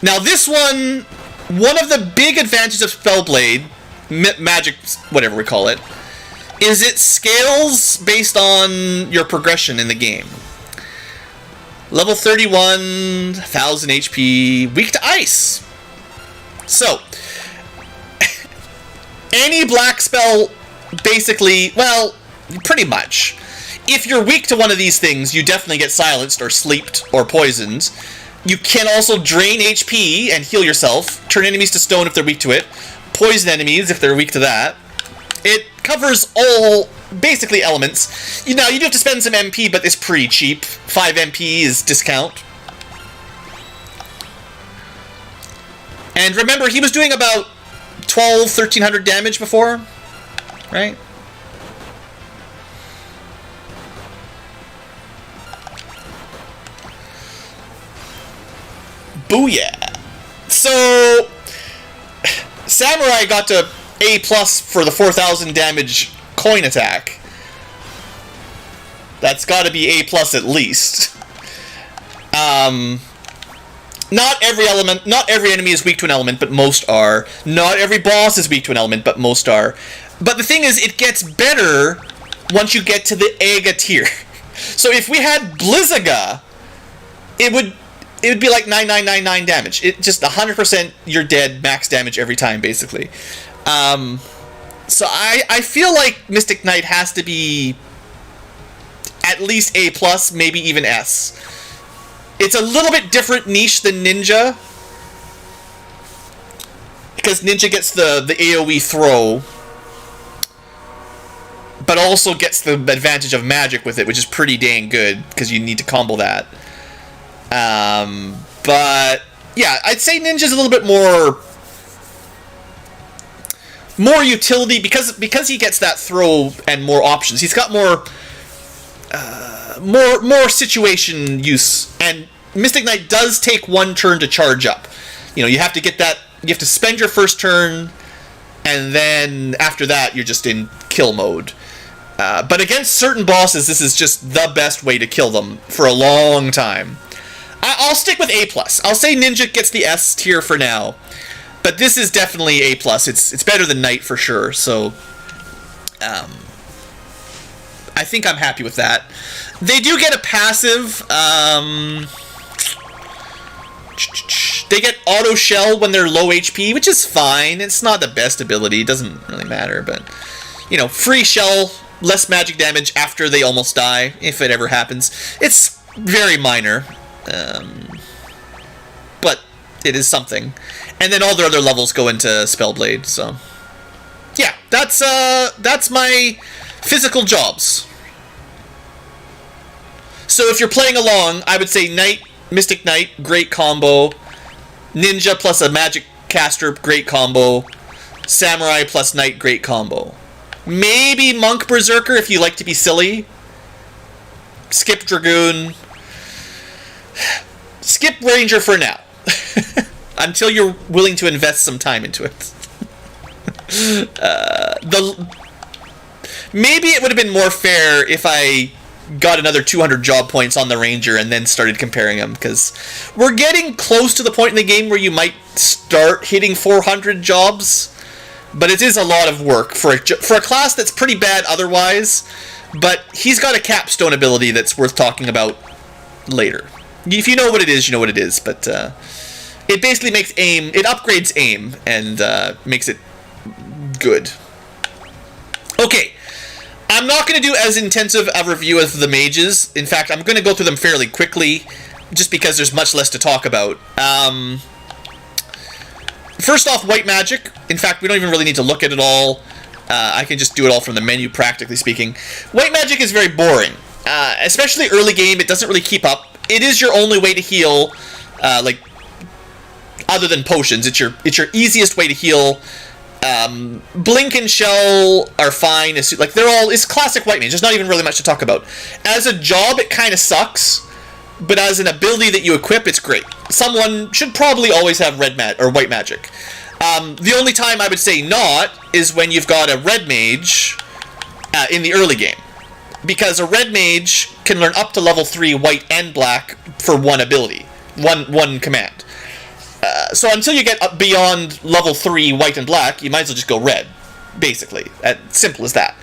Now this one of the big advantages of Spellblade, magic, whatever we call it, is it scales based on your progression in the game. Level 31, 1000 HP, weak to ice. So, any black spell, basically, well, pretty much. If you're weak to one of these things, you definitely get silenced or sleeped or poisoned. You can also drain HP and heal yourself, turn enemies to stone if they're weak to it, poison enemies if they're weak to that. It covers all, basically, elements. Now, you do have to spend some MP, but it's pretty cheap. 5 MP is discount. And remember, he was doing about 1300 damage before, right? Booyah! So, Samurai got to A+ for the 4000 damage coin attack. That's got to be A+ at least. Not every enemy is weak to an element, but most are. Not every boss is weak to an element, but most are. But the thing is, it gets better once you get to the Aga tier. So if we had Blizzaga, it would be like 9999 damage. It just 100% you're dead, max damage every time, basically. So I feel like Mystic Knight has to be at least A+, maybe even S. It's a little bit different niche than Ninja, because Ninja gets the AoE throw, but also gets the advantage of magic with it, which is pretty dang good, because you need to combo that. But yeah, I'd say Ninja's a little bit more utility, because he gets that throw and more options. He's got more situation use, and Mystic Knight does take one turn to charge up. You know, you have to spend your first turn, and then after that you're just in kill mode. But against certain bosses, this is just the best way to kill them for a long time. I'll stick with A+. I'll say Ninja gets the S tier for now, but this is definitely A+. It's better than Knight for sure, so I think I'm happy with that. They do get a passive. They get auto shell when they're low HP, which is fine. It's not the best ability. It doesn't really matter, but you know, free shell, less magic damage after they almost die, if it ever happens. It's very minor, but it is something. And then all their other levels go into Spellblade. So yeah, that's my physical jobs. So if you're playing along, I would say Knight, Mystic Knight, great combo. Ninja plus a magic caster, great combo. Samurai plus Knight, great combo. Maybe Monk Berserker if you like to be silly. skip Dragoon, skip Ranger for now. Until you're willing to invest some time into it. Maybe it would have been more fair if I got another 200 job points on the Ranger and then started comparing them, because we're getting close to the point in the game where you might start hitting 400 jobs, but it is a lot of work for a class that's pretty bad otherwise, but he's got a capstone ability that's worth talking about later. If you know what it is, you know what it is, but it basically makes aim, it upgrades aim, and makes it good. Okay, I'm not going to do as intensive a review as the mages. In fact, I'm going to go through them fairly quickly, just because there's much less to talk about. First off, white magic. In fact, we don't even really need to look at it all. I can just do it all from the menu, practically speaking. White magic is very boring. Especially early game, it doesn't really keep up. It is your only way to heal, like, other than potions. It's your easiest way to heal. Blink and Shell are fine. It's classic white mage. There's not even really much to talk about. As a job, it kind of sucks, but as an ability that you equip, it's great. Someone should probably always have white magic. The only time I would say not is when you've got a red mage in the early game, because a red mage can learn up to level 3 white and black for one ability, one command. So until you get up beyond level 3 white and black, you might as well just go red, basically. Simple as that.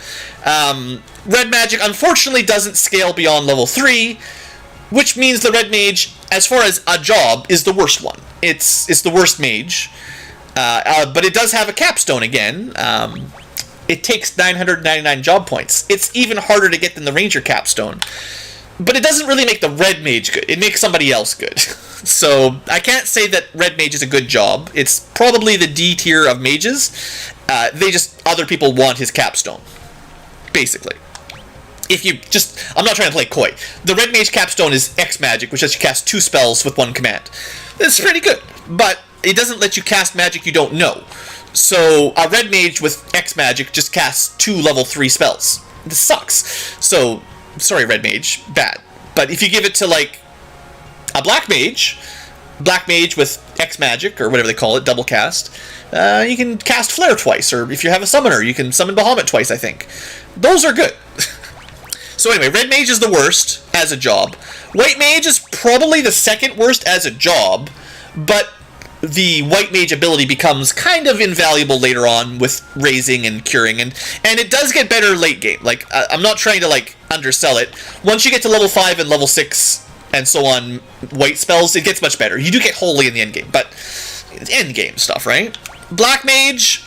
Red magic, unfortunately, doesn't scale beyond level 3, which means the red mage, as far as a job, is the worst one. It's the worst mage. But it does have a capstone again. It takes 999 job points. It's even harder to get than the Ranger capstone. But it doesn't really make the red mage good. It makes somebody else good. So I can't say that red mage is a good job. It's probably the D tier of mages. Other people want his capstone, basically. I'm not trying to play coy. The red mage capstone is X magic, which lets you cast 2 spells with 1 command. It's pretty good, but it doesn't let you cast magic you don't know. So a red mage with X magic just casts 2 level 3 spells. This sucks. So, sorry, red mage, bad. But if you give it to, like, a black mage with X magic, or whatever they call it, double cast, you can cast Flare twice, or if you have a summoner, you can summon Bahamut twice, I think. Those are good. So anyway, red mage is the worst as a job. White mage is probably the second worst as a job, but the white mage ability becomes kind of invaluable later on with raising and curing, and it does get better late game. Like, I'm not trying to, like, undersell it. Once you get to level 5 and level 6 and so on, white spells, it gets much better. You do get holy in the end game, but it's end game stuff, right? Black mage,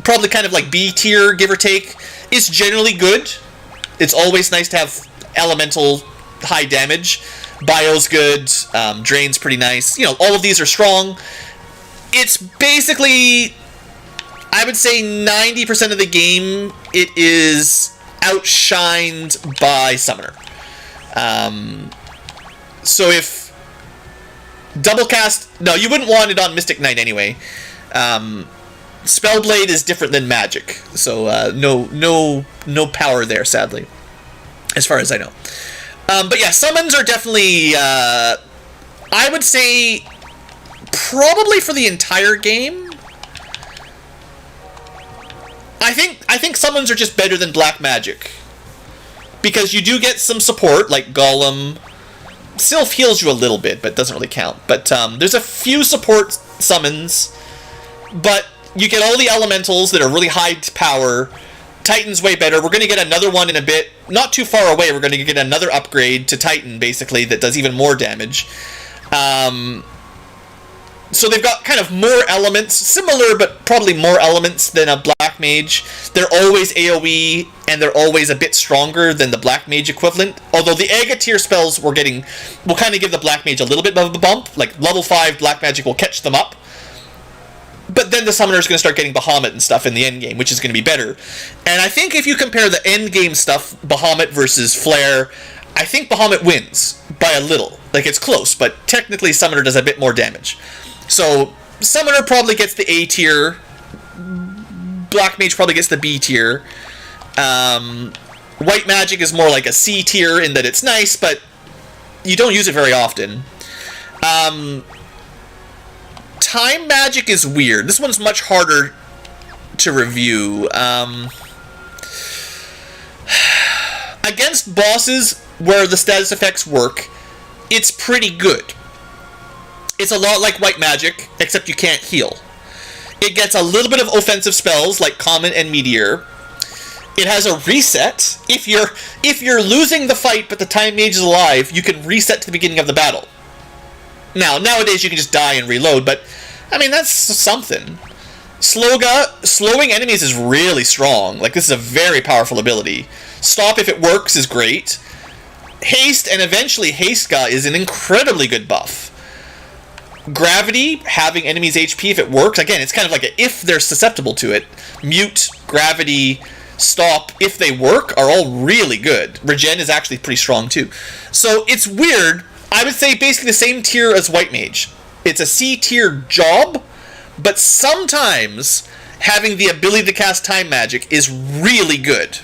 probably kind of like B tier, give or take. It's generally good. It's always nice to have elemental high damage. Bio's good, Drain's pretty nice. You know, all of these are strong. It's basically, I would say 90% of the game, it is outshined by Summoner. So if double cast, no, you wouldn't want it on Mystic Knight anyway. Spellblade is different than magic, so no power there, sadly, as far as I know. But yeah, summons are definitely, I would say, probably for the entire game. I think summons are just better than black magic, because you do get some support, like Golem. Sylph heals you a little bit, but doesn't really count. But there's a few support summons, but you get all the elementals that are really high power. Titan's way better. We're going to get another one in a bit. Not too far away, we're going to get another upgrade to Titan, basically, that does even more damage. So they've got kind of more elements, similar but probably more elements than a black mage. They're always AoE, and they're always a bit stronger than the black mage equivalent. Although the Aga tier spells will kind of give the black mage a little bit of a bump. Like level 5 black magic will catch them up. But then the summoner is going to start getting Bahamut and stuff in the end game, which is going to be better. And I think if you compare the end game stuff, Bahamut versus Flare, I think Bahamut wins by a little. Like, it's close, but technically summoner does a bit more damage. So summoner probably gets the A tier. Black mage probably gets the B tier. White magic is more like a C tier in that it's nice, but you don't use it very often. Time magic is weird. This one's much harder to review. Against bosses where the status effects work, it's pretty good. It's a lot like white magic, except you can't heal. It gets a little bit of offensive spells like Comet and Meteor. It has a reset. If you're losing the fight but the time mage is alive, you can reset to the beginning of the battle. Now, nowadays you can just die and reload, but I mean that's something. Slowing enemies is really strong. Like, this is a very powerful ability. Stop, if it works, is great. Haste and eventually Hastega is an incredibly good buff. Gravity, having enemies HP if it works. Again, it's kind of like if they're susceptible to it. Mute, Gravity, Stop, if they work, are all really good. Regen is actually pretty strong too. So it's weird. I would say basically the same tier as White Mage. It's a C tier job, but sometimes having the ability to cast Time Magic is really good.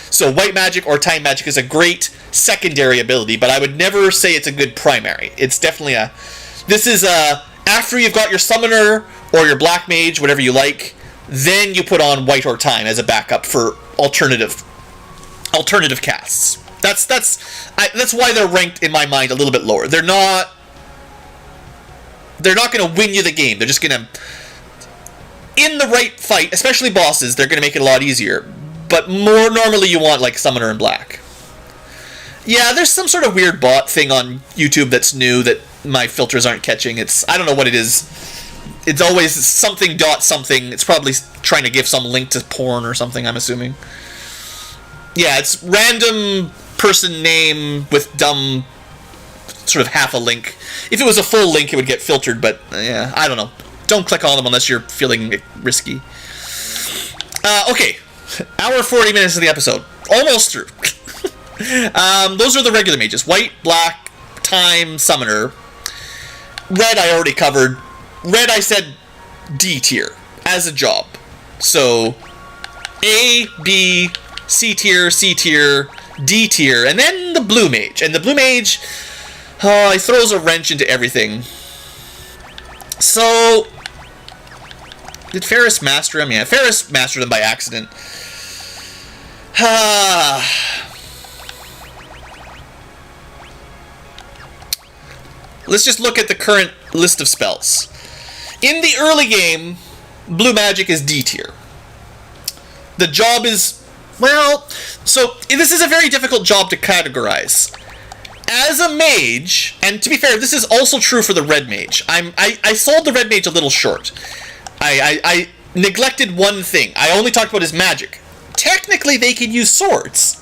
So White Magic or Time Magic is a great secondary ability, but I would never say it's a good primary. It's definitely after you've got your Summoner or your Black Mage, whatever you like, then you put on White or Time as a backup for alternative casts. That's why they're ranked in my mind a little bit lower. They're not going to win you the game. They're just going to, in the right fight, especially bosses, they're going to make it a lot easier. But more normally you want like Summoner and Black. Yeah, there's some sort of weird bot thing on YouTube that's new that my filters aren't catching. I don't know what it is. It's always something dot something. It's probably trying to give some link to porn or something, I'm assuming. Yeah, it's random person name with dumb sort of half a link. If it was a full link, it would get filtered, but yeah, I don't know. Don't click on them unless you're feeling risky. Okay. Hour 40 minutes of the episode. Almost through. Those are the regular mages. White, Black, Time, Summoner. Red I already covered. Red I said D tier as a job. So A, B, C tier, D tier, and then the Blue Mage. And the Blue Mage, he throws a wrench into everything. So, did Ferris master him? Yeah, Ferris mastered him by accident. Let's just look at the current list of spells. In the early game, Blue Magic is D tier. The job is, so this is a very difficult job to categorize. As a mage, and to be fair, this is also true for the Red Mage. I sold the Red Mage a little short. I neglected one thing. I only talked about his magic. Technically, they can use swords.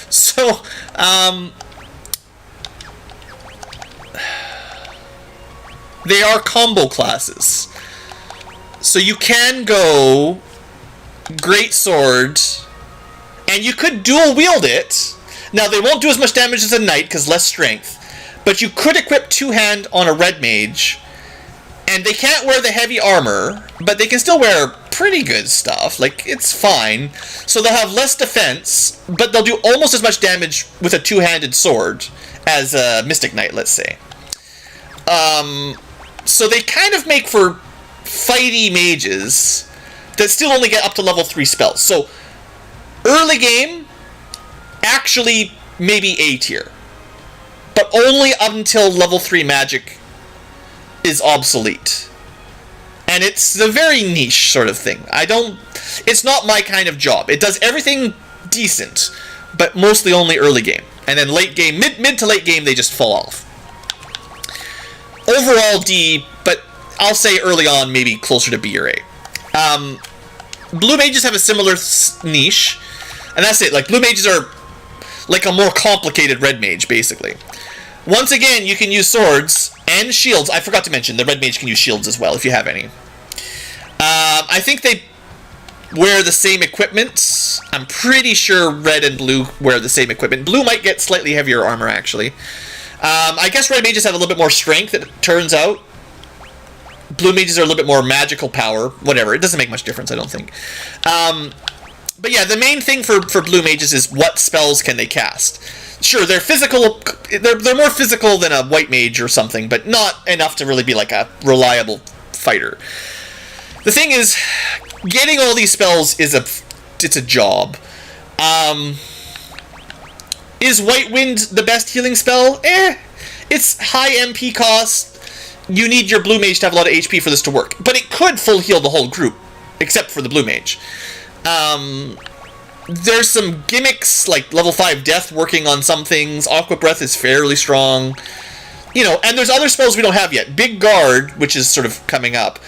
So, they are combo classes. So you can go Great Sword, and you could dual wield it. Now, they won't do as much damage as a Knight, because less strength. But you could equip two-hand on a Red Mage, and they can't wear the heavy armor, but they can still wear pretty good stuff. Like, it's fine. So they'll have less defense, but they'll do almost as much damage with a two-handed sword as a Mystic Knight, let's say. So they kind of make for fighty mages that still only get up to level 3 spells. So, early game, actually maybe A tier. But only up until level 3 magic is obsolete. And it's a very niche sort of thing. It's not my kind of job. It does everything decent, but mostly only early game. And then late game, mid to late game, they just fall off. Overall D, but I'll say early on maybe closer to B or A. Blue Mages have a similar niche, and that's it. Like, Blue Mages are like a more complicated Red Mage, basically. Once again, you can use swords and shields. I forgot to mention, the Red Mage can use shields as well, if you have any. I think they wear the same equipment. I'm pretty sure Red and Blue wear the same equipment. Blue might get slightly heavier armor, actually. I guess Red Mages have a little bit more strength, it turns out. Blue Mages are a little bit more magical power. Whatever, it doesn't make much difference, I don't think. But yeah, the main thing for blue mages is what spells can they cast. Sure, they're physical. They're more physical than a white mage or something, but not enough to really be like a reliable fighter. The thing is, getting all these spells is a job. Is White Wind the best healing spell? It's high MP cost. You need your blue mage to have a lot of HP for this to work, but it could full heal the whole group, except for the blue mage. There's some gimmicks, like level 5 Death working on some things. Aqua Breath is fairly strong. You know, and there's other spells we don't have yet. Big Guard, which is sort of coming up,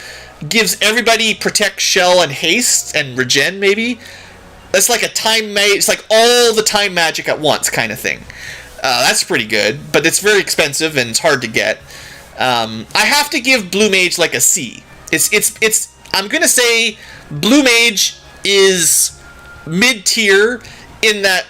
gives everybody Protect, Shell, and Haste, and Regen, maybe. That's like a time it's like all the time magic at once kind of thing. That's pretty good, but it's very expensive and it's hard to get. I have to give Blue Mage like a C. It's I'm gonna say Blue Mage is mid-tier in that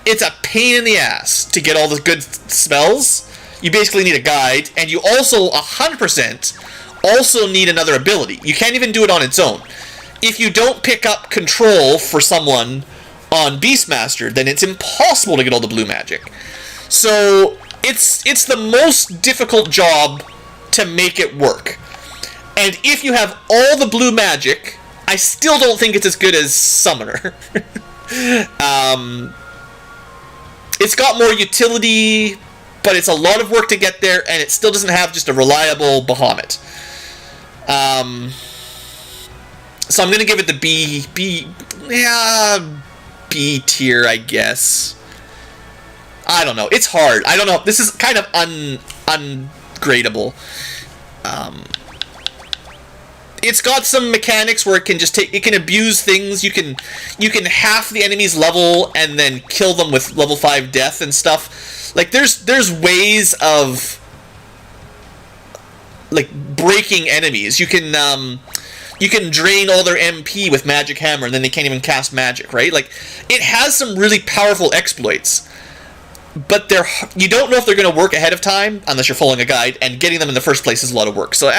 it's a pain in the ass to get all the good spells. You basically need a guide, and you also 100% also need another ability. You can't even do it on its own. If you don't pick up control for someone on Beastmaster, then it's impossible to get all the blue magic. So it's the most difficult job to make it work. And if you have all the blue magic, I still don't think it's as good as Summoner. It's got more utility, but it's a lot of work to get there, and it still doesn't have just a reliable Bahamut. So I'm gonna give it the B tier, I guess. I don't know. It's hard. I don't know. This is kind of ungradable. It's got some mechanics where it can abuse things. You can half the enemy's level and then kill them with level 5 death and stuff. Like there's ways of like breaking enemies. You can drain all their MP with Magic Hammer and then they can't even cast magic, right? Like it has some really powerful exploits. But you don't know if they're going to work ahead of time unless you're following a guide, and getting them in the first place is a lot of work. So,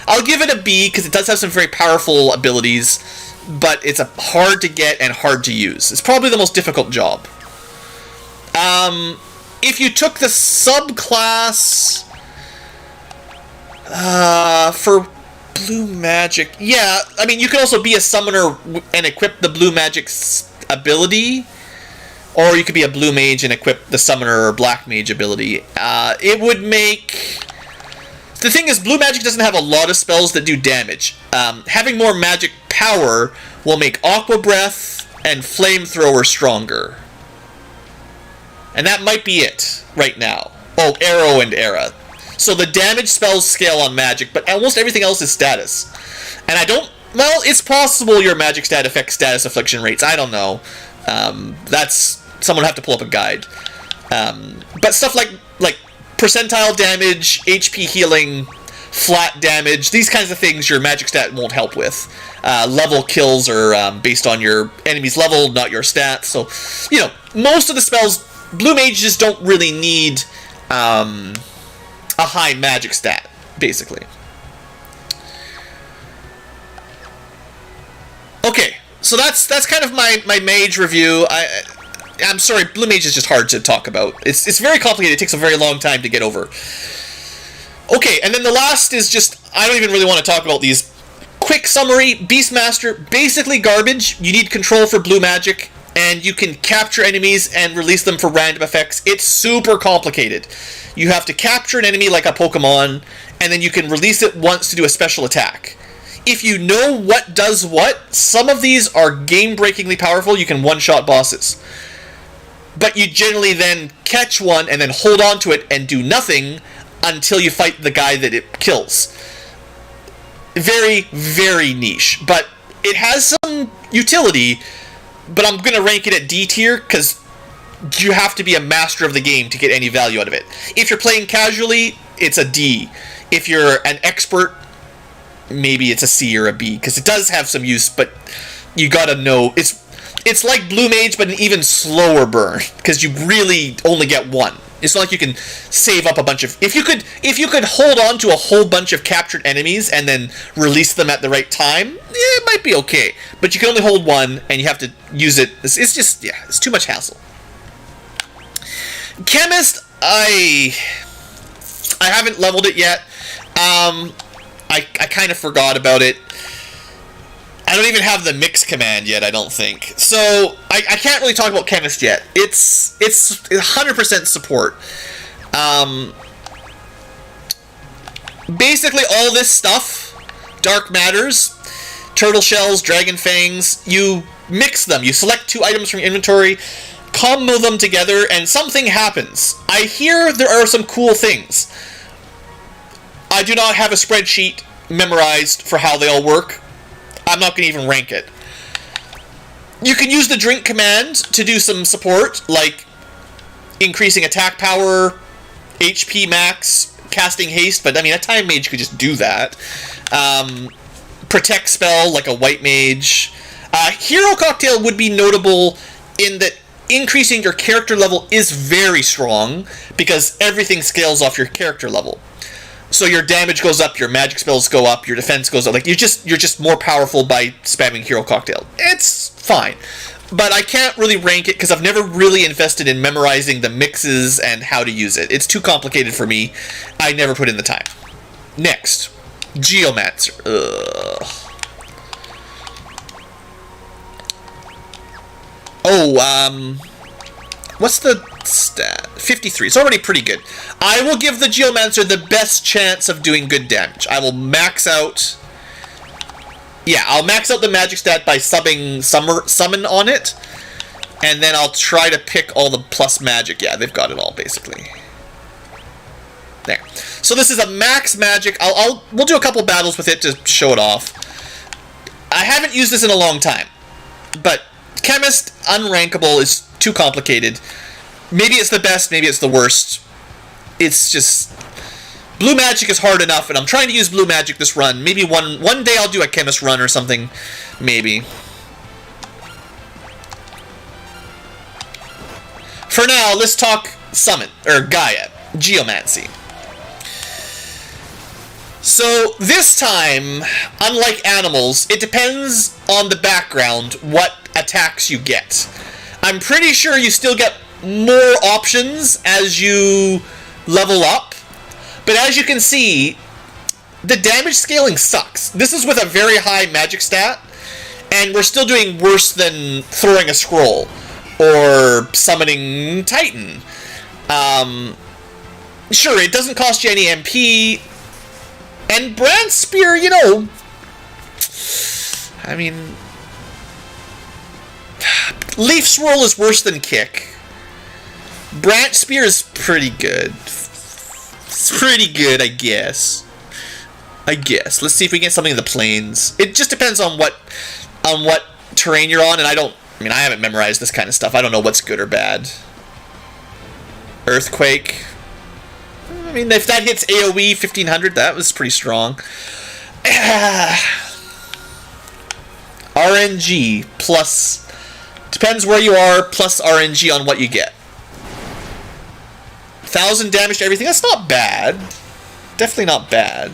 I'll give it a B because it does have some very powerful abilities, but it's hard to get and hard to use. It's probably the most difficult job. If you took the subclass for blue magic, yeah, I mean, you could also be a summoner and equip the blue magic's ability. Or you could be a blue mage and equip the summoner or black mage ability. It would make... The thing is, blue magic doesn't have a lot of spells that do damage. Having more magic power will make Aqua Breath and Flamethrower stronger. And that might be it right now. Oh, Arrow and Era. So the damage spells scale on magic, but almost everything else is status. And I don't... Well, it's possible your magic stat affects status affliction rates. I don't know. Someone would have to pull up a guide. But stuff like percentile damage, HP healing, flat damage, these kinds of things your magic stat won't help with. Level kills are based on your enemy's level, not your stats. So, most of the spells, blue mages don't really need a high magic stat, basically. Okay, so that's kind of my mage review. I'm sorry, blue mage is just hard to talk about. It's very complicated. It takes a very long time to get over. Okay, and then the last is just, I don't even really want to talk about these. Quick summary, Beastmaster, basically garbage. You need control for blue magic, and you can capture enemies and release them for random effects. It's super complicated. You have to capture an enemy like a Pokemon, and then you can release it once to do a special attack. If you know what does what, some of these are game-breakingly powerful. You can one-shot bosses. But you generally then catch one and then hold on to it and do nothing until you fight the guy that it kills. Very, very niche. But it has some utility, but I'm going to rank it at D tier because you have to be a master of the game to get any value out of it. If you're playing casually, it's a D. If you're an expert, maybe it's a C or a B, because it does have some use, but you gotta know, it's like blue mage, but an even slower burn, because you really only get one. It's not like you can save up a bunch of... If you could hold on to a whole bunch of captured enemies and then release them at the right time, it might be okay. But you can only hold one, and you have to use it. It's just, yeah, it's too much hassle. Chemist, I haven't leveled it yet. I kind of forgot about it. I don't even have the mix command yet, I don't think. So, I can't really talk about Chemist yet. It's 100% support. Basically, all this stuff, Dark Matters, Turtle Shells, Dragon Fangs, you mix them. You select 2 items from your inventory, combo them together, and something happens. I hear there are some cool things. I do not have a spreadsheet memorized for how they all work. I'm not going to even rank it. You can use the drink command to do some support, like increasing attack power, HP max, casting haste, but I mean, a time mage could just do that. Protect spell, like a white mage. Hero Cocktail would be notable in that increasing your character level is very strong, because everything scales off your character level. So your damage goes up, your magic spells go up, your defense goes up. Like you're just more powerful by spamming Hero Cocktail. It's fine. But I can't really rank it because I've never really invested in memorizing the mixes and how to use it. It's too complicated for me. I never put in the time. Next, Geomancer. Ugh. Oh, what's the stat? 53. It's already pretty good. I will give the Geomancer the best chance of doing good damage. I will max out... Yeah, I'll max out the magic stat by subbing summon on it. And then I'll try to pick all the plus magic. Yeah, they've got it all, basically. There. So this is a max magic. We'll do a couple battles with it to show it off. I haven't used this in a long time. But Chemist, unrankable, is too complicated. Maybe it's the best, maybe it's the worst. It's just... Blue Magic is hard enough, and I'm trying to use Blue Magic this run. Maybe one day I'll do a Chemist run or something. Maybe. For now, let's talk Summon, or Gaia, Geomancy. So, this time, unlike animals, it depends on the background what attacks you get. I'm pretty sure you still get more options as you level up, but as you can see, the damage scaling sucks. This is with a very high magic stat, and we're still doing worse than throwing a scroll or summoning Titan. Sure, it doesn't cost you any MP, and Brand Spear, you know, I mean, Leaf Swirl is worse than Kick. Branch Spear is pretty good. It's pretty good, I guess. Let's see if we can get something in the plains. It just depends on what terrain you're on, and I haven't memorized this kind of stuff. I don't know what's good or bad. Earthquake. I mean, if that hits AoE 1500, that was pretty strong. RNG plus... Depends where you are, plus RNG on what you get. 1,000 damage to everything. That's not bad. Definitely not bad.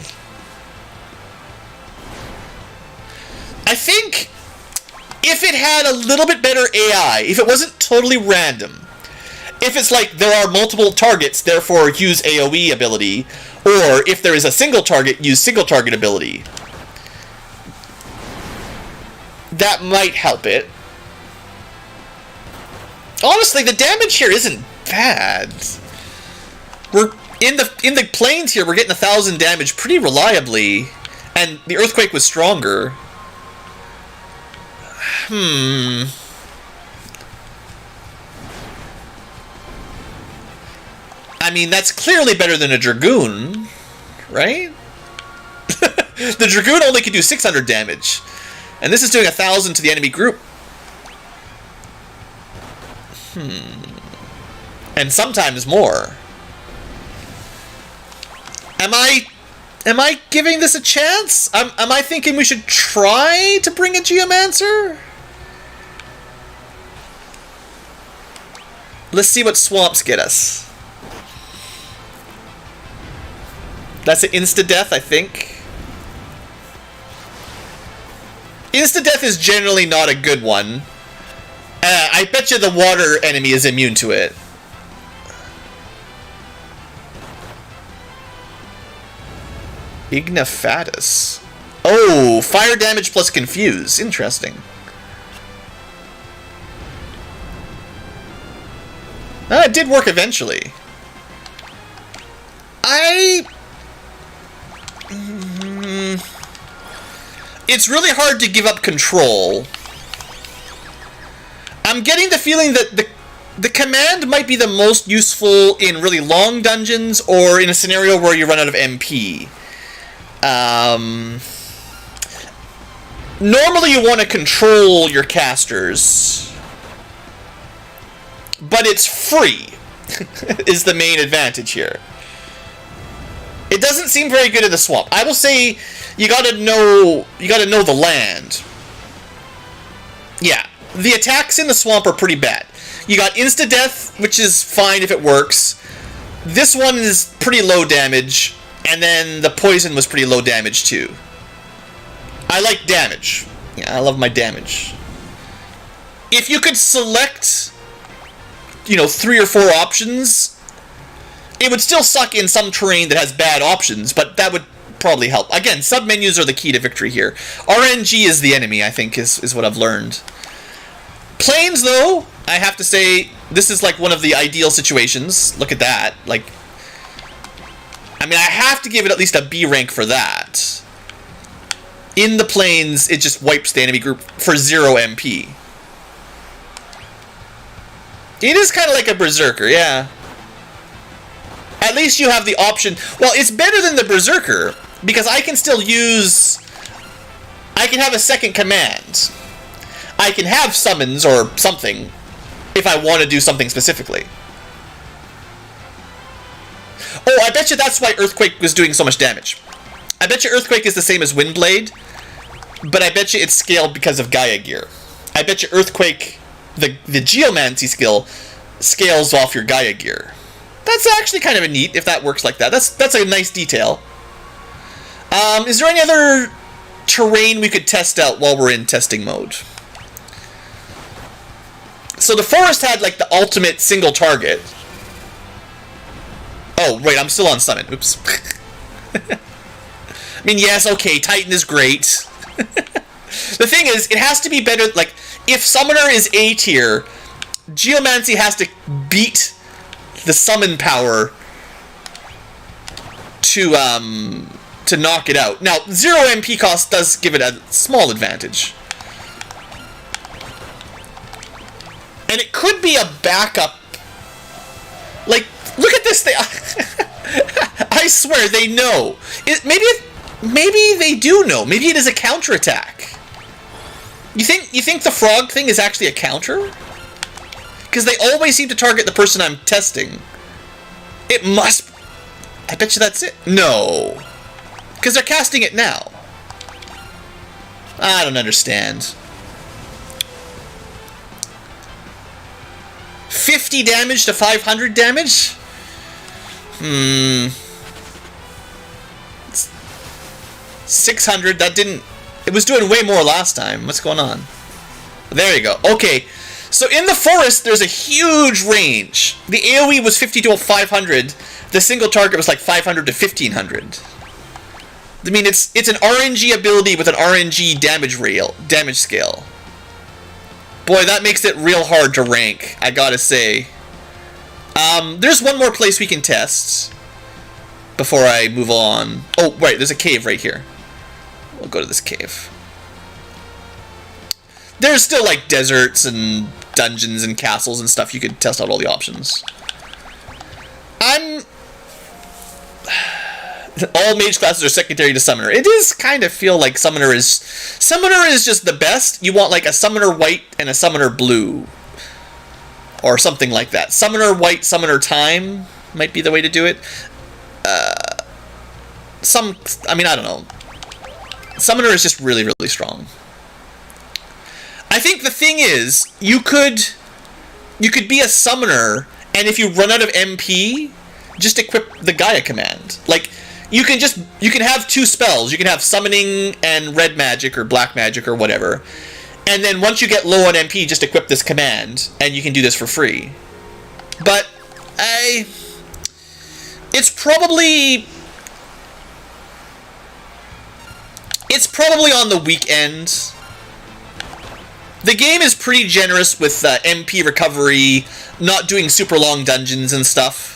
I think if it had a little bit better AI, if it wasn't totally random, if it's like there are multiple targets, therefore use AoE ability, or if there is a single target, use single target ability, that might help it. Honestly, the damage here isn't bad. We're in the plains here. We're getting 1,000 damage pretty reliably, and the earthquake was stronger. I mean, that's clearly better than a Dragoon, right? The Dragoon only can do 600 damage, and this is doing 1,000 to the enemy group. And sometimes more. Am I giving this a chance? Am I thinking we should try to bring a Geomancer? Let's see what swamps get us. That's an insta-death, I think. Insta-death is generally not a good one. I bet you the water enemy is immune to it. Ignifatus. Oh, fire damage plus confuse. Interesting. It did work eventually. It's really hard to give up control. I'm getting the feeling that the command might be the most useful in really long dungeons or in a scenario where you run out of MP. Normally you want to control your casters, but it's free is the main advantage here. It doesn't seem very good in the swamp. I will say you gotta know the land. Yeah, the attacks in the swamp are pretty bad. You got insta-death, which is fine if it works. This one is pretty low damage, and then the poison was pretty low damage too. I like damage. Yeah, I love my damage. If you could select, 3 or 4 options, it would still suck in some terrain that has bad options, but that would probably help. Again, sub-menus are the key to victory here. RNG is the enemy, I think, is what I've learned. Plains, though, I have to say, this is like one of the ideal situations. Look at that. Like, I have to give it at least a B rank for that. In the plains, it just wipes the enemy group for 0 MP. It is kind of like a berserker, yeah. At least you have the option. Well, it's better than the berserker because I can still use. I can have a second command. I can have summons or something if I want to do something specifically. Oh, I bet you that's why Earthquake was doing so much damage. I bet you Earthquake is the same as Windblade, but I bet you it's scaled because of Gaia Gear. I bet you Earthquake, the Geomancy skill, scales off your Gaia Gear. That's actually kind of a neat if that works like that. That's a nice detail. Is there any other terrain we could test out while we're in testing mode? So the forest had like the ultimate single target. Oh, wait, I'm still on summon. Oops. Yes, okay, Titan is great. The thing is, it has to be better, like, if Summoner is A tier, Geomancy has to beat the summon power to knock it out. Now, 0 MP cost does give it a small advantage. And it could be a backup. Like, look at this thing. I swear, they know. Maybe they do know. Maybe it is a counterattack. You think the frog thing is actually a counter? Because they always seem to target the person I'm testing. It must. I bet you that's it. No. Because they're casting it now. I don't understand. 50 damage to 500 damage? 600, that didn't... It was doing way more last time. What's going on? There you go. Okay, so in the forest, there's a huge range. The AoE was 50 to 500. The single target was like 500 to 1500. It's an RNG ability with an RNG damage scale. Boy, that makes it real hard to rank, I gotta say. There's one more place we can test before I move on. Oh, wait, there's a cave right here. We'll go to this cave. There's still, like, deserts and dungeons and castles and stuff. You could test out all the options. All mage classes are secondary to summoner. It does kind of feel like summoner is just the best. You want, like, a summoner white and a summoner blue. Or something like that. Summoner white, summoner time might be the way to do it. I don't know. Summoner is just really, really strong. I think the thing is, you could be a summoner, and if you run out of MP, just equip the Gaia command. Like, you can have two spells. You can have summoning and red magic or black magic or whatever. And then once you get low on MP, just equip this command, and you can do this for free. But it's probably on the weak end. The game is pretty generous with MP recovery, not doing super long dungeons and stuff.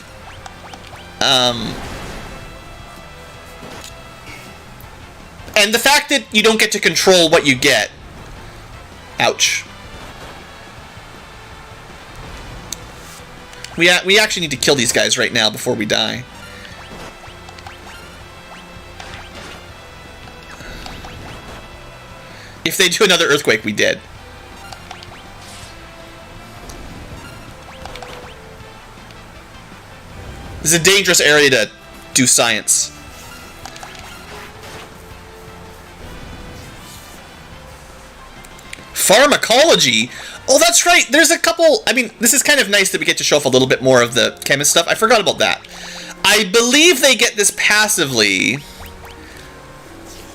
And the fact that you don't get to control what you get. Ouch. We actually need to kill these guys right now before we die. If they do another earthquake, we dead. This is a dangerous area to do science. Pharmacology? Oh, that's right. There's a couple... I mean, this is kind of nice that we get to show off a little bit more of the chemist stuff. I forgot about that. I believe they get this passively.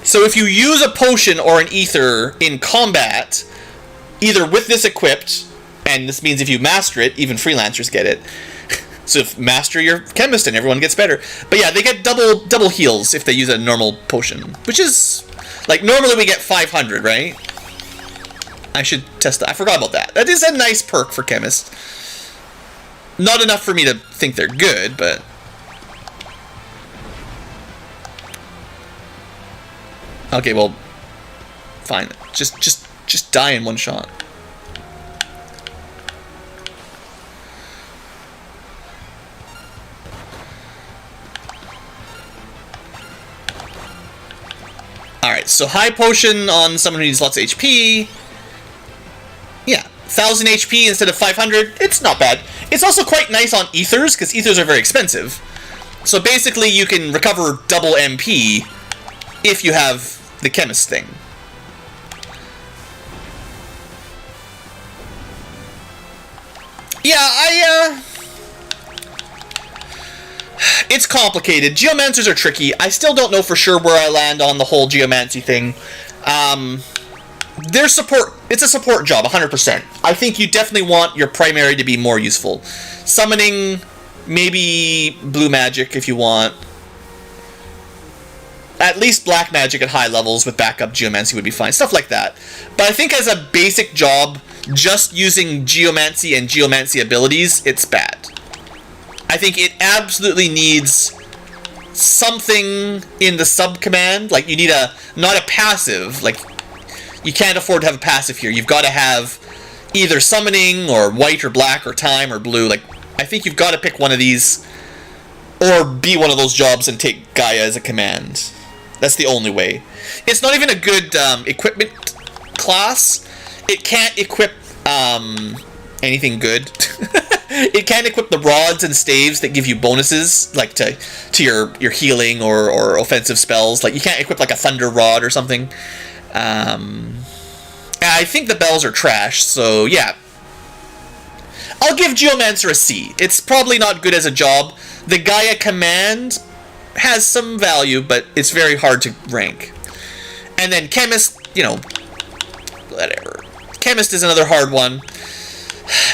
So if you use a potion or an ether in combat, either with this equipped, and this means if you master it, even freelancers get it. So if master your chemist and everyone gets better. But yeah, they get double heals if they use a normal potion. Which is... like, normally we get 500, right? I should test that. I forgot about that. That is a nice perk for chemist. Not enough for me to think they're good, but... okay, well... fine. Just die in one shot. Alright, so high potion on someone who needs lots of HP. Yeah, 1000 HP instead of 500. It's not bad. It's also quite nice on ethers, because ethers are very expensive. So basically you can recover double MP if you have the chemist thing. Yeah, it's complicated. Geomancers are tricky. I still don't know for sure where I land on the whole geomancy thing. Their support, it's a support job, 100%. I think you definitely want your primary to be more useful. Summoning, maybe blue magic if you want. At least black magic at high levels with backup geomancy would be fine. Stuff like that. But I think as a basic job, just using geomancy and geomancy abilities, it's bad. I think it absolutely needs something in the sub-command. Like, you need not a passive. Like, you can't afford to have a passive here. You've got to have either summoning or white or black or time or blue. Like, I think you've got to pick one of these or be one of those jobs and take Gaia as a command. That's the only way. It's not even a good equipment class. It can't equip anything good. It can equip the rods and staves that give you bonuses, like to your healing or offensive spells. Like, you can't equip like a thunder rod or something. I think the bells are trash, so yeah. I'll give Geomancer a C. It's probably not good as a job. The Gaia command has some value, but it's very hard to rank. And then Chemist, you know, whatever. Chemist is another hard one.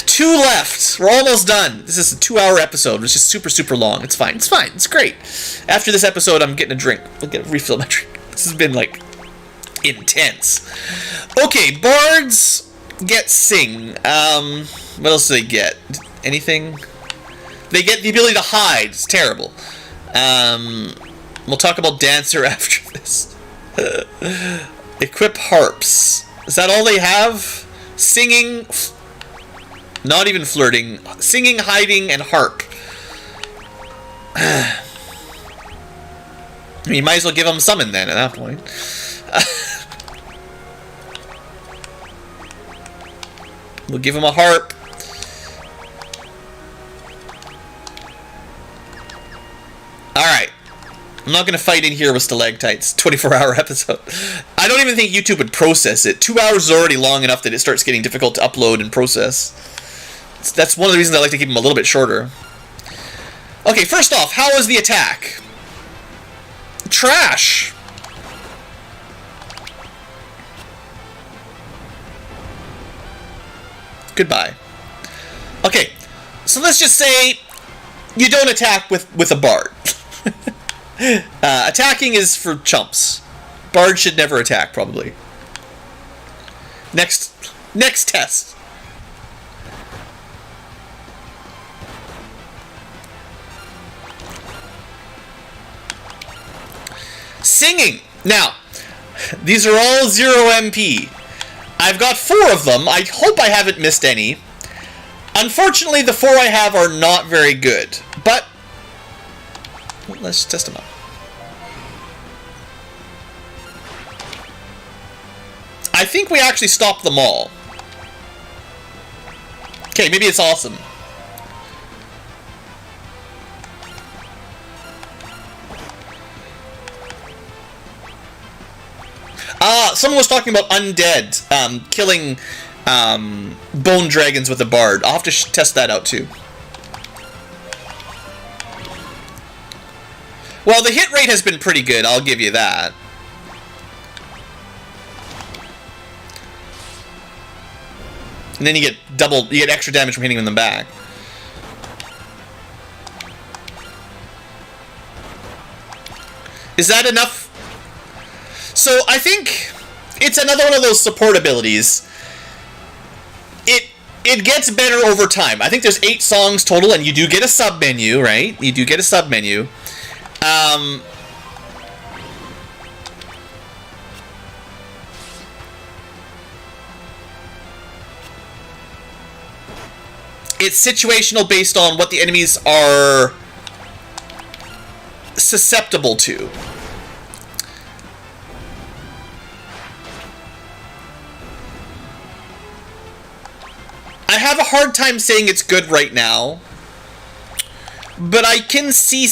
2 left. We're almost done. This is a 2-hour episode, which is super, super long. It's fine. It's fine. It's great. After this episode, I'm getting a drink. I'll refill my drink. This has been, like, intense. Okay, bards get sing. What else do they get? Anything? They get the ability to hide. It's terrible. We'll talk about dancer after this. Equip harps. Is that all they have? Singing... not even flirting. Singing, hiding, and harp. I mean, you might as well give them summon then at that point. We'll give him a harp. Alright. I'm not going to fight in here with stalactites. 24-hour episode. I don't even think YouTube would process it. 2 hours is already long enough that it starts getting difficult to upload and process. That's one of the reasons I like to keep them a little bit shorter. Okay, first off, how was the attack? Trash. Goodbye. Okay, so let's just say you don't attack with a bard. Attacking is for chumps. Bard should never attack, probably. Next test. Singing. Now, these are all 0 MP. I've got 4 of them. I hope I haven't missed any. Unfortunately, the 4 I have are not very good. But let's test them out. I think we actually stopped them all. Okay, maybe it's awesome. Someone was talking about undead, killing bone dragons with a bard. I'll have to test that out too. Well, the hit rate has been pretty good, I'll give you that. And then you get extra damage from hitting them in the back. Is that enough? So I think it's another one of those support abilities. It gets better over time. I think there's 8 songs total, and you do get a sub menu, right? You do get a sub menu. It's situational based on what the enemies are susceptible to. I have a hard time saying it's good right now, but I can see.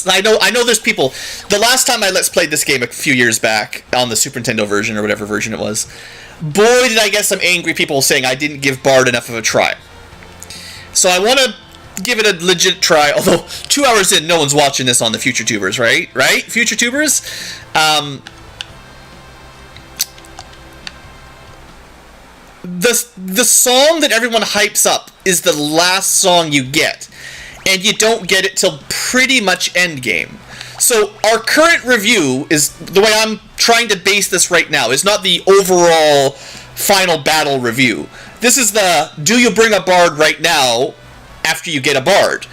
I know there's people. The last time I Let's Played this game a few years back on the Super Nintendo version or whatever version it was, boy did I get some angry people saying I didn't give Bard enough of a try. So I want to give it a legit try. Although 2 hours in, no one's watching this on the Future Tubers, right? Right, Future Tubers. The song that everyone hypes up is the last song you get, and you don't get it till pretty much endgame. So our current review is, the way I'm trying to base this right now, is not the overall final battle review. This is the, do you bring a bard right now after you get a bard?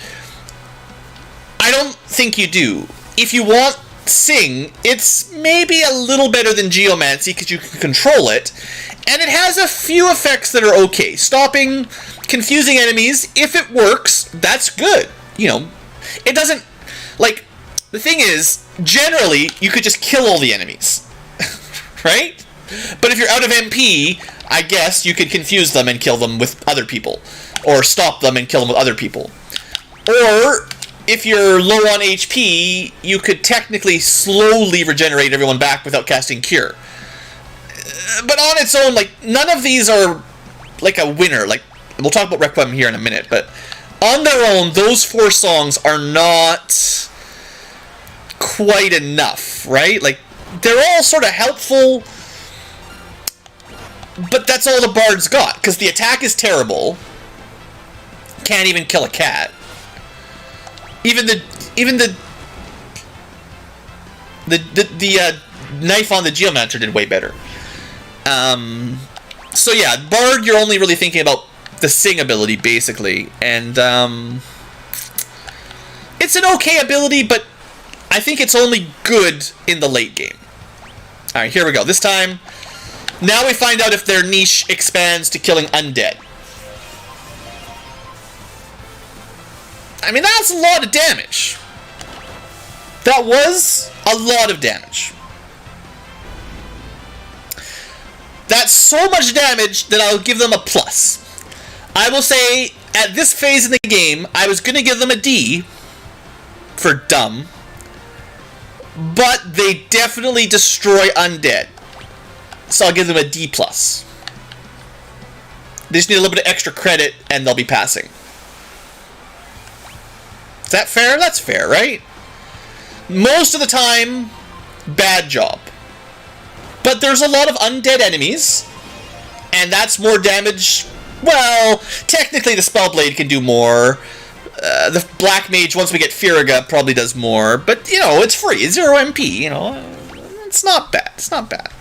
I don't think you do. If you want Sing, it's maybe a little better than Geomancy because you can control it, and it has a few effects that are okay. Stopping confusing enemies, if it works, that's good. You know, it doesn't, like, the thing is, generally, you could just kill all the enemies, right? But if you're out of MP, I guess you could confuse them and kill them with other people, or stop them and kill them with other people. Or if you're low on HP, you could technically slowly regenerate everyone back without casting Cure. But on its own, like, none of these are like a winner. Like, we'll talk about Requiem here in a minute, but on their own, those 4 songs are not quite enough, right? Like, they're all sort of helpful, but that's all the Bard's got, because the attack is terrible. Can't even kill a cat. Even the knife on the Geomancer did way better. So yeah, Bard, you're only really thinking about the Sing ability, basically, and it's an okay ability, but I think it's only good in the late game. Alright, here we go. This time, now we find out if their niche expands to killing undead. I mean, that's a lot of damage. That was a lot of damage. That's so much damage that I'll give them a plus. I will say, at this phase in the game, I was going to give them a D for dumb, but they definitely destroy undead. So I'll give them a D+. They just need a little bit of extra credit, and they'll be passing. Is that fair? That's fair, right? Most of the time, bad job. But there's a lot of undead enemies, and that's more damage. Well, technically the Spellblade can do more. The Black Mage, once we get Firaga, probably does more. But, you know, it's free. It's 0 MP, you know. It's not bad. It's not bad.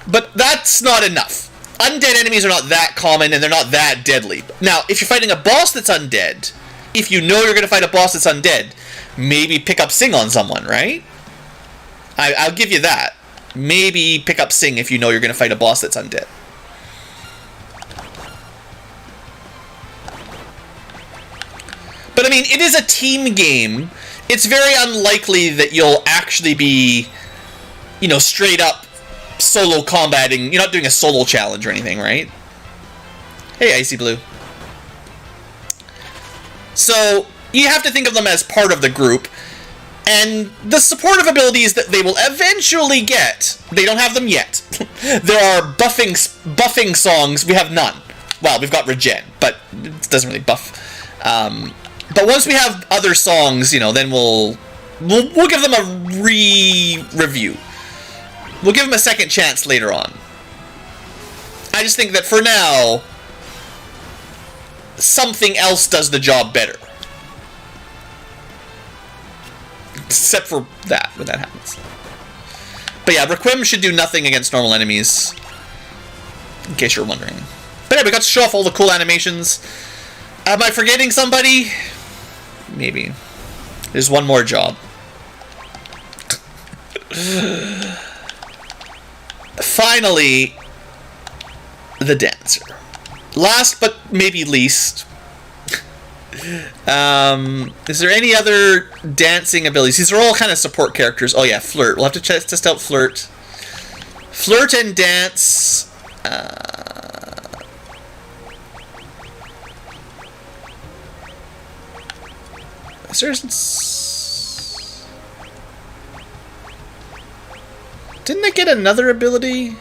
But that's not enough. Undead enemies are not that common, and they're not that deadly. Now, if you're fighting a boss that's undead, if you know you're going to fight a boss that's undead, maybe pick up Sing on someone, right? I'll give you that. Maybe pick up Sing if you know you're going to fight a boss that's undead. But, I mean, it is a team game. It's very unlikely that you'll actually be, you know, straight up solo combating. You're not doing a solo challenge or anything, right? Hey, Icy Blue. So, you have to think of them as part of the group. And the supportive abilities that they will eventually get, they don't have them yet. There are buffing songs. We have none. Well, we've got Regen, but it doesn't really buff. But once we have other songs, you know, then we'll give them a review. We'll give them a second chance later on. I just think that for now, something else does the job better. Except for that, when that happens. But yeah, Requiem should do nothing against normal enemies. In case you're wondering. But yeah, we got to show off all the cool animations. Am I forgetting somebody? Maybe. There's one more job. Finally, the dancer. Last but maybe least, is there any other dancing abilities? These are all kind of support characters. Oh yeah, Flirt. We'll have to test out Flirt. Flirt and dance. Didn't they get another ability?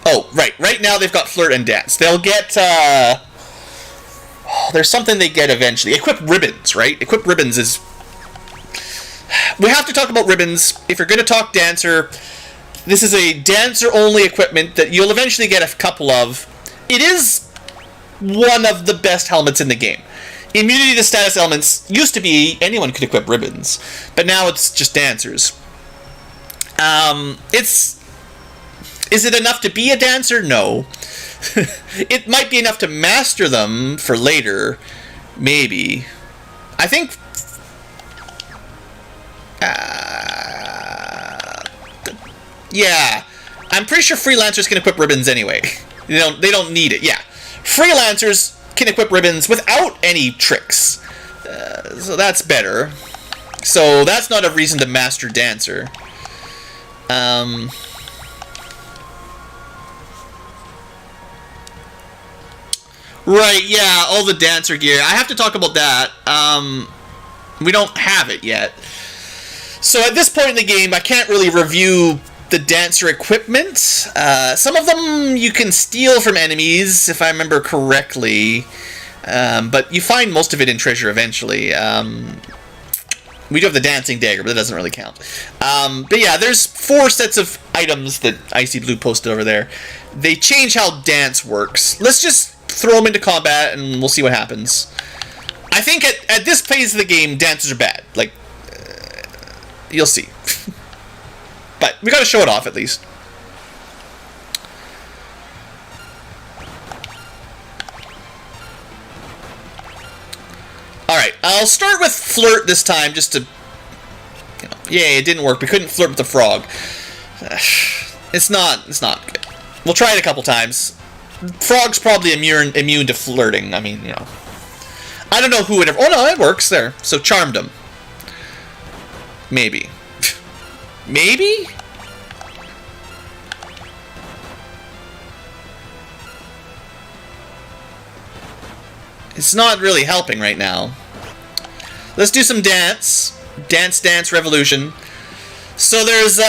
Oh, right. Right now they've got Flirt and Dance. They'll get, there's something they get eventually. Equip Ribbons, right? Equip Ribbons is... We have to talk about Ribbons. If you're going to talk Dancer, this is a Dancer-only equipment that you'll eventually get a couple of. It is one of the best helmets in the game. Immunity to status elements used to be anyone could equip Ribbons, but now it's just Dancers. Is it enough to be a dancer? No. It might be enough to master them for later. Maybe. I think... yeah. I'm pretty sure freelancers can equip ribbons anyway. They don't need it. Yeah. Freelancers can equip ribbons without any tricks. So that's better. So that's not a reason to master dancer. Right, yeah, all the dancer gear. I have to talk about that. We don't have it yet. So at this point in the game, I can't really review the dancer equipment. Some of them you can steal from enemies, if I remember correctly. But you find most of it in treasure eventually. We do have the dancing dagger, but that doesn't really count. But yeah, there's 4 sets of items that Icy Blue posted over there. They change how dance works. Let's just throw them into combat and we'll see what happens. I think at this phase of the game, dancers are bad. Like, you'll see. But we gotta show it off at least. Alright, I'll start with Flirt this time just to... Yay, it didn't work. We couldn't flirt with the frog. It's not good. We'll try it a couple times. Frog's probably immune to flirting. I mean, I don't know who would ever... Oh, no, it works there. So charmed him. Maybe. Maybe? It's not really helping right now. Let's do some dance. Dance Revolution. So there's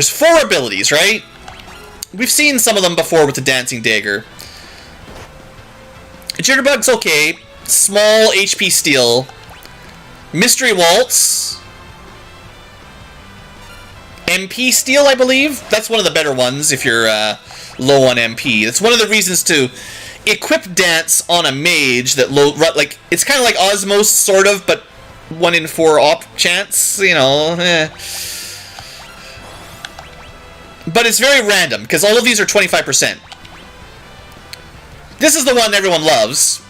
4 abilities, right? We've seen some of them before with the dancing dagger. Jitterbug's okay. Small HP steal. Mystery waltz. MP Steel, I believe. That's one of the better ones if you're low on MP. That's one of the reasons to equip Dance on a mage that like it's kind of like Osmos, sort of, but 1 in 4 op chance, you know. But it's very random, because all of these are 25%. This is the one everyone loves,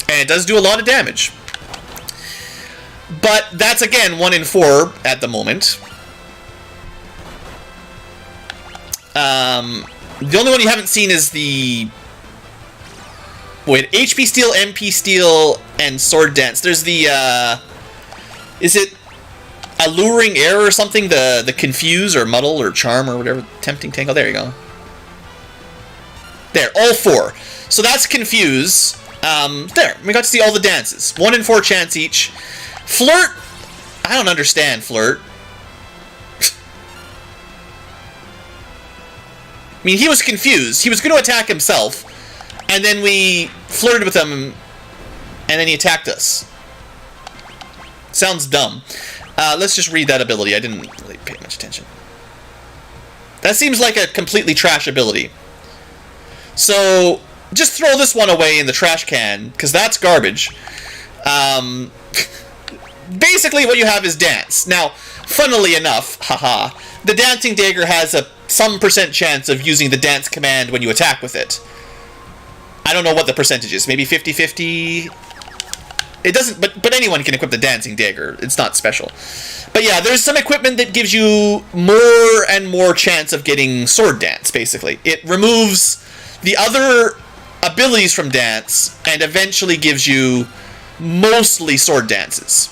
and it does do a lot of damage. But that's, again, 1 in 4 at the moment. The only one you haven't seen is the... Wait, HP Steel, MP Steel, and Sword Dance. There's the, is it Alluring Air or something? The Confuse or Muddle or Charm or whatever. Tempting Tangle. There you go. There, all 4. So that's Confuse. There, we got to see all the dances. 1 in 4 chance each. Flirt. I don't understand Flirt. I mean, he was confused. He was going to attack himself. And then we flirted with him, and then he attacked us. Sounds dumb. Let's just read that ability. I didn't really pay much attention. That seems like a completely trash ability. So, just throw this one away in the trash can, because that's garbage. Basically, what you have is Dance. Now, funnily enough, haha, the Dancing Dagger has some % chance of using the Dance command when you attack with it. I don't know what the percentage is. Maybe 50-50? It doesn't... But anyone can equip the Dancing Dagger. It's not special. But yeah, there's some equipment that gives you more and more chance of getting Sword Dance, basically. It removes the other abilities from Dance and eventually gives you mostly Sword Dances.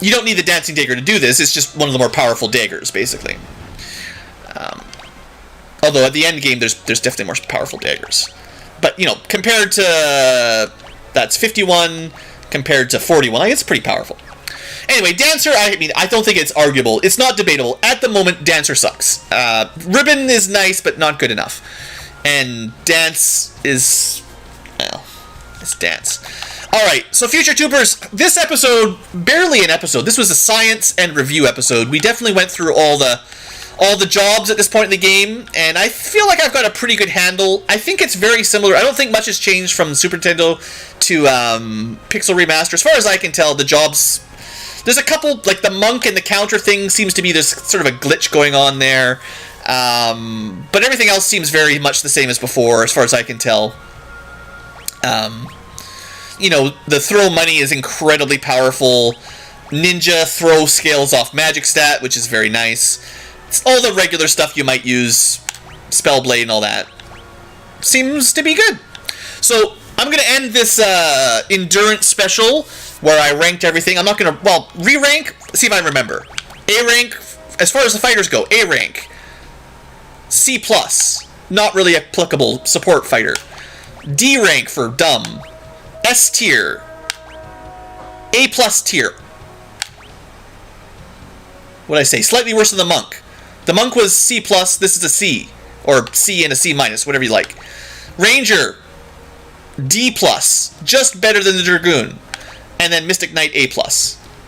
You don't need the Dancing Dagger to do this. It's just one of the more powerful daggers, basically. Although at the end game, there's definitely more powerful daggers. But, you know, compared to... That's 51 compared to 41. I guess it's pretty powerful. Anyway, Dancer, I mean, I don't think it's arguable. It's not debatable. At the moment, Dancer sucks. Ribbon is nice, but not good enough. And Dance is... Well, it's Dance. Alright, so Future Tubers, this episode, barely an episode. This was a science and review episode. We definitely went through all the jobs at this point in the game, and I feel like I've got a pretty good handle. I think it's very similar. I don't think much has changed from Super Nintendo to Pixel Remaster. As far as I can tell, the jobs... There's a couple, like the monk and the counter thing seems to be there's sort of a glitch going on there. But everything else seems very much the same as before, as far as I can tell. You know, the throw money is incredibly powerful. Ninja throw scales off magic stat, which is very nice. It's all the regular stuff you might use, Spellblade and all that. Seems to be good. So, I'm going to end this Endurance special, where I ranked everything. I'm not going to, well, re-rank, see if I remember. A rank, as far as the fighters go, A rank. C+, not really applicable support fighter. D rank for dumb. S tier. A+ tier. What did I say? Slightly worse than the monk. The monk was C+, this is a C. Or C and a C-, whatever you like. Ranger, D+, just better than the Dragoon. And then Mystic Knight, A+.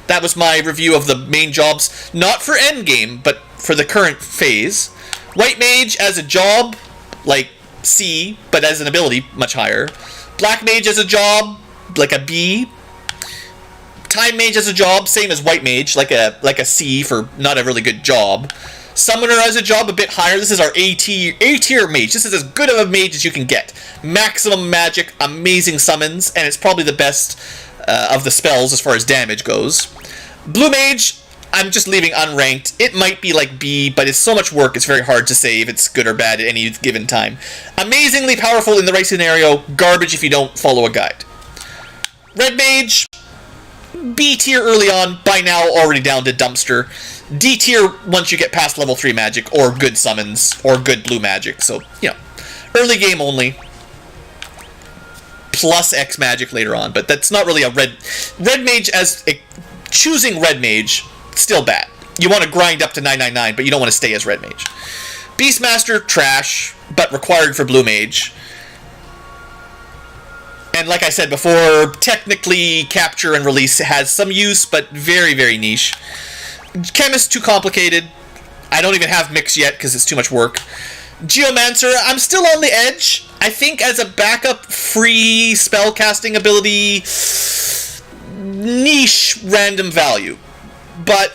That was my review of the main jobs, not for endgame, but for the current phase. White Mage as a job, like C, but as an ability, much higher. Black Mage as a job, like a B. Time Mage as a job, same as White Mage, like a C for not a really good job. Summoner as a job, a bit higher. This is our A tier mage. This is as good of a mage as you can get. Maximum magic, amazing summons, and it's probably the best of the spells as far as damage goes. Blue Mage, I'm just leaving unranked. It might be like B, but it's so much work, it's very hard to say if it's good or bad at any given time. Amazingly powerful in the right scenario, garbage if you don't follow a guide. Red Mage, B tier early on, by now already down to dumpster. D tier once you get past level 3 magic, or good summons, or good blue magic, so, you know, early game only. Plus X magic later on, but that's not really a red mage as choosing red mage, still bad. You want to grind up to 999, but you don't want to stay as red mage. Beastmaster, trash, but required for blue mage. And like I said before, technically capture and release has some use, but very, very niche. Chemist, too complicated. I don't even have Mix yet because it's too much work. Geomancer, I'm still on the edge. I think as a backup free spellcasting ability, niche random value. But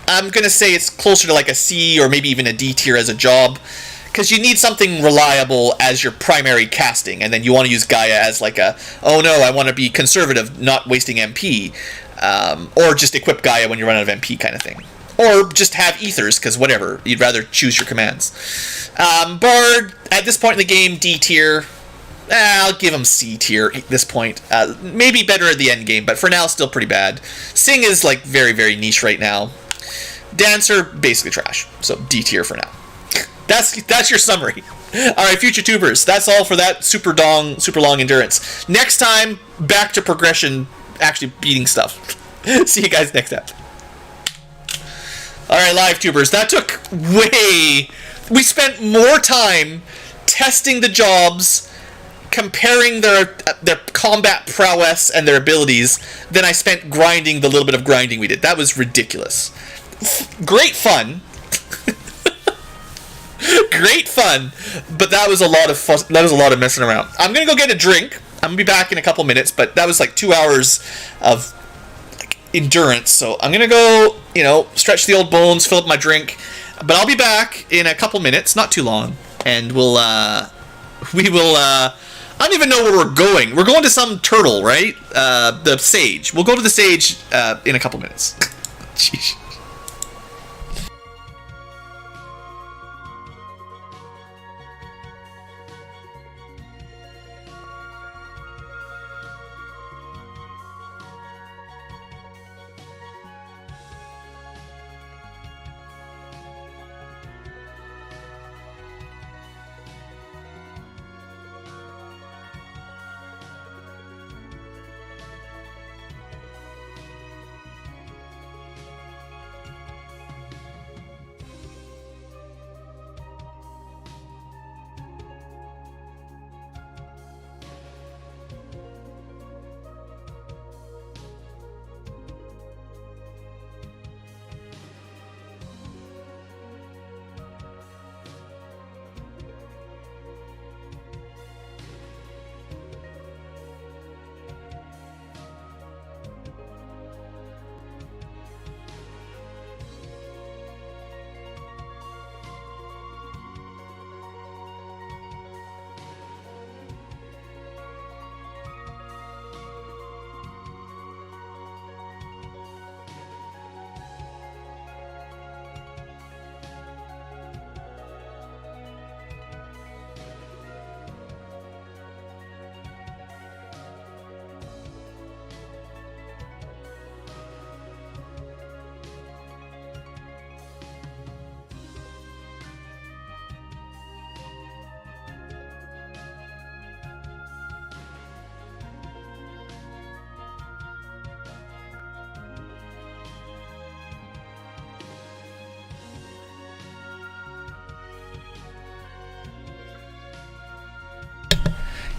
I'm going to say it's closer to like a C or maybe even a D tier as a job. Because you need something reliable as your primary casting, and then you want to use Gaia as like a, oh no, I want to be conservative, not wasting MP, or just equip Gaia when you run out of MP kind of thing. Or just have Ethers, because whatever, you'd rather choose your commands. Bard, at this point in the game, D tier. I'll give him C tier at this point. Maybe better at the end game, but for now, still pretty bad. Sing is like very, very niche right now. Dancer, basically trash, so D tier for now. That's your summary. Alright, future tubers, that's all for that super long endurance. Next time, back to progression, actually beating stuff. See you guys next time. Alright, live tubers, that took we spent more time testing the jobs, comparing their combat prowess and their abilities, than I spent grinding the little bit of grinding we did. That was ridiculous. Great fun. Great fun, but that was a lot of fun. That was a lot of messing around. I'm gonna go get a drink. I'm gonna be back in a couple minutes, but that was like 2 hours of like endurance. So I'm gonna go, stretch the old bones, fill up my drink. But I'll be back in a couple minutes, not too long, and we will. I don't even know where we're going. We're going to some turtle, right? The sage. We'll go to the sage in a couple minutes. Jeez.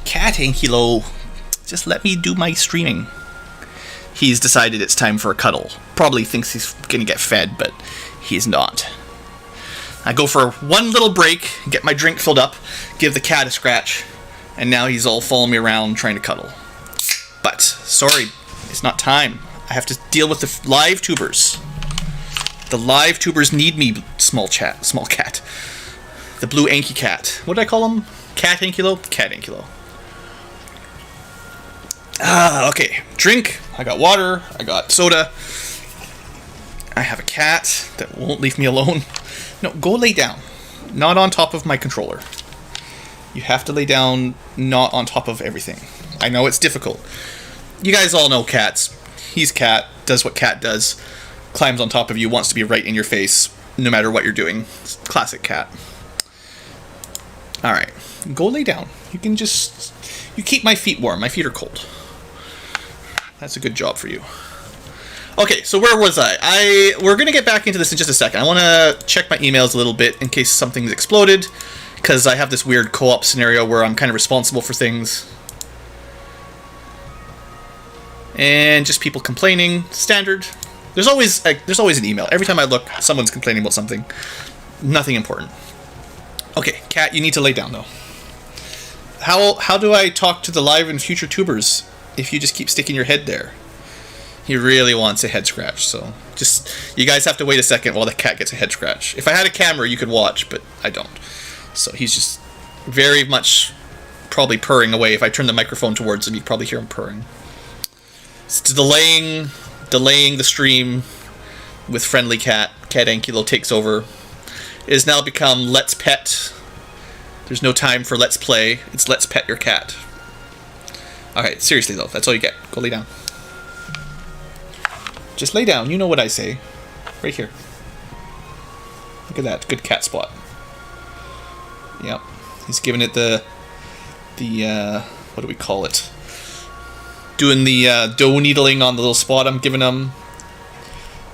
Cat Ankilo, just let me do my streaming. He's decided it's time for a cuddle. Probably thinks he's gonna get fed, but he's not. I go for one little break, get my drink filled up, give the cat a scratch, and now he's all following me around trying to cuddle. But, sorry, it's not time. I have to deal with the live tubers. The live tubers need me, small cat. The blue Anky cat. What did I call him? Cat Ankilo? Cat Ankilo. Okay. Drink. I got water. I got soda. I have a cat that won't leave me alone. No, go lay down. Not on top of my controller. You have to lay down, not on top of everything. I know it's difficult. You guys all know cats. He's cat, does what cat does. Climbs on top of you, wants to be right in your face, no matter what you're doing. Classic cat. Alright. Go lay down. You can just... You keep my feet warm. My feet are cold. That's a good job for you. Okay, so where was I? We're going to get back into this in just a second. I want to check my emails a little bit in case something's exploded, because I have this weird co-op scenario where I'm kind of responsible for things. And just people complaining. Standard. There's always an email. Every time I look, someone's complaining about something. Nothing important. Okay, Cat, you need to lay down, though. How do I talk to the live and future tubers if you just keep sticking your head there? He really wants a head scratch, so just... You guys have to wait a second while the cat gets a head scratch. If I had a camera, you could watch, but I don't. So he's just very much probably purring away. If I turn the microphone towards him, you'd probably hear him purring. It's delaying the stream with friendly cat. Cat Ankylo takes over. It has now become Let's Pet. There's no time for Let's Play. It's Let's Pet your cat. Alright, seriously though, that's all you get. Go lay down. Just lay down, you know what I say. Right here. Look at that, good cat spot. Yep. He's giving it the what do we call it? Doing the dough needling on the little spot I'm giving him.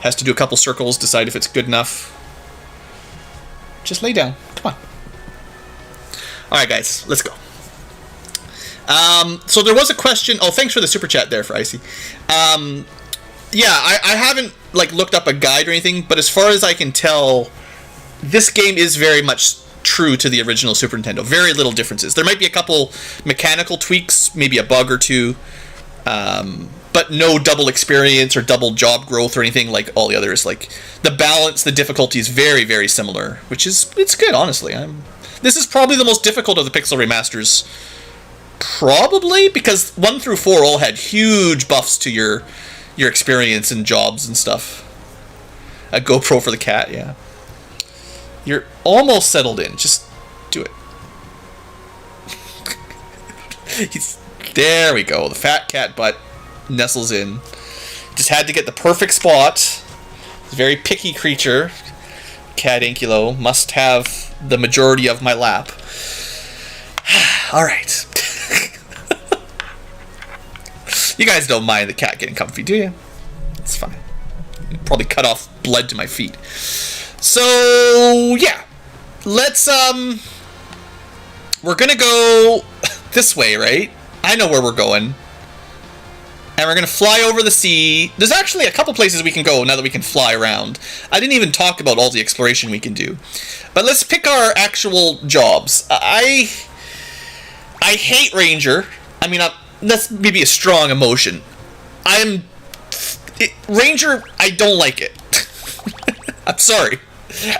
Has to do a couple circles, decide if it's good enough. Just lay down. Come on. Alright, guys. Let's go. So there was a question... Oh, thanks for the super chat there for Icy. Yeah, I haven't looked up a guide or anything, but as far as I can tell, this game is very much true to the original Super Nintendo. Very little differences. There might be a couple mechanical tweaks, maybe a bug or two, but no double experience or double job growth or anything like all the others. Like, the balance, the difficulty is very, very similar, which is... It's good, honestly. This is probably the most difficult of the Pixel remasters. Probably, because 1 through 4 all had huge buffs to your experience and jobs and stuff. A GoPro for the cat, yeah. You're almost settled in. Just do it. There we go. The fat cat butt nestles in. Just had to get the perfect spot. It's a very picky creature. Cat Ankylo must have the majority of my lap. Alright. You guys don't mind the cat getting comfy, do you? It's fine. Probably cut off blood to my feet. So, yeah. Let's, we're gonna go this way, right? I know where we're going. And we're gonna fly over the sea. There's actually a couple places we can go now that we can fly around. I didn't even talk about all the exploration we can do. But let's pick our actual jobs. I hate Ranger. I mean, that's maybe a strong emotion. Ranger, I don't like it. I'm sorry.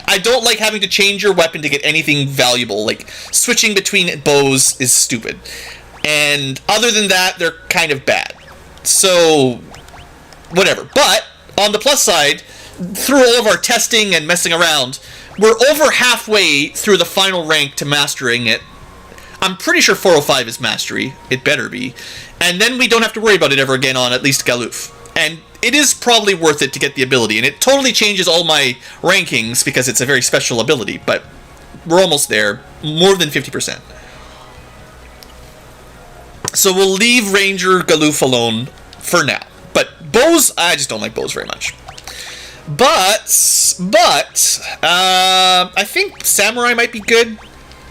I don't like having to change your weapon to get anything valuable. Like, switching between bows is stupid. And other than that, they're kind of bad. So, whatever. But, on the plus side, through all of our testing and messing around, we're over halfway through the final rank to mastering it. I'm pretty sure 405 is mastery. It better be. And then we don't have to worry about it ever again on at least Galoof. And it is probably worth it to get the ability. And it totally changes all my rankings because it's a very special ability. But we're almost there. More than 50%. So we'll leave Ranger Galoof alone for now. But bows, I just don't like bows very much. But I think Samurai might be good.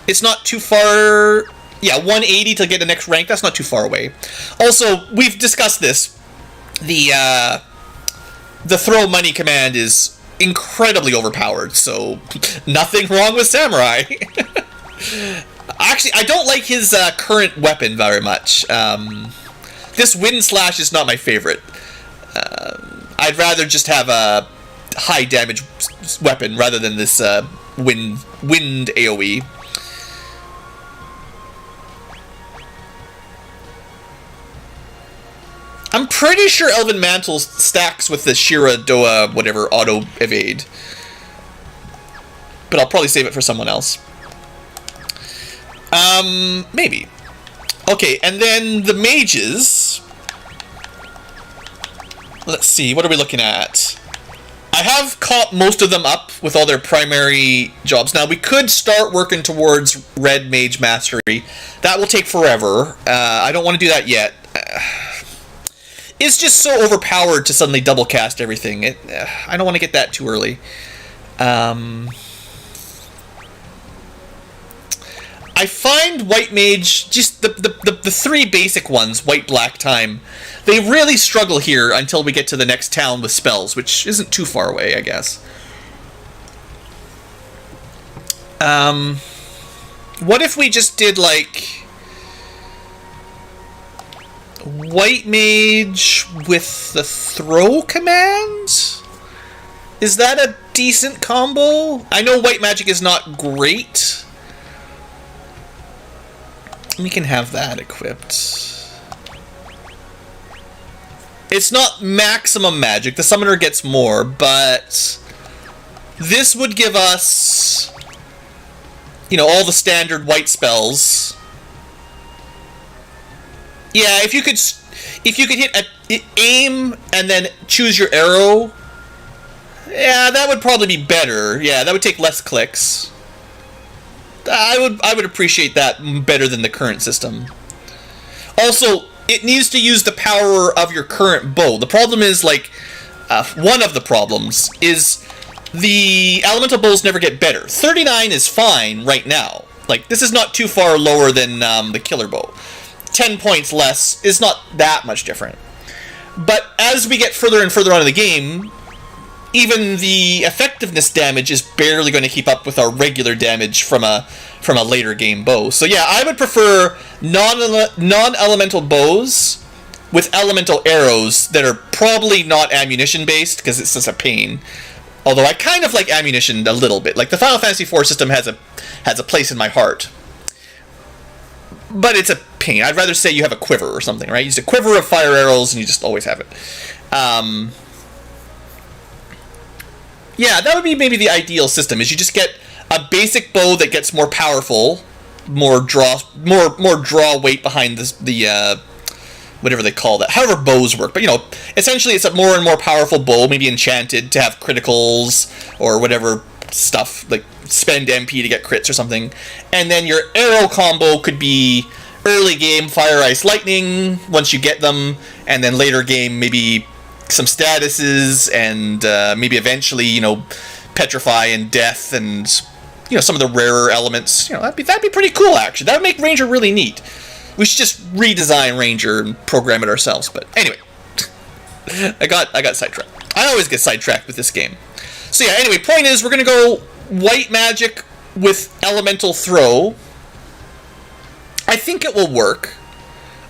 It's not too far... Yeah, 180 to get the next rank. That's not too far away. Also, we've discussed this. The throw money command is incredibly overpowered, so nothing wrong with Samurai. Actually, I don't like his current weapon very much. This wind slash is not my favorite. I'd rather just have a high damage weapon rather than this wind AoE. I'm pretty sure Elven Mantle stacks with the Shira Doa whatever auto evade. But I'll probably save it for someone else. Maybe. Okay, and then the mages. Let's see, what are we looking at? I have caught most of them up with all their primary jobs. Now, we could start working towards Red Mage Mastery. That will take forever. I don't want to do that yet. It's just so overpowered to suddenly double cast everything. I don't want to get that too early. I I find White Mage, just the three basic ones, White, Black, Time, they really struggle here until we get to the next town with spells, which isn't too far away, I guess. What if we just did, like, White Mage with the throw command? Is that a decent combo? I know White Magic is not great. We can have that equipped. It's not maximum magic. The summoner gets more, but this would give us, you know, all the standard white spells. Yeah, if you could hit aim and then choose your arrow, yeah, that would probably be better. Yeah, that would take less clicks. I would appreciate that better than the current system. Also, it needs to use the power of your current bow. The problem is, like, one of the problems is the elemental bows never get better. 39 is fine right now. Like, this is not too far lower than the killer bow. 10 points less is not that much different. But as we get further and further on in the game, even the effectiveness damage is barely going to keep up with our regular damage from a later game bow. So yeah, I would prefer non-elemental bows with elemental arrows that are probably not ammunition based, because it's just a pain. Although I kind of like ammunition a little bit. Like, the Final Fantasy IV system has a place in my heart. But it's a pain. I'd rather say you have a quiver or something, right? You use a quiver of fire arrows and you just always have it. Yeah, that would be maybe the ideal system, is you just get a basic bow that gets more powerful, more draw weight behind the whatever they call that, however bows work. But, you know, essentially it's a more and more powerful bow, maybe enchanted to have criticals or whatever stuff, like spend MP to get crits or something. And then your arrow combo could be early game fire, ice, lightning once you get them, and then later game maybe some statuses, and maybe eventually, you know, petrify and death, and, you know, some of the rarer elements. You know, that'd be pretty cool, actually. That would make Ranger really neat. We should just redesign Ranger and program it ourselves. But anyway, I got sidetracked. I always get sidetracked with this game. So yeah, anyway, point is, we're gonna go white magic with elemental throw. I think it will work.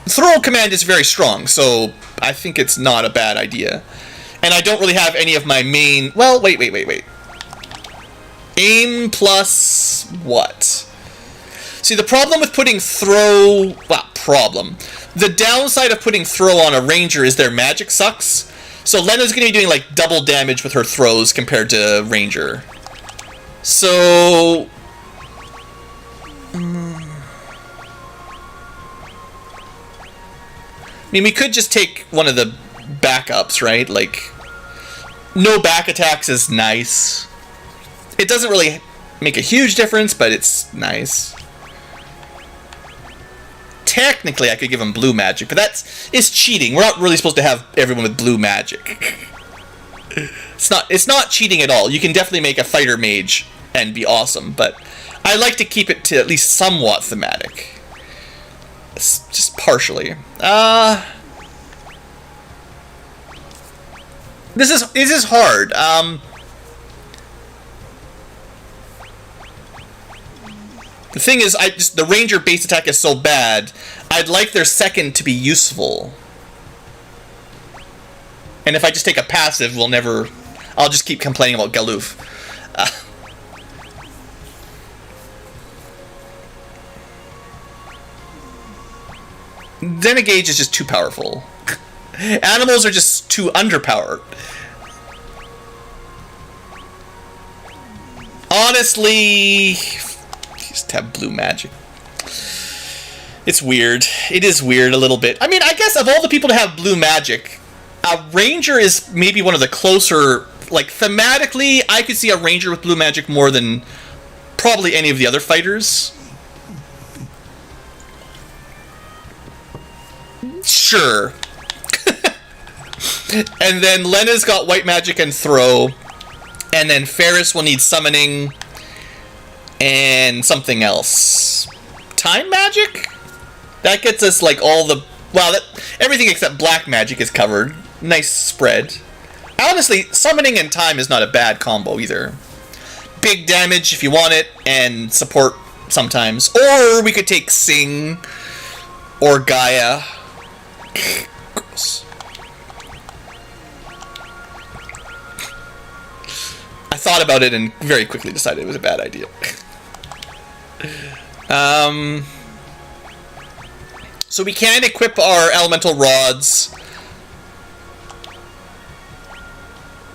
Throw command is very strong, so I think it's not a bad idea. And I don't really have any of my main... Well, wait. Aim plus what? See, the problem with putting throw... Well, problem. The downside of putting throw on a ranger is their magic sucks. So Lena's going to be doing, like, double damage with her throws compared to ranger. So... I mean, we could just take one of the backups, right? Like, no back attacks is nice. It doesn't really make a huge difference, but it's nice. Technically, I could give him blue magic, but it's cheating. We're not really supposed to have everyone with blue magic. It's not cheating at all. You can definitely make a fighter mage and be awesome, but I like to keep it to at least somewhat thematic. Just partially. This is hard. The thing is, the ranger base attack is so bad. I'd like their second to be useful. And if I just take a passive, I'll just keep complaining about Galoof. Denegage is just too powerful. Animals are just too underpowered. Honestly, just have blue magic. It's weird. It is weird a little bit. I mean, I guess of all the people to have blue magic, a ranger is maybe one of the closer... Like, thematically, I could see a ranger with blue magic more than probably any of the other fighters. Sure. And then Lena's got white magic and throw. And then Ferris will need summoning and something else. time magic? That gets us like all the... Wow, everything except black magic is covered. Nice spread. Honestly, summoning and time is not a bad combo either. Big damage if you want it, and support sometimes. Or we could take Sing or Gaia. Gross. I thought about it and very quickly decided it was a bad idea. So we can equip our elemental rods.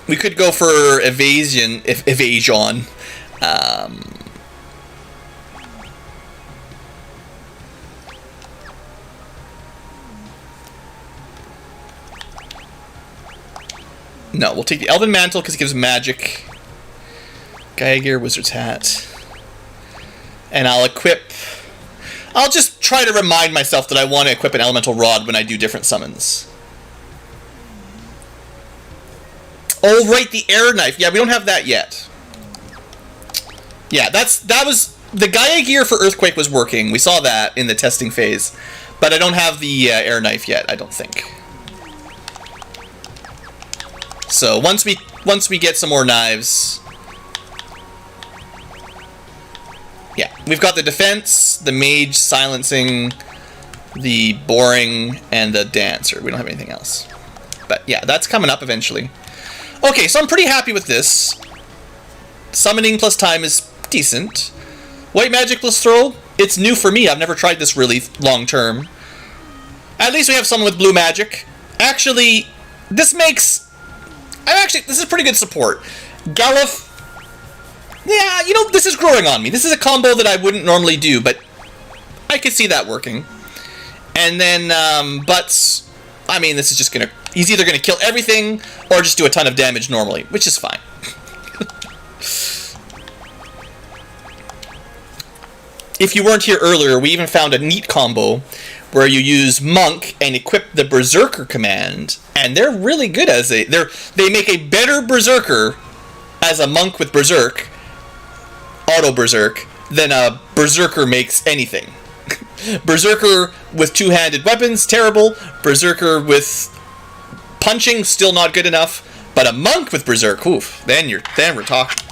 We could go for evasion. No, we'll take the Elven Mantle because it gives magic. Gaia Gear, Wizard's Hat. And I'll just try to remind myself that I want to equip an Elemental Rod when I do different summons. Oh, right, the Air Knife. Yeah, we don't have that yet. Yeah, that was... The Gaia Gear for Earthquake was working. We saw that in the testing phase. But I don't have the Air Knife yet, I don't think. So, once we get some more knives... Yeah, we've got the defense, the mage silencing, the boring, and the dancer. We don't have anything else. But yeah, that's coming up eventually. Okay, so I'm pretty happy with this. Summoning plus time is decent. White magic plus throw, it's new for me. I've never tried this really long term. At least we have someone with blue magic. Actually, this is pretty good support. Galuf. Yeah, you know, this is growing on me. This is a combo that I wouldn't normally do, but I could see that working. And then, Butts, I mean, this is just gonna... He's either gonna kill everything, or just do a ton of damage normally, which is fine. If you weren't here earlier, we even found a neat combo where you use Monk and equip the Berserker command, and they're really good as they make a better Berserker as a Monk with Berserk, Auto Berserk, than a Berserker makes anything. Berserker with two-handed weapons, terrible. Berserker with punching, still not good enough. But a Monk with Berserk, oof, then we're talking.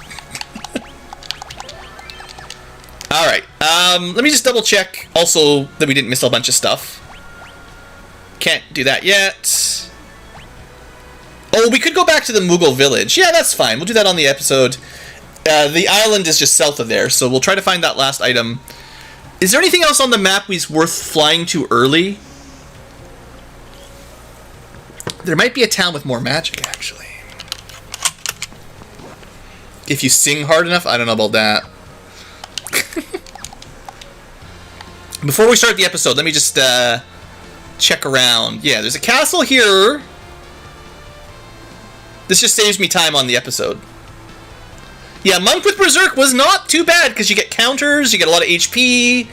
Alright, let me just double check also that we didn't miss a bunch of stuff. Can't do that yet. Oh, we could go back to the Moogle village. Yeah, that's fine. We'll do that on the episode. The island is just south of there, so we'll try to find that last item. Is there anything else on the map we's worth flying to early? There might be a town with more magic, actually. If you sing hard enough? I don't know about that. Before we start the episode, let me just check around. Yeah, there's a castle here. This just saves me time on the episode. Yeah, Monk with Berserk was not too bad, because you get counters, you get a lot of HP,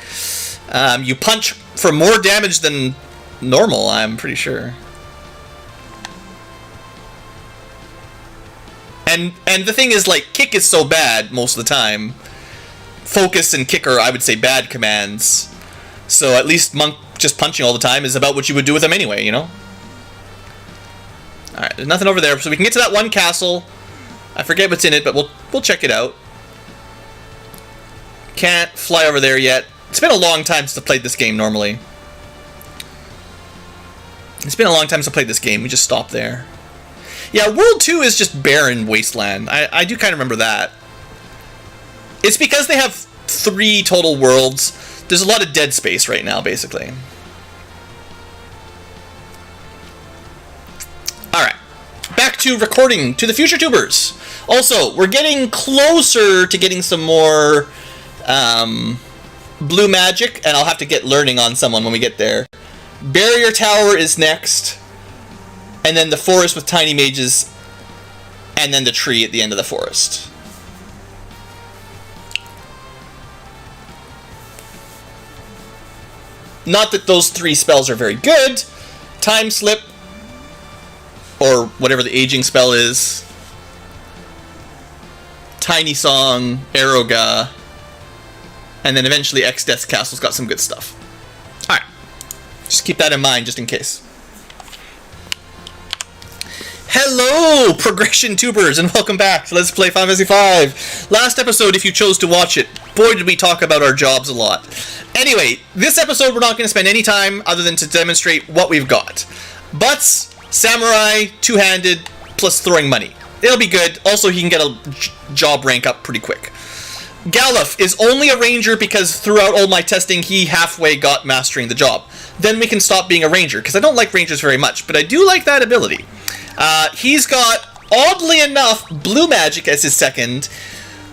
you punch for more damage than normal, I'm pretty sure. And the thing is, like, kick is so bad most of the time. Focus and kick are, I would say, bad commands. So at least Monk just punching all the time is about what you would do with him anyway, you know? Alright, there's nothing over there, so we can get to that one castle. I forget what's in it, but we'll check it out. Can't fly over there yet. It's been a long time since I played this game normally. It's been a long time since I played this game. We just stopped there. Yeah, World 2 is just barren wasteland. I do kind of remember that. It's because they have 3 total worlds. There's a lot of dead space right now, basically. Alright. Back to recording to the future tubers. Also, we're getting closer to getting some more blue magic, and I'll have to get learning on someone when we get there. Barrier Tower is next, and then the forest with tiny mages, and then the tree at the end of the forest. Not that those 3 spells are very good. Time Slip, or whatever the aging spell is. Tiny Song, Aeroga. And then eventually X-Death Castle's got some good stuff. Alright. Just keep that in mind, just in case. Hello, Progression Tubers, and welcome back to Let's Play Final Fantasy V. Last episode, if you chose to watch it, boy did we talk about our jobs a lot. Anyway, this episode we're not going to spend any time other than to demonstrate what we've got. Butts, samurai, two-handed, plus throwing money. It'll be good. Also, he can get a job rank up pretty quick. Galuf is only a ranger because throughout all my testing, he halfway got mastering the job. Then we can stop being a ranger, because I don't like rangers very much, but I do like that ability. He's got, oddly enough, blue magic as his second,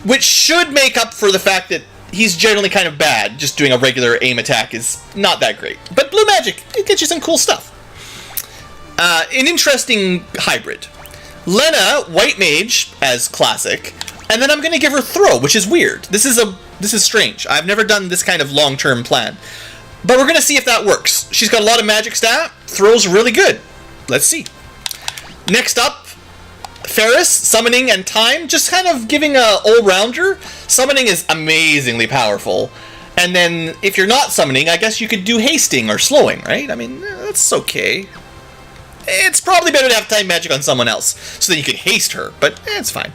which should make up for the fact that he's generally kind of bad. Just doing a regular aim attack is not that great. But blue magic, it gets you some cool stuff. An interesting hybrid. Lena, white mage, as classic, and then I'm going to give her throw, which is weird. This is strange. I've never done this kind of long-term plan. But we're going to see if that works. She's got a lot of magic stat. Throw's really good. Let's see. Next up, Ferris, summoning and time, just kind of giving a all-rounder. Summoning is amazingly powerful. And then, if you're not summoning, I guess you could do hasting or slowing, right? I mean, that's okay. It's probably better to have time magic on someone else, so that you can haste her, but it's fine.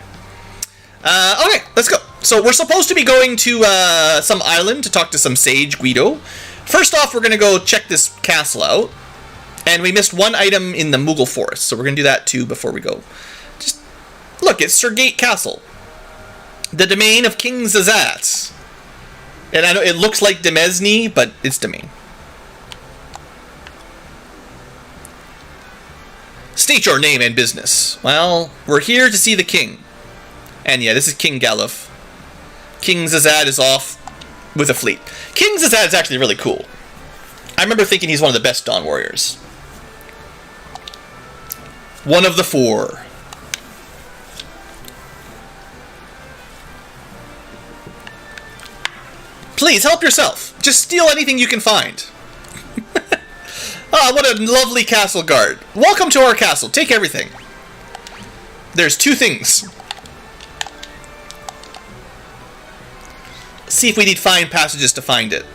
Okay, let's go. So we're supposed to be going to some island to talk to some sage Guido. First off, we're going to go check this castle out. And we missed one item in the Moogle Forest, so we're going to do that too before we go. Just look, it's Surgate Castle. The domain of King Zazat. And I know it looks like Demesne, but it's domain. State your name and business. Well, we're here to see the king. And yeah, this is King Galuf. King Zazat is off with a fleet. King Zazat is actually really cool. I remember thinking he's one of the best Dawn Warriors. One of the four. Please, help yourself. Just steal anything you can find. Ah, what a lovely castle guard. Welcome to our castle. Take everything. There's two things. See if we need fine passages to find it.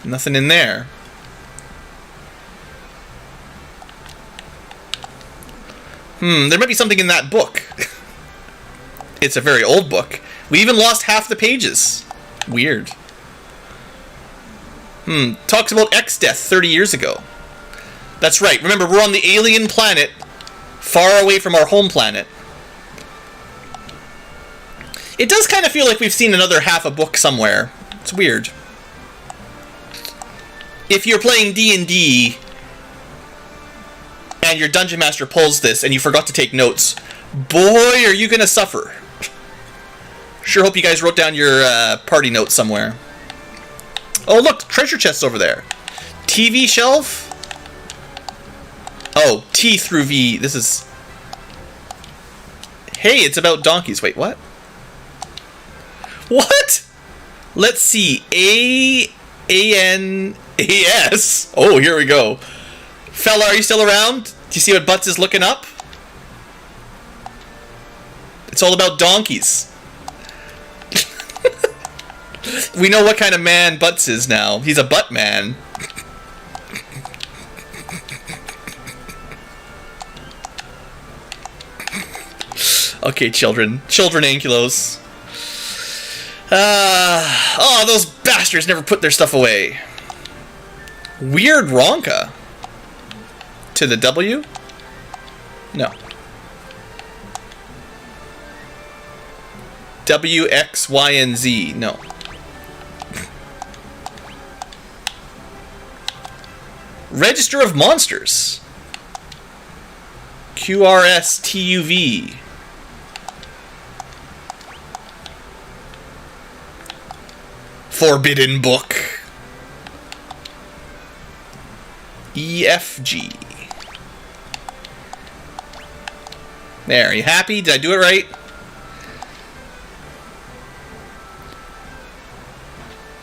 Nothing in there. There might be something in that book. It's a very old book. We even lost half the pages. Weird. Talks about X-Death 30 years ago. That's right. Remember, we're on the alien planet, far away from our home planet. It does kind of feel like we've seen another half a book somewhere. It's weird. If you're playing D&D and your Dungeon Master pulls this and you forgot to take notes, boy, are you going to suffer. Sure hope you guys wrote down your party notes somewhere. Oh, look, treasure chests over there. TV shelf? Oh, T through V. This is... Hey, it's about donkeys. Wait, what? What? Let's see. A-N-A-S. Oh, here we go. Fella, are you still around? Do you see what Butts is looking up? It's all about donkeys. We know what kind of man Butts is now. He's a butt man. Okay, children. Children Ankylos. Oh, those bastards never put their stuff away. Weird Ronka. To the W? No. W, X, Y, and Z. No. Register of Monsters. QRSTUV. Forbidden Book. EFG. There, are you happy? Did I do it right?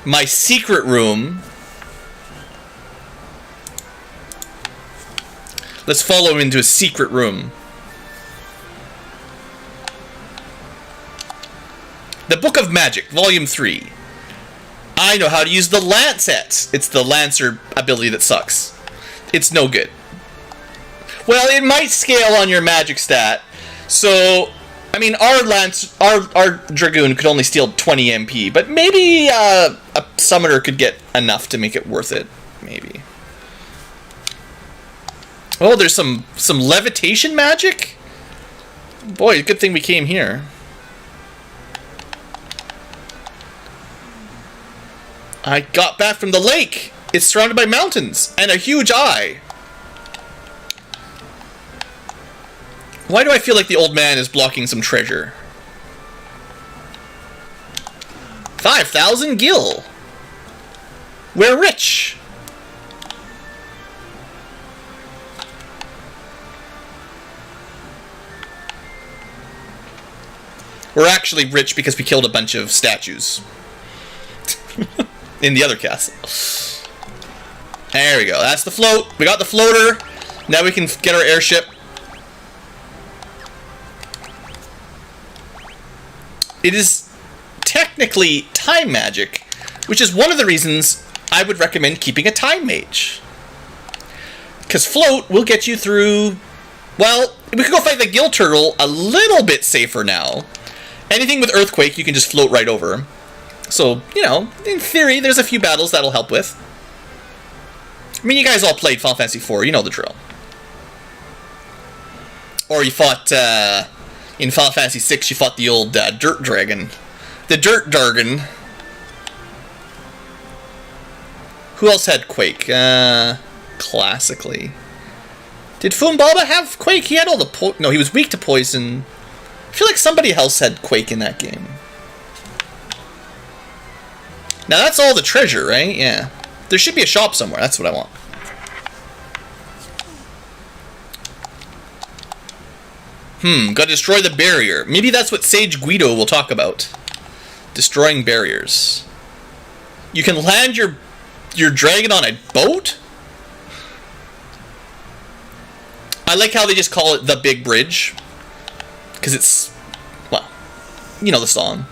My secret room. Let's follow him into a secret room. The Book of Magic, Volume 3. I know how to use the Lancet. It's the Lancer ability that sucks. It's no good. Well, it might scale on your magic stat. So, I mean, our Dragoon could only steal 20 MP, but maybe a Summoner could get enough to make it worth it. Maybe. Oh, there's some levitation magic? Boy, good thing we came here. I got back from the lake. It's surrounded by mountains and a huge eye. Why do I feel like the old man is blocking some treasure? 5,000 gil. We're rich. We're actually rich because we killed a bunch of statues. In the other castle. There we go. That's the float. We got the floater. Now we can get our airship. It is technically time magic, which is one of the reasons I would recommend keeping a time mage. Because float will get you through... Well, we could go fight the gill turtle a little bit safer now. Anything with earthquake, you can just float right over. So, you know, in theory, there's a few battles that'll help with. I mean, you guys all played Final Fantasy IV, you know the drill. Or you fought, in Final Fantasy VI, you fought the old dirt dragon. The dirt dragon. Who else had Quake? Classically. Did Fumbaba have Quake? He had all the no, he was weak to poison. I feel like somebody else had Quake in that game. Now that's all the treasure, right? Yeah. There should be a shop somewhere. That's what I want. Gotta destroy the barrier. Maybe that's what Sage Guido will talk about. Destroying barriers. You can land your dragon on a boat? I like how they just call it the Big Bridge. Because it's, well, you know the song.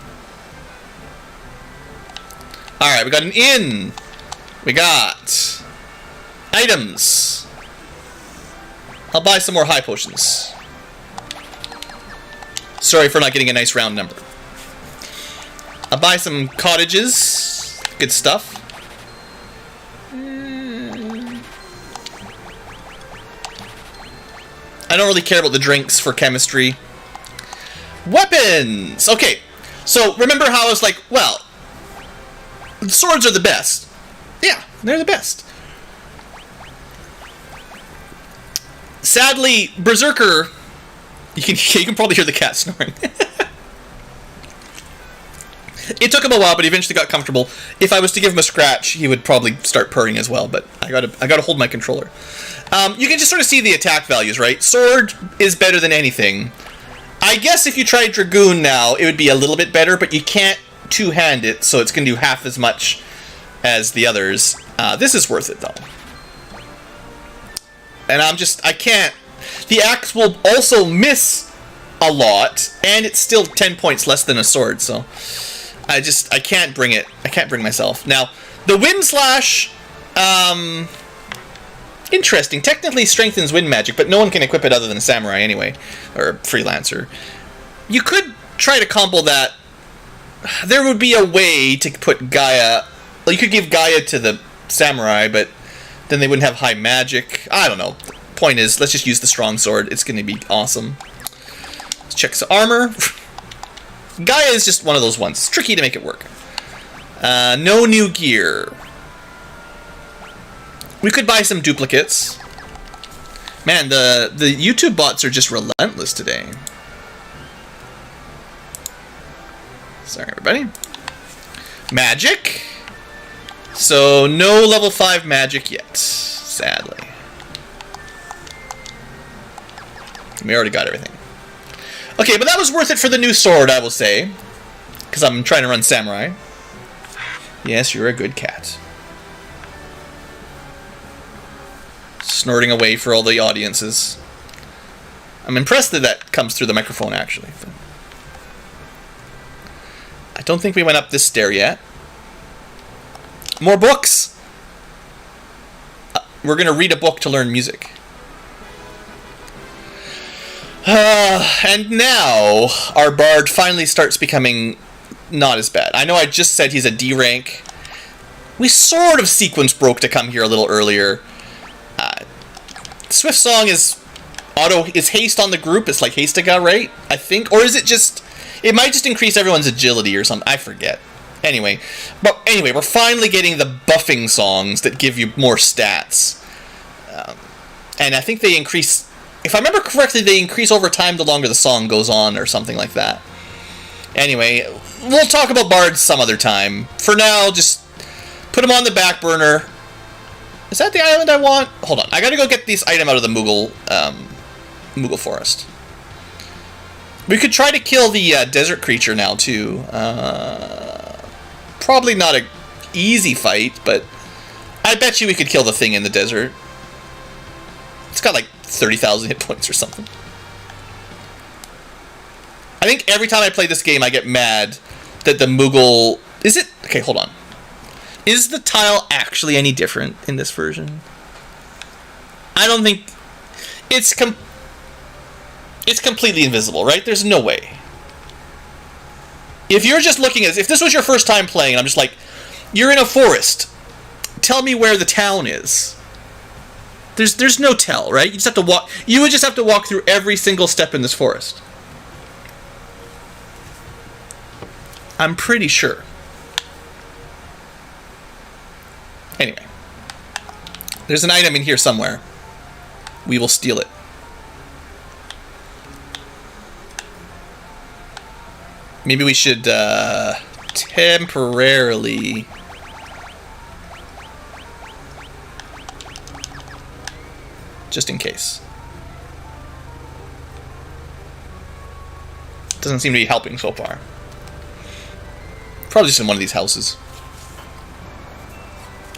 Alright, we got an inn. We got items. I'll buy some more high potions. Sorry for not getting a nice round number. I'll buy some cottages. Good stuff. I don't really care about the drinks for chemistry. Weapons! Okay, so remember how I was like, well, swords are the best. Yeah, they're the best. Sadly, Berserker, you can probably hear the cat snoring. It took him a while, but he eventually got comfortable. If I was to give him a scratch, he would probably start purring as well, but I gotta hold my controller. You can just sort of see the attack values, right? Sword is better than anything. I guess if you tried Dragoon now, it would be a little bit better, but you can't two-hand it, so it's going to do half as much as the others. This is worth it, though. And I can't... The axe will also miss a lot, and it's still 10 points less than a sword, so... I can't bring it. I can't bring myself. Now, the Wind Slash... Interesting. Technically strengthens wind magic, but no one can equip it other than a samurai anyway. Or a freelancer. You could try to combo that. There would be a way to put Gaia... Well, you could give Gaia to the samurai, but then they wouldn't have high magic. I don't know. Point is, let's just use the strong sword. It's going to be awesome. Let's check some armor. Gaia is just one of those ones. It's tricky to make it work. No new gear. We could buy some duplicates. Man, the YouTube bots are just relentless today. Sorry, everybody. Magic. So, no level 5 magic yet, sadly. We already got everything. Okay, but that was worth it for the new sword, I will say. Because I'm trying to run samurai. Yes, you're a good cat. Snorting away for all the audiences. I'm impressed that that comes through the microphone, actually. I don't think we went up this stair yet. More books! We're going to read a book to learn music. And now, our bard finally starts becoming not as bad. I know I just said he's a D rank. We sort of sequence broke to come here a little earlier. Swift Song is haste on the group. It's like Hastiga, right? I think. Or is it just... It might just increase everyone's agility or something. I forget. Anyway, we're finally getting the buffing songs that give you more stats. And I think they increase... If I remember correctly, they increase over time the longer the song goes on or something like that. Anyway, we'll talk about bards some other time. For now, just put them on the back burner. Is that the island I want? Hold on. I gotta go get this item out of the Moogle forest. We could try to kill the desert creature now, too. Probably not an easy fight, but I bet you we could kill the thing in the desert. It's got like 30,000 hit points or something. I think every time I play this game, I get mad that the Moogle... Is it... Okay, hold on. Is the tile actually any different in this version? I don't think... It's completely invisible, right? There's no way. If you're just looking at... If this was your first time playing, and I'm just like, you're in a forest. Tell me where the town is. There's no tell, right? You just have to walk... You would just have to walk through every single step in this forest. I'm pretty sure. Anyway. There's an item in here somewhere. We will steal it. Maybe we should, temporarily... Just in case. Doesn't seem to be helping so far. Probably just in one of these houses.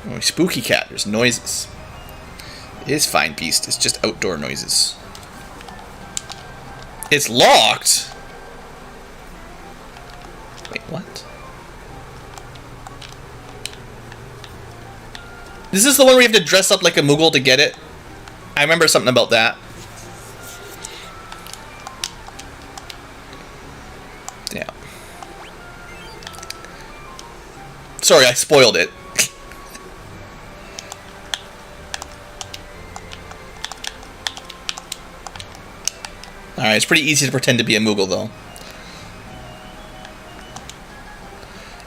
Oh, spooky cat. There's noises. It is fine beast. It's just outdoor noises. It's locked? Wait, what? Is this the one where you have to dress up like a Moogle to get it? I remember something about that. Yeah. Sorry, I spoiled it. Alright, it's pretty easy to pretend to be a Moogle, though.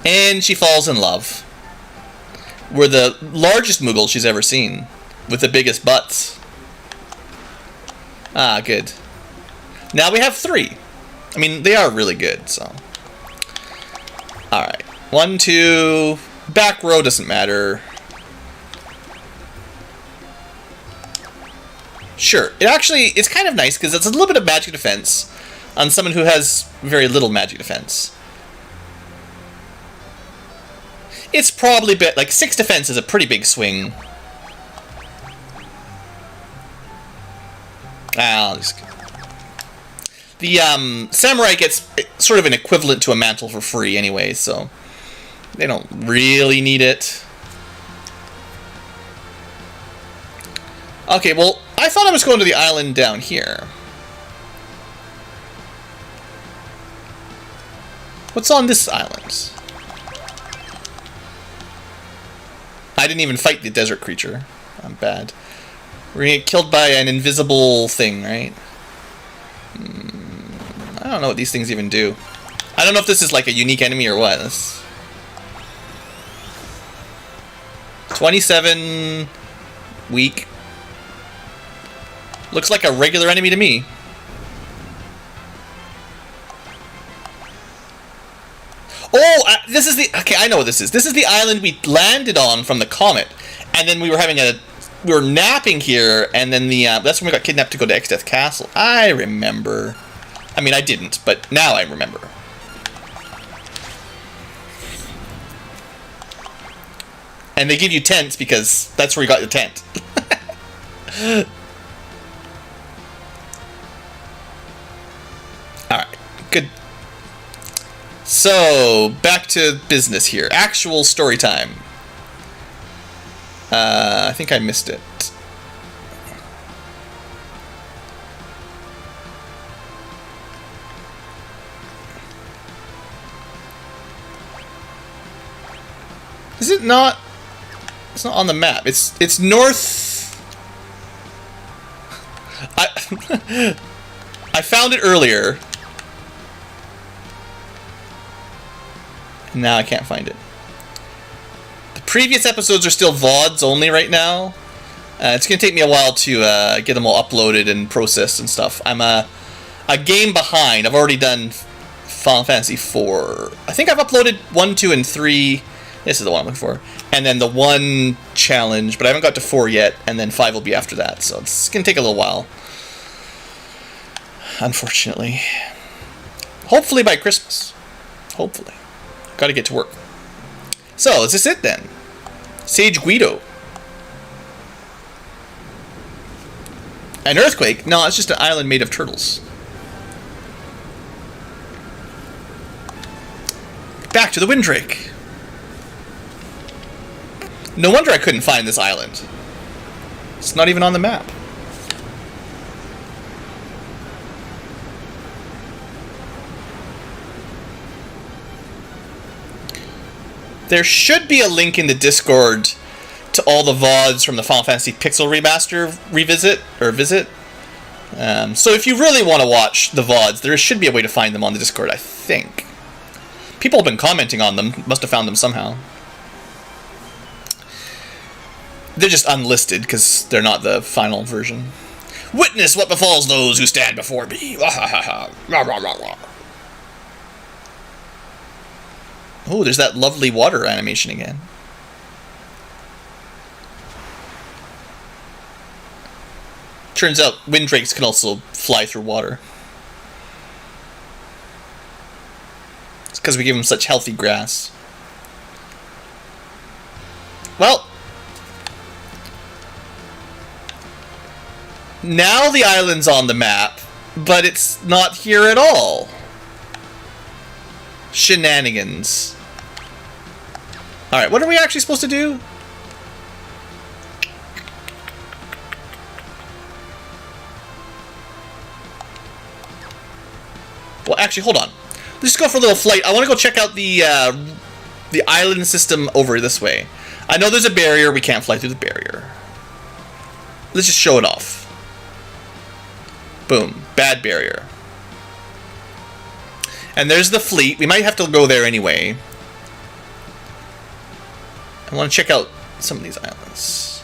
And she falls in love. We're the largest Moogle she's ever seen. With the biggest butts. Ah, good. Now we have 3. I mean, they are really good, so... Alright. 1, 2... Back row doesn't matter. Sure. It's kind of nice, because it's a little bit of magic defense on someone who has very little magic defense. It's probably like 6 defense is a pretty big swing. The samurai gets sort of an equivalent to a mantle for free anyway, so they don't really need it. Okay, well, I thought I was going to the island down here. What's on this island? I didn't even fight the desert creature. I'm bad. We're gonna get killed by an invisible thing, right? I don't know what these things even do. I don't know if this is like a unique enemy or what. 27... weak. Looks like a regular enemy to me. Oh, this is the... Okay, I know what this is. This is the island we landed on from the comet. And then we were having a... We were napping here, and then the... that's when we got kidnapped to go to Exdeath Castle. I remember. I mean, I didn't, but now I remember. And they give you tents because that's where you got your tent. Alright, good. So, back to business here. Actual story time. I think I missed it. Is it not? It's not on the map. It's north. I found it earlier. Now I can't find it. The previous episodes are still VODs only right now. It's going to take me a while to get them all uploaded and processed and stuff. I'm a game behind. I've already done Final Fantasy 4. I think I've uploaded 1, 2, and 3. This is the one I'm looking for. And then the 1 challenge, but I haven't got to 4 yet, and then 5 will be after that. So it's going to take a little while. Unfortunately. Hopefully by Christmas. Hopefully. Got to get to work. So, is this it then? Sage Guido. An earthquake? No, it's just an island made of turtles. Back to the Windrake. No wonder I couldn't find this island. It's not even on the map. There should be a link in the Discord to all the VODs from the Final Fantasy Pixel Remaster visit. So if you really want to watch the VODs, there should be a way to find them on the Discord, I think. People have been commenting on them. Must have found them somehow. They're just unlisted because they're not the final version. Witness what befalls those who stand before me. Oh, there's that lovely water animation again. Turns out windrakes can also fly through water. It's because we give them such healthy grass. Well, now the island's on the map, but it's not here at all. Shenanigans. Alright, what are we actually supposed to do? Well, actually, hold on. Let's just go for a little flight. I want to go check out the island system over this way. I know there's a barrier. We can't fly through the barrier. Let's just show it off. Boom. Bad barrier. And there's the fleet. We might have to go there anyway. I want to check out some of these islands.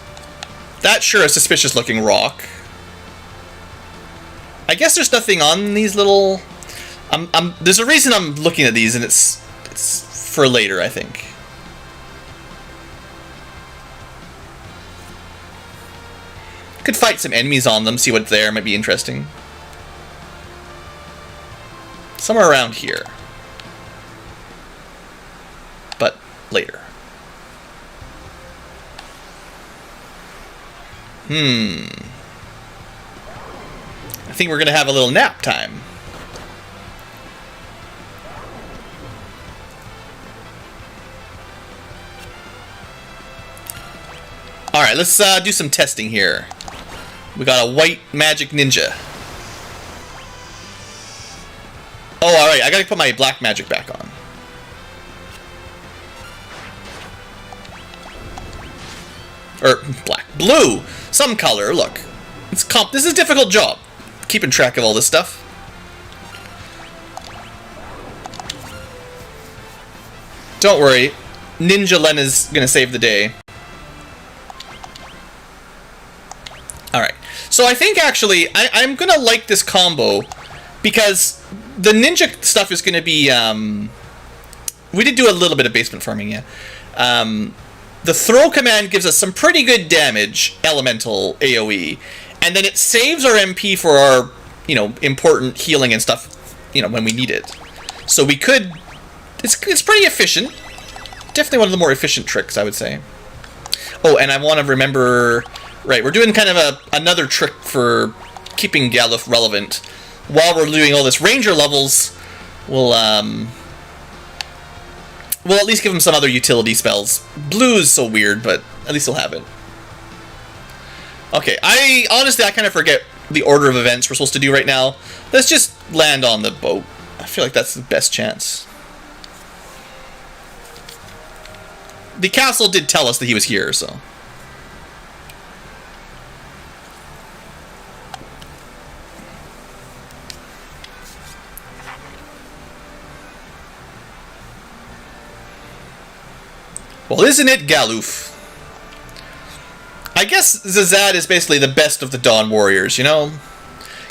That's sure a suspicious looking rock. I guess there's nothing on these little... there's a reason I'm looking at these, and it's for later, I think. Could fight some enemies on them, see what's there, might be interesting. Somewhere around here. But later. I think we're going to have a little nap time. Alright, let's do some testing here. We got a white magic ninja. Oh, alright, I gotta put my black magic back on. Or, black. Blue! Some color, look. This is a difficult job. Keeping track of all this stuff. Don't worry. Ninja Lena's gonna save the day. Alright. So I think, actually, I'm gonna like this combo because the ninja stuff is gonna be, we did do a little bit of basement farming, yeah. The throw command gives us some pretty good damage, elemental AoE, and then it saves our MP for our, important healing and stuff, when we need it. So we could, it's pretty efficient. Definitely one of the more efficient tricks, I would say. Oh, and I want to remember, right, we're doing kind of another trick for keeping Galuf relevant. While we're doing all this ranger levels, we'll We'll at least give him some other utility spells. Blue's so weird, but at least he'll have it. Okay, honestly, I kind of forget the order of events we're supposed to do right now. Let's just land on the boat. I feel like that's the best chance. The castle did tell us that he was here, so... Well, isn't it Galuf? I guess Zazad is basically the best of the Dawn Warriors, you know?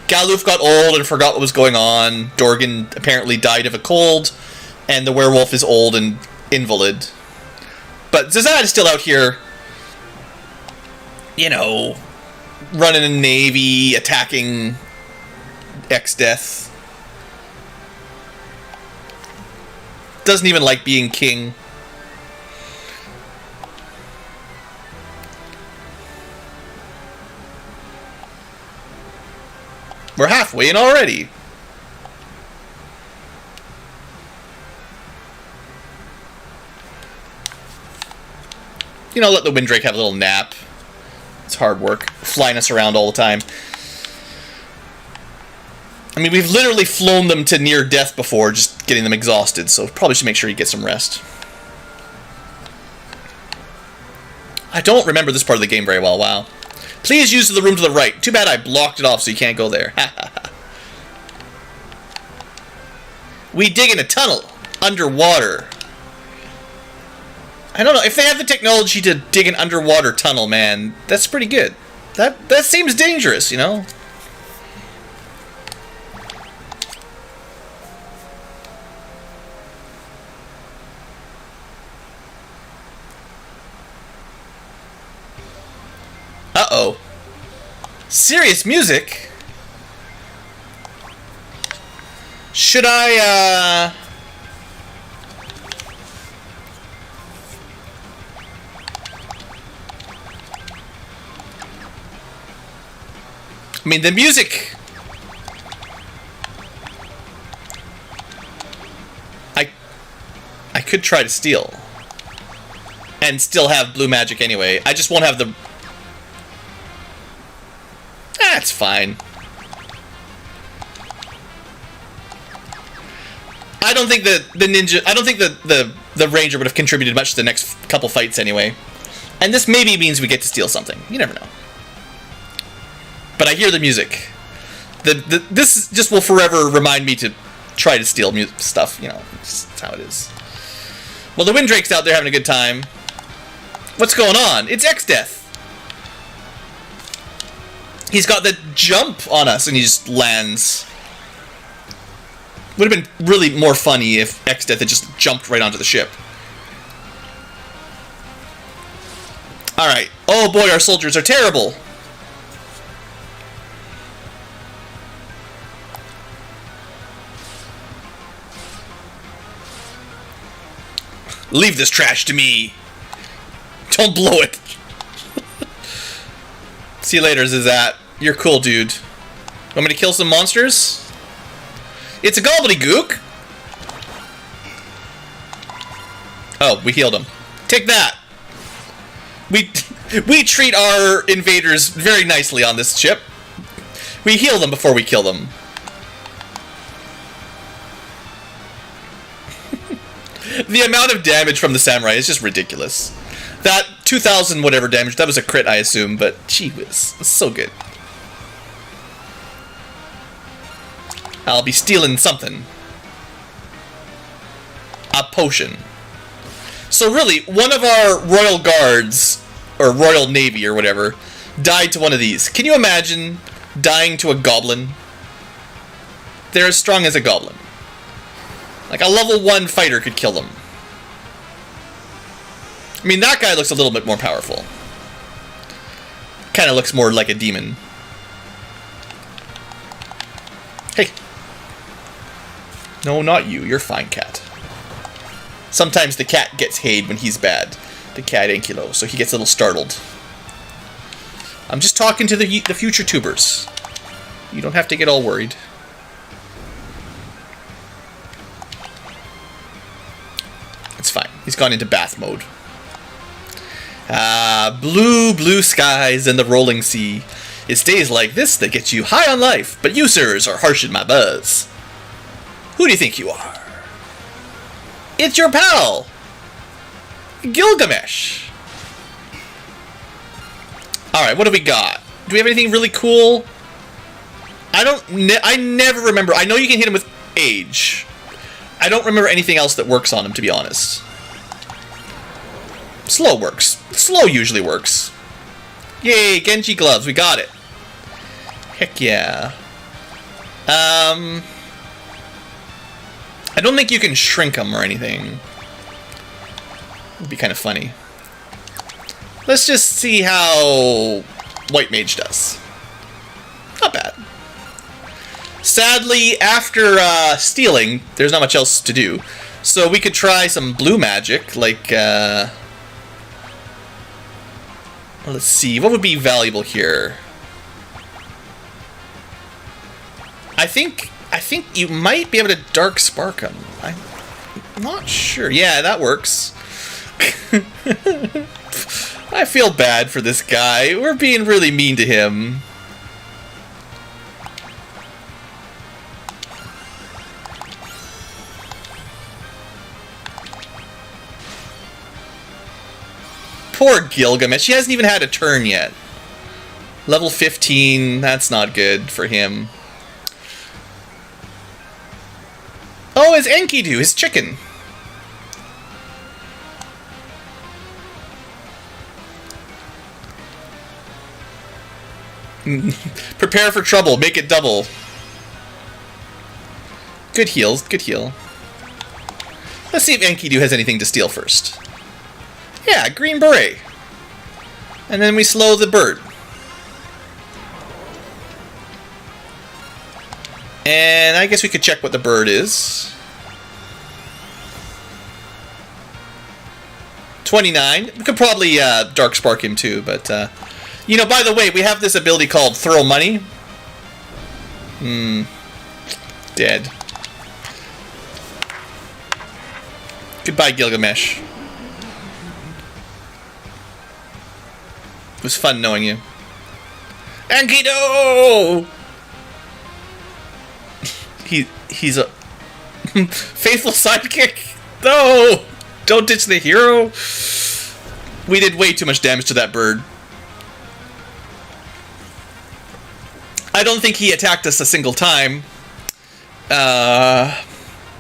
Galuf got old and forgot what was going on. Dorgan apparently died of a cold. And the werewolf is old and invalid. But Zazad is still out here, you know, running a navy, attacking X-Death. Doesn't even like being king. We're halfway in already. You know, let the Windrake have a little nap. It's hard work, flying us around all the time. I mean, we've literally flown them to near death before, just getting them exhausted, so probably should make sure he gets some rest. I don't remember this part of the game very well, wow. Please use the room to the right. Too bad I blocked it off so you can't go there. We dig in a tunnel underwater. I don't know, if they have the technology to dig an underwater tunnel, man, that's pretty good. That seems dangerous, you know? Uh-oh. Serious music? Should I, I mean, the music... I could try to steal. And still have blue magic anyway. I just won't have the... That's fine. I don't think the ninja... I don't think the ranger would have contributed much to the next couple fights anyway. And this maybe means we get to steal something. You never know. But I hear the music. This just will forever remind me to try to steal stuff. You know, that's how it is. Well, the Windrake's out there having a good time. What's going on? It's X-Death. He's got the jump on us, and he just lands. Would have been really more funny if X-Death had just jumped right onto the ship. Alright. Oh boy, our soldiers are terrible. Leave this trash to me. Don't blow it. See you later, Zizat. You're cool, dude. Want me to kill some monsters? It's a gobbledygook. Oh, we healed him. Take that. We treat our invaders very nicely on this ship. We heal them before we kill them. The amount of damage from the samurai is just ridiculous. That 2,000 whatever damage, that was a crit, I assume, but gee whiz, it's so good. I'll be stealing something. A potion. So really, one of our royal guards, or royal navy or whatever, died to one of these. Can you imagine dying to a goblin? They're as strong as a goblin. Like a level 1 fighter could kill them. I mean, that guy looks a little bit more powerful. Kind of looks more like a demon. Hey. No, not you. You're fine, cat. Sometimes the cat gets hayed when he's bad. The cat Ankylo, so he gets a little startled. I'm just talking to the future tubers. You don't have to get all worried. It's fine. He's gone into bath mode. Blue, blue skies and the rolling sea. It's days like this that get you high on life, but you, sirs, are harsh in my buzz. Who do you think you are? It's your pal, Gilgamesh. Alright, what do we got? Do we have anything really cool? I never remember. I know you can hit him with age. I don't remember anything else that works on him, to be honest. Slow works. Slow usually works. Yay, Genji gloves, we got it. Heck yeah. I don't think you can shrink them or anything. Would be kind of funny. Let's just see how White Mage does. Not bad. Sadly, after stealing, there's not much else to do. So we could try some blue magic, like, let's see, what would be valuable here? I think you might be able to Dark Spark him. I'm not sure. Yeah, that works. I feel bad for this guy. We're being really mean to him. Poor Gilgamesh. He hasn't even had a turn yet. Level 15. That's not good for him. Oh, it's Enkidu, his chicken. Prepare for trouble. Make it double. Good heals. Good heal. Let's see if Enkidu has anything to steal first. Yeah, green beret. And then we slow the bird. And I guess we could check what the bird is. 29. We could probably Dark Spark him too, but... you know, by the way, we have this ability called Throw Money. Dead. Goodbye, Gilgamesh. It was fun knowing you. Enkidu! He's a faithful sidekick. No! Don't ditch the hero. We did way too much damage to that bird. I don't think he attacked us a single time.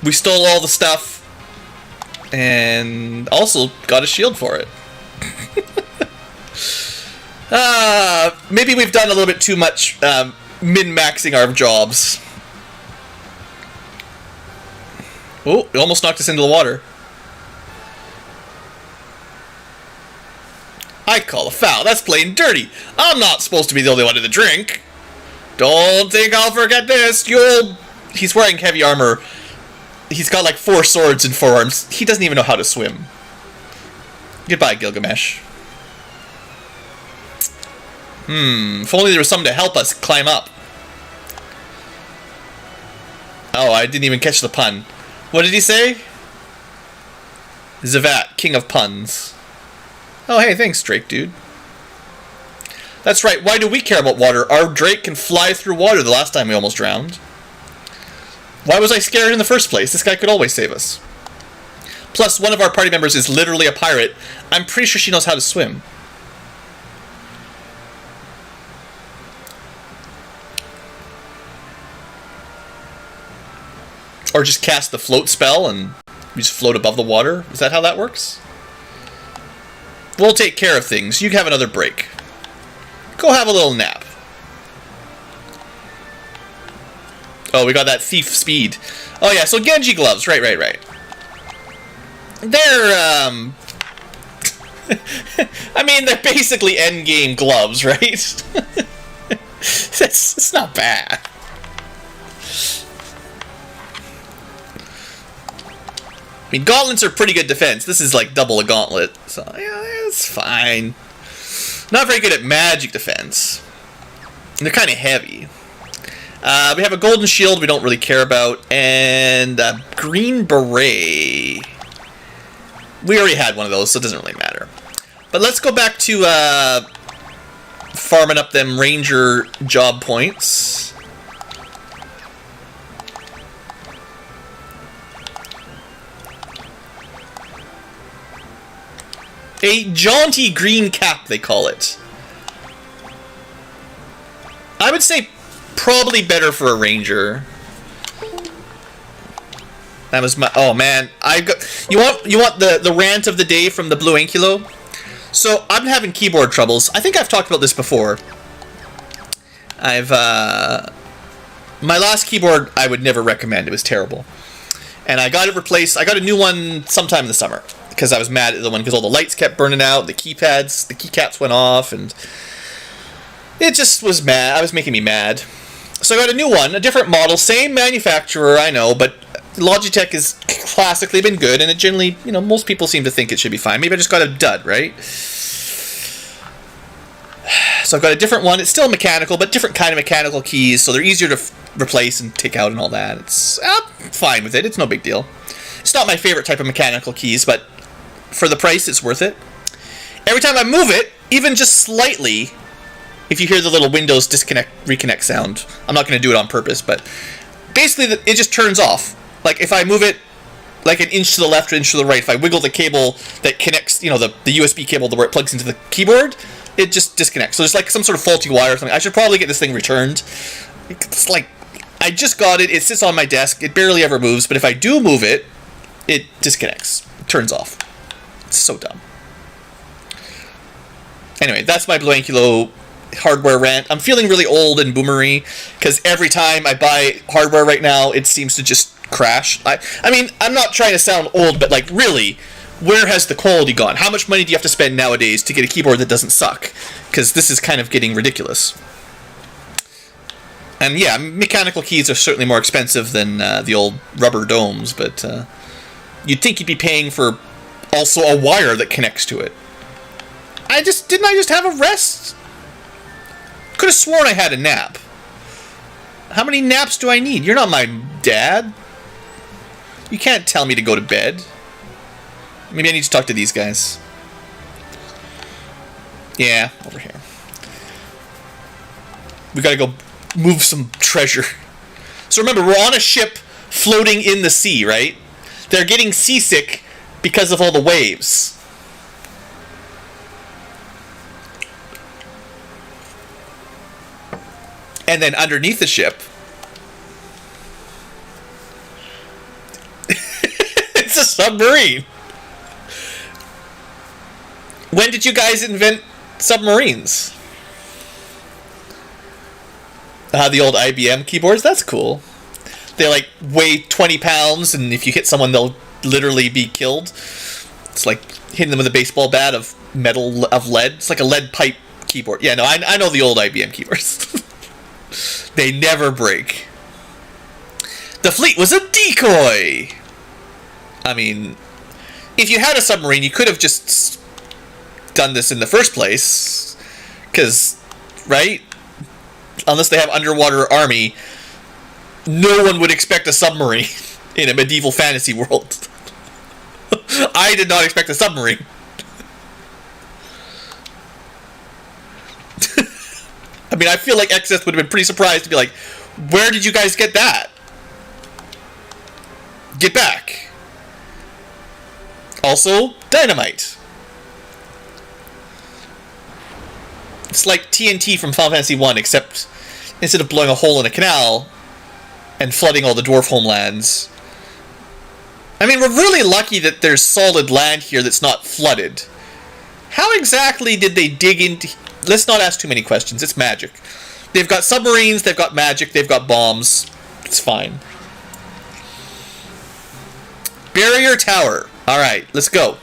We stole all the stuff. And also got a shield for it. Maybe we've done a little bit too much min-maxing our jobs. Oh, it almost knocked us into the water. I call a foul. That's plain dirty. I'm not supposed to be the only one to the drink. Don't think I'll forget this. He's wearing heavy armor. He's got like 4 swords and 4 arms. He doesn't even know how to swim. Goodbye, Gilgamesh. If only there was something to help us climb up. Oh, I didn't even catch the pun. What did he say? Zavat, king of puns. Oh, hey, thanks, Drake, dude. That's right, why do we care about water? Our Drake can fly through water the last time we almost drowned. Why was I scared in the first place? This guy could always save us. Plus, one of our party members is literally a pirate. I'm pretty sure she knows how to swim. Or just cast the float spell and we just float above the water. Is that how that works? We'll take care of things. You have another break. Go have a little nap. Oh, we got that thief speed. Oh yeah, so Genji gloves. Right. They're, I mean, they're basically endgame gloves, right? It's not bad. I mean, gauntlets are pretty good defense. This is like double a gauntlet, so yeah, it's fine. Not very good at magic defense. And they're kind of heavy. We have a golden shield we don't really care about, and a green beret. We already had one of those, so it doesn't really matter. But let's go back to farming up them ranger job points. A jaunty green cap, they call it. I would say probably better for a ranger. That was my... Oh, man. I got... You want the rant of the day from the Blue Ankylo? So, I'm having keyboard troubles. I think I've talked about this before. My last keyboard, I would never recommend. It was terrible. And I got it replaced. I got a new one sometime in the summer. Because I was mad at the one, because all the lights kept burning out, the keypads, the keycaps went off, and it just was mad. I was making me mad. So I got a new one, a different model, same manufacturer, I know, but Logitech has classically been good, and it generally, you know, most people seem to think it should be fine. Maybe I just got a dud, right? So I've got a different one. It's still mechanical, but different kind of mechanical keys, so they're easier to replace and take out and all that. I'm fine with it. It's no big deal. It's not my favorite type of mechanical keys, but for the price, it's worth it. Every time I move it, even just slightly, if you hear the little Windows reconnect sound, I'm not going to do it on purpose, but basically it just turns off. Like if I move it like an inch to the left or inch to the right, if I wiggle the cable that connects, you know, the USB cable where it plugs into the keyboard, it just disconnects. So there's like some sort of faulty wire or something. I should probably get this thing returned. It's like, I just got it, it sits on my desk, it barely ever moves, but if I do move it, it disconnects. It turns off. It's so dumb. Anyway, that's my Blue Ankylo hardware rant. I'm feeling really old and boomery, because every time I buy hardware right now, it seems to just crash. I mean, I'm not trying to sound old, but like, really, where has the quality gone? How much money do you have to spend nowadays to get a keyboard that doesn't suck? Because this is kind of getting ridiculous. And yeah, mechanical keys are certainly more expensive than the old rubber domes, but you'd think you'd be paying for also a wire that connects to it. Didn't I just have a rest? Could have sworn I had a nap. How many naps do I need? You're not my dad. You can't tell me to go to bed. Maybe I need to talk to these guys. Yeah, over here. We gotta go move some treasure. So remember, we're on a ship floating in the sea, right? They're getting seasick because of all the waves. And then underneath the ship, it's a submarine. When did you guys invent submarines? The old IBM keyboards? That's cool. They like weigh 20 pounds, and if you hit someone, they'll literally be killed. It's like hitting them with a baseball bat of metal, of lead. It's like a lead pipe keyboard. Yeah, no, I know the old IBM keyboards. They never break. The fleet was a decoy! I mean, if you had a submarine, you could have just done this in the first place. Because, right? Unless they have underwater army, no one would expect a submarine in a medieval fantasy world. I did not expect a submarine. I mean, I feel like XS would have been pretty surprised to be like, where did you guys get that? Get back. Also, dynamite. It's like TNT from Final Fantasy 1, except instead of blowing a hole in a canal and flooding all the dwarf homelands. I mean, we're really lucky that there's solid land here that's not flooded. How exactly did they dig into... Let's not ask too many questions. It's magic. They've got submarines, they've got magic, they've got bombs. It's fine. Barrier tower. Alright, let's go.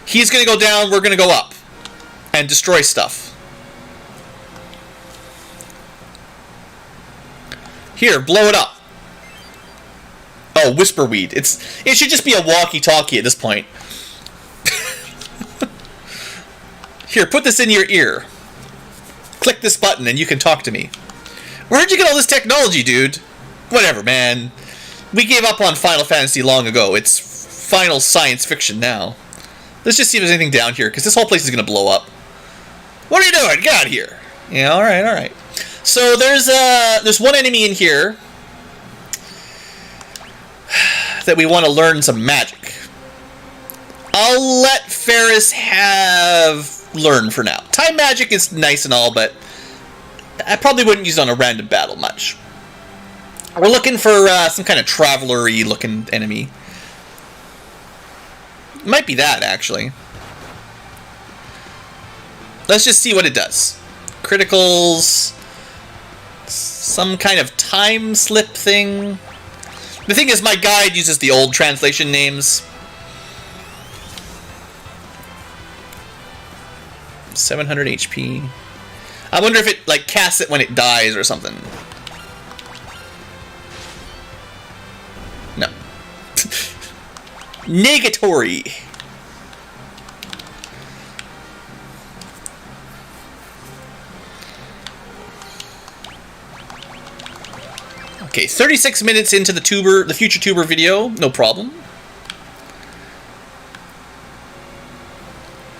He's gonna go down, we're gonna go up. And destroy stuff. Here, blow it up. Oh, whisperweed. It should just be a walkie-talkie at this point. Here, put this in your ear. Click this button and you can talk to me. Where'd you get all this technology, dude? Whatever, man. We gave up on Final Fantasy long ago. It's final science fiction now. Let's just see if there's anything down here, because this whole place is going to blow up. What are you doing? Get out of here. Yeah, alright, alright. So there's one enemy in here that we want to learn some magic. I'll let Ferris have learn for now. Time magic is nice and all, but I probably wouldn't use it on a random battle much. We're looking for some kind of traveler-y looking enemy. Might be that, actually. Let's just see what it does. Criticals. Some kind of time slip thing. The thing is, my guide uses the old translation names. 700 HP. I wonder if it, like, casts it when it dies or something. No. Negatory. Okay, 36 minutes into the future tuber video, no problem.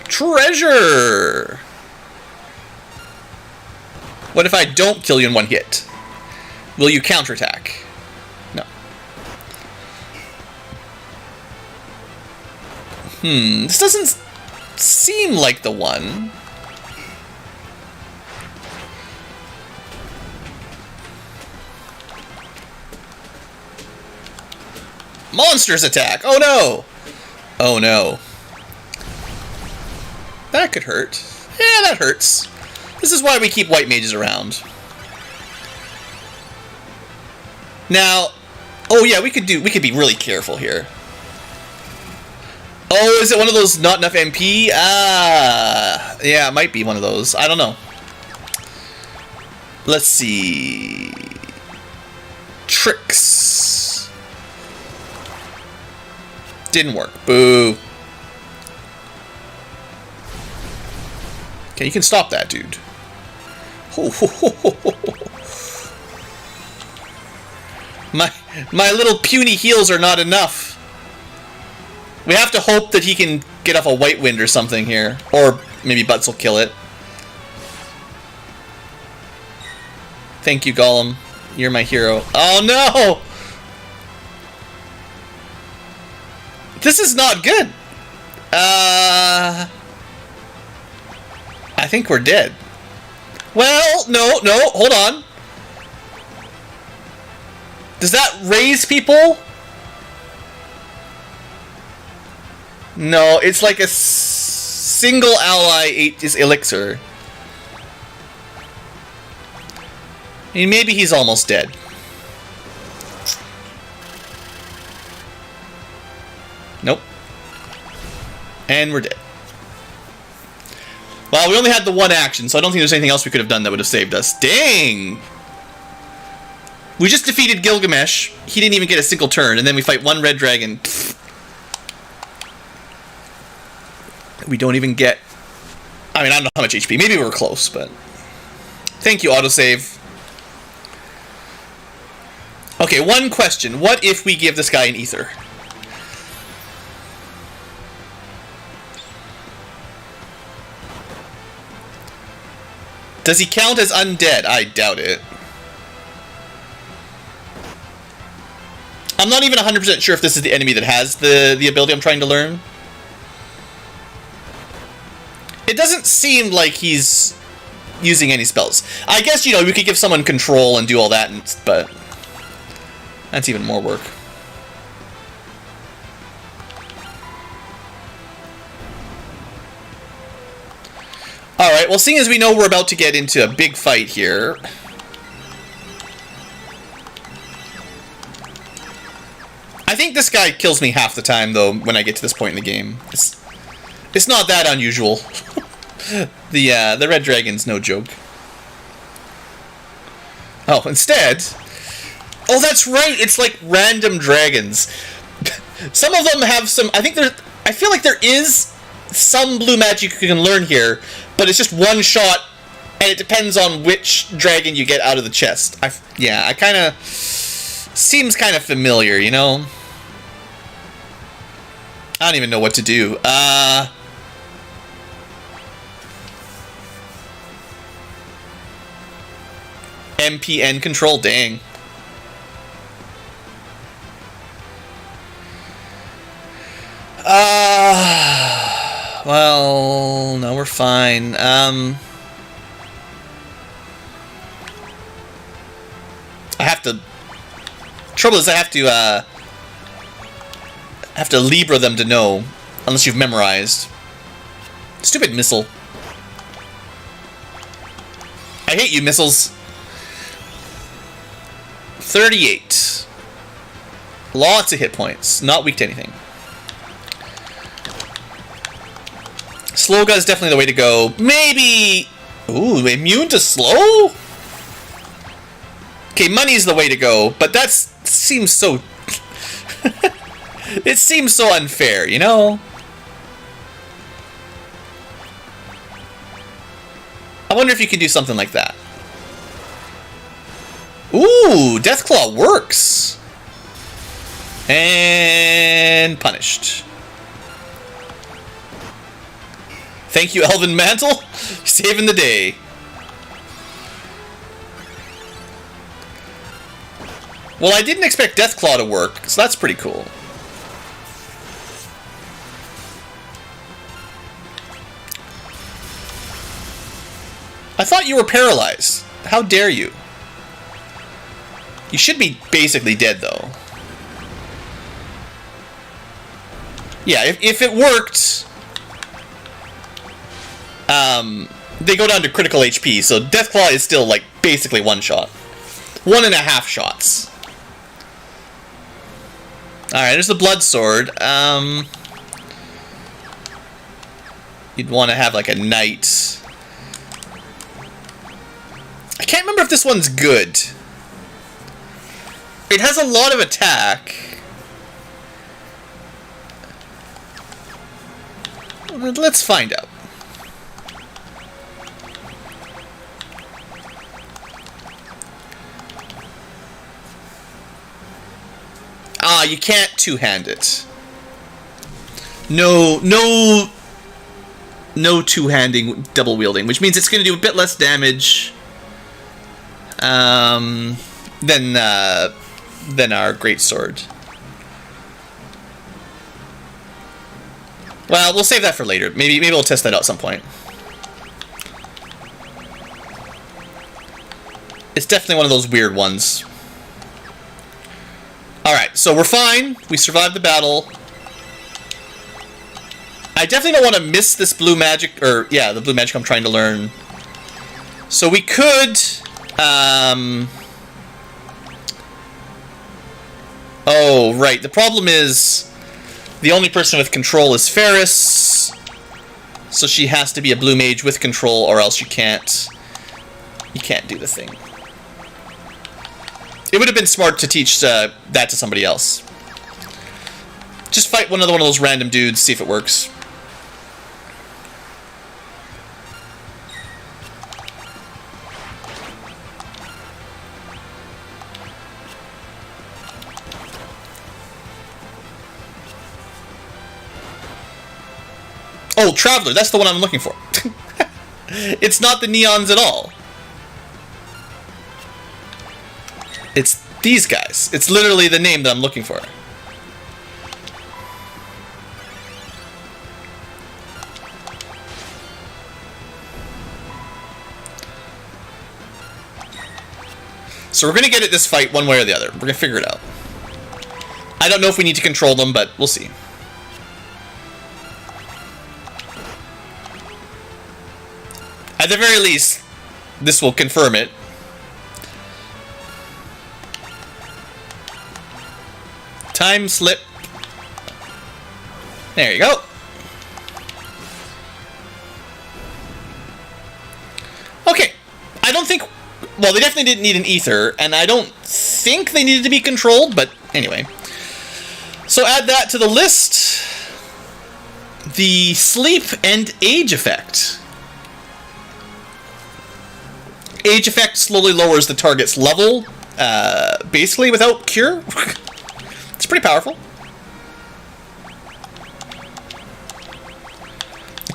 Treasure! What if I don't kill you in one hit? Will you counterattack? No. This doesn't seem like the one. Monsters attack! Oh no! Oh no. That could hurt. Yeah, that hurts. This is why we keep white mages around. Now, oh yeah, we could be really careful here. Oh, is it one of those not enough MP? Ah, yeah, it might be one of those. I don't know. Let's see. Tricks. Didn't work. Boo. Okay, you can stop that, dude. My little puny heals are not enough. We have to hope that he can get off a white wind or something here. Or maybe Butts will kill it. Thank you, Gollum. You're my hero. Oh no! This is not good. I think we're dead. Well, no, hold on. Does that raise people? No, it's like a single ally is elixir. And maybe he's almost dead. Nope. And we're dead. Well, we only had the one action, so I don't think there's anything else we could have done that would have saved us. Dang! We just defeated Gilgamesh. He didn't even get a single turn, and then we fight one red dragon. Pfft. We don't even get... I mean, I don't know how much HP. Maybe we were close, but... Thank you, autosave. Okay, one question. What if we give this guy an ether? Does he count as undead? I doubt it. I'm not even 100% sure if this is the enemy that has the ability I'm trying to learn. It doesn't seem like he's using any spells. I guess, you know, we could give someone control and do all that, but that's even more work. Alright, well, seeing as we know we're about to get into a big fight here... I think this guy kills me half the time, though, when I get to this point in the game. It's not that unusual. The red dragon's no joke. Oh, instead... Oh, that's right! It's like random dragons. Some of them have some... I feel like there is some blue magic you can learn here, but it's just one shot, and it depends on which dragon you get out of the chest. I kind of... Seems kind of familiar, you know? I don't even know what to do. MPN control, dang. Well, no, we're fine. I have to... Trouble is I have to Libra them to know, unless you've memorized. Stupid missile. I hate you, missiles. 38. Lots of hit points. Not weak to anything. Slowga is definitely the way to go. Maybe... Ooh, immune to slow? Okay, money's the way to go, but that seems so... It seems so unfair, you know? I wonder if you can do something like that. Ooh, Deathclaw works. And punished. Thank you, Elven Mantle. Saving the day. Well, I didn't expect Deathclaw to work, so that's pretty cool. I thought you were paralyzed. How dare you? You should be basically dead, though. Yeah, if it worked... they go down to critical HP, so Deathclaw is still, like, basically one shot. 1.5 shots. Alright, there's the Blood Sword. You'd want to have, like, a Knight. I can't remember if this one's good. It has a lot of attack. Let's find out. Ah, you can't two-hand it. No two-handing double wielding, which means it's going to do a bit less damage than our greatsword. Well, we'll save that for later. Maybe we'll test that out at some point. It's definitely one of those weird ones. Alright, so we're fine. We survived the battle. I definitely don't want to miss this blue magic, or, yeah, the blue magic I'm trying to learn. So we could, oh, right. The problem is the only person with control is Ferris. So she has to be a blue mage with control, or else you can't do the thing. It would have been smart to teach that to somebody else. Just fight one of those random dudes, see if it works. Oh, Traveler, that's the one I'm looking for. It's not the neons at all. It's these guys. It's literally the name that I'm looking for. So we're going to get at this fight one way or the other. We're going to figure it out. I don't know if we need to control them, but we'll see. At the very least, this will confirm it. Time slip. There you go. Okay. I don't think... Well, they definitely didn't need an ether, and I don't think they needed to be controlled, but anyway. So add that to the list. The sleep and age effect. Age effect slowly lowers the target's level, basically without cure. It's pretty powerful.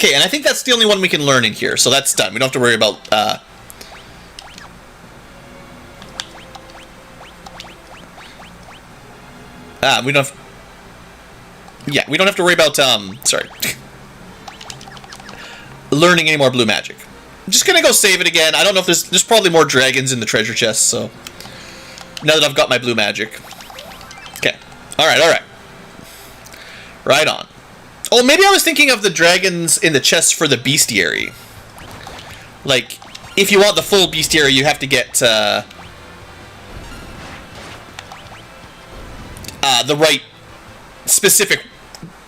Okay, and I think that's the only one we can learn in here, so that's done. We don't have to worry about... we don't have... Yeah, we don't have to worry about, sorry. Learning any more blue magic. I'm just gonna go save it again. I don't know if there's probably more dragons in the treasure chest, so... Now that I've got my blue magic. Okay. Alright. Right on. Oh, maybe I was thinking of the dragons in the chest for the bestiary. Like, if you want the full bestiary, you have to get, the right specific,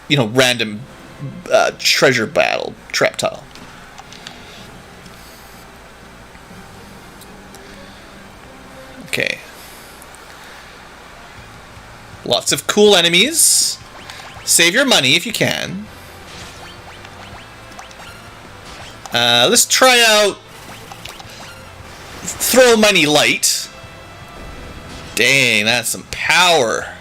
you know, random treasure battle trap tile. Okay. Lots of cool enemies. Save your money if you can. Let's try out Throw Money Light. Dang, that's some power.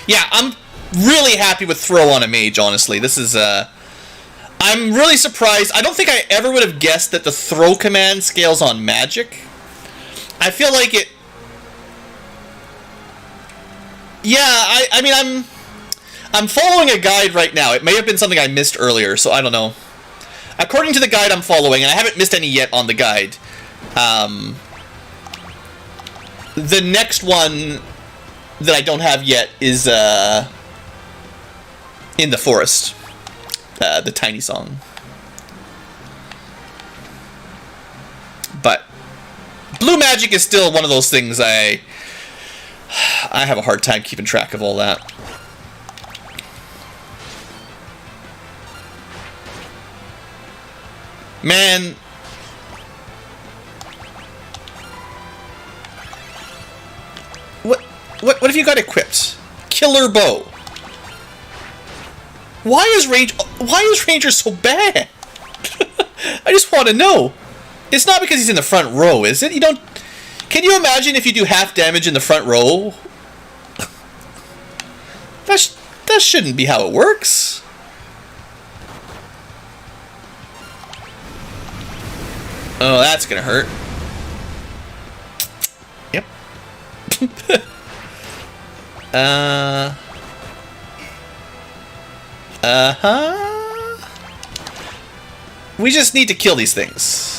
Yeah, I'm really happy with Throw on a Mage, honestly. This is, I'm really surprised. I don't think I ever would have guessed that the Throw command scales on magic. I feel like it... Yeah, I mean, I'm following a guide right now. It may have been something I missed earlier, so I don't know. According to the guide I'm following, and I haven't missed any yet on the guide, the next one that I don't have yet is in the forest. The tiny song. But blue magic is still one of those things I have a hard time keeping track of all that. Man. What have you got equipped? Killer bow. Why is Ranger so bad? I just want to know. It's not because he's in the front row, is it? You don't... Can you imagine if you do half damage in the front row? That shouldn't be how it works. Oh, that's gonna hurt. Yep. We just need to kill these things.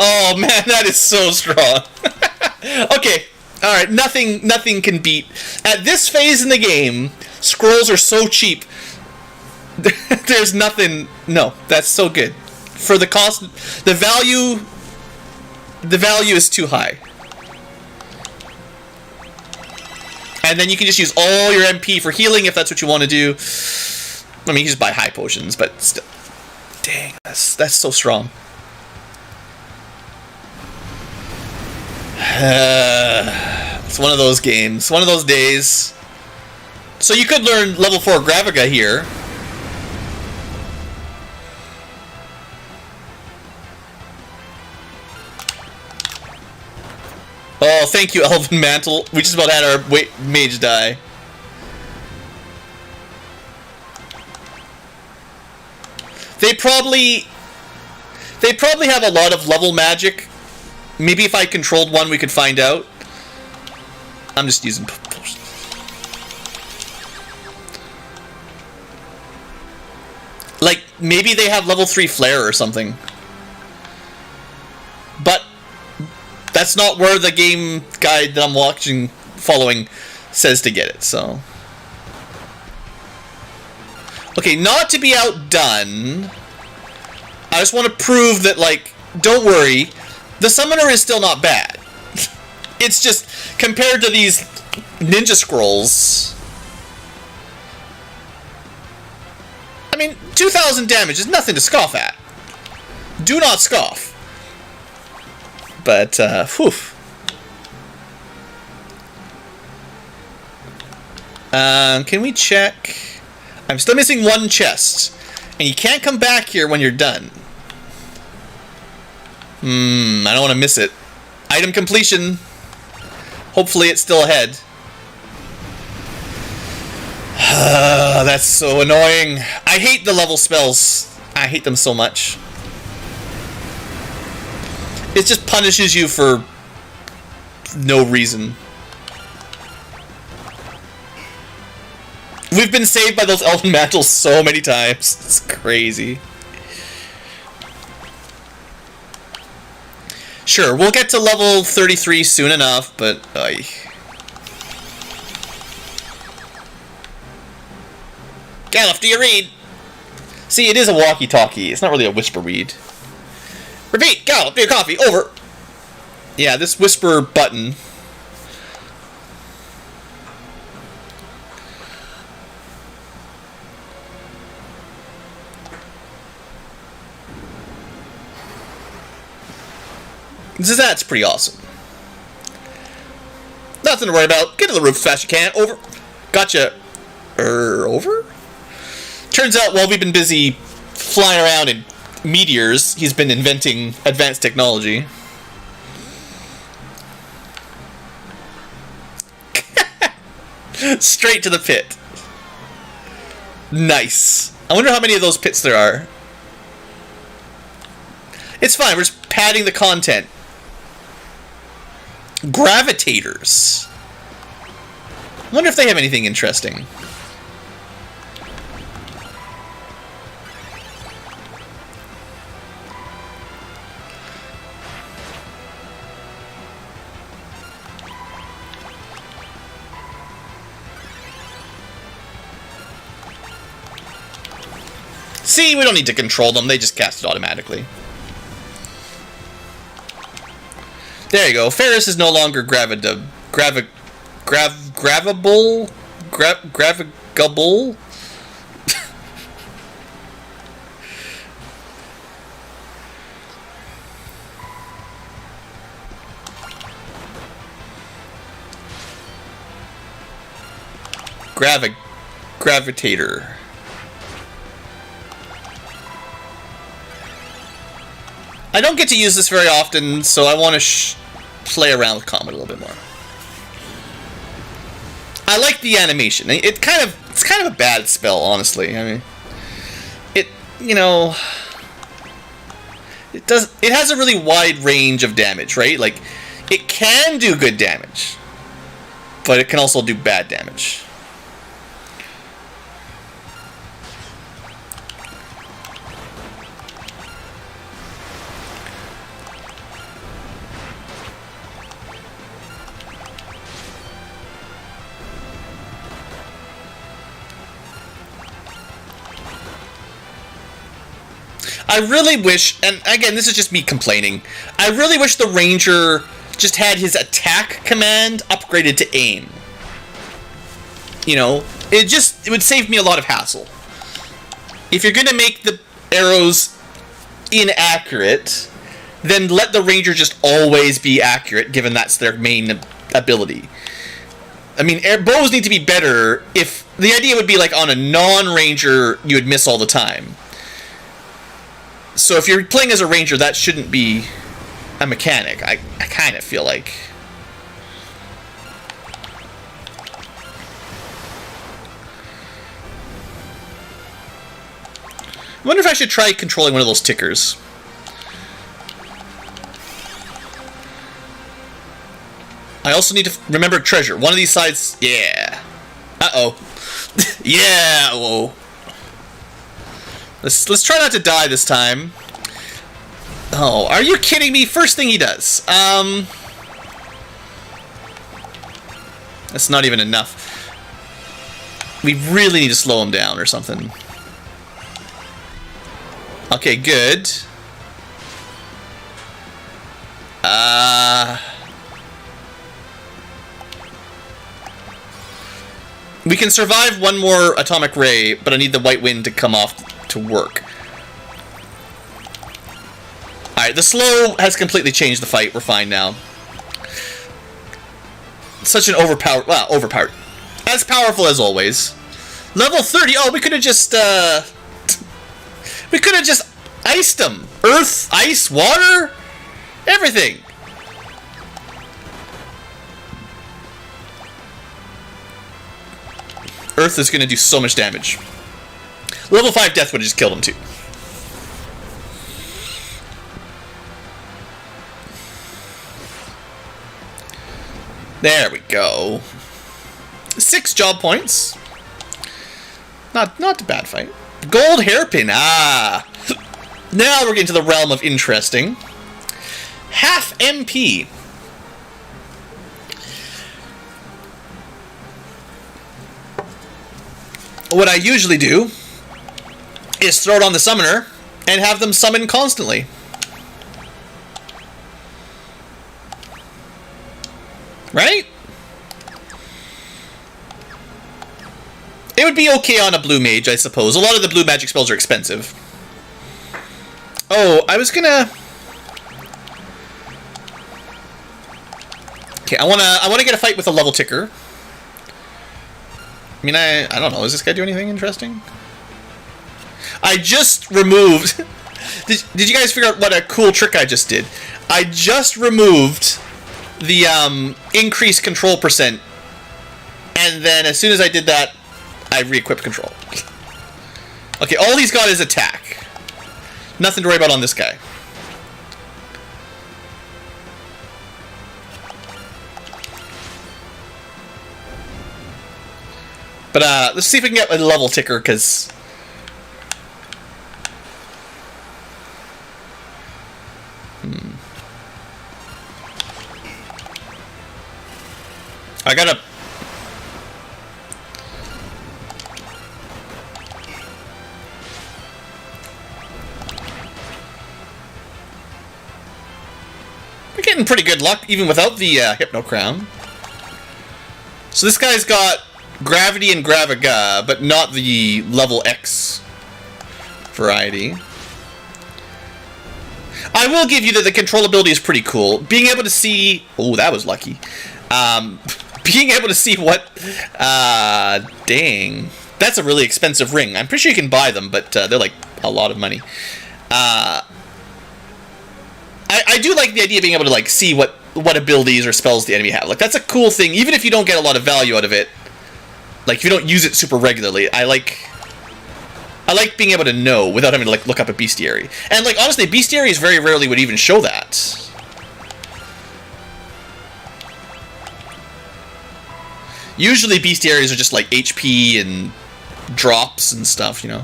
Oh man, that is so strong. Okay, alright, nothing can beat. At this phase in the game, scrolls are so cheap. There's nothing. No, that's so good. For the cost, the value is too high. And then you can just use all your MP for healing if that's what you want to do. I mean, you can just buy high potions, but still. Dang, that's so strong. It's one of those games. One of those days. So you could learn level 4 Graviga here. Oh, thank you, Elven Mantle. We just about had our mage die. They probably have a lot of level magic. Maybe if I controlled one, we could find out. I'm just using potions. Like, maybe they have level 3 flare or something. But that's not where the game guide that I'm following says to get it, so. Okay, not to be outdone, I just want to prove that, like, don't worry, the summoner is still not bad. It's just, compared to these ninja scrolls, I mean, 2,000 damage is nothing to scoff at. Do not scoff. But, whew. Can we check? I'm still missing one chest. And you can't come back here when you're done. I don't want to miss it. Item completion. Hopefully it's still ahead. That's so annoying. I hate the level spells. I hate them so much. It just punishes you for no reason. We've been saved by those elven mantles so many times. It's crazy. Sure, we'll get to level 33 soon enough, but... Galuf, do you read? See, it is a walkie-talkie. It's not really a whisper read. Repeat! Galuf, do your coffee! Over! Yeah, this whisper button... That's pretty awesome. Nothing to worry about. Get to the roof as fast as you can. Over. Gotcha. Over? Turns out while we've been busy flying around in meteors, he's been inventing advanced technology. Straight to the pit. Nice. I wonder how many of those pits there are. It's fine. We're just padding the content. Gravitators. I wonder if they have anything interesting. See, we don't need to control them. They just cast it automatically. There you go. Ferris is no longer gravigable. Gravitator. I don't get to use this very often, so I want to play around with Comet a little bit more. I like the animation. It's kind of a bad spell, honestly. I mean, it has a really wide range of damage, right? Like, it can do good damage, but it can also do bad damage. I really wish, and again, this is just me complaining, I really wish the Ranger just had his attack command upgraded to aim. You know, it would save me a lot of hassle. If you're gonna make the arrows inaccurate, then let the Ranger just always be accurate, given that's their main ability. I mean, bows need to be better. If the idea would be like on a non-Ranger, you would miss all the time. So if you're playing as a Ranger, that shouldn't be a mechanic. I kind of feel like. I wonder if I should try controlling one of those tickers. I also need to remember treasure. One of these sides... Yeah. Uh-oh. Yeah, whoa. Let's try not to die this time. Oh, are you kidding me? First thing he does. That's not even enough. We really need to slow him down or something. Okay, good. We can survive one more atomic ray, but I need the white wind to come off to work. Alright, the slow has completely changed the fight. We're fine now. Such an overpowered... Well, overpowered. As powerful as always. Level 30. Oh, we could have just, we could have just iced him. Earth, ice, water, everything. Earth is going to do so much damage. Level 5 Death would have just killed him too. There we go. 6 job points. Not a bad fight. Gold hairpin. Ah. Now we're getting to the realm of interesting. Half MP. What I usually do is throw it on the summoner and have them summon constantly. Right? It would be okay on a blue mage, I suppose. A lot of the blue magic spells are expensive. Oh, I was gonna... Okay, I wanna get a fight with a level ticker. I mean, I don't know. Does this guy do anything interesting? I just removed... did you guys figure out what a cool trick I just did? I just removed the increased control percent, and then as soon as I did that, I re-equipped control. Okay, all he's got is attack. Nothing to worry about on this guy. But let's see if we can get a level ticker, because... I gotta... We're getting pretty good luck, even without the Hypno Crown. So this guy's got Gravity and Graviga, but not the level X variety. I will give you that the controllability is pretty cool. Being able to see... Oh, that was lucky. Being able to see what... dang. That's a really expensive ring. I'm pretty sure you can buy them, but they're like a lot of money. I do like the idea of being able to like see what abilities or spells the enemy have. Like, that's a cool thing, even if you don't get a lot of value out of it. Like, if you don't use it super regularly, I like being able to know without having to like look up a bestiary. And like, honestly, bestiaries very rarely would even show that. Usually bestiaries are just like HP and drops and stuff, you know.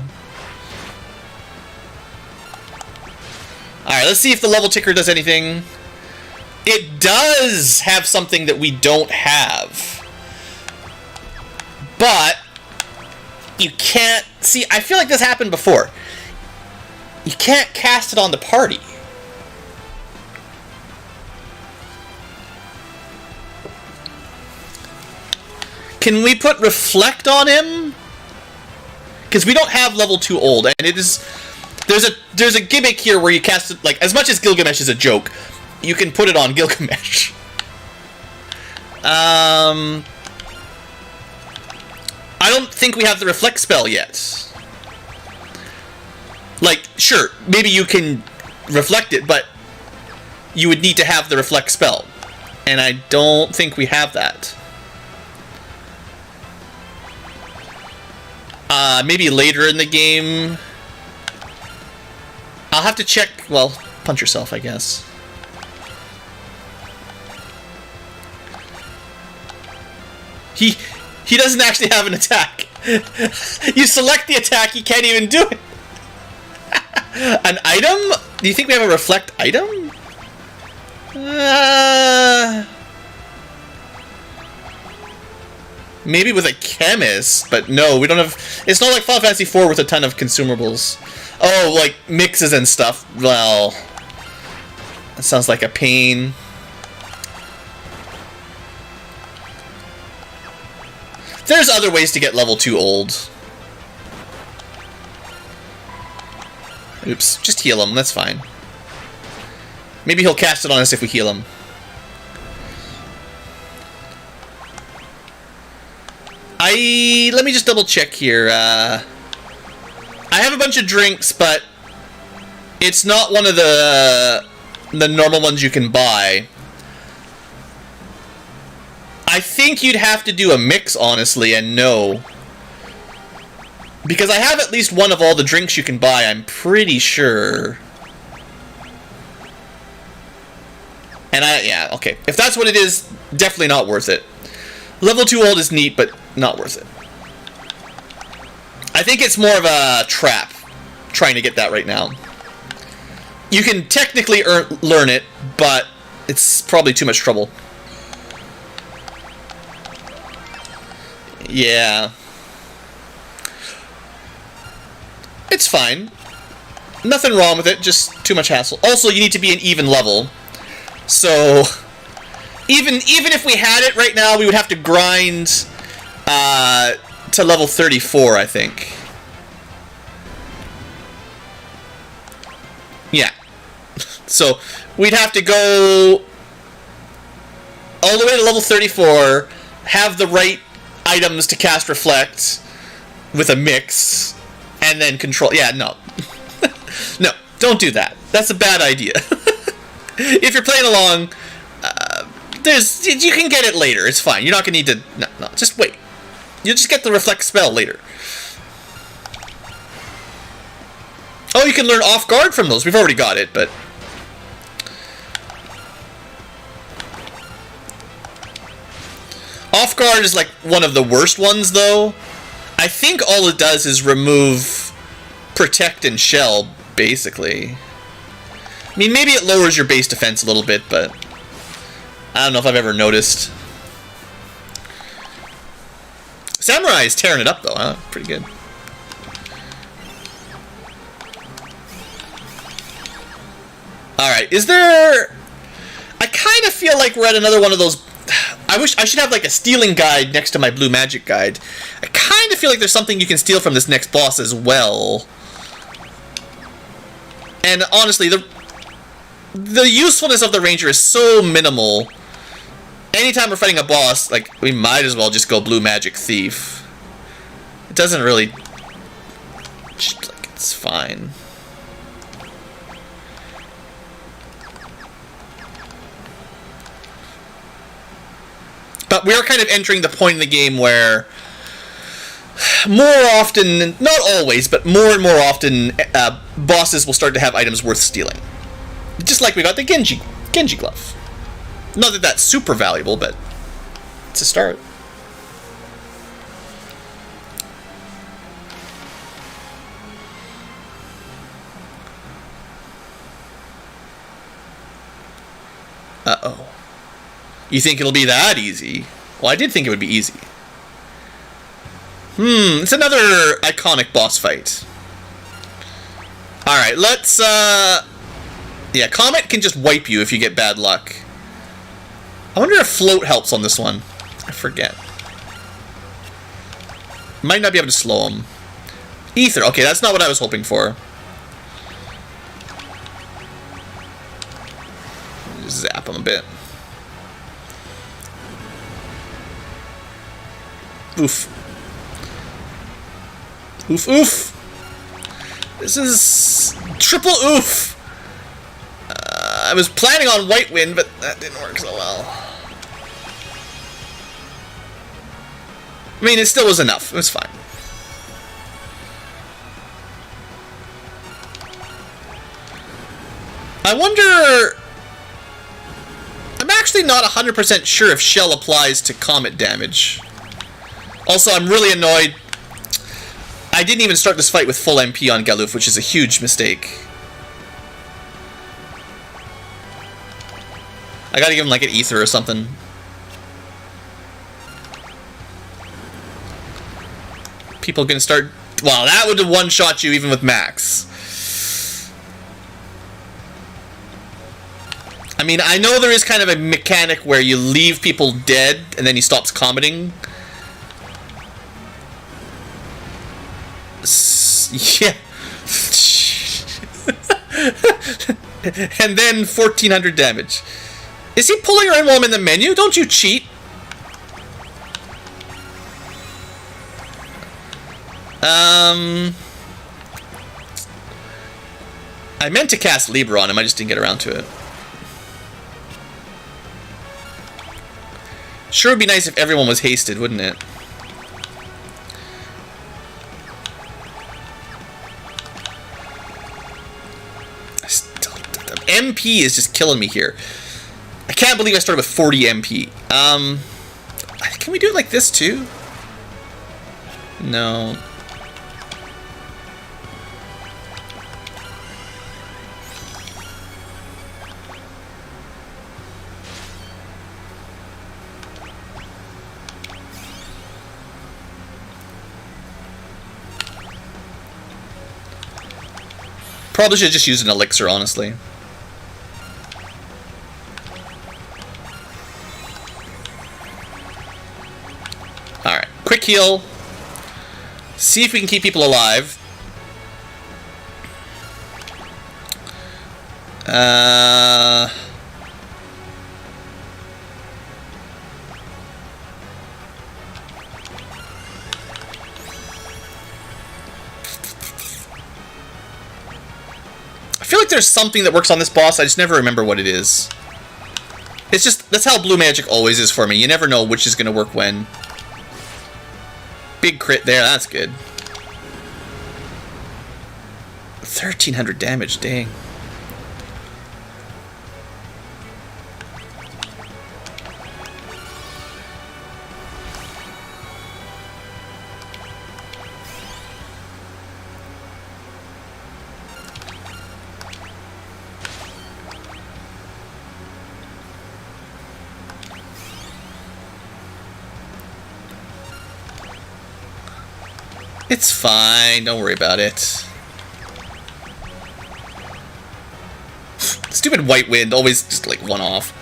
Alright, let's see if the level ticker does anything. It does have something that we don't have. But you can't... See, I feel like this happened before. You can't cast it on the party. Can we put Reflect on him? Because we don't have level 2 old, and it is... There's a gimmick here where you cast it, like, as much as Gilgamesh is a joke, you can put it on Gilgamesh. I don't think we have the Reflect spell yet. Like, sure, maybe you can reflect it, but you would need to have the Reflect spell. And I don't think we have that. Maybe later in the game. I'll have to check. Well, punch yourself, I guess. He doesn't actually have an attack. You select the attack, he can't even do it. An item? Do you think we have a Reflect item? Maybe with a chemist, but no, we don't have... It's not like Final Fantasy IV with a ton of consumables. Oh, like mixes and stuff. Well, that sounds like a pain. There's other ways to get level 2 old. Oops, just heal him, that's fine. Maybe he'll cast it on us if we heal him. Let me just double check here. I have a bunch of drinks, but it's not one of the normal ones you can buy. I think you'd have to do a mix, honestly, and no. Because I have at least one of all the drinks you can buy, I'm pretty sure. And yeah, okay. If that's what it is, definitely not worth it. Level 2 old is neat, but not worth it. I think it's more of a trap, trying to get that right now. You can technically learn it, but it's probably too much trouble. Yeah. It's fine. Nothing wrong with it, just too much hassle. Also, you need to be an even level. So, even if we had it right now, we would have to grind to level 34, I think. Yeah. So, we'd have to go all the way to level 34, have the right items to cast Reflect with a mix, and then control... Yeah, no. No, don't do that. That's a bad idea. If you're playing along, you can get it later. It's fine. You're not going to need to... No, just wait. You'll just get the Reflect spell later. Oh, you can learn Off Guard from those. We've already got it, but... Off Guard is like one of the worst ones, though. I think all it does is remove Protect and Shell, basically. I mean, maybe it lowers your base defense a little bit, but I don't know if I've ever noticed. Samurai is tearing it up, though, huh? Pretty good. Alright, is there... I kind of feel like we're at another one of those... I should have like a stealing guide next to my blue magic guide. I kind of feel like there's something you can steal from this next boss as well. And honestly, the usefulness of the ranger is so minimal. Anytime we're fighting a boss, like, we might as well just go blue magic thief. It doesn't really... like, it's fine. But we are kind of entering the point in the game where more often, not always, but more and more often, bosses will start to have items worth stealing. Just like we got the Genji glove. Not that that's super valuable, but it's a start. Uh-oh. You think it'll be that easy? Well, I did think it would be easy. It's another iconic boss fight. Alright, let's, yeah, Comet can just wipe you if you get bad luck. I wonder if Float helps on this one. I forget. Might not be able to slow him. Ether, okay, that's not what I was hoping for. Just zap him a bit. Oof. Oof, oof. This is triple oof. I was planning on White Wind, but that didn't work so well. I mean, it still was enough. It was fine. I wonder... I'm actually not 100% sure if Shell applies to Comet damage. Also, I'm really annoyed. I didn't even start this fight with full MP on Galuf, which is a huge mistake. I gotta give him like an ether or something. People can start... Wow, that would have one-shot you even with max. I mean, I know there is kind of a mechanic where you leave people dead and then he stops commenting. Yeah. And then 1400 damage. Is he pulling her in while I'm in the menu? Don't you cheat. I meant to cast Libra on him, I just didn't get around to it. Sure would be nice if everyone was hasted, wouldn't it? MP is just killing me here. I can't believe I started with 40 MP. Can we do it like this too? No. Probably should just use an elixir, honestly. Alright, quick heal. See if we can keep people alive. I feel like there's something that works on this boss, I just never remember what it is. It's just, that's how blue magic always is for me. You never know which is going to work when. Big crit there, that's good. 1300 damage, dang. It's fine, don't worry about it. Stupid white wind, always just like one off.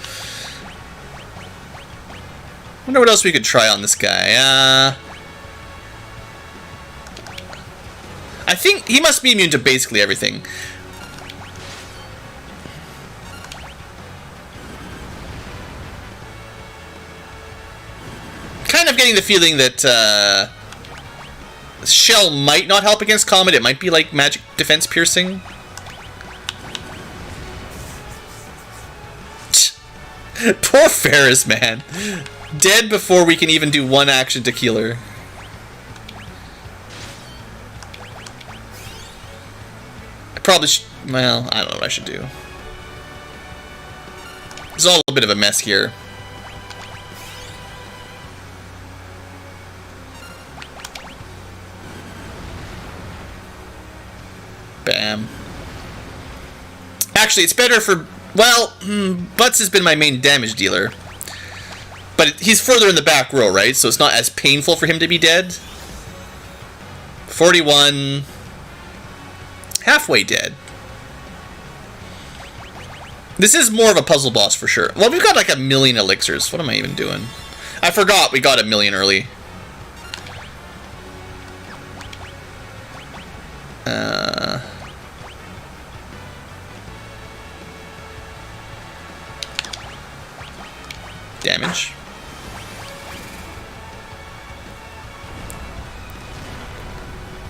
Wonder what else we could try on this guy. I think he must be immune to basically everything. Kind of getting the feeling that Shell might not help against Comet. It might be like magic defense piercing. Poor Ferris, man. Dead before we can even do one action to kill her. I probably should... Well, I don't know what I should do. It's all a bit of a mess here. Bam. Actually, it's better for... Well, Butts has been my main damage dealer. But he's further in the back row, right? So it's not as painful for him to be dead. 41. Halfway dead. This is more of a puzzle boss for sure. Well, we've got like 1,000,000 elixirs. What am I even doing? I forgot we got 1,000,000 early. Damage.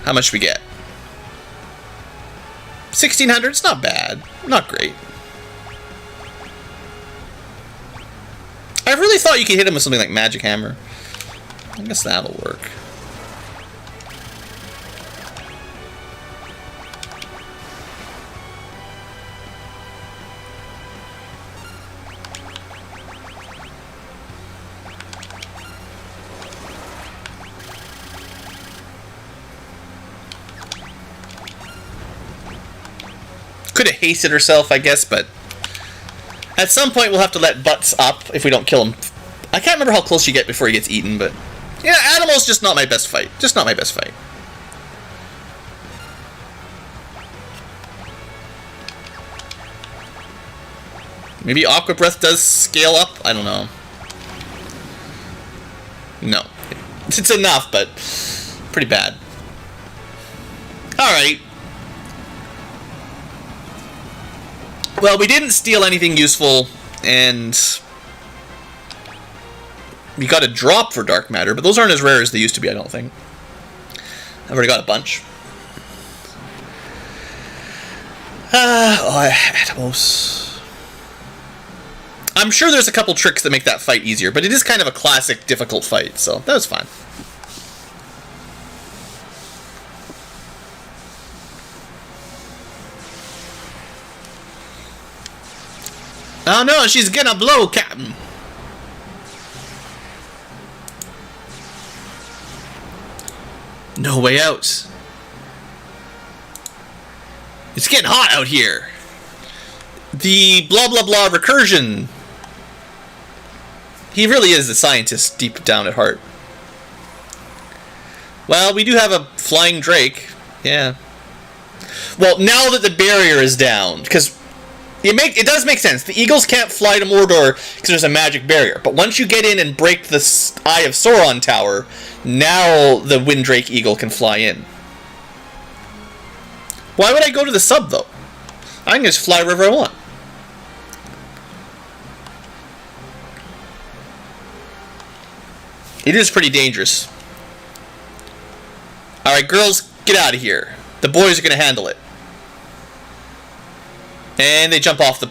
How much we get? 1,600. It's not bad. Not great. I really thought you could hit him with something like Magic Hammer. I guess that'll work. Could have hasted herself, I guess, but at some point we'll have to let Butts up if we don't kill him. I can't remember how close you get before he gets eaten, but yeah, Animal's just not my best fight. Just not my best fight. Maybe Aqua Breath does scale up? I don't know. No. It's enough, but pretty bad. Alright. Well, we didn't steal anything useful, and we got a drop for Dark Matter, but those aren't as rare as they used to be, I don't think. I've already got a bunch. Atmos. I'm sure there's a couple tricks that make that fight easier, but it is kind of a classic difficult fight, so that was fine. Oh no, she's gonna blow, Captain. No way out. It's getting hot out here. The blah blah blah recursion. He really is a scientist deep down at heart. Well, we do have a flying drake. Yeah. Well, now that the barrier is down, because it does make sense. The eagles can't fly to Mordor because there's a magic barrier. But once you get in and break the Eye of Sauron tower, now the Windrake eagle can fly in. Why would I go to the sub, though? I can just fly wherever I want. It is pretty dangerous. Alright, girls, get out of here. The boys are going to handle it. And they jump off the...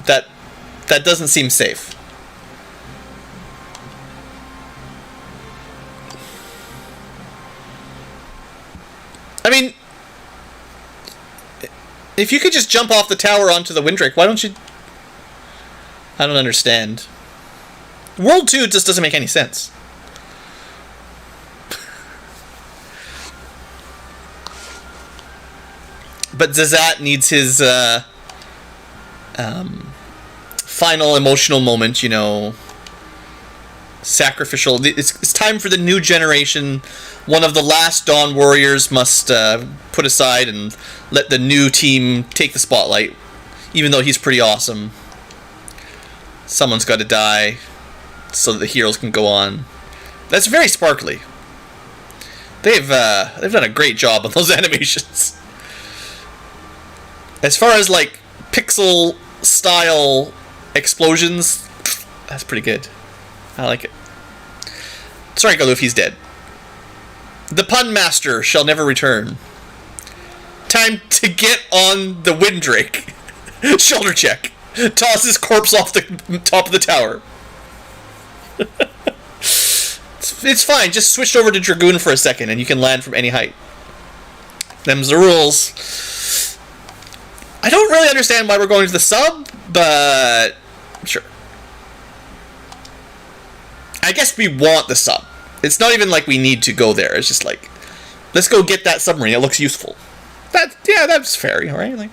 That doesn't seem safe. I mean... If you could just jump off the tower onto the Windrake, why don't you... I don't understand. World 2 just doesn't make any sense. But Zazat needs his final emotional moment, you know, sacrificial. It's time for the new generation. One of the last Dawn Warriors must put aside and let the new team take the spotlight, even though he's pretty awesome. Someone's got to die so that the heroes can go on. That's very sparkly. They've done a great job on those animations. As far as, like, pixel-style explosions, that's pretty good. I like it. Sorry, Galoof, he's dead. The Pun Master shall never return. Time to get on the Windrake. Shoulder check. Toss his corpse off the top of the tower. It's fine, just switch over to Dragoon for a second and you can land from any height. Them's the rules. I don't really understand why we're going to the sub, but sure. I guess we want the sub. It's not even like we need to go there. It's just like, let's go get that submarine. It looks useful. That's fair, right? Like,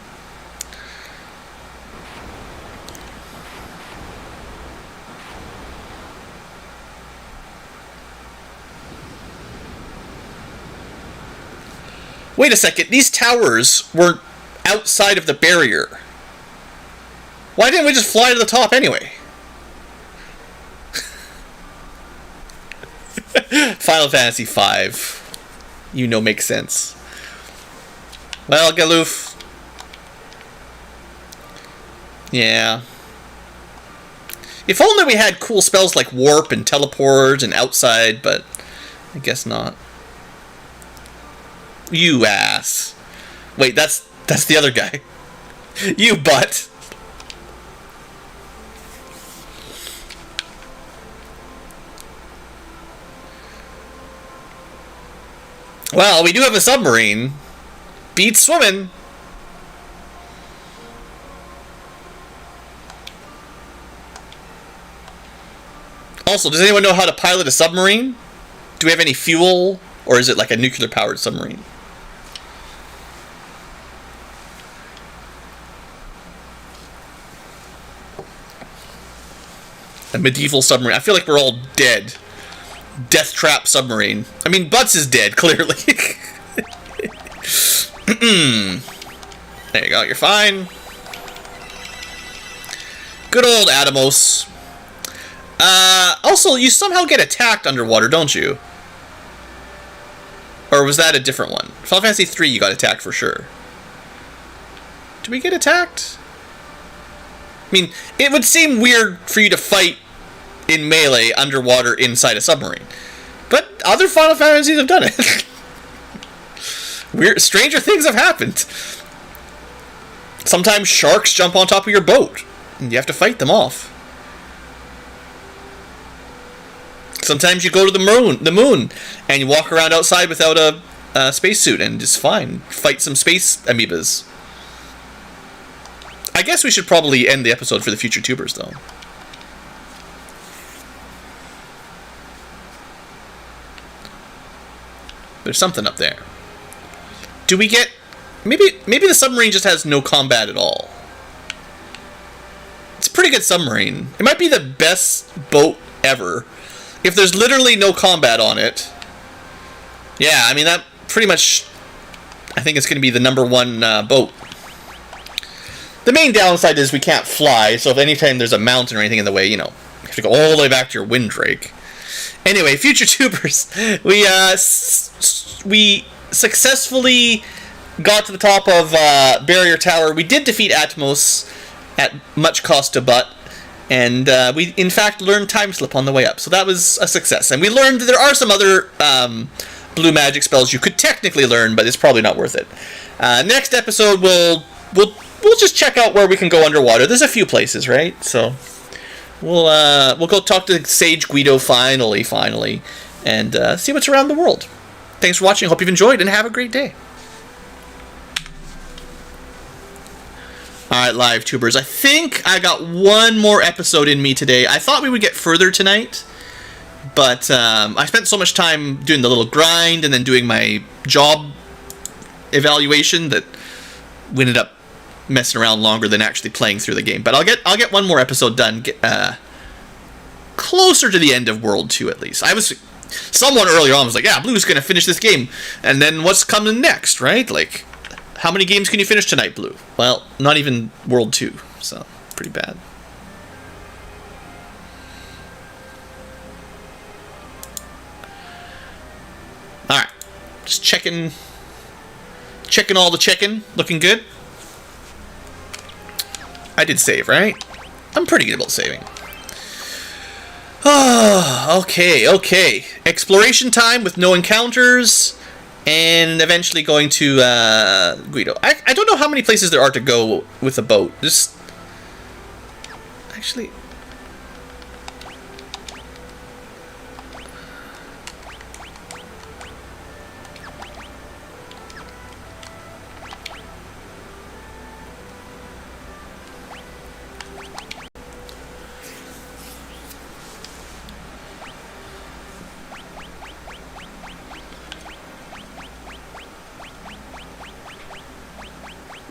wait a second. These towers were outside of the barrier. Why didn't we just fly to the top anyway? Final Fantasy V. You know, makes sense. Well, Galoof. Yeah. If only we had cool spells like Warp and Teleport and Outside, but I guess not. You ass. Wait, that's the other guy. You butt. Well, we do have a submarine. Beats swimming. Also, does anyone know how to pilot a submarine? Do we have any fuel? Or is it like a nuclear-powered submarine? A medieval submarine. I feel like we're all dead. Death trap submarine. I mean, Butts is dead, clearly. There you go, you're fine. Good old Atomos. Also, you somehow get attacked underwater, don't you? Or was that a different one? Final Fantasy 3 you got attacked for sure. Did we get attacked? I mean, it would seem weird for you to fight in melee underwater inside a submarine. But other Final Fantasies have done it. Weird, stranger things have happened. Sometimes sharks jump on top of your boat, and you have to fight them off. Sometimes you go to the moon, and you walk around outside without a spacesuit, and it's fine. Fight some space amoebas. I guess we should probably end the episode for the future tubers, though. There's something up there. Do we get... Maybe the submarine just has no combat at all. It's a pretty good submarine. It might be the best boat ever. If there's literally no combat on it... Yeah, I mean, that pretty much... I think it's going to be the number one boat. The main downside is we can't fly, so if anytime there's a mountain or anything in the way, you know, you have to go all the way back to your windbreak. Anyway, future tubers, we successfully got to the top of Barrier Tower. We did defeat Atmos at much cost to Butt, and we in fact learned Time Slip on the way up, so that was a success. And we learned that there are some other blue magic spells you could technically learn, but it's probably not worth it. Next episode, we'll just check out where we can go underwater. There's a few places, right? So we'll go talk to Sage Guido finally, and see what's around the world. Thanks for watching. Hope you've enjoyed, and have a great day. Alright, live tubers. I think I got one more episode in me today. I thought we would get further tonight, but I spent so much time doing the little grind and then doing my job evaluation that we ended up messing around longer than actually playing through the game. But I'll get one more episode done, closer to the end of World 2 at least. I was someone earlier on was like, yeah, Blue's gonna finish this game, and then what's coming next, right? Like, how many games can you finish tonight, Blue? Well, not even World 2, so pretty bad. Alright, just checking all the checking, looking good. I did save, right? I'm pretty good about saving. Oh, okay. Exploration time with no encounters, and eventually going to Guido. I don't know how many places there are to go with a boat. Just... Actually...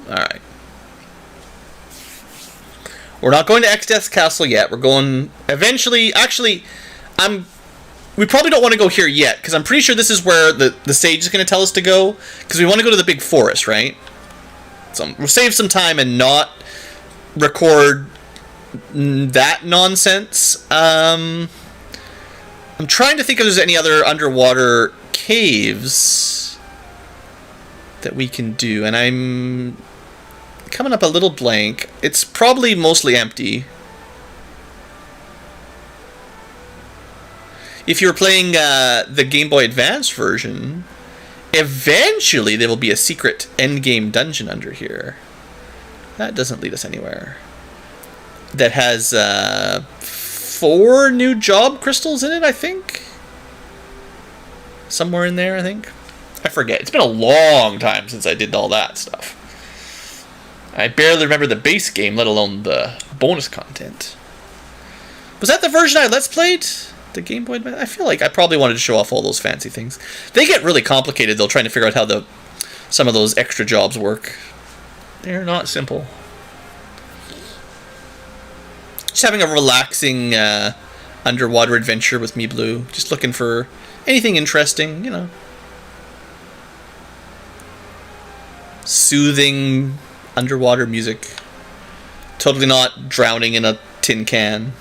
Alright. We're not going to X-Death's Castle yet. We're going... Eventually... Actually, we probably don't want to go here yet, because I'm pretty sure this is where the sage is going to tell us to go, because we want to go to the big forest, right? So we'll save some time and not record that nonsense. I'm trying to think if there's any other underwater caves that we can do, and I'm coming up a little blank. It's probably mostly empty. If you're playing the Game Boy Advance version, eventually there will be a secret endgame dungeon under here. That doesn't lead us anywhere. That has 4 new job crystals in it, I think. Somewhere in there, I think. I forget. It's been a long time since I did all that stuff. I barely remember the base game, let alone the bonus content. Was that the version I Let's Played? The Game Boy Advance? I feel like I probably wanted to show off all those fancy things. They get really complicated, though, trying to figure out how some of those extra jobs work. They're not simple. Just having a relaxing underwater adventure with me, Blue. Just looking for anything interesting, you know. Soothing underwater music. Totally not drowning in a tin can.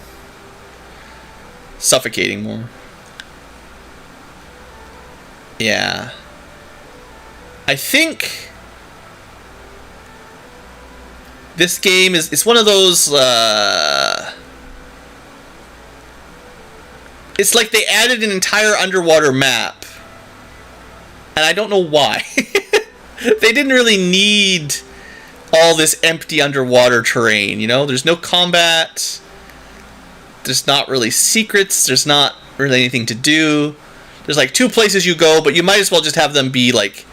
Suffocating more. Yeah. I think this game it's one of those it's like they added an entire underwater map, and I don't know why. They didn't really need all this empty underwater terrain, you know? There's no combat. There's not really secrets. There's not really anything to do. There's like 2 places you go, but you might as well just have them be like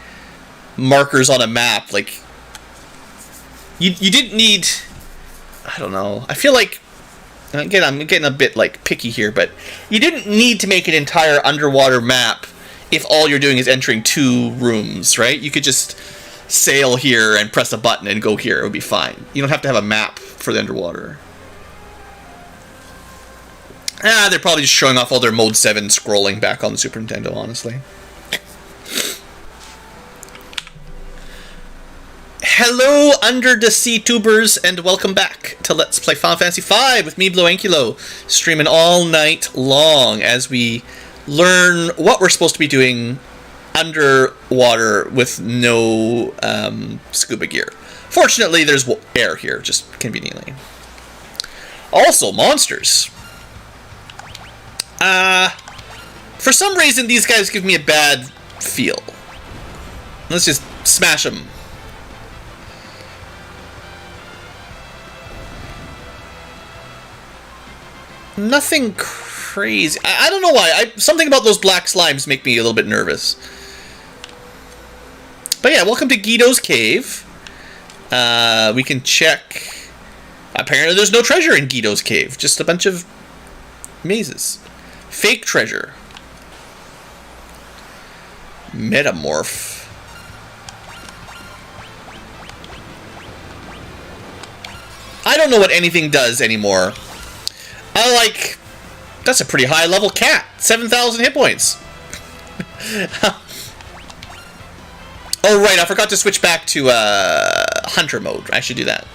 markers on a map. Like, you didn't need I don't know. I feel like, again, I'm getting a bit like picky here, but you didn't need to make an entire underwater map if all you're doing is entering 2 rooms, right? You could just sail here and press a button and go here. It would be fine. You don't have to have a map for the underwater. They're probably just showing off all their Mode 7 scrolling back on the Super Nintendo, honestly. Hello, Under the Sea tubers, and welcome back to Let's Play Final Fantasy V with me, Blow Ankylo, streaming all night long as we learn what we're supposed to be doing underwater with no scuba gear. Fortunately, there's air here, just conveniently. Also, monsters. For some reason, these guys give me a bad feel. Let's just smash them. Nothing crazy. I don't know why. Something about those black slimes make me a little bit nervous. But yeah, welcome to Guido's Cave. We can check. Apparently there's no treasure in Guido's Cave. Just a bunch of mazes. Fake treasure. Metamorph. I don't know what anything does anymore. That's a pretty high level cat. 7,000 hit points. Oh right, I forgot to switch back to hunter mode. I should do that.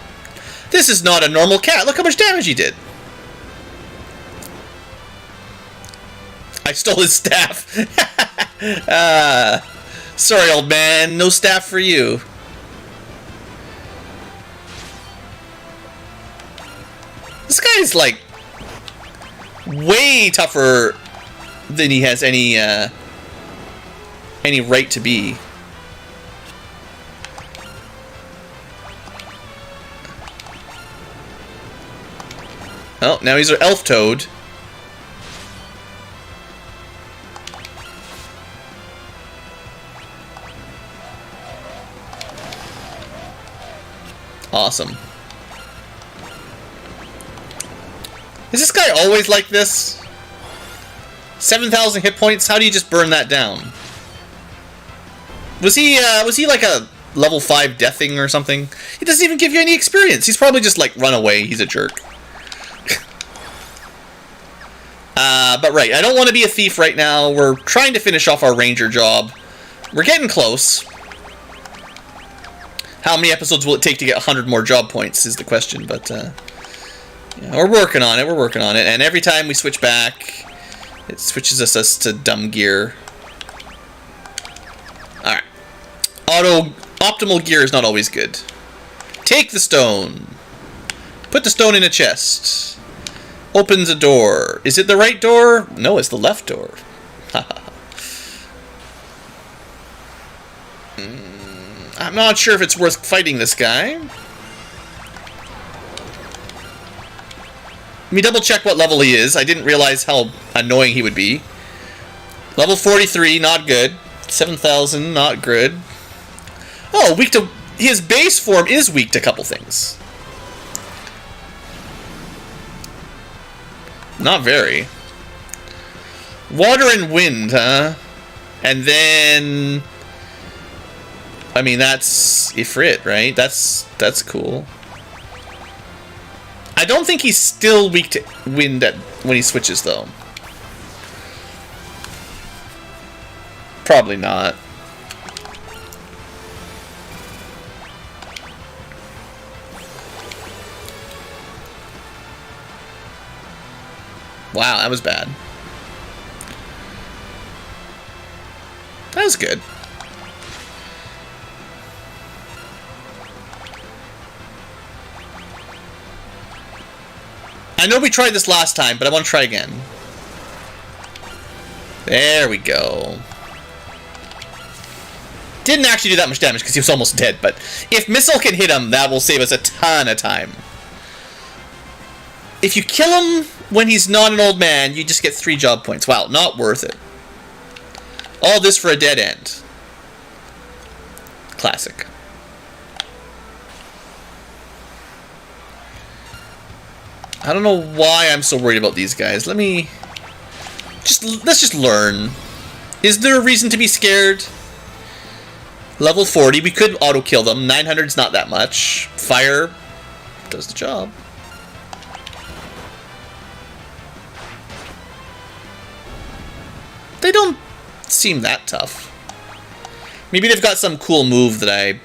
This is not a normal cat. Look how much damage he did. I stole his staff. Sorry, old man. No staff for you. This guy's like way tougher than he has any right to be. Oh, now he's an elf toad. Awesome. Is this guy always like this? 7,000 hit points? How do you just burn that down? Was he like a level 5 deathing or something? He doesn't even give you any experience. He's probably just like run away. He's a jerk. But right, I don't want to be a thief right now. We're trying to finish off our ranger job. We're getting close. How many episodes will it take to get 100 more job points is the question, but yeah, we're working on it, and every time we switch back, it switches us to dumb gear. Alright. Optimal gear is not always good. Take the stone. Put the stone in a chest. Opens a door. Is it the right door? No, it's the left door. I'm not sure if it's worth fighting this guy. Let me double check what level he is. I didn't realize how annoying he would be. Level 43, not good. 7,000, not good. Oh, weak to... His base form is weak to a couple things. Not very. Water and wind, huh? And then... I mean, that's Ifrit, right? That's cool. I don't think he's still weak to wind when he switches, though. Probably not. Wow, that was bad. That was good. I know we tried this last time, but I want to try again. There we go. Didn't actually do that much damage because he was almost dead, but if Missile can hit him, that will save us a ton of time. If you kill him when he's not an old man, you just get 3 job points. Wow, not worth it. All this for a dead end. Classic. I don't know why I'm so worried about these guys. Let's just learn. Is there a reason to be scared? Level 40, we could auto-kill them. 900's not that much. Fire does the job. They don't seem that tough. Maybe they've got some cool move that I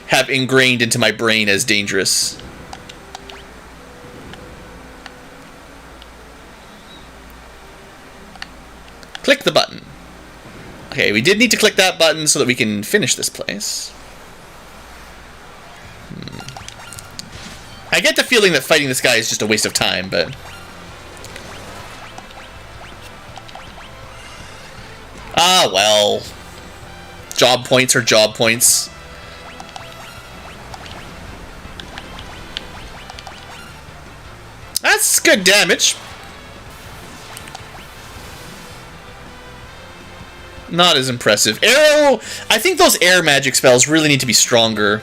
have ingrained into my brain as dangerous. Click the button. Okay, we did need to click that button so that we can finish this place. I get the feeling that fighting this guy is just a waste of time, but... Ah, well. Job points are job points. That's good damage. Not as impressive. Arrow! I think those air magic spells really need to be stronger.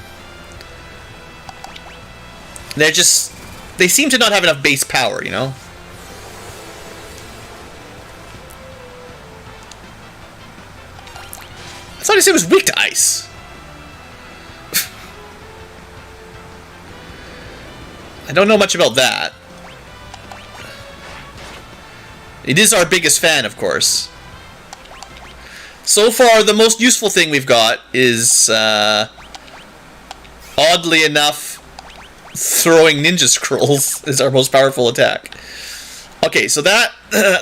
They're just... They seem to not have enough base power, you know? I thought he said it was weak to ice. I don't know much about that. It is our biggest fan, of course. So far, the most useful thing we've got is, oddly enough, throwing ninja scrolls is our most powerful attack. Okay, so that,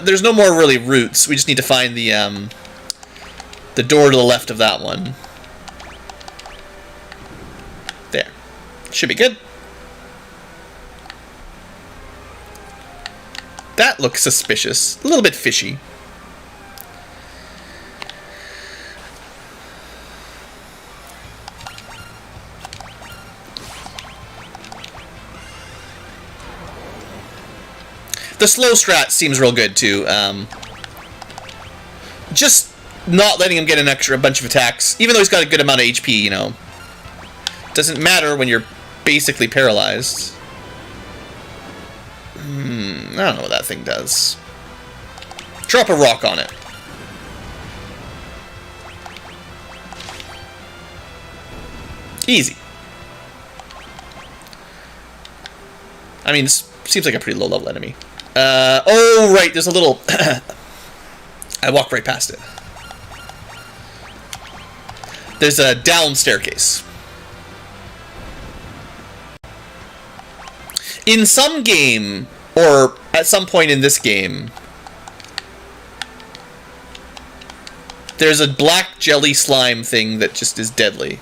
there's no more really routes. We just need to find the door to the left of that one. There. Should be good. That looks suspicious. A little bit fishy. The slow strat seems real good, too. Just not letting him get a bunch of attacks, even though he's got a good amount of HP, you know. Doesn't matter when you're basically paralyzed. I don't know what that thing does. Drop a rock on it. Easy. I mean, this seems like a pretty low-level enemy. Oh, right, there's a little... I walked right past it. There's a down staircase. In some game, or at some point in this game, there's a black jelly slime thing that just is deadly.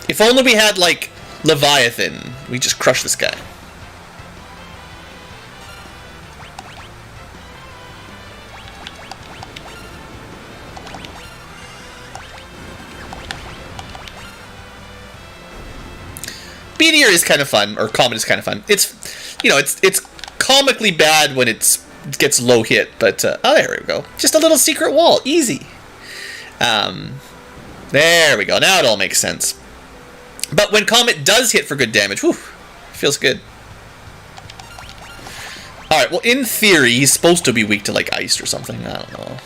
If only we had, like, Leviathan, we just crush this guy. Meteor is kind of fun, or Comet is kind of fun. It's, you know, it's comically bad when it gets low hit, but, oh, there we go. Just a little secret wall, easy. There we go, now it all makes sense. But when Comet does hit for good damage, whew, feels good. Alright, well, in theory, he's supposed to be weak to, like, ice or something. I don't know.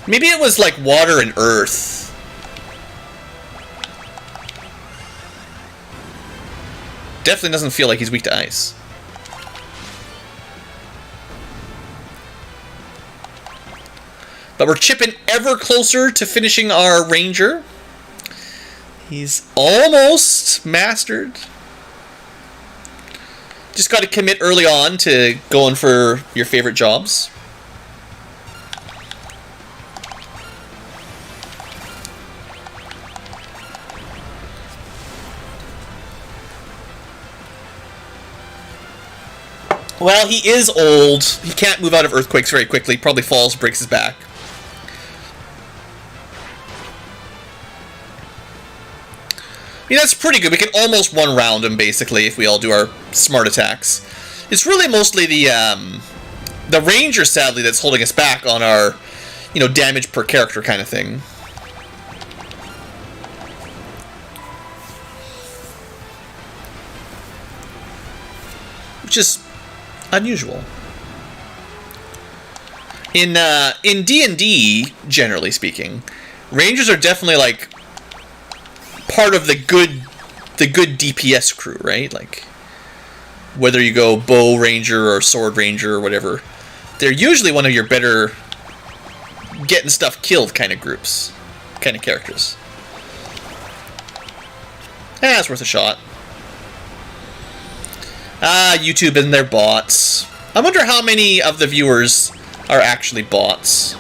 Maybe it was, like, water and earth. Definitely doesn't feel like he's weak to ice. But we're chipping ever closer to finishing our Ranger. He's almost mastered. Just got to commit early on to going for your favorite jobs. Well, he is old. He can't move out of earthquakes very quickly. Probably falls, breaks his back. I mean, that's pretty good. We can almost one-round him, basically, if we all do our smart attacks. It's really mostly the ranger, sadly, that's holding us back on our, damage per character kind of thing. Which is unusual. In D&D, generally speaking, rangers are definitely like part of the good DPS crew, right? Like, whether you go bow ranger or sword ranger or whatever, they're usually one of your better getting stuff killed kind of groups, kind of characters. It's worth a shot. YouTube and their bots. I wonder how many of the viewers are actually bots.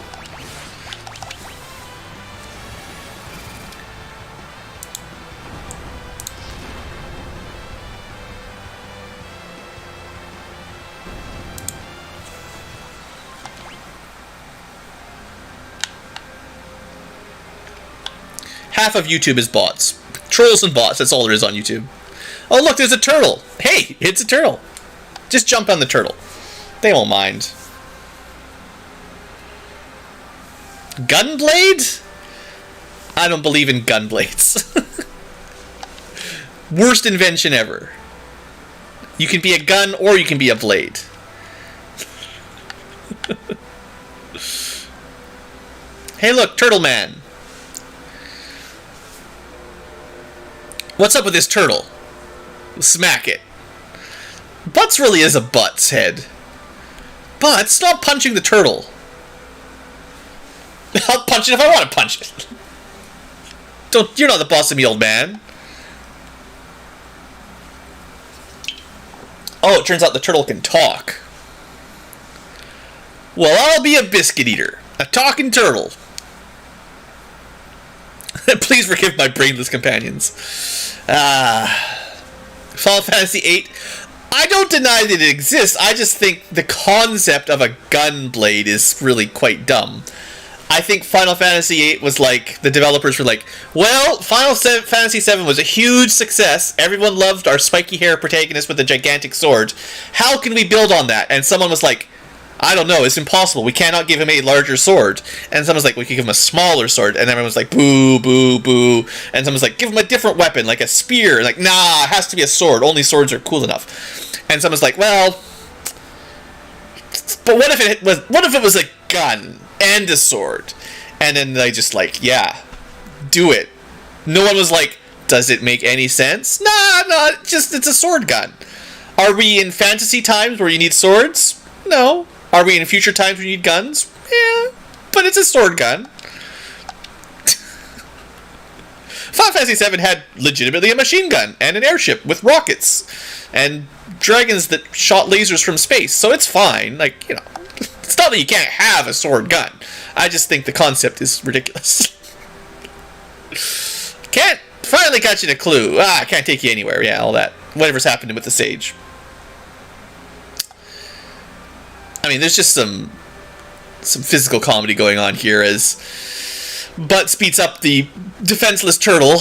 Half of YouTube is bots. Trolls and bots, that's all there is on YouTube. Oh, look, there's a turtle. Hey, it's a turtle. Just jump on the turtle. They won't mind. Gunblade? I don't believe in gunblades. Worst invention ever. You can be a gun or you can be a blade. Hey, look, Turtle Man. What's up with this turtle? Smack it. Butts really is a butt's head. But stop punching the turtle. I'll punch it if I want to punch it. You're not the boss of me, old man. Oh, it turns out the turtle can talk. Well, I'll be a biscuit eater. A talking turtle. Please forgive my brainless companions. Final Fantasy VIII. I don't deny that it exists. I just think the concept of a gun blade is really quite dumb. I think Final Fantasy VIII was like, the developers were like, well, Final Fantasy VII was a huge success. Everyone loved our spiky hair protagonist with a gigantic sword. How can we build on that? And someone was like, I don't know, it's impossible. We cannot give him a larger sword. And someone's like, we could give him a smaller sword. And everyone's like, boo, boo, boo. And someone's like, give him a different weapon, like a spear. Like, nah, it has to be a sword. Only swords are cool enough. And someone's like, well, but what if it was a gun and a sword? And then they just like, yeah, do it. No one was like, does it make any sense? Nah, it's a sword gun. Are we in fantasy times where you need swords? No. Are we in future times where you need guns? Yeah, but it's a sword gun. Final Fantasy VII had legitimately a machine gun and an airship with rockets and dragons that shot lasers from space, so it's fine. Like, it's not that you can't have a sword gun. I just think the concept is ridiculous. Can't finally catch you in a clue. I can't take you anywhere. Yeah, all that. Whatever's happening with the sage. I mean, there's just some physical comedy going on here as Butt speeds up the defenseless turtle.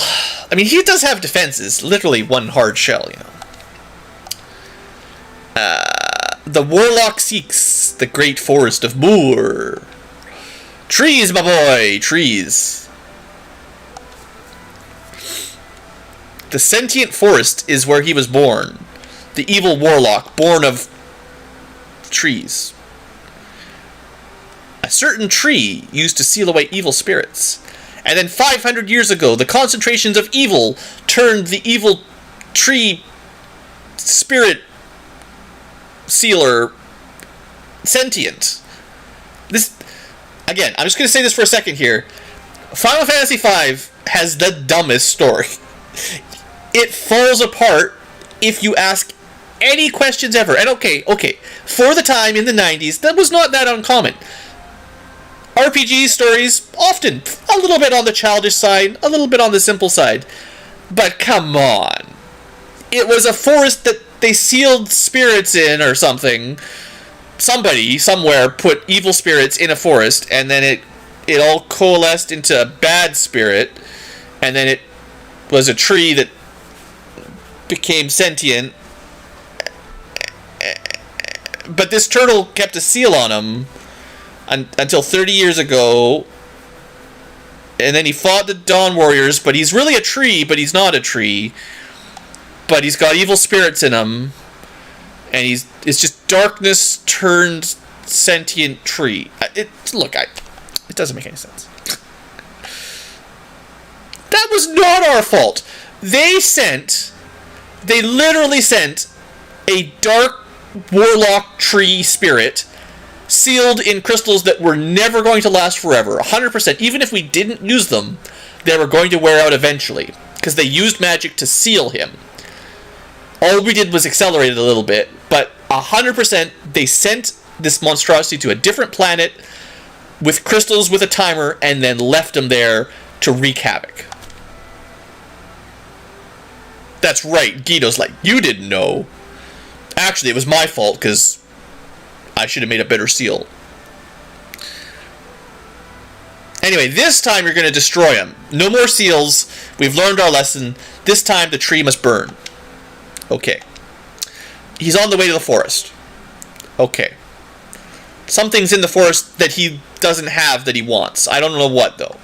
I mean, he does have defenses. Literally one hard shell, The warlock seeks the great forest of Moor. Trees, my boy, trees. The sentient forest is where he was born. The evil warlock, born of trees. A certain tree used to seal away evil spirits. And then 500 years ago, the concentrations of evil turned the evil tree spirit sealer sentient. This, again, I'm just going to say this for a second here. Final Fantasy V has the dumbest story. It falls apart if you ask any questions ever. And okay, for the time in the 90s, that was not that uncommon. RPG stories, often a little bit on the childish side, a little bit on the simple side. But come on. It was a forest that they sealed spirits in or something. Somebody, somewhere, put evil spirits in a forest, and then it all coalesced into a bad spirit, and then it was a tree that became sentient, But this turtle kept a seal on him until 30 years ago. And then he fought the Dawn Warriors, but he's really a tree, but he's not a tree. But he's got evil spirits in him. And it's just darkness turned sentient tree. It doesn't make any sense. That was not our fault. They literally sent a dark warlock tree spirit sealed in crystals that were never going to last forever. 100%. Even if we didn't use them, they were going to wear out eventually. Because they used magic to seal him. All we did was accelerate it a little bit. But 100% they sent this monstrosity to a different planet with crystals with a timer and then left him there to wreak havoc. That's right. Guido's like, you didn't know. Actually, it was my fault because I should have made a better seal. Anyway, this time you're going to destroy him. No more seals. We've learned our lesson. This time the tree must burn. Okay. He's on the way to the forest. Okay. Something's in the forest that he doesn't have that he wants. I don't know what, though.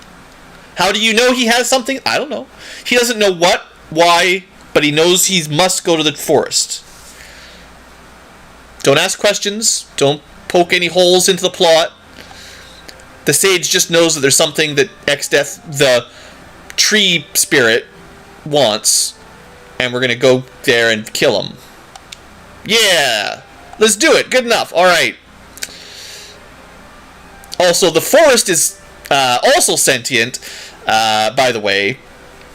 How do you know he has something? I don't know. He doesn't know what, why, but he knows he must go to the forest. Don't ask questions. Don't poke any holes into the plot. The sage just knows that there's something that Exdeath, the tree spirit, wants. And we're going to go there and kill him. Yeah! Let's do it. Good enough. Alright. Also, the forest is also sentient, by the way.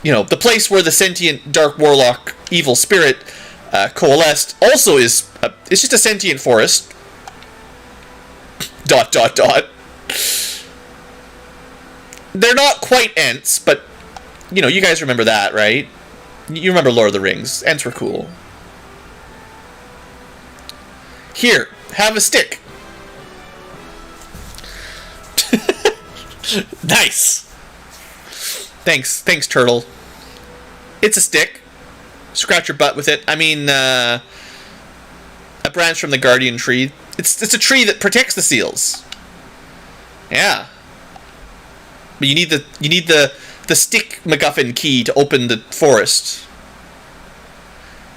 You know, the place where the sentient dark warlock evil spirit coalesced also is it's just a sentient forest. ... They're not quite Ents, but you know, you guys remember that, right? You remember Lord of the Rings. Ents were cool. Here, have a stick. Nice. Thanks, turtle. It's a stick. Scratch your butt with it. I mean, a branch from the guardian tree. It's a tree that protects the seals. Yeah. But you need the stick MacGuffin key to open the forest.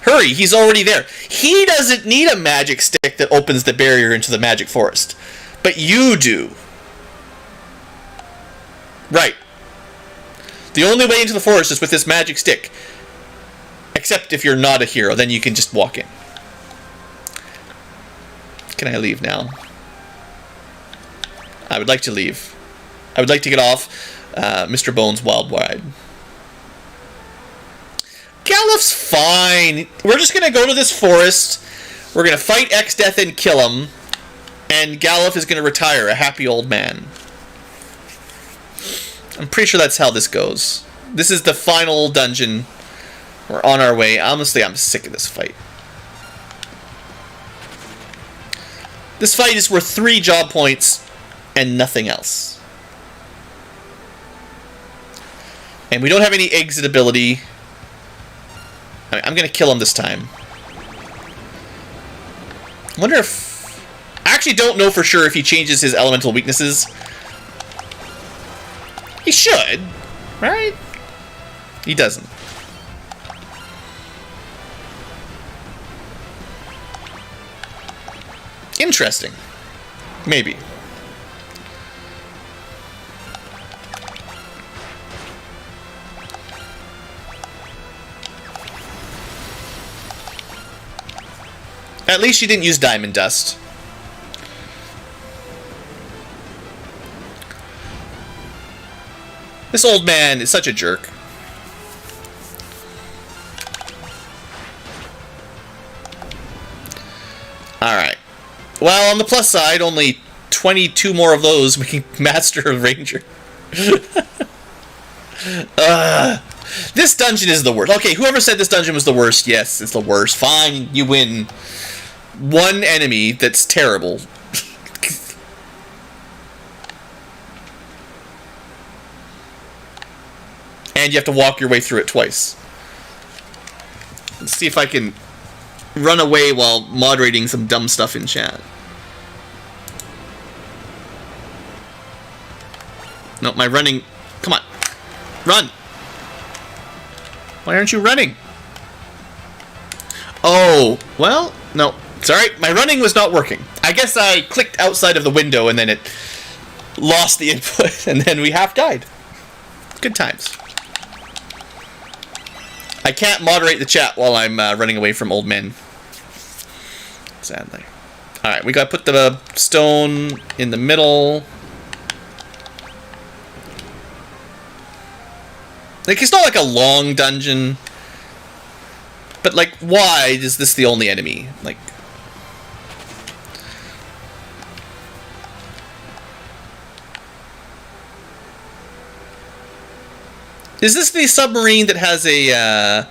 Hurry, he's already there. He doesn't need a magic stick that opens the barrier into the magic forest. But you do. Right. The only way into the forest is with this magic stick. Except if you're not a hero, then you can just walk in. Can I leave now? I would like to leave. I would like to get off Mr. Bones' Wild Ride. Galuf's fine. We're just going to go to this forest. We're going to fight Exdeath and kill him. And Galuf is going to retire, a happy old man. I'm pretty sure that's how this goes. This is the final dungeon. We're on our way. Honestly, I'm sick of this fight. This fight is worth 3 job points and nothing else. And we don't have any exit ability. I'm going to kill him this time. I wonder if... I actually don't know for sure if he changes his elemental weaknesses. He should, right? He doesn't. Interesting. Maybe. At least she didn't use diamond dust. This old man is such a jerk. Alright. Well, on the plus side, only 22 more of those we can master a ranger. This dungeon is the worst. Okay, whoever said this dungeon was the worst, yes, it's the worst. Fine, you win. One enemy that's terrible. And you have to walk your way through it twice. Let's see if I can run away while moderating some dumb stuff in chat. No, my running... Come on. Run! Why aren't you running? Oh, well, no. Sorry, my running was not working. I guess I clicked outside of the window and then it lost the input and then we half died. Good times. I can't moderate the chat while I'm running away from old men. Sadly. Alright, we gotta put the stone in the middle. Like, it's not like a long dungeon. But, like, why is this the only enemy? Like... Is this the submarine that has a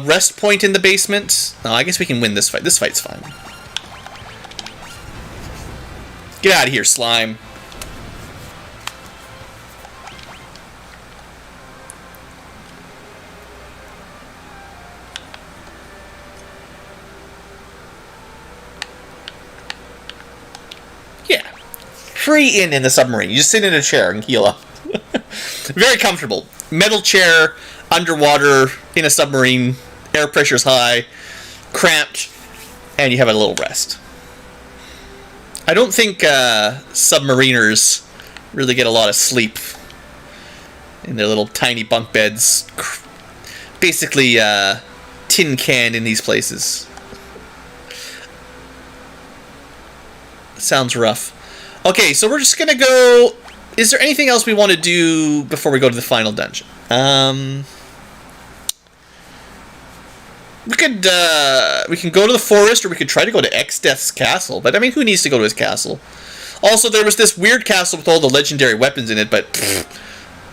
rest point in the basement? Oh, I guess we can win this fight. This fight's fine. Get out of here, slime. Yeah. Free in the submarine. You just sit in a chair and heal up. Very comfortable. Metal chair, underwater, in a submarine, air pressure's high, cramped, and you have a little rest. I don't think submariners really get a lot of sleep in their little tiny bunk beds. Basically, tin canned in these places. Sounds rough. Okay, so we're just gonna go... Is there anything else we want to do before we go to the final dungeon? We can go to the forest, or we could try to go to Exdeath's castle. But I mean, who needs to go to his castle? Also, there was this weird castle with all the legendary weapons in it, but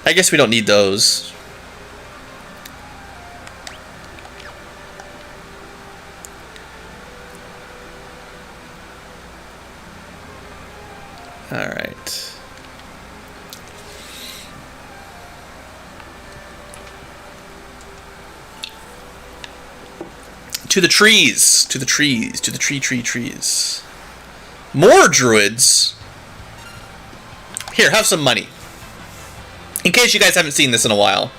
I guess we don't need those. All right. To the trees. To the trees. To the trees. More druids? Here, have some money. In case you guys haven't seen this in a while.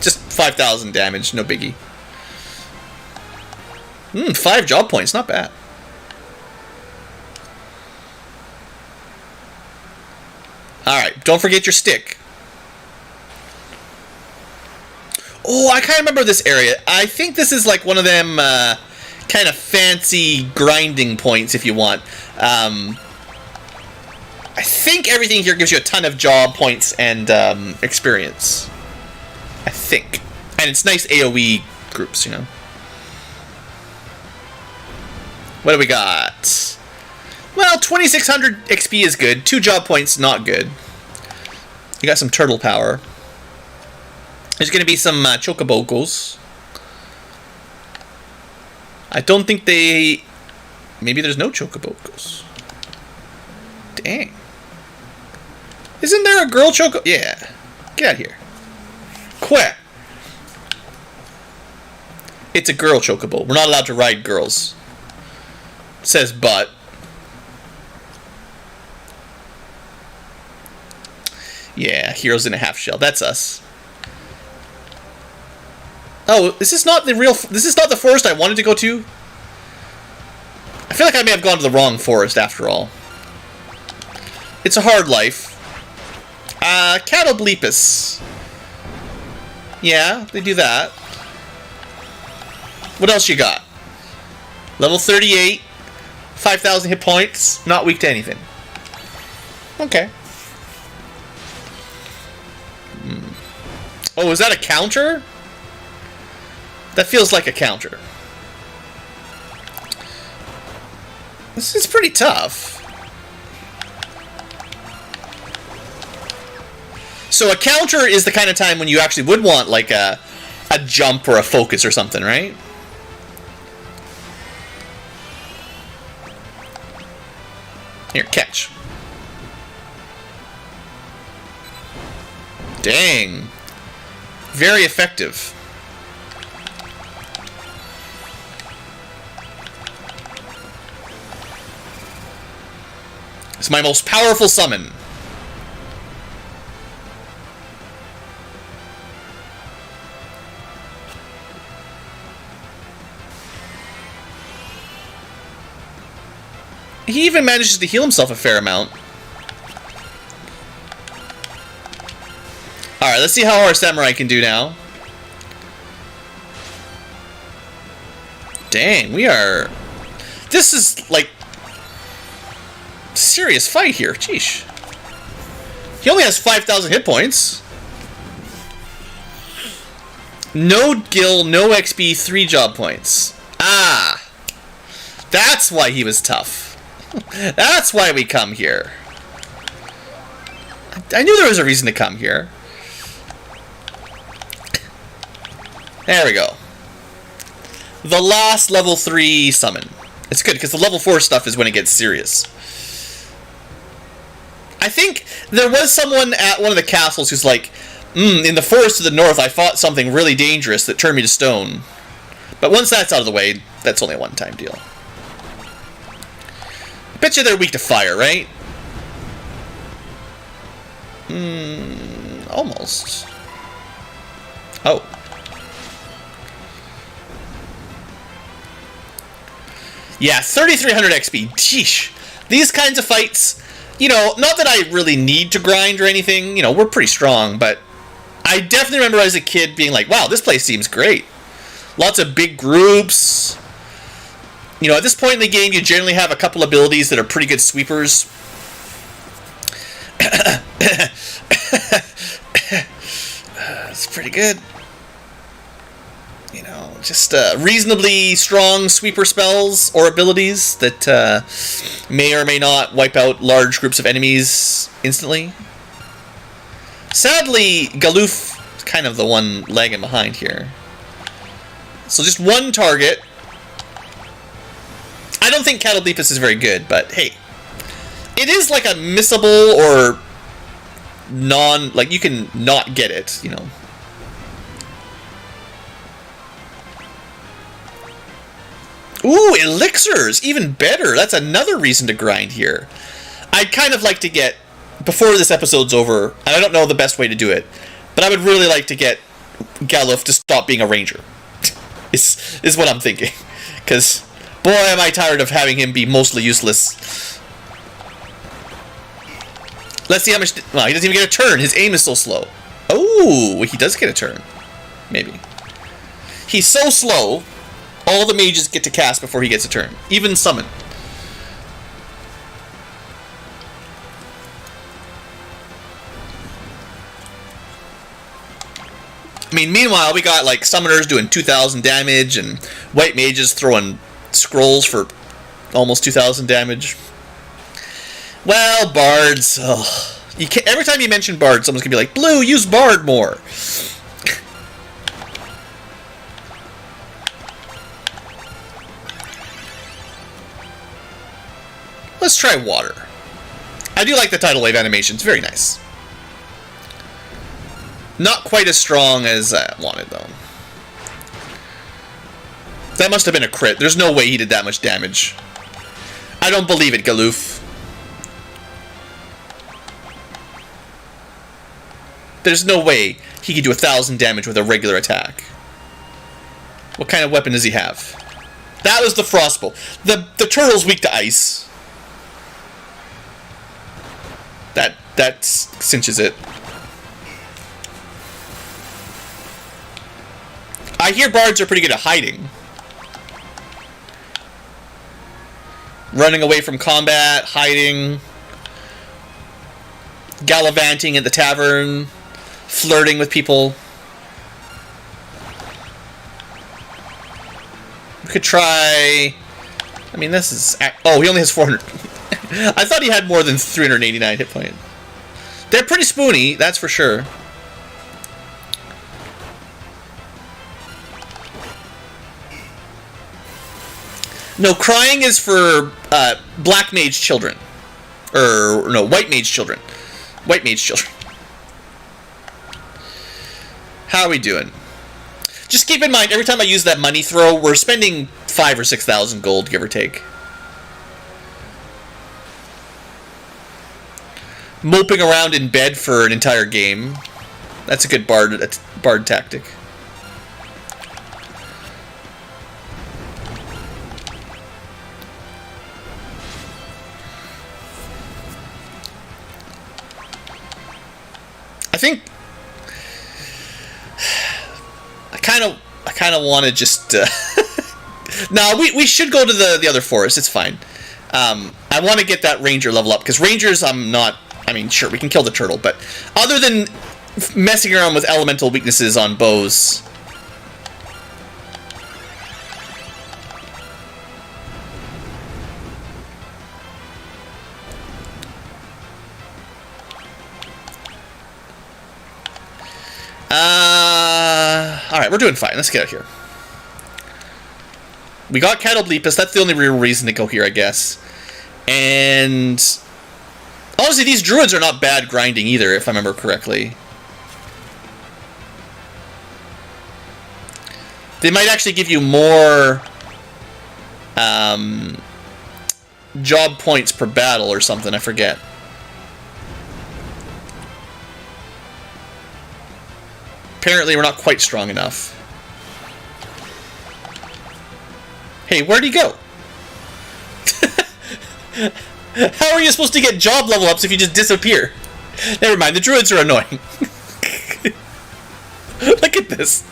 Just 5,000 damage, no biggie. 5 job points, not bad. Alright, don't forget your stick. Oh, I kind of remember this area. I think this is like one of them kind of fancy grinding points, if you want. I think everything here gives you a ton of job points and experience. I think. And it's nice AoE groups, you know. What do we got? Well, 2,600 XP is good. 2 job points, not good. You got some turtle power. There's going to be some chocobocos. I don't think they... Maybe there's no chocobocos. Dang. Isn't there a girl choco... Yeah. Get out of here. Quit. It's a girl chocobo. We're not allowed to ride girls. It says but. Yeah, heroes in a half shell. That's us. Oh, this is not the real... This is not the forest I wanted to go to. I feel like I may have gone to the wrong forest after all. It's a hard life. Catoblepus. Yeah, they do that. What else you got? Level 38. 5,000 hit points. Not weak to anything. Okay. Oh, is that a counter? That feels like a counter. This is pretty tough. So a counter is the kind of time when you actually would want like a jump or a focus or something, right? Here, catch. Dang. Very effective. It's my most powerful summon. He even manages to heal himself a fair amount. Alright, let's see how our samurai can do now. Dang, we are... This is, like... serious fight here. Sheesh. He only has 5,000 hit points. No gil, no XP, 3 job points. Ah! That's why he was tough. That's why we come here. I knew there was a reason to come here. There we go. The last level 3 summon. It's good, because the level 4 stuff is when it gets serious. I think there was someone at one of the castles who's like, in the forest to the north, I fought something really dangerous that turned me to stone. But once that's out of the way, that's only a one-time deal. I bet you they're weak to fire, right? Almost. Oh. Yeah, 3,300 XP. Sheesh. These kinds of fights, you know, not that I really need to grind or anything. You know, we're pretty strong, but I definitely remember as a kid being like, wow, this place seems great. Lots of big groups. You know, at this point in the game, you generally have a couple abilities that are pretty good sweepers. It's pretty good. You know, just reasonably strong sweeper spells or abilities that may or may not wipe out large groups of enemies instantly. Sadly, Galoof is kind of the one lagging behind here. So just one target. I don't think Catoblepus is very good, but hey. It is like a missable or like you can not get it, you know. Ooh, elixirs! Even better! That's another reason to grind here. I'd kind of like to get, before this episode's over, and I don't know the best way to do it, but I would really like to get Galuf to stop being a ranger. is what I'm thinking. Because, boy, am I tired of having him be mostly useless. Let's see how much... Well, he doesn't even get a turn. His aim is so slow. Oh, he does get a turn. Maybe. He's so slow... All the mages get to cast before he gets a turn. Even summon. I mean, meanwhile, we got, like, summoners doing 2,000 damage, and white mages throwing scrolls for almost 2,000 damage. Well, bards. Ugh. You can't, every time you mention bard, someone's gonna be like, Blue, use bard more. Let's try water. I do like the tidal wave animation. It's very nice. Not quite as strong as I wanted, though. That must have been a crit. There's no way he did that much damage. I don't believe it, Galoof. There's no way he could do 1,000 damage with a regular attack. What kind of weapon does he have? That was the frostbolt. The turtle's weak to ice. That cinches it. I hear bards are pretty good at hiding. Running away from combat, hiding, gallivanting at the tavern, flirting with people. We could try... I mean, this is... Oh, he only has 400... I thought he had more than 389 hit points. They're pretty spoony, that's for sure. No, crying is for black mage children. Or, no, white mage children. White mage children. How are we doing? Just keep in mind, every time I use that money throw, we're spending 5,000 or 6,000 gold, give or take. moping around in bed for an entire game. That's a good bard tactic. I think I kind of want to just no, we should go to the other forest. It's fine. I want to get that ranger level up, because rangers, I mean, sure, we can kill the turtle, but other than messing around with elemental weaknesses on bows, alright, we're doing fine. Let's get out of here. We got Catoblepus. That's the only real reason to go here, I guess. And honestly, these druids are not bad grinding either, if I remember correctly. They might actually give you more job points per battle or something, I forget. Apparently we're not quite strong enough. Hey, where'd he go? How are you supposed to get job level ups if you just disappear? Never mind, the druids are annoying. Look at this.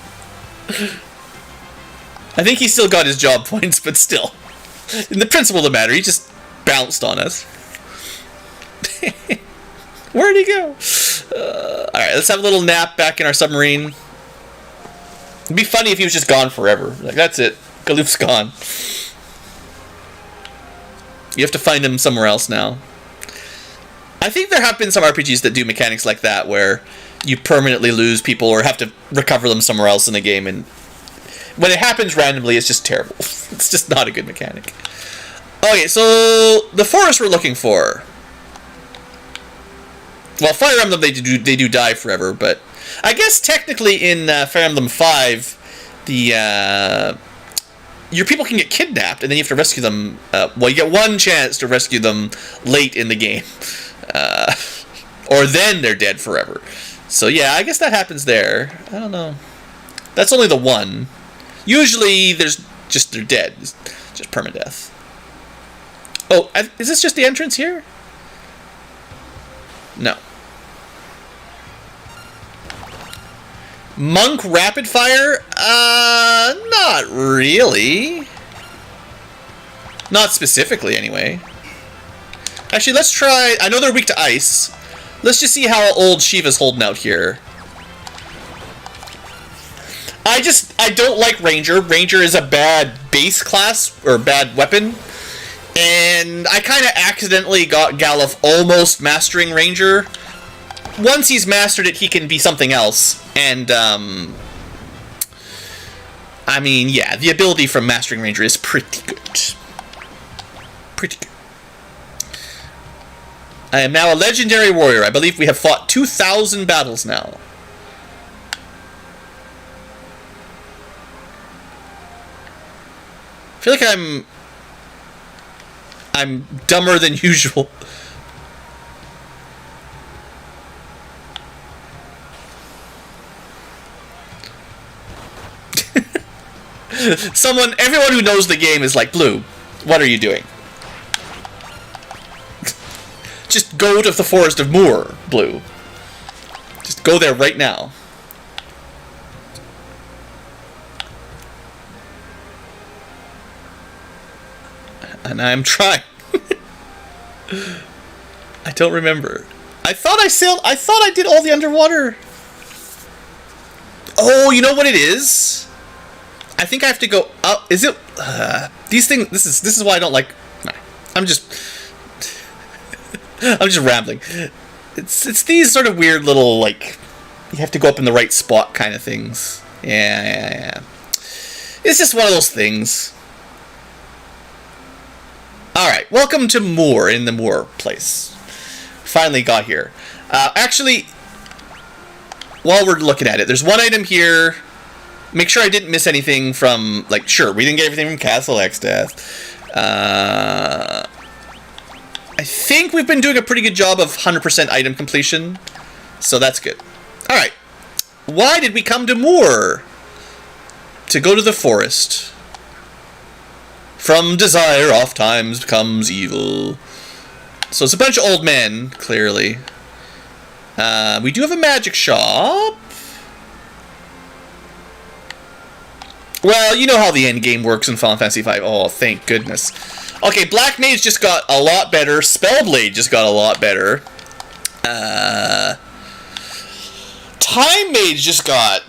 I think he still got his job points, but still. In the principle of the matter, he just bounced on us. Where'd he go? Alright, let's have a little nap back in our submarine. It'd be funny if he was just gone forever. Like, that's it. Galoof's gone. You have to find him somewhere else now. I think there have been some RPGs that do mechanics like that, where you permanently lose people or have to recover them somewhere else in the game, and when it happens randomly, it's just terrible. It's just not a good mechanic. Okay, so the forest we're looking for. Well, Fire Emblem, they do die forever, but I guess technically in Fire Emblem 5, your people can get kidnapped, and then you have to rescue them. Well, you get one chance to rescue them late in the game. Or then they're dead forever. So yeah, I guess that happens there. I don't know. That's only the one. Usually they're dead. It's just permadeath. Oh, is this just the entrance here? No. Monk rapid fire? Not really. Not specifically, anyway. Actually, let's try... I know they're weak to ice. Let's just see how old Shiva's holding out here. I don't like Ranger. Ranger is a bad base class, or bad weapon. And I kind of accidentally got Galuf almost mastering Ranger. Once he's mastered it, he can be something else. And, I mean, yeah, the ability from mastering Ranger is pretty good. Pretty good. I am now a legendary warrior. I believe we have fought 2,000 battles now. I feel like I'm dumber than usual. Everyone who knows the game is like, Blue, what are you doing? Just go to the Forest of Moor, Blue. Just go there right now. And I'm trying. I don't remember. I thought I did all the underwater. Oh, you know what it is? I think I have to go up. Is it these things? This is why I don't like. Nah, I'm just rambling. It's these sort of weird little, like, you have to go up in the right spot kind of things. Yeah. It's just one of those things. Alright, welcome to Moor, in the Moor place. Finally got here. Actually, while we're looking at it, there's one item here. Make sure I didn't miss anything from, like, sure, we didn't get everything from Castle Exdeath. I think we've been doing a pretty good job of 100% item completion, so that's good. Alright, why did we come to Moor? To go to the forest. From desire oft times becomes evil. So it's a bunch of old men, clearly. We do have a magic shop. Well, you know how the end game works in Final Fantasy V. Oh, thank goodness. Okay, Black Mage just got a lot better. Spellblade just got a lot better. Time Mage just got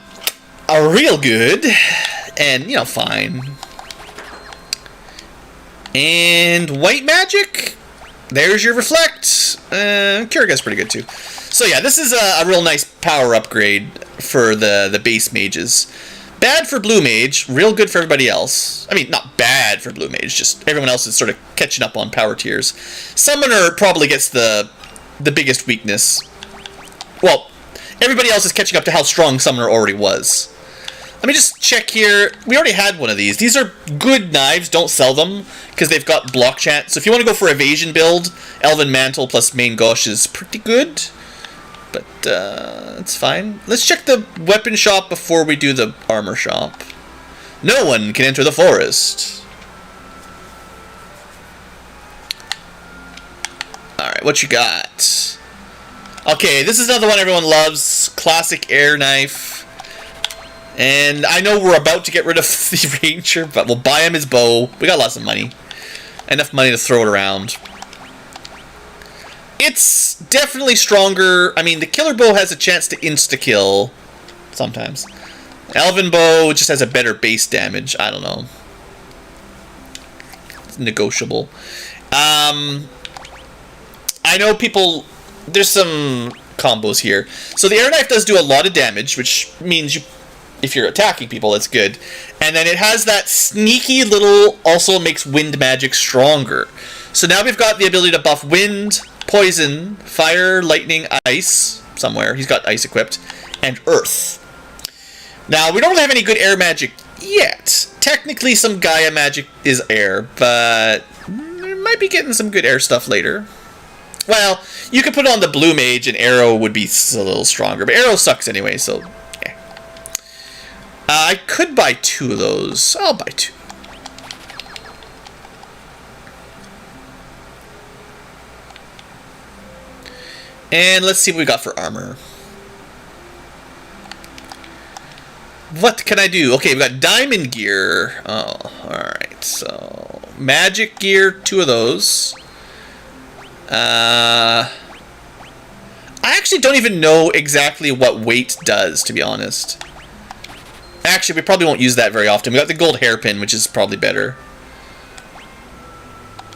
a real good. And, you know, fine. And White Magic, there's your Reflect. Cura's pretty good too. So yeah, this is a real nice power upgrade for the base mages. Bad for Blue Mage, real good for everybody else. I mean, not bad for Blue Mage, just everyone else is sort of catching up on power tiers. Summoner probably gets the biggest weakness. Well, everybody else is catching up to how strong Summoner already was. Let me just check here. We already had one of these. These are good knives. Don't sell them because they've got block chant. So if you want to go for evasion build, Elven Mantle plus Main Gauche is pretty good. But it's fine. Let's check the weapon shop before we do the armor shop. No one can enter the forest. Alright, what you got? Okay, this is another one everyone loves. Classic air knife. And I know we're about to get rid of the Ranger, but we'll buy him his bow. We got lots of money. Enough money to throw it around. It's definitely stronger. I mean, the Killer Bow has a chance to insta-kill sometimes. Elven Bow just has a better base damage. I don't know. It's negotiable. I know people... There's some combos here. So the Air Knife does do a lot of damage, which means you... If you're attacking people, it's good. And then it has that sneaky little, also makes wind magic stronger. So now we've got the ability to buff wind, poison, fire, lightning, ice, somewhere. He's got ice equipped, and earth. Now, we don't really have any good air magic yet. Technically, some Gaia magic is air, but we might be getting some good air stuff later. Well, you could put on the Blue Mage, and Arrow would be a little stronger, but Arrow sucks anyway, so... I could buy 2 of those. I'll buy 2. And let's see what we got for armor. What can I do? Okay, we got diamond gear. Oh, alright. So, magic gear, 2 of those. I actually don't even know exactly what weight does, to be honest. Actually, we probably won't use that very often. We got the gold hairpin, which is probably better.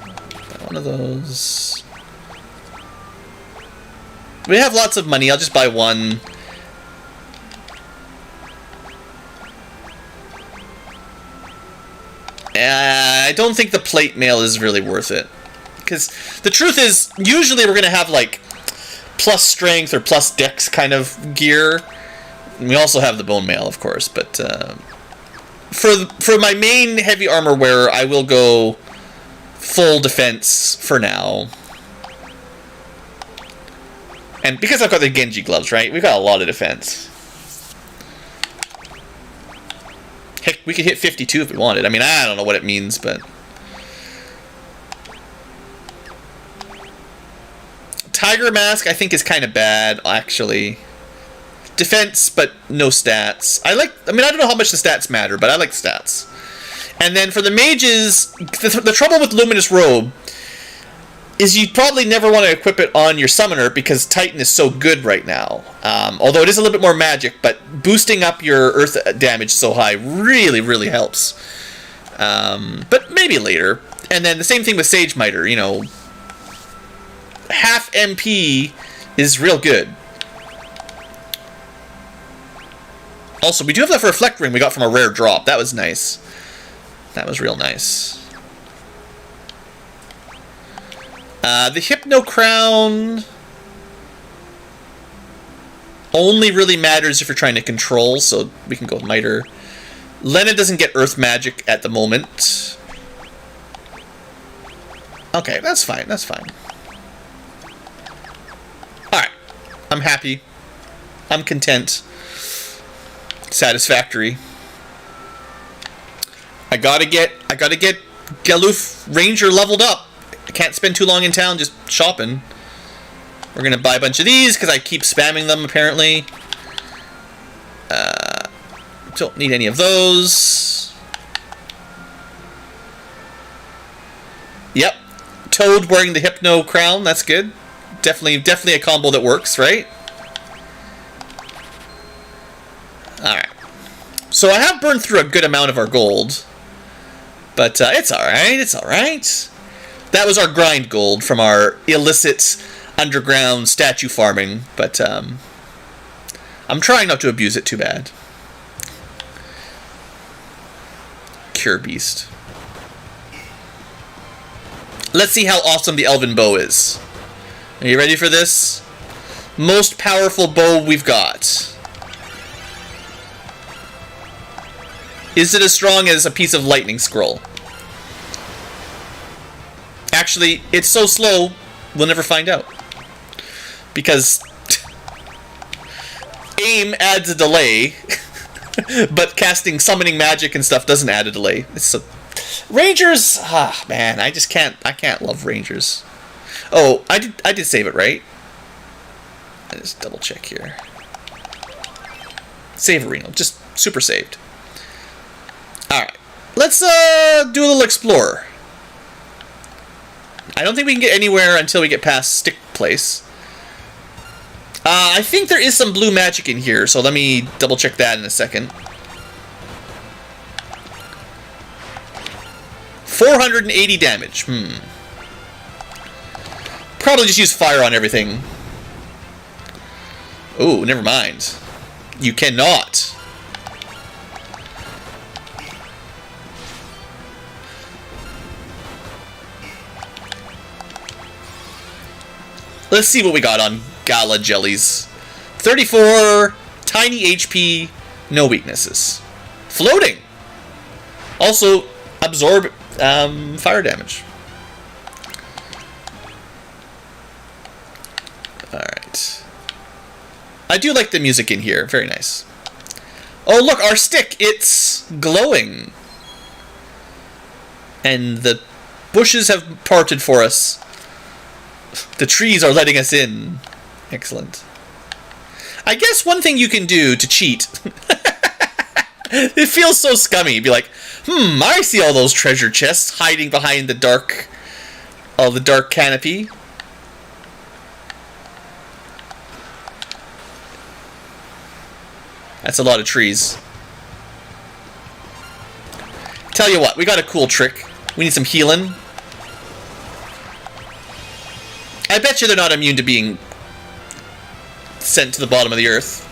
Got one of those. We have lots of money. I'll just buy one. I don't think the plate mail is really worth it. Because the truth is, usually we're going to have, like, plus strength or plus dex kind of gear. We also have the bone mail, of course, but for my main heavy armor wearer, I will go full defense for now. And because I've got the Genji gloves, right, we've got a lot of defense. Heck, we could hit 52 if we wanted. I mean, I don't know what it means, but... Tiger Mask, I think, is kind of bad, actually. Defense, but no stats. I mean, I don't know how much the stats matter, but I like stats. And then for the mages, the trouble with Luminous Robe is you probably never want to equip it on your summoner because Titan is so good right now. Although it is a little bit more magic, but boosting up your earth damage so high really, really helps. But maybe later. And then the same thing with Sage Miter, you know. Half MP is real good. Also, we do have that Reflect Ring we got from a rare drop. That was nice. That was real nice. The Hypno Crown only really matters if you're trying to control, so we can go with Miter. Lena doesn't get Earth Magic at the moment. Okay, that's fine, that's fine. I'm happy. I'm content. Satisfactory. I gotta get Galoof Ranger leveled up. I can't spend too long in town just shopping. We're gonna buy a bunch of these because I keep spamming them apparently. Don't need any of those. Yep. Toad wearing the Hypno crown, that's good. Definitely a combo that works, right? Alright. So I have burned through a good amount of our gold. But it's alright, it's alright. That was our grind gold from our illicit underground statue farming, but I'm trying not to abuse it too bad. Cure Beast. Let's see how awesome the Elven Bow is. Are you ready for this? Most powerful bow we've got. Is it as strong as a piece of lightning scroll? Actually, it's so slow, we'll never find out. Because aim adds a delay, but casting summoning magic and stuff doesn't add a delay. It's a... Rangers, man, I can't love Rangers. Oh, I did save it, right? I just double check here. Save Reno, just super saved. Alright, let's do a little explorer. I don't think we can get anywhere until we get past Stick Place. I think there is some blue magic in here, so let me double check that in a second. 480 damage. Probably just use fire on everything. Oh, never mind. You cannot. Let's see what we got on Gala Jellies. 34, tiny HP, no weaknesses. Floating. Also, absorb fire damage. Alright. I do like the music in here. Very nice. Oh, look, our stick. It's glowing. And the bushes have parted for us. The trees are letting us in. Excellent. I guess one thing you can do to cheat. It feels so scummy. Be like, I see all those treasure chests hiding behind the dark canopy. That's a lot of trees. Tell you what, we got a cool trick. We need some healing. I bet you they're not immune to being sent to the bottom of the earth.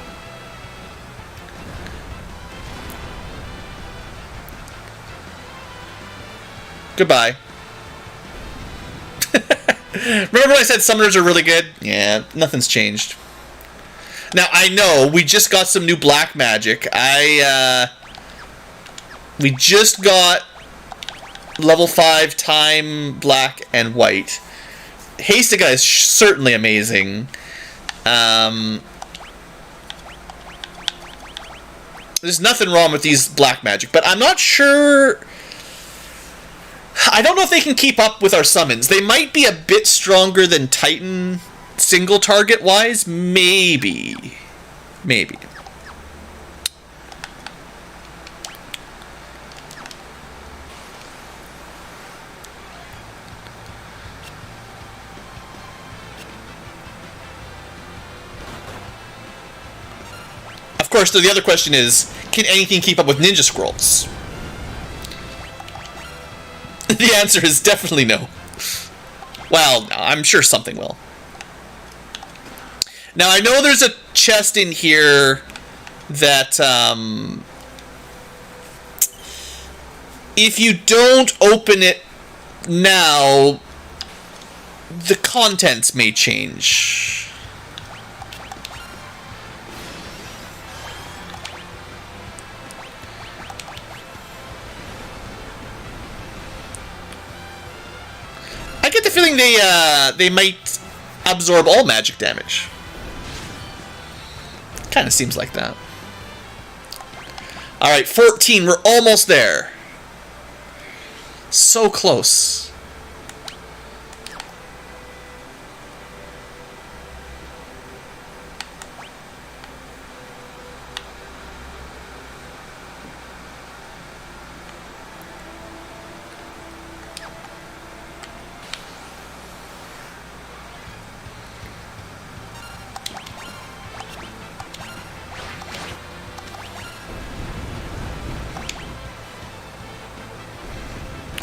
Goodbye. Remember when I said summoners are really good? Yeah, nothing's changed. Now, I know, we just got some new black magic. We just got level 5 time black and white. Hastica is certainly amazing. There's nothing wrong with these black magic, but I'm not sure... I don't know if they can keep up with our summons. They might be a bit stronger than Titan single target wise. Maybe. Maybe. Of course, the other question is, can anything keep up with ninja scrolls? The answer is definitely no. Well, no, I'm sure something will. Now, I know there's a chest in here that, if you don't open it now, the contents may change. I get the feeling they might absorb all magic damage. Kind of seems like that. Alright, 14. We're almost there. So close.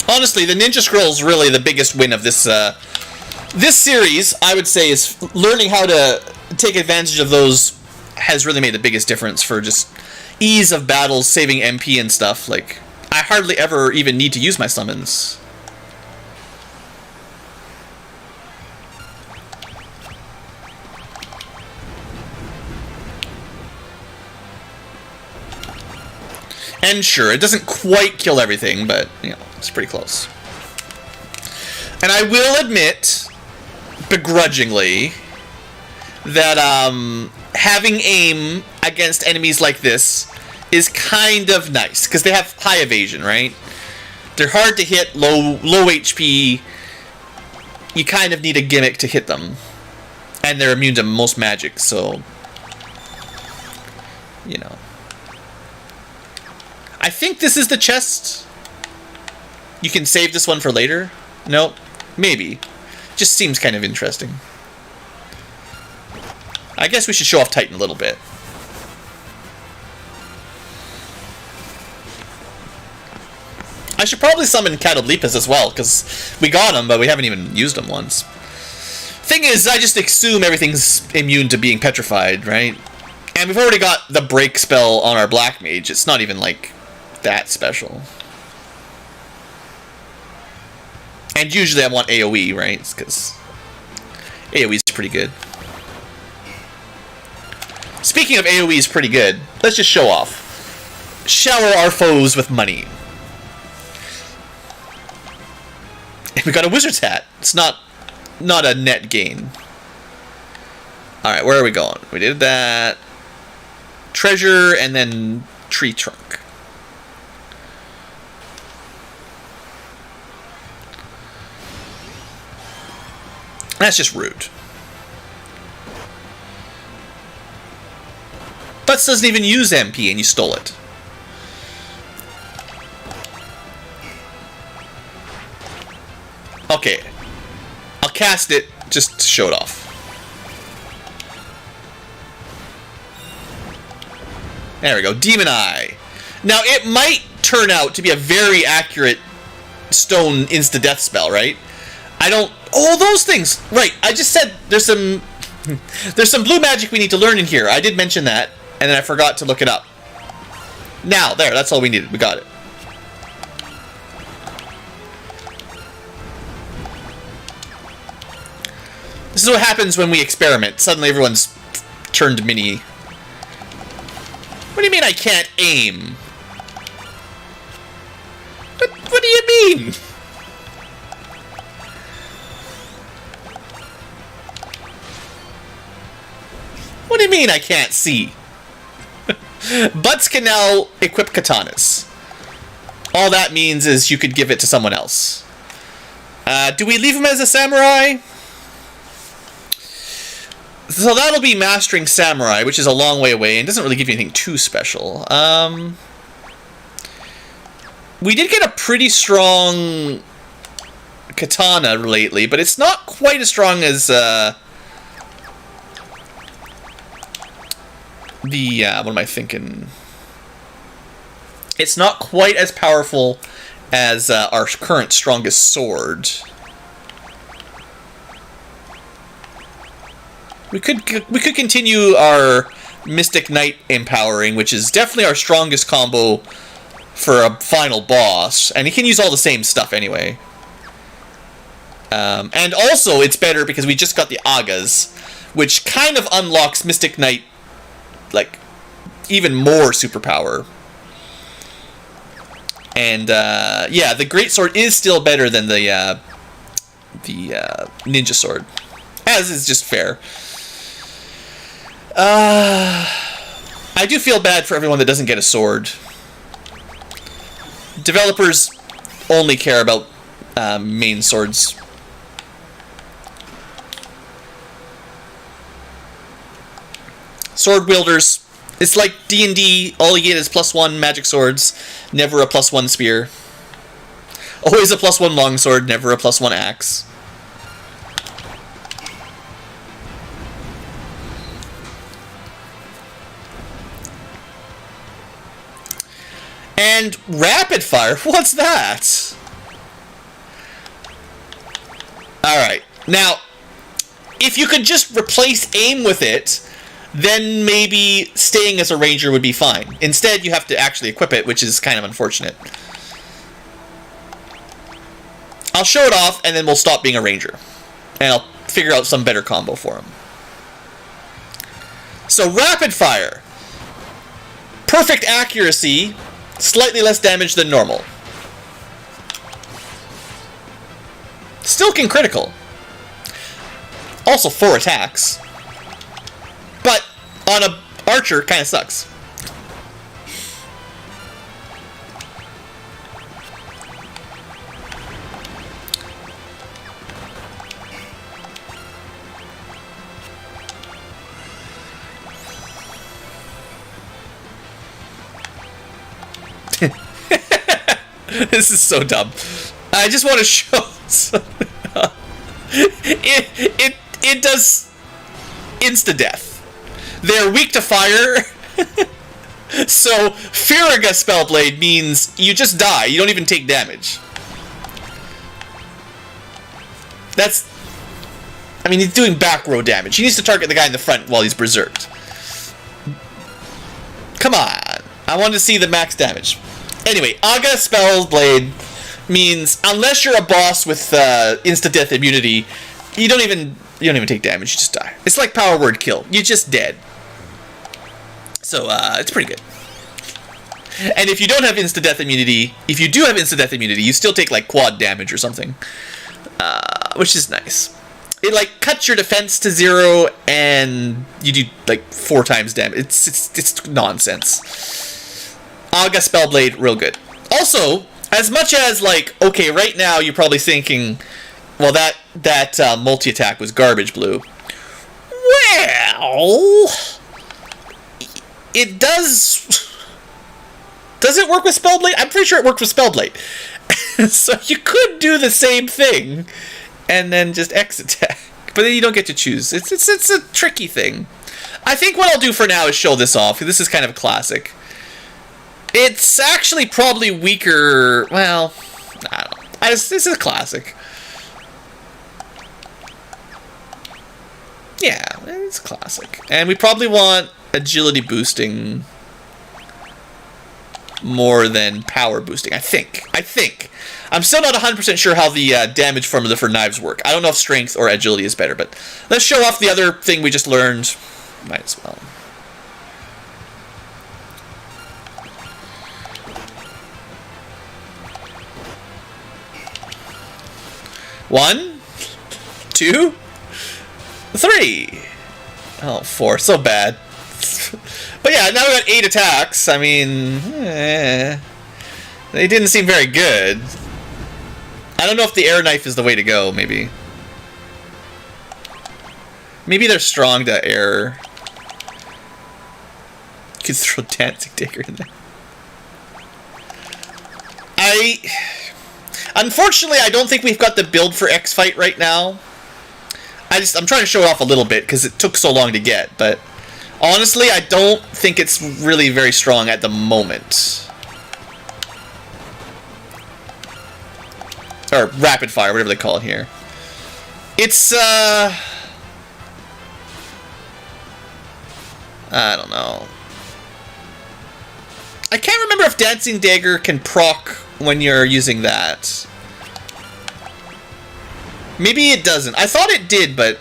Honestly, the Ninja Scroll's really the biggest win of this this series, I would say, is learning how to take advantage of those has really made the biggest difference for just ease of battles, saving MP and stuff. Like, I hardly ever even need to use my summons. And sure, it doesn't quite kill everything, but, you know, it's pretty close. And I will admit, begrudgingly, that having aim against enemies like this is kind of nice, because they have high evasion, right? They're hard to hit, low HP. You kind of need a gimmick to hit them. And they're immune to most magic, so... You know. I think this is the chest. You can save this one for later. Nope. Maybe. Just seems kind of interesting. I guess we should show off Titan a little bit. I should probably summon Catoblepas as well, because we got him, but we haven't even used him once. Thing is, I just assume everything's immune to being petrified, right? And we've already got the break spell on our Black Mage. It's not even, like, that special. And usually I want AoE, right? Because AoE is pretty good. Speaking of AoE is pretty good, let's just show off. Shower our foes with money. And we got a wizard's hat. It's not a net gain. Alright, where are we going? We did that. Treasure and then tree trunk. That's just rude. Butts doesn't even use MP and you stole it. Okay. I'll cast it just to show it off. There we go. Demon Eye. Now, it might turn out to be a very accurate stone insta-death spell, right? I don't... Oh, those things! Right, I just said there's some... there's some blue magic we need to learn in here. I did mention that, and then I forgot to look it up. Now, there, that's all we needed. We got it. This is what happens when we experiment. Suddenly everyone's turned mini. What do you mean I can't aim? What do you mean? What do you mean I can't see? Butts can now equip katanas. All that means is you could give it to someone else. Do we leave him as a samurai? So that'll be Mastering Samurai, which is a long way away and doesn't really give you anything too special. We did get a pretty strong katana lately, but it's not quite as strong as the what am I thinking? It's not quite as powerful as our current strongest sword. We could continue our Mystic Knight empowering, which is definitely our strongest combo for a final boss, and he can use all the same stuff anyway. And also, it's better because we just got the Agas, which kind of unlocks Mystic Knight, like, even more superpower. And yeah, the Great Sword is still better than the Ninja Sword, as is just fair. I do feel bad for everyone that doesn't get a sword. Developers only care about main swords. Sword wielders, it's like D&D, all you get is +1 magic swords, never a +1 spear. Always a +1 longsword, never a +1 axe. And rapid fire, what's that? Alright, now, if you could just replace aim with it, then maybe staying as a ranger would be fine. Instead, you have to actually equip it, which is kind of unfortunate. I'll show it off, and then we'll stop being a ranger. And I'll figure out some better combo for him. So, rapid fire. Perfect accuracy, slightly less damage than normal. Still can critical. Also 4 attacks. But on a archer, kind of sucks. This is so dumb. I just want to show. It does insta death. They're weak to fire. So Farraga Spellblade means you just die. You don't even take damage. That's. I mean, he's doing back row damage. He needs to target the guy in the front while he's berserked. Come on. I want to see the max damage. Anyway, Aga Spellblade means unless you're a boss with insta-death immunity, you don't even take damage, you just die. It's like power word kill. You're just dead. So, it's pretty good. And if you don't have insta-death immunity, if you do have insta-death immunity, you still take, like, quad damage or something. Which is nice. It, like, cuts your defense to 0, and you do, like, 4 times damage. It's nonsense. Aga Spellblade, real good. Also, as much as, like, okay, right now you're probably thinking, well, that multi-attack was garbage, Blue. Well, it does... Does it work with Spellblade? I'm pretty sure it worked with Spellblade. So you could do the same thing, and then just X attack. But then you don't get to choose. It's a tricky thing. I think what I'll do for now is show this off. This is kind of a classic. It's actually probably weaker. Well, I don't know. This is a classic. Yeah, it's a classic. And we probably want agility boosting more than power boosting, I think. I'm still not 100% sure how the damage formula for knives work. I don't know if strength or agility is better, but let's show off the other thing we just learned. Might as well. One, 2, 3. Oh, 4. So bad. But yeah, now we got 8 attacks. I mean, they didn't seem very good. I don't know if the air knife is the way to go, maybe. Maybe they're strong to air. You could throw Dancing Dagger in there. Unfortunately, I don't think we've got the build for X-Fight right now. I'm trying to show it off a little bit because it took so long to get, but honestly, I don't think it's really very strong at the moment. Or rapid fire, whatever they call it here. It's, I don't know. I can't remember if Dancing Dagger can proc when you're using that. Maybe it doesn't. I thought it did, but...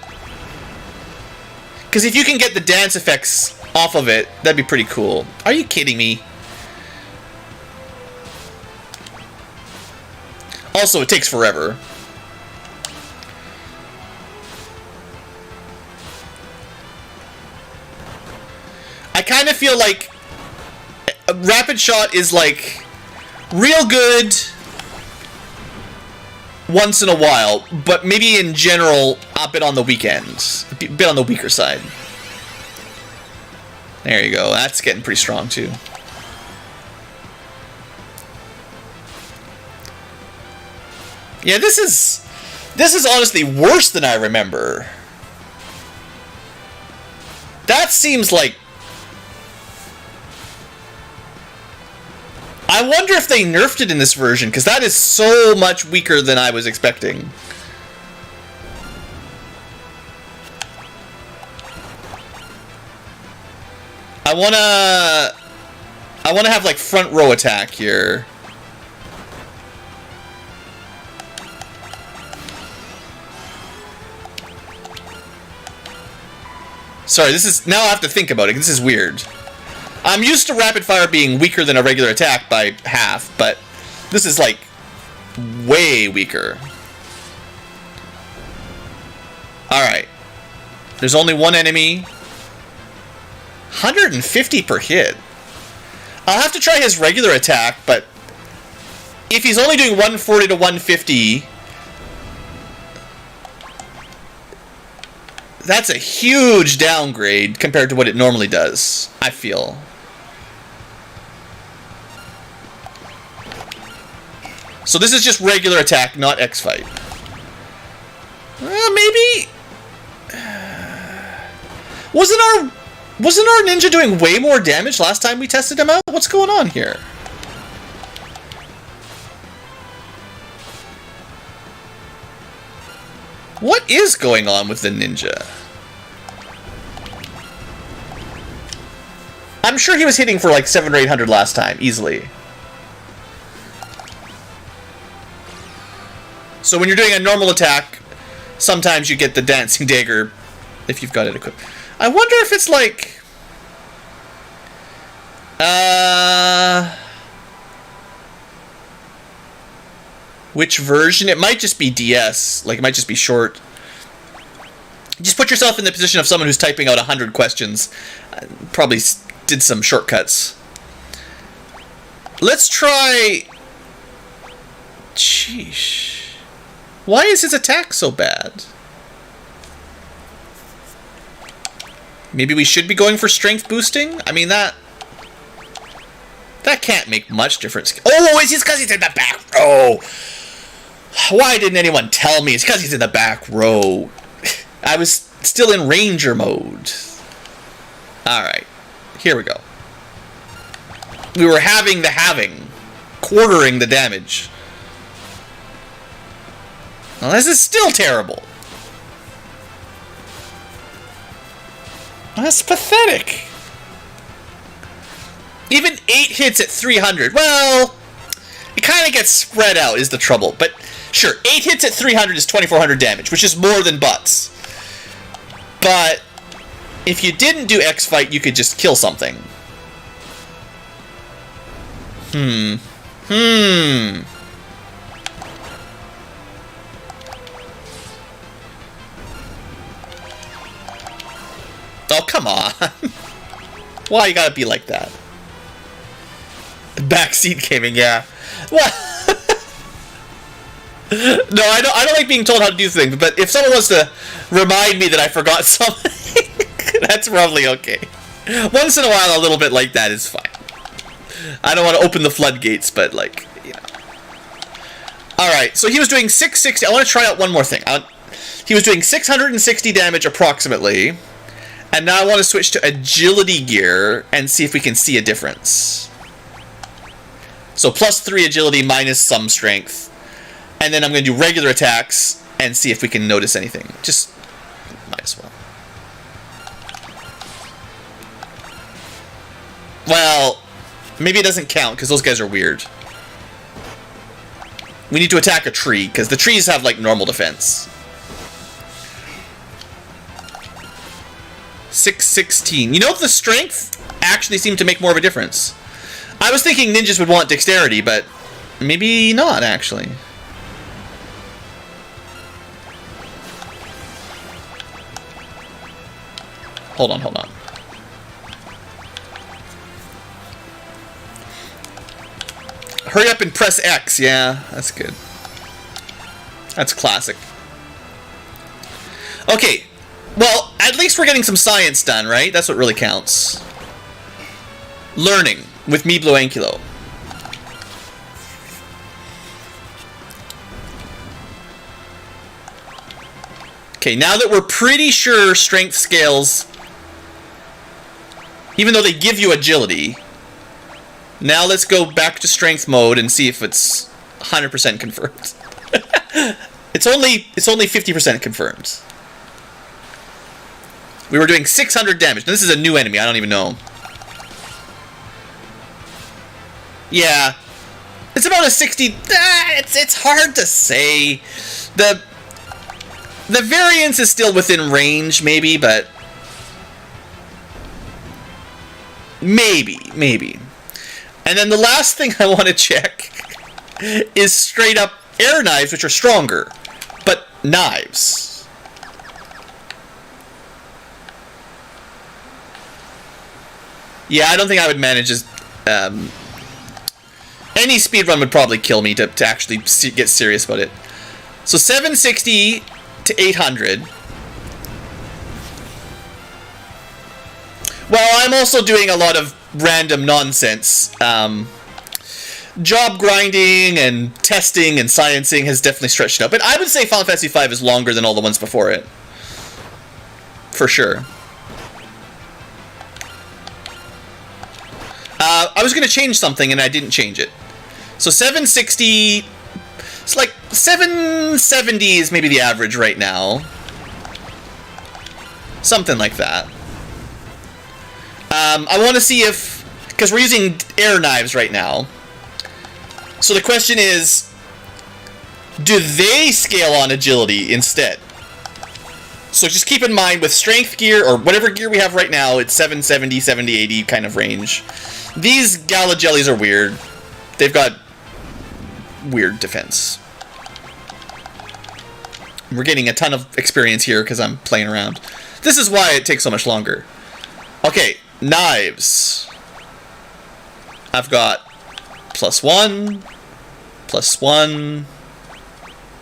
Because if you can get the dance effects off of it, that'd be pretty cool. Are you kidding me? Also, it takes forever. I kind of feel like Rapid Shot is like real good once in a while, but maybe in general a bit on the weekends, a bit on the weaker side. There you go. That's getting pretty strong too. Yeah, this is honestly worse than I remember. That seems like... I wonder if they nerfed it in this version, because that is so much weaker than I was expecting. I wanna have like front row attack here. Sorry, this is... Now I have to think about it. This is weird. I'm used to rapid fire being weaker than a regular attack by half, but this is like way weaker. Alright. There's only one enemy. 150 per hit. I'll have to try his regular attack, but if he's only doing 140 to 150... That's a huge downgrade compared to what it normally does, I feel. So this is just regular attack, not X-Fight. Maybe... Wasn't our ninja doing way more damage last time we tested him out? What's going on here? What is going on with the ninja? I'm sure he was hitting for like 700 or 800 last time, easily. So when you're doing a normal attack, sometimes you get the dancing dagger if you've got it equipped. I wonder if it's like... Which version? It might just be DS. Like, it might just be short. Just put yourself in the position of someone who's typing out 100 questions. Probably did some shortcuts. Let's try... Sheesh. Why is his attack so bad? Maybe we should be going for strength boosting? I mean, that can't make much difference. Oh, it's just because he's in the back row. Why didn't anyone tell me? It's because he's in the back row. I was still in ranger mode. Alright. Here we go. We were having, quartering the damage. Well, this is still terrible. That's pathetic. Even 8 hits at 300. Well, it kind of gets spread out is the trouble. But sure, 8 hits at 300 is 2400 damage, which is more than butts. But if you didn't do X-Fight, you could just kill something. Oh, come on. Why you gotta be like that? Backseat gaming, yeah. Well, no, I don't like being told how to do things, but if someone wants to remind me that I forgot something, that's probably okay. Once in a while, a little bit like that is fine. I don't want to open the floodgates, but like, you know. Alright, so he was doing 660. I want to try out one more thing. He was doing 660 damage approximately. And now I want to switch to agility gear and see if we can see a difference. So +3 agility minus some strength. And then I'm going to do regular attacks and see if we can notice anything. Just might as well. Well, maybe it doesn't count because those guys are weird. We need to attack a tree because the trees have like normal defense. 616. You know, the strength actually seemed to make more of a difference. I was thinking ninjas would want dexterity, but maybe not, actually. Hold on. Hurry up and press X. Yeah, that's good. That's classic. Okay, well, at least we're getting some science done, right? That's what really counts. Learning with Mi Blue Ankylo. Okay, now that we're pretty sure strength scales, even though they give you agility, now let's go back to strength mode and see if it's 100% confirmed. It's only 50% confirmed. We were doing 600 damage. Now, this is a new enemy. I don't even know. Yeah. It's about a 60... It's hard to say. The variance is still within range, maybe, but... Maybe. And then the last thing I want to check is straight up air knives, which are stronger. But knives. Yeah, I don't think I would manage as... any speedrun would probably kill me to actually get serious about it. So 760 to 800. Well, I'm also doing a lot of random nonsense. Job grinding and testing and sciencing has definitely stretched it up. But I would say Final Fantasy V is longer than all the ones before it. For sure. I was going to change something and I didn't change it. So 760... It's like 770 is maybe the average right now. Something like that. I want to see if... Because we're using air knives right now. So the question is... Do they scale on agility instead? So just keep in mind with strength gear, or whatever gear we have right now, it's 770, 70, 80 kind of range. These Gala Jellies are weird. They've got weird defense. We're getting a ton of experience here because I'm playing around. This is why it takes so much longer. Okay, knives. I've got +1, +1,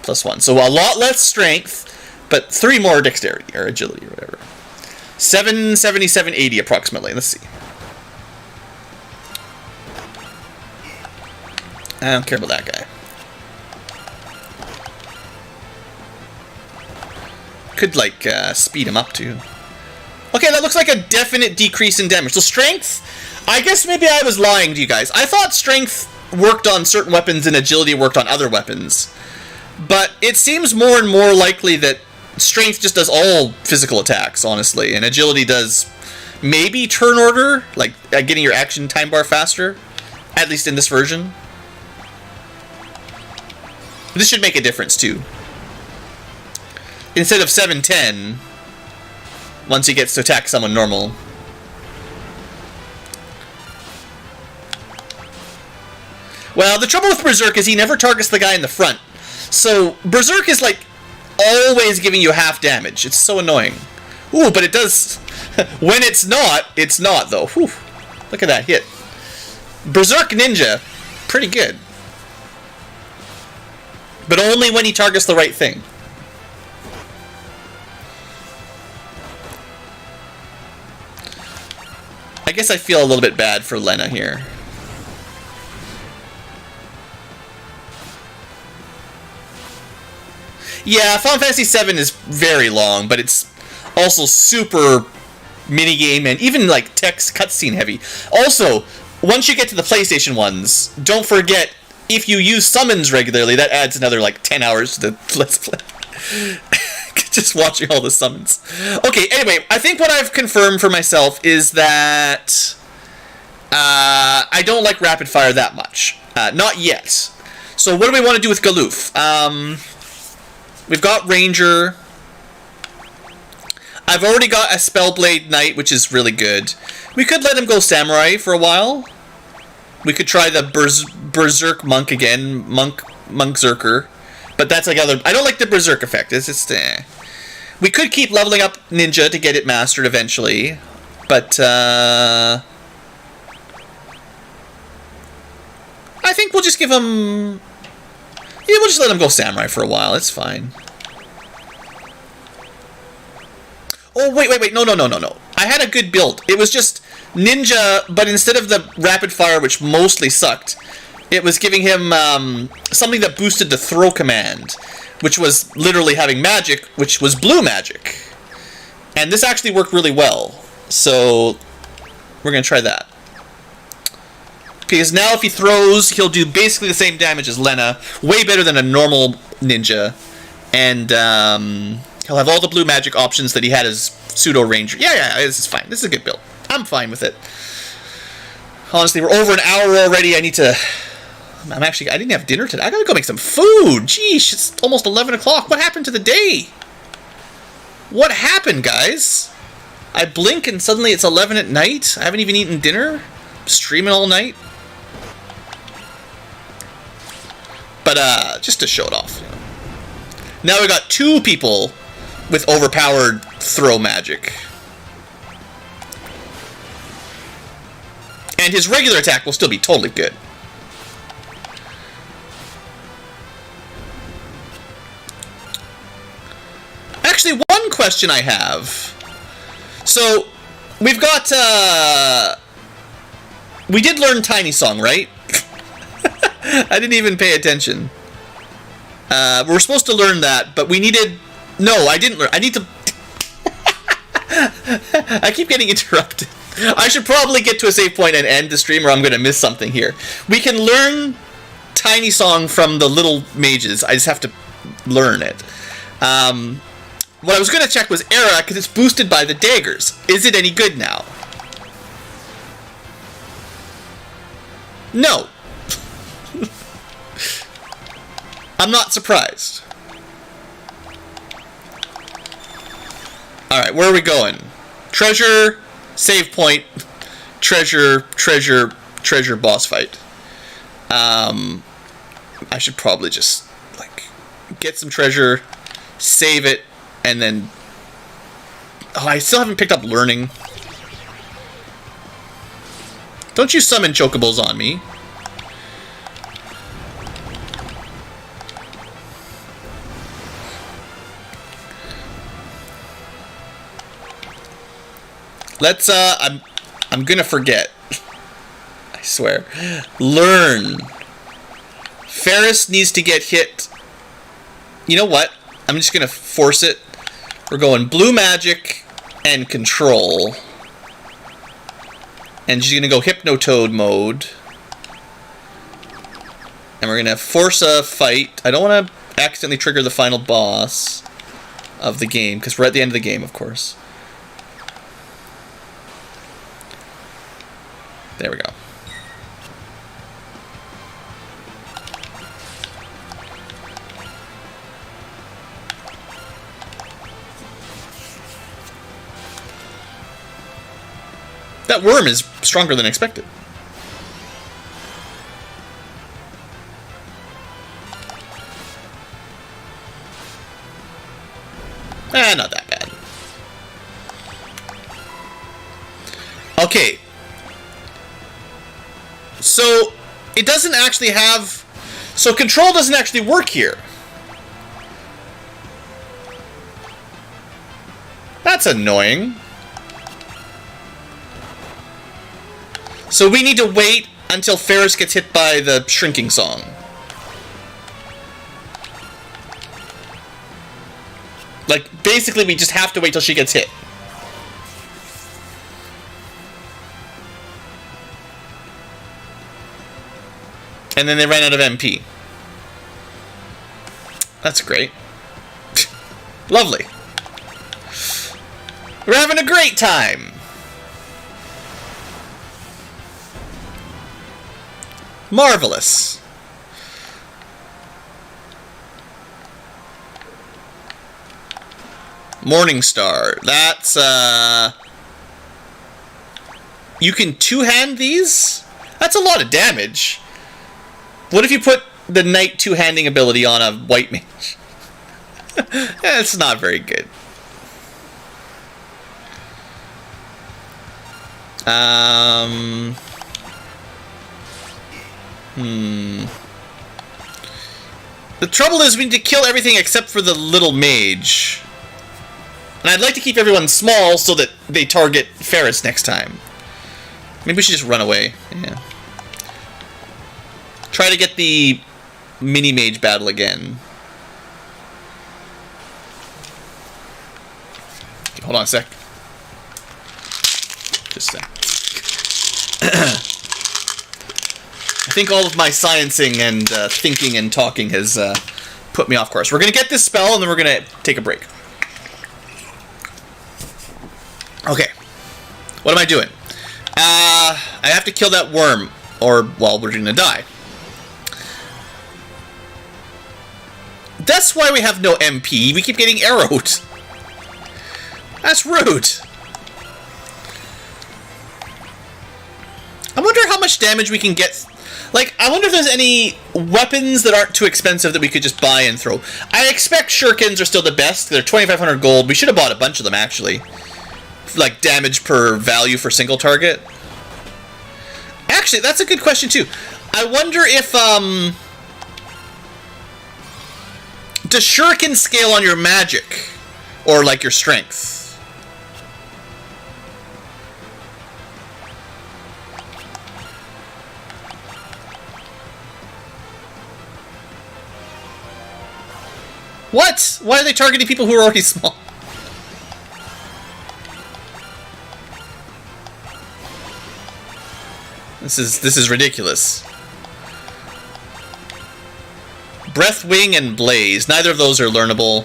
+1. So a lot less strength, but 3 more dexterity or agility or whatever. 770, 780 approximately. Let's see. I don't care about that guy. Could, like, speed him up, too. Okay, that looks like a definite decrease in damage. So strength, I guess maybe I was lying to you guys. I thought strength worked on certain weapons and agility worked on other weapons. But it seems more and more likely that strength just does all physical attacks, honestly. And agility does maybe turn order, like getting your action time bar faster. At least in this version. This should make a difference, too. Instead of 710, once he gets to attack someone normal. Well, the trouble with Berserk is he never targets the guy in the front. So, Berserk is, like, always giving you half damage. It's so annoying. Ooh, but it does... when it's not, though. Whew. Look at that hit. Berserk Ninja, pretty good. But only when he targets the right thing. I guess I feel a little bit bad for Lena here. Yeah, Final Fantasy VII is very long, but it's also super minigame and even like text cutscene heavy. Also, once you get to the PlayStation ones, don't forget, if you use summons regularly, that adds another like 10 hours to the Let's Play. Just watching all the summons. Okay, anyway, I think what I've confirmed for myself is that I don't like rapid fire that much. Not yet. So what do we want to do with Galoof? We've got Ranger. I've already got a Spellblade Knight, which is really good. We could let him go Samurai for a while. We could try the Berserk Monk again. Monk Zerker. But that's like other... I don't like the Berserk effect. It's just... We could keep leveling up Ninja to get it mastered eventually. But, I think we'll just give him... Yeah, we'll just let him go samurai for a while. It's fine. Oh, wait. No. I had a good build. It was just ninja, but instead of the rapid fire, which mostly sucked, it was giving him something that boosted the throw command, which was literally having magic, which was blue magic. And this actually worked really well. So we're going to try that. Because now if he throws, he'll do basically the same damage as Lena. Way better than a normal ninja. And he'll have all the blue magic options that he had as pseudo ranger. Yeah, this is fine. This is a good build. I'm fine with it. Honestly, we're over an hour already. I didn't have dinner today. I gotta go make some food. Jeez, it's almost 11 o'clock. What happened to the day? What happened, guys? I blink and suddenly it's 11 at night. I haven't even eaten dinner. Streaming all night. But, just to show it off. You know. Now we got 2 people with overpowered throw magic. And his regular attack will still be totally good. Actually, one question I have. So, we've got, we did learn Tiny Song, right? I didn't even pay attention. We're supposed to learn that, but we needed... No, I didn't learn. I need to... I keep getting interrupted. I should probably get to a save point and end the stream, or I'm going to miss something here. We can learn Tiny Song from the little mages. I just have to learn it. What I was going to check was Era, because it's boosted by the daggers. Is it any good now? No. I'm not surprised. Alright, where are we going? Treasure, save point, treasure, boss fight. I should probably just, like, get some treasure, save it, and then... Oh, I still haven't picked up learning. Don't you summon chocobos on me. Let's, I'm gonna forget. I swear. Learn. Ferris needs to get hit. You know what? I'm just gonna force it. We're going blue magic and control. And she's gonna go Hypnotoad mode. And we're gonna force a fight. I don't wanna accidentally trigger the final boss of the game, because we're at the end of the game, of course. There we go. That worm is stronger than expected. Not that bad. Okay. So, it doesn't actually have... So, control doesn't actually work here. That's annoying. So, we need to wait until Ferris gets hit by the shrinking song. Like, basically, we just have to wait till she gets hit. And then they ran out of MP. That's great. Lovely. We're having a great time. Marvelous. Morningstar. That's, you can two-hand these? That's a lot of damage. What if you put the Knight two-handing ability on a white mage? It's not very good. The trouble is we need to kill everything except for the little mage. And I'd like to keep everyone small so that they target Ferris next time. Maybe we should just run away. Yeah. Try to get the mini-mage battle again. Okay, hold on a sec. Just a sec. I think all of my sciencing and thinking and talking has put me off course. We're going to get this spell, and then we're going to take a break. Okay. What am I doing? I have to kill that worm, or, well, we're going to die. That's why we have no MP. We keep getting arrowed. That's rude. I wonder how much damage we can get. Like, I wonder if there's any weapons that aren't too expensive that we could just buy and throw. I expect shurikens are still the best. They're 2,500 gold. We should have bought a bunch of them, actually. Like, damage per value for single target. Actually, that's a good question, too. I wonder if, does shuriken scale on your magic? Or, like, your strength? What? Why are they targeting people who are already small? This is ridiculous. Breath, Wing, and Blaze. Neither of those are learnable.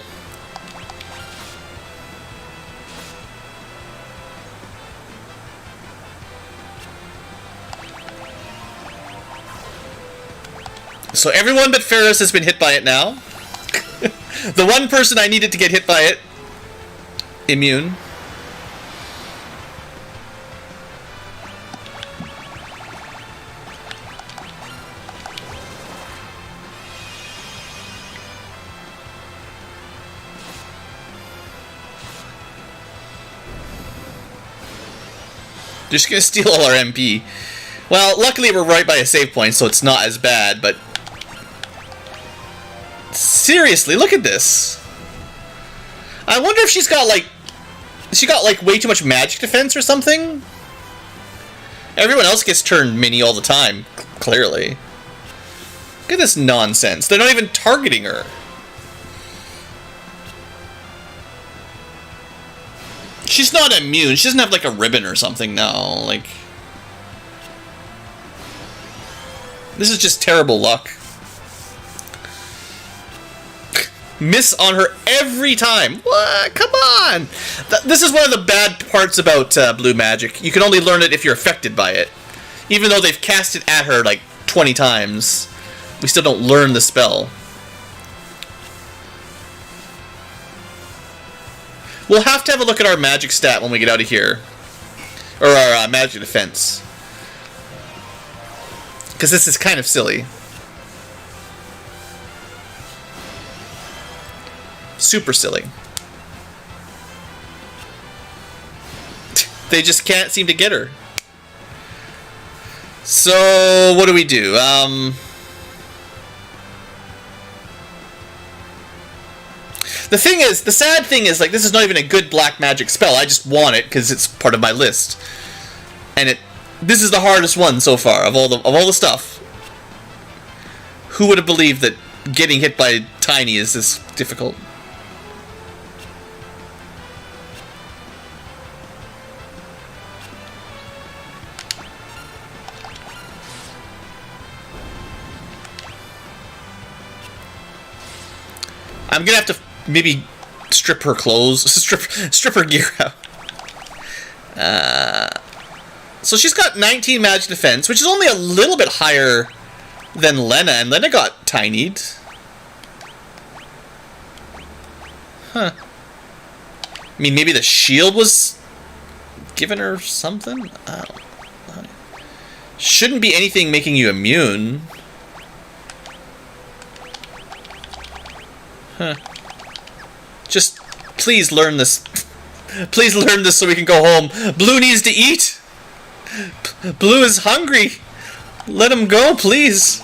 So everyone but Ferris has been hit by it now. The one person I needed to get hit by it, immune. They're just gonna steal all our MP. Well, luckily we're right by a save point, so it's not as bad, but... Seriously, look at this. I wonder if she's got, like... She got, like, way too much magic defense or something? Everyone else gets turned mini all the time, clearly. Look at this nonsense. They're not even targeting her. She's not immune. She doesn't have, like, a ribbon or something, no. Like... This is just terrible luck. Miss on her every time. What? Come on! This is one of the bad parts about blue magic. You can only learn it if you're affected by it. Even though they've cast it at her, like, 20 times. We still don't learn the spell. We'll have to have a look at our magic stat when we get out of here. Or our magic defense. Because this is kind of silly. Super silly. They just can't seem to get her. So, what do we do? The thing is, the sad thing is, like, this is not even a good black magic spell. I just want it because it's part of my list. And this is the hardest one so far of all the stuff. Who would have believed that getting hit by Tiny is this difficult? I'm gonna have to maybe strip her clothes, strip her gear out. So she's got 19 magic defense, which is only a little bit higher than Lena, and Lena got tinied. Huh. I mean, maybe the shield was giving her something? I don't know. Shouldn't be anything making you immune. Huh. Just, please learn this. Please learn this so we can go home. Blue needs to eat. Blue is hungry. Let him go, please.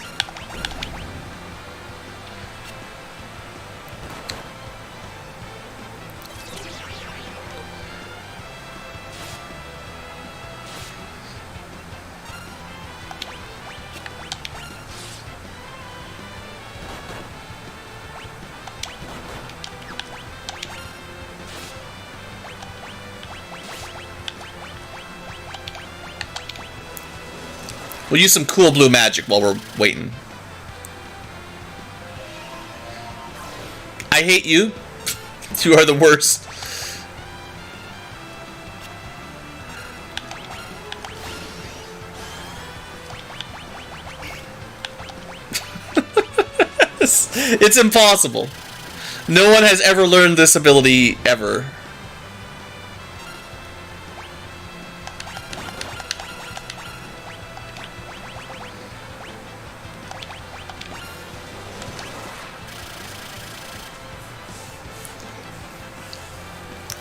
We'll use some cool blue magic while we're waiting. I hate you. You are the worst. It's impossible. No one has ever learned this ability ever.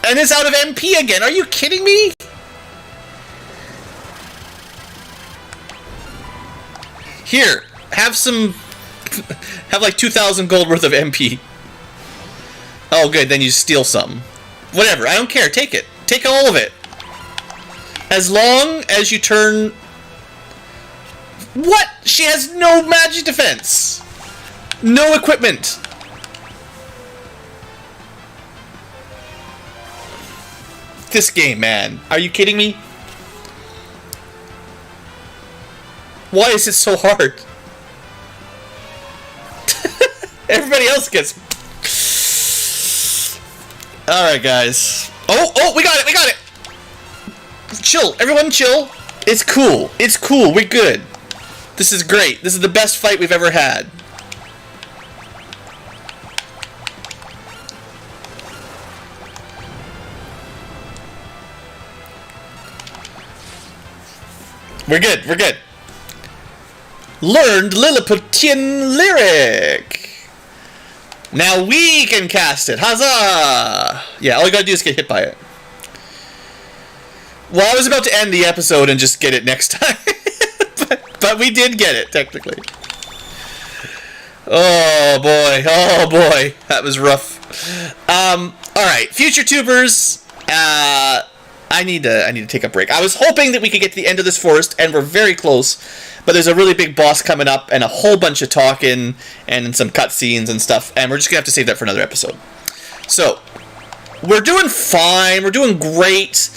And it's out of MP again. Are you kidding me? Here, have some... have like 2,000 gold worth of MP. Oh, good. Then you steal some. Whatever. I don't care. Take it. Take all of it. As long as you turn... What? She has no magic defense. No equipment. This game, man. Are you kidding me? Why is it so hard? Everybody else gets... Alright, guys. Oh, we got it, we got it! Chill, everyone chill. It's cool, we're good. This is great. This is the best fight we've ever had. We're good, we're good. Learned Lilliputian Lyric. Now we can cast it. Huzzah! Yeah, all you gotta do is get hit by it. Well, I was about to end the episode and just get it next time. but we did get it, technically. Oh boy, that was rough. Alright, future tubers, I need to take a break. I was hoping that we could get to the end of this forest, and we're very close, but there's a really big boss coming up, and a whole bunch of talking, and some cutscenes and stuff, and we're just gonna have to save that for another episode. So, we're doing fine, we're doing great.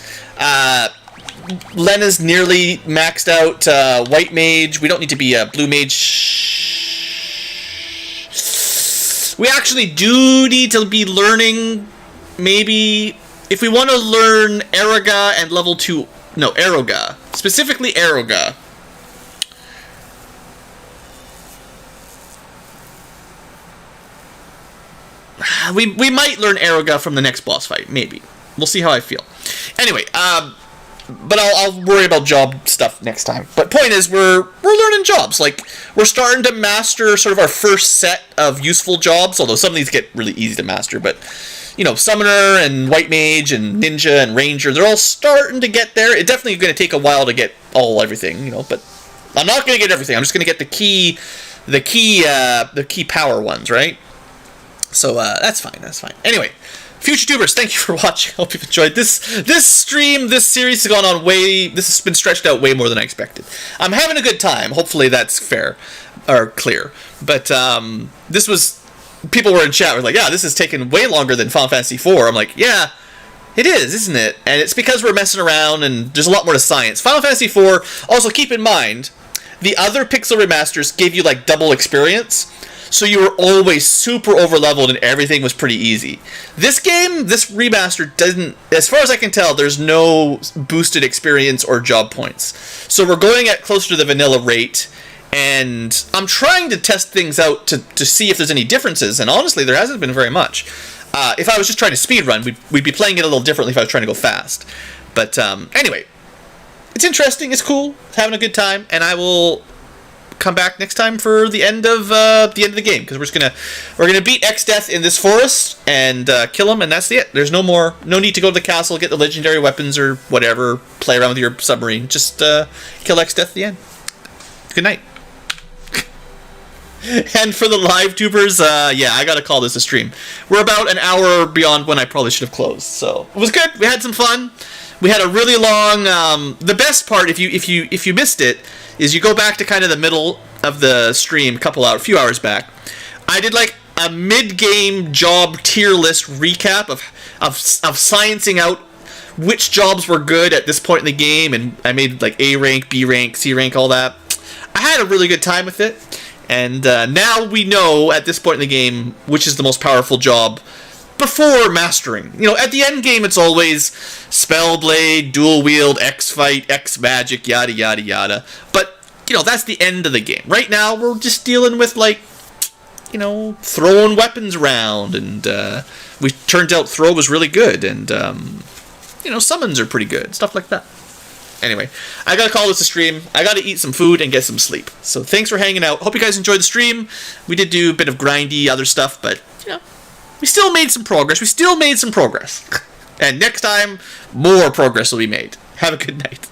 Lena's nearly maxed out. White mage, we don't need to be a blue mage. We actually do need to be learning, maybe... If we want to learn Aeroga and level 2... No, Aeroga. Specifically Aeroga. We might learn Aeroga from the next boss fight. Maybe. We'll see how I feel. Anyway, but I'll worry about job stuff next time. But point is, we're learning jobs. Like, we're starting to master sort of our first set of useful jobs. Although some of these get really easy to master, but... You know, Summoner and White Mage and Ninja and Ranger, they're all starting to get there. It's definitely going to take a while to get everything, you know, but I'm not going to get everything. I'm just going to get the key power ones, right? So, that's fine. Anyway, future tubers, thank you for watching. I hope you've enjoyed this stream. This series has gone on this has been stretched out way more than I expected. I'm having a good time. Hopefully that's fair or clear. But, this was... People were in chat were like, yeah, this is taking way longer than Final Fantasy IV. I'm like, yeah, it is, isn't it? And it's because we're messing around and there's a lot more to science. Final Fantasy IV, also keep in mind, the other Pixel remasters gave you like double experience, so you were always super over-leveled and everything was pretty easy. This game, this remaster doesn't, as far as I can tell, there's no boosted experience or job points. So we're going at closer to the vanilla rate. And I'm trying to test things out to see if there's any differences, and honestly, there hasn't been very much. If I was just trying to speedrun, we'd be playing it a little differently if I was trying to go fast. But anyway, it's interesting, it's cool, having a good time, and I will come back next time for the end of the game, because we're gonna beat X-Death in this forest and kill him, and that's it. There's no need to go to the castle, get the legendary weapons or whatever, play around with your submarine. Just kill X-Death at the end. Good night. And for the live tubers, yeah, I gotta call this a stream. We're about an hour beyond when I probably should have closed, so it was good. We had some fun. We had a really long. The best part, if you missed it, is you go back to kind of the middle of the stream, a few hours back. I did like a mid-game job tier list recap of sciencing out which jobs were good at this point in the game, and I made like A rank, B rank, C rank, all that. I had a really good time with it. And now we know at this point in the game which is the most powerful job before mastering. You know, at the end game it's always Spellblade, Dual Wield, X Fight, X Magic, yada yada yada. But, you know, that's the end of the game. Right now we're just dealing with, like, you know, throwing weapons around. And we turned out throw was really good. And, you know, summons are pretty good. Stuff like that. Anyway, I gotta call this a stream. I gotta eat some food and get some sleep. So thanks for hanging out. Hope you guys enjoyed the stream. We did do a bit of grindy other stuff, but, you know, we still made some progress. And next time, more progress will be made. Have a good night.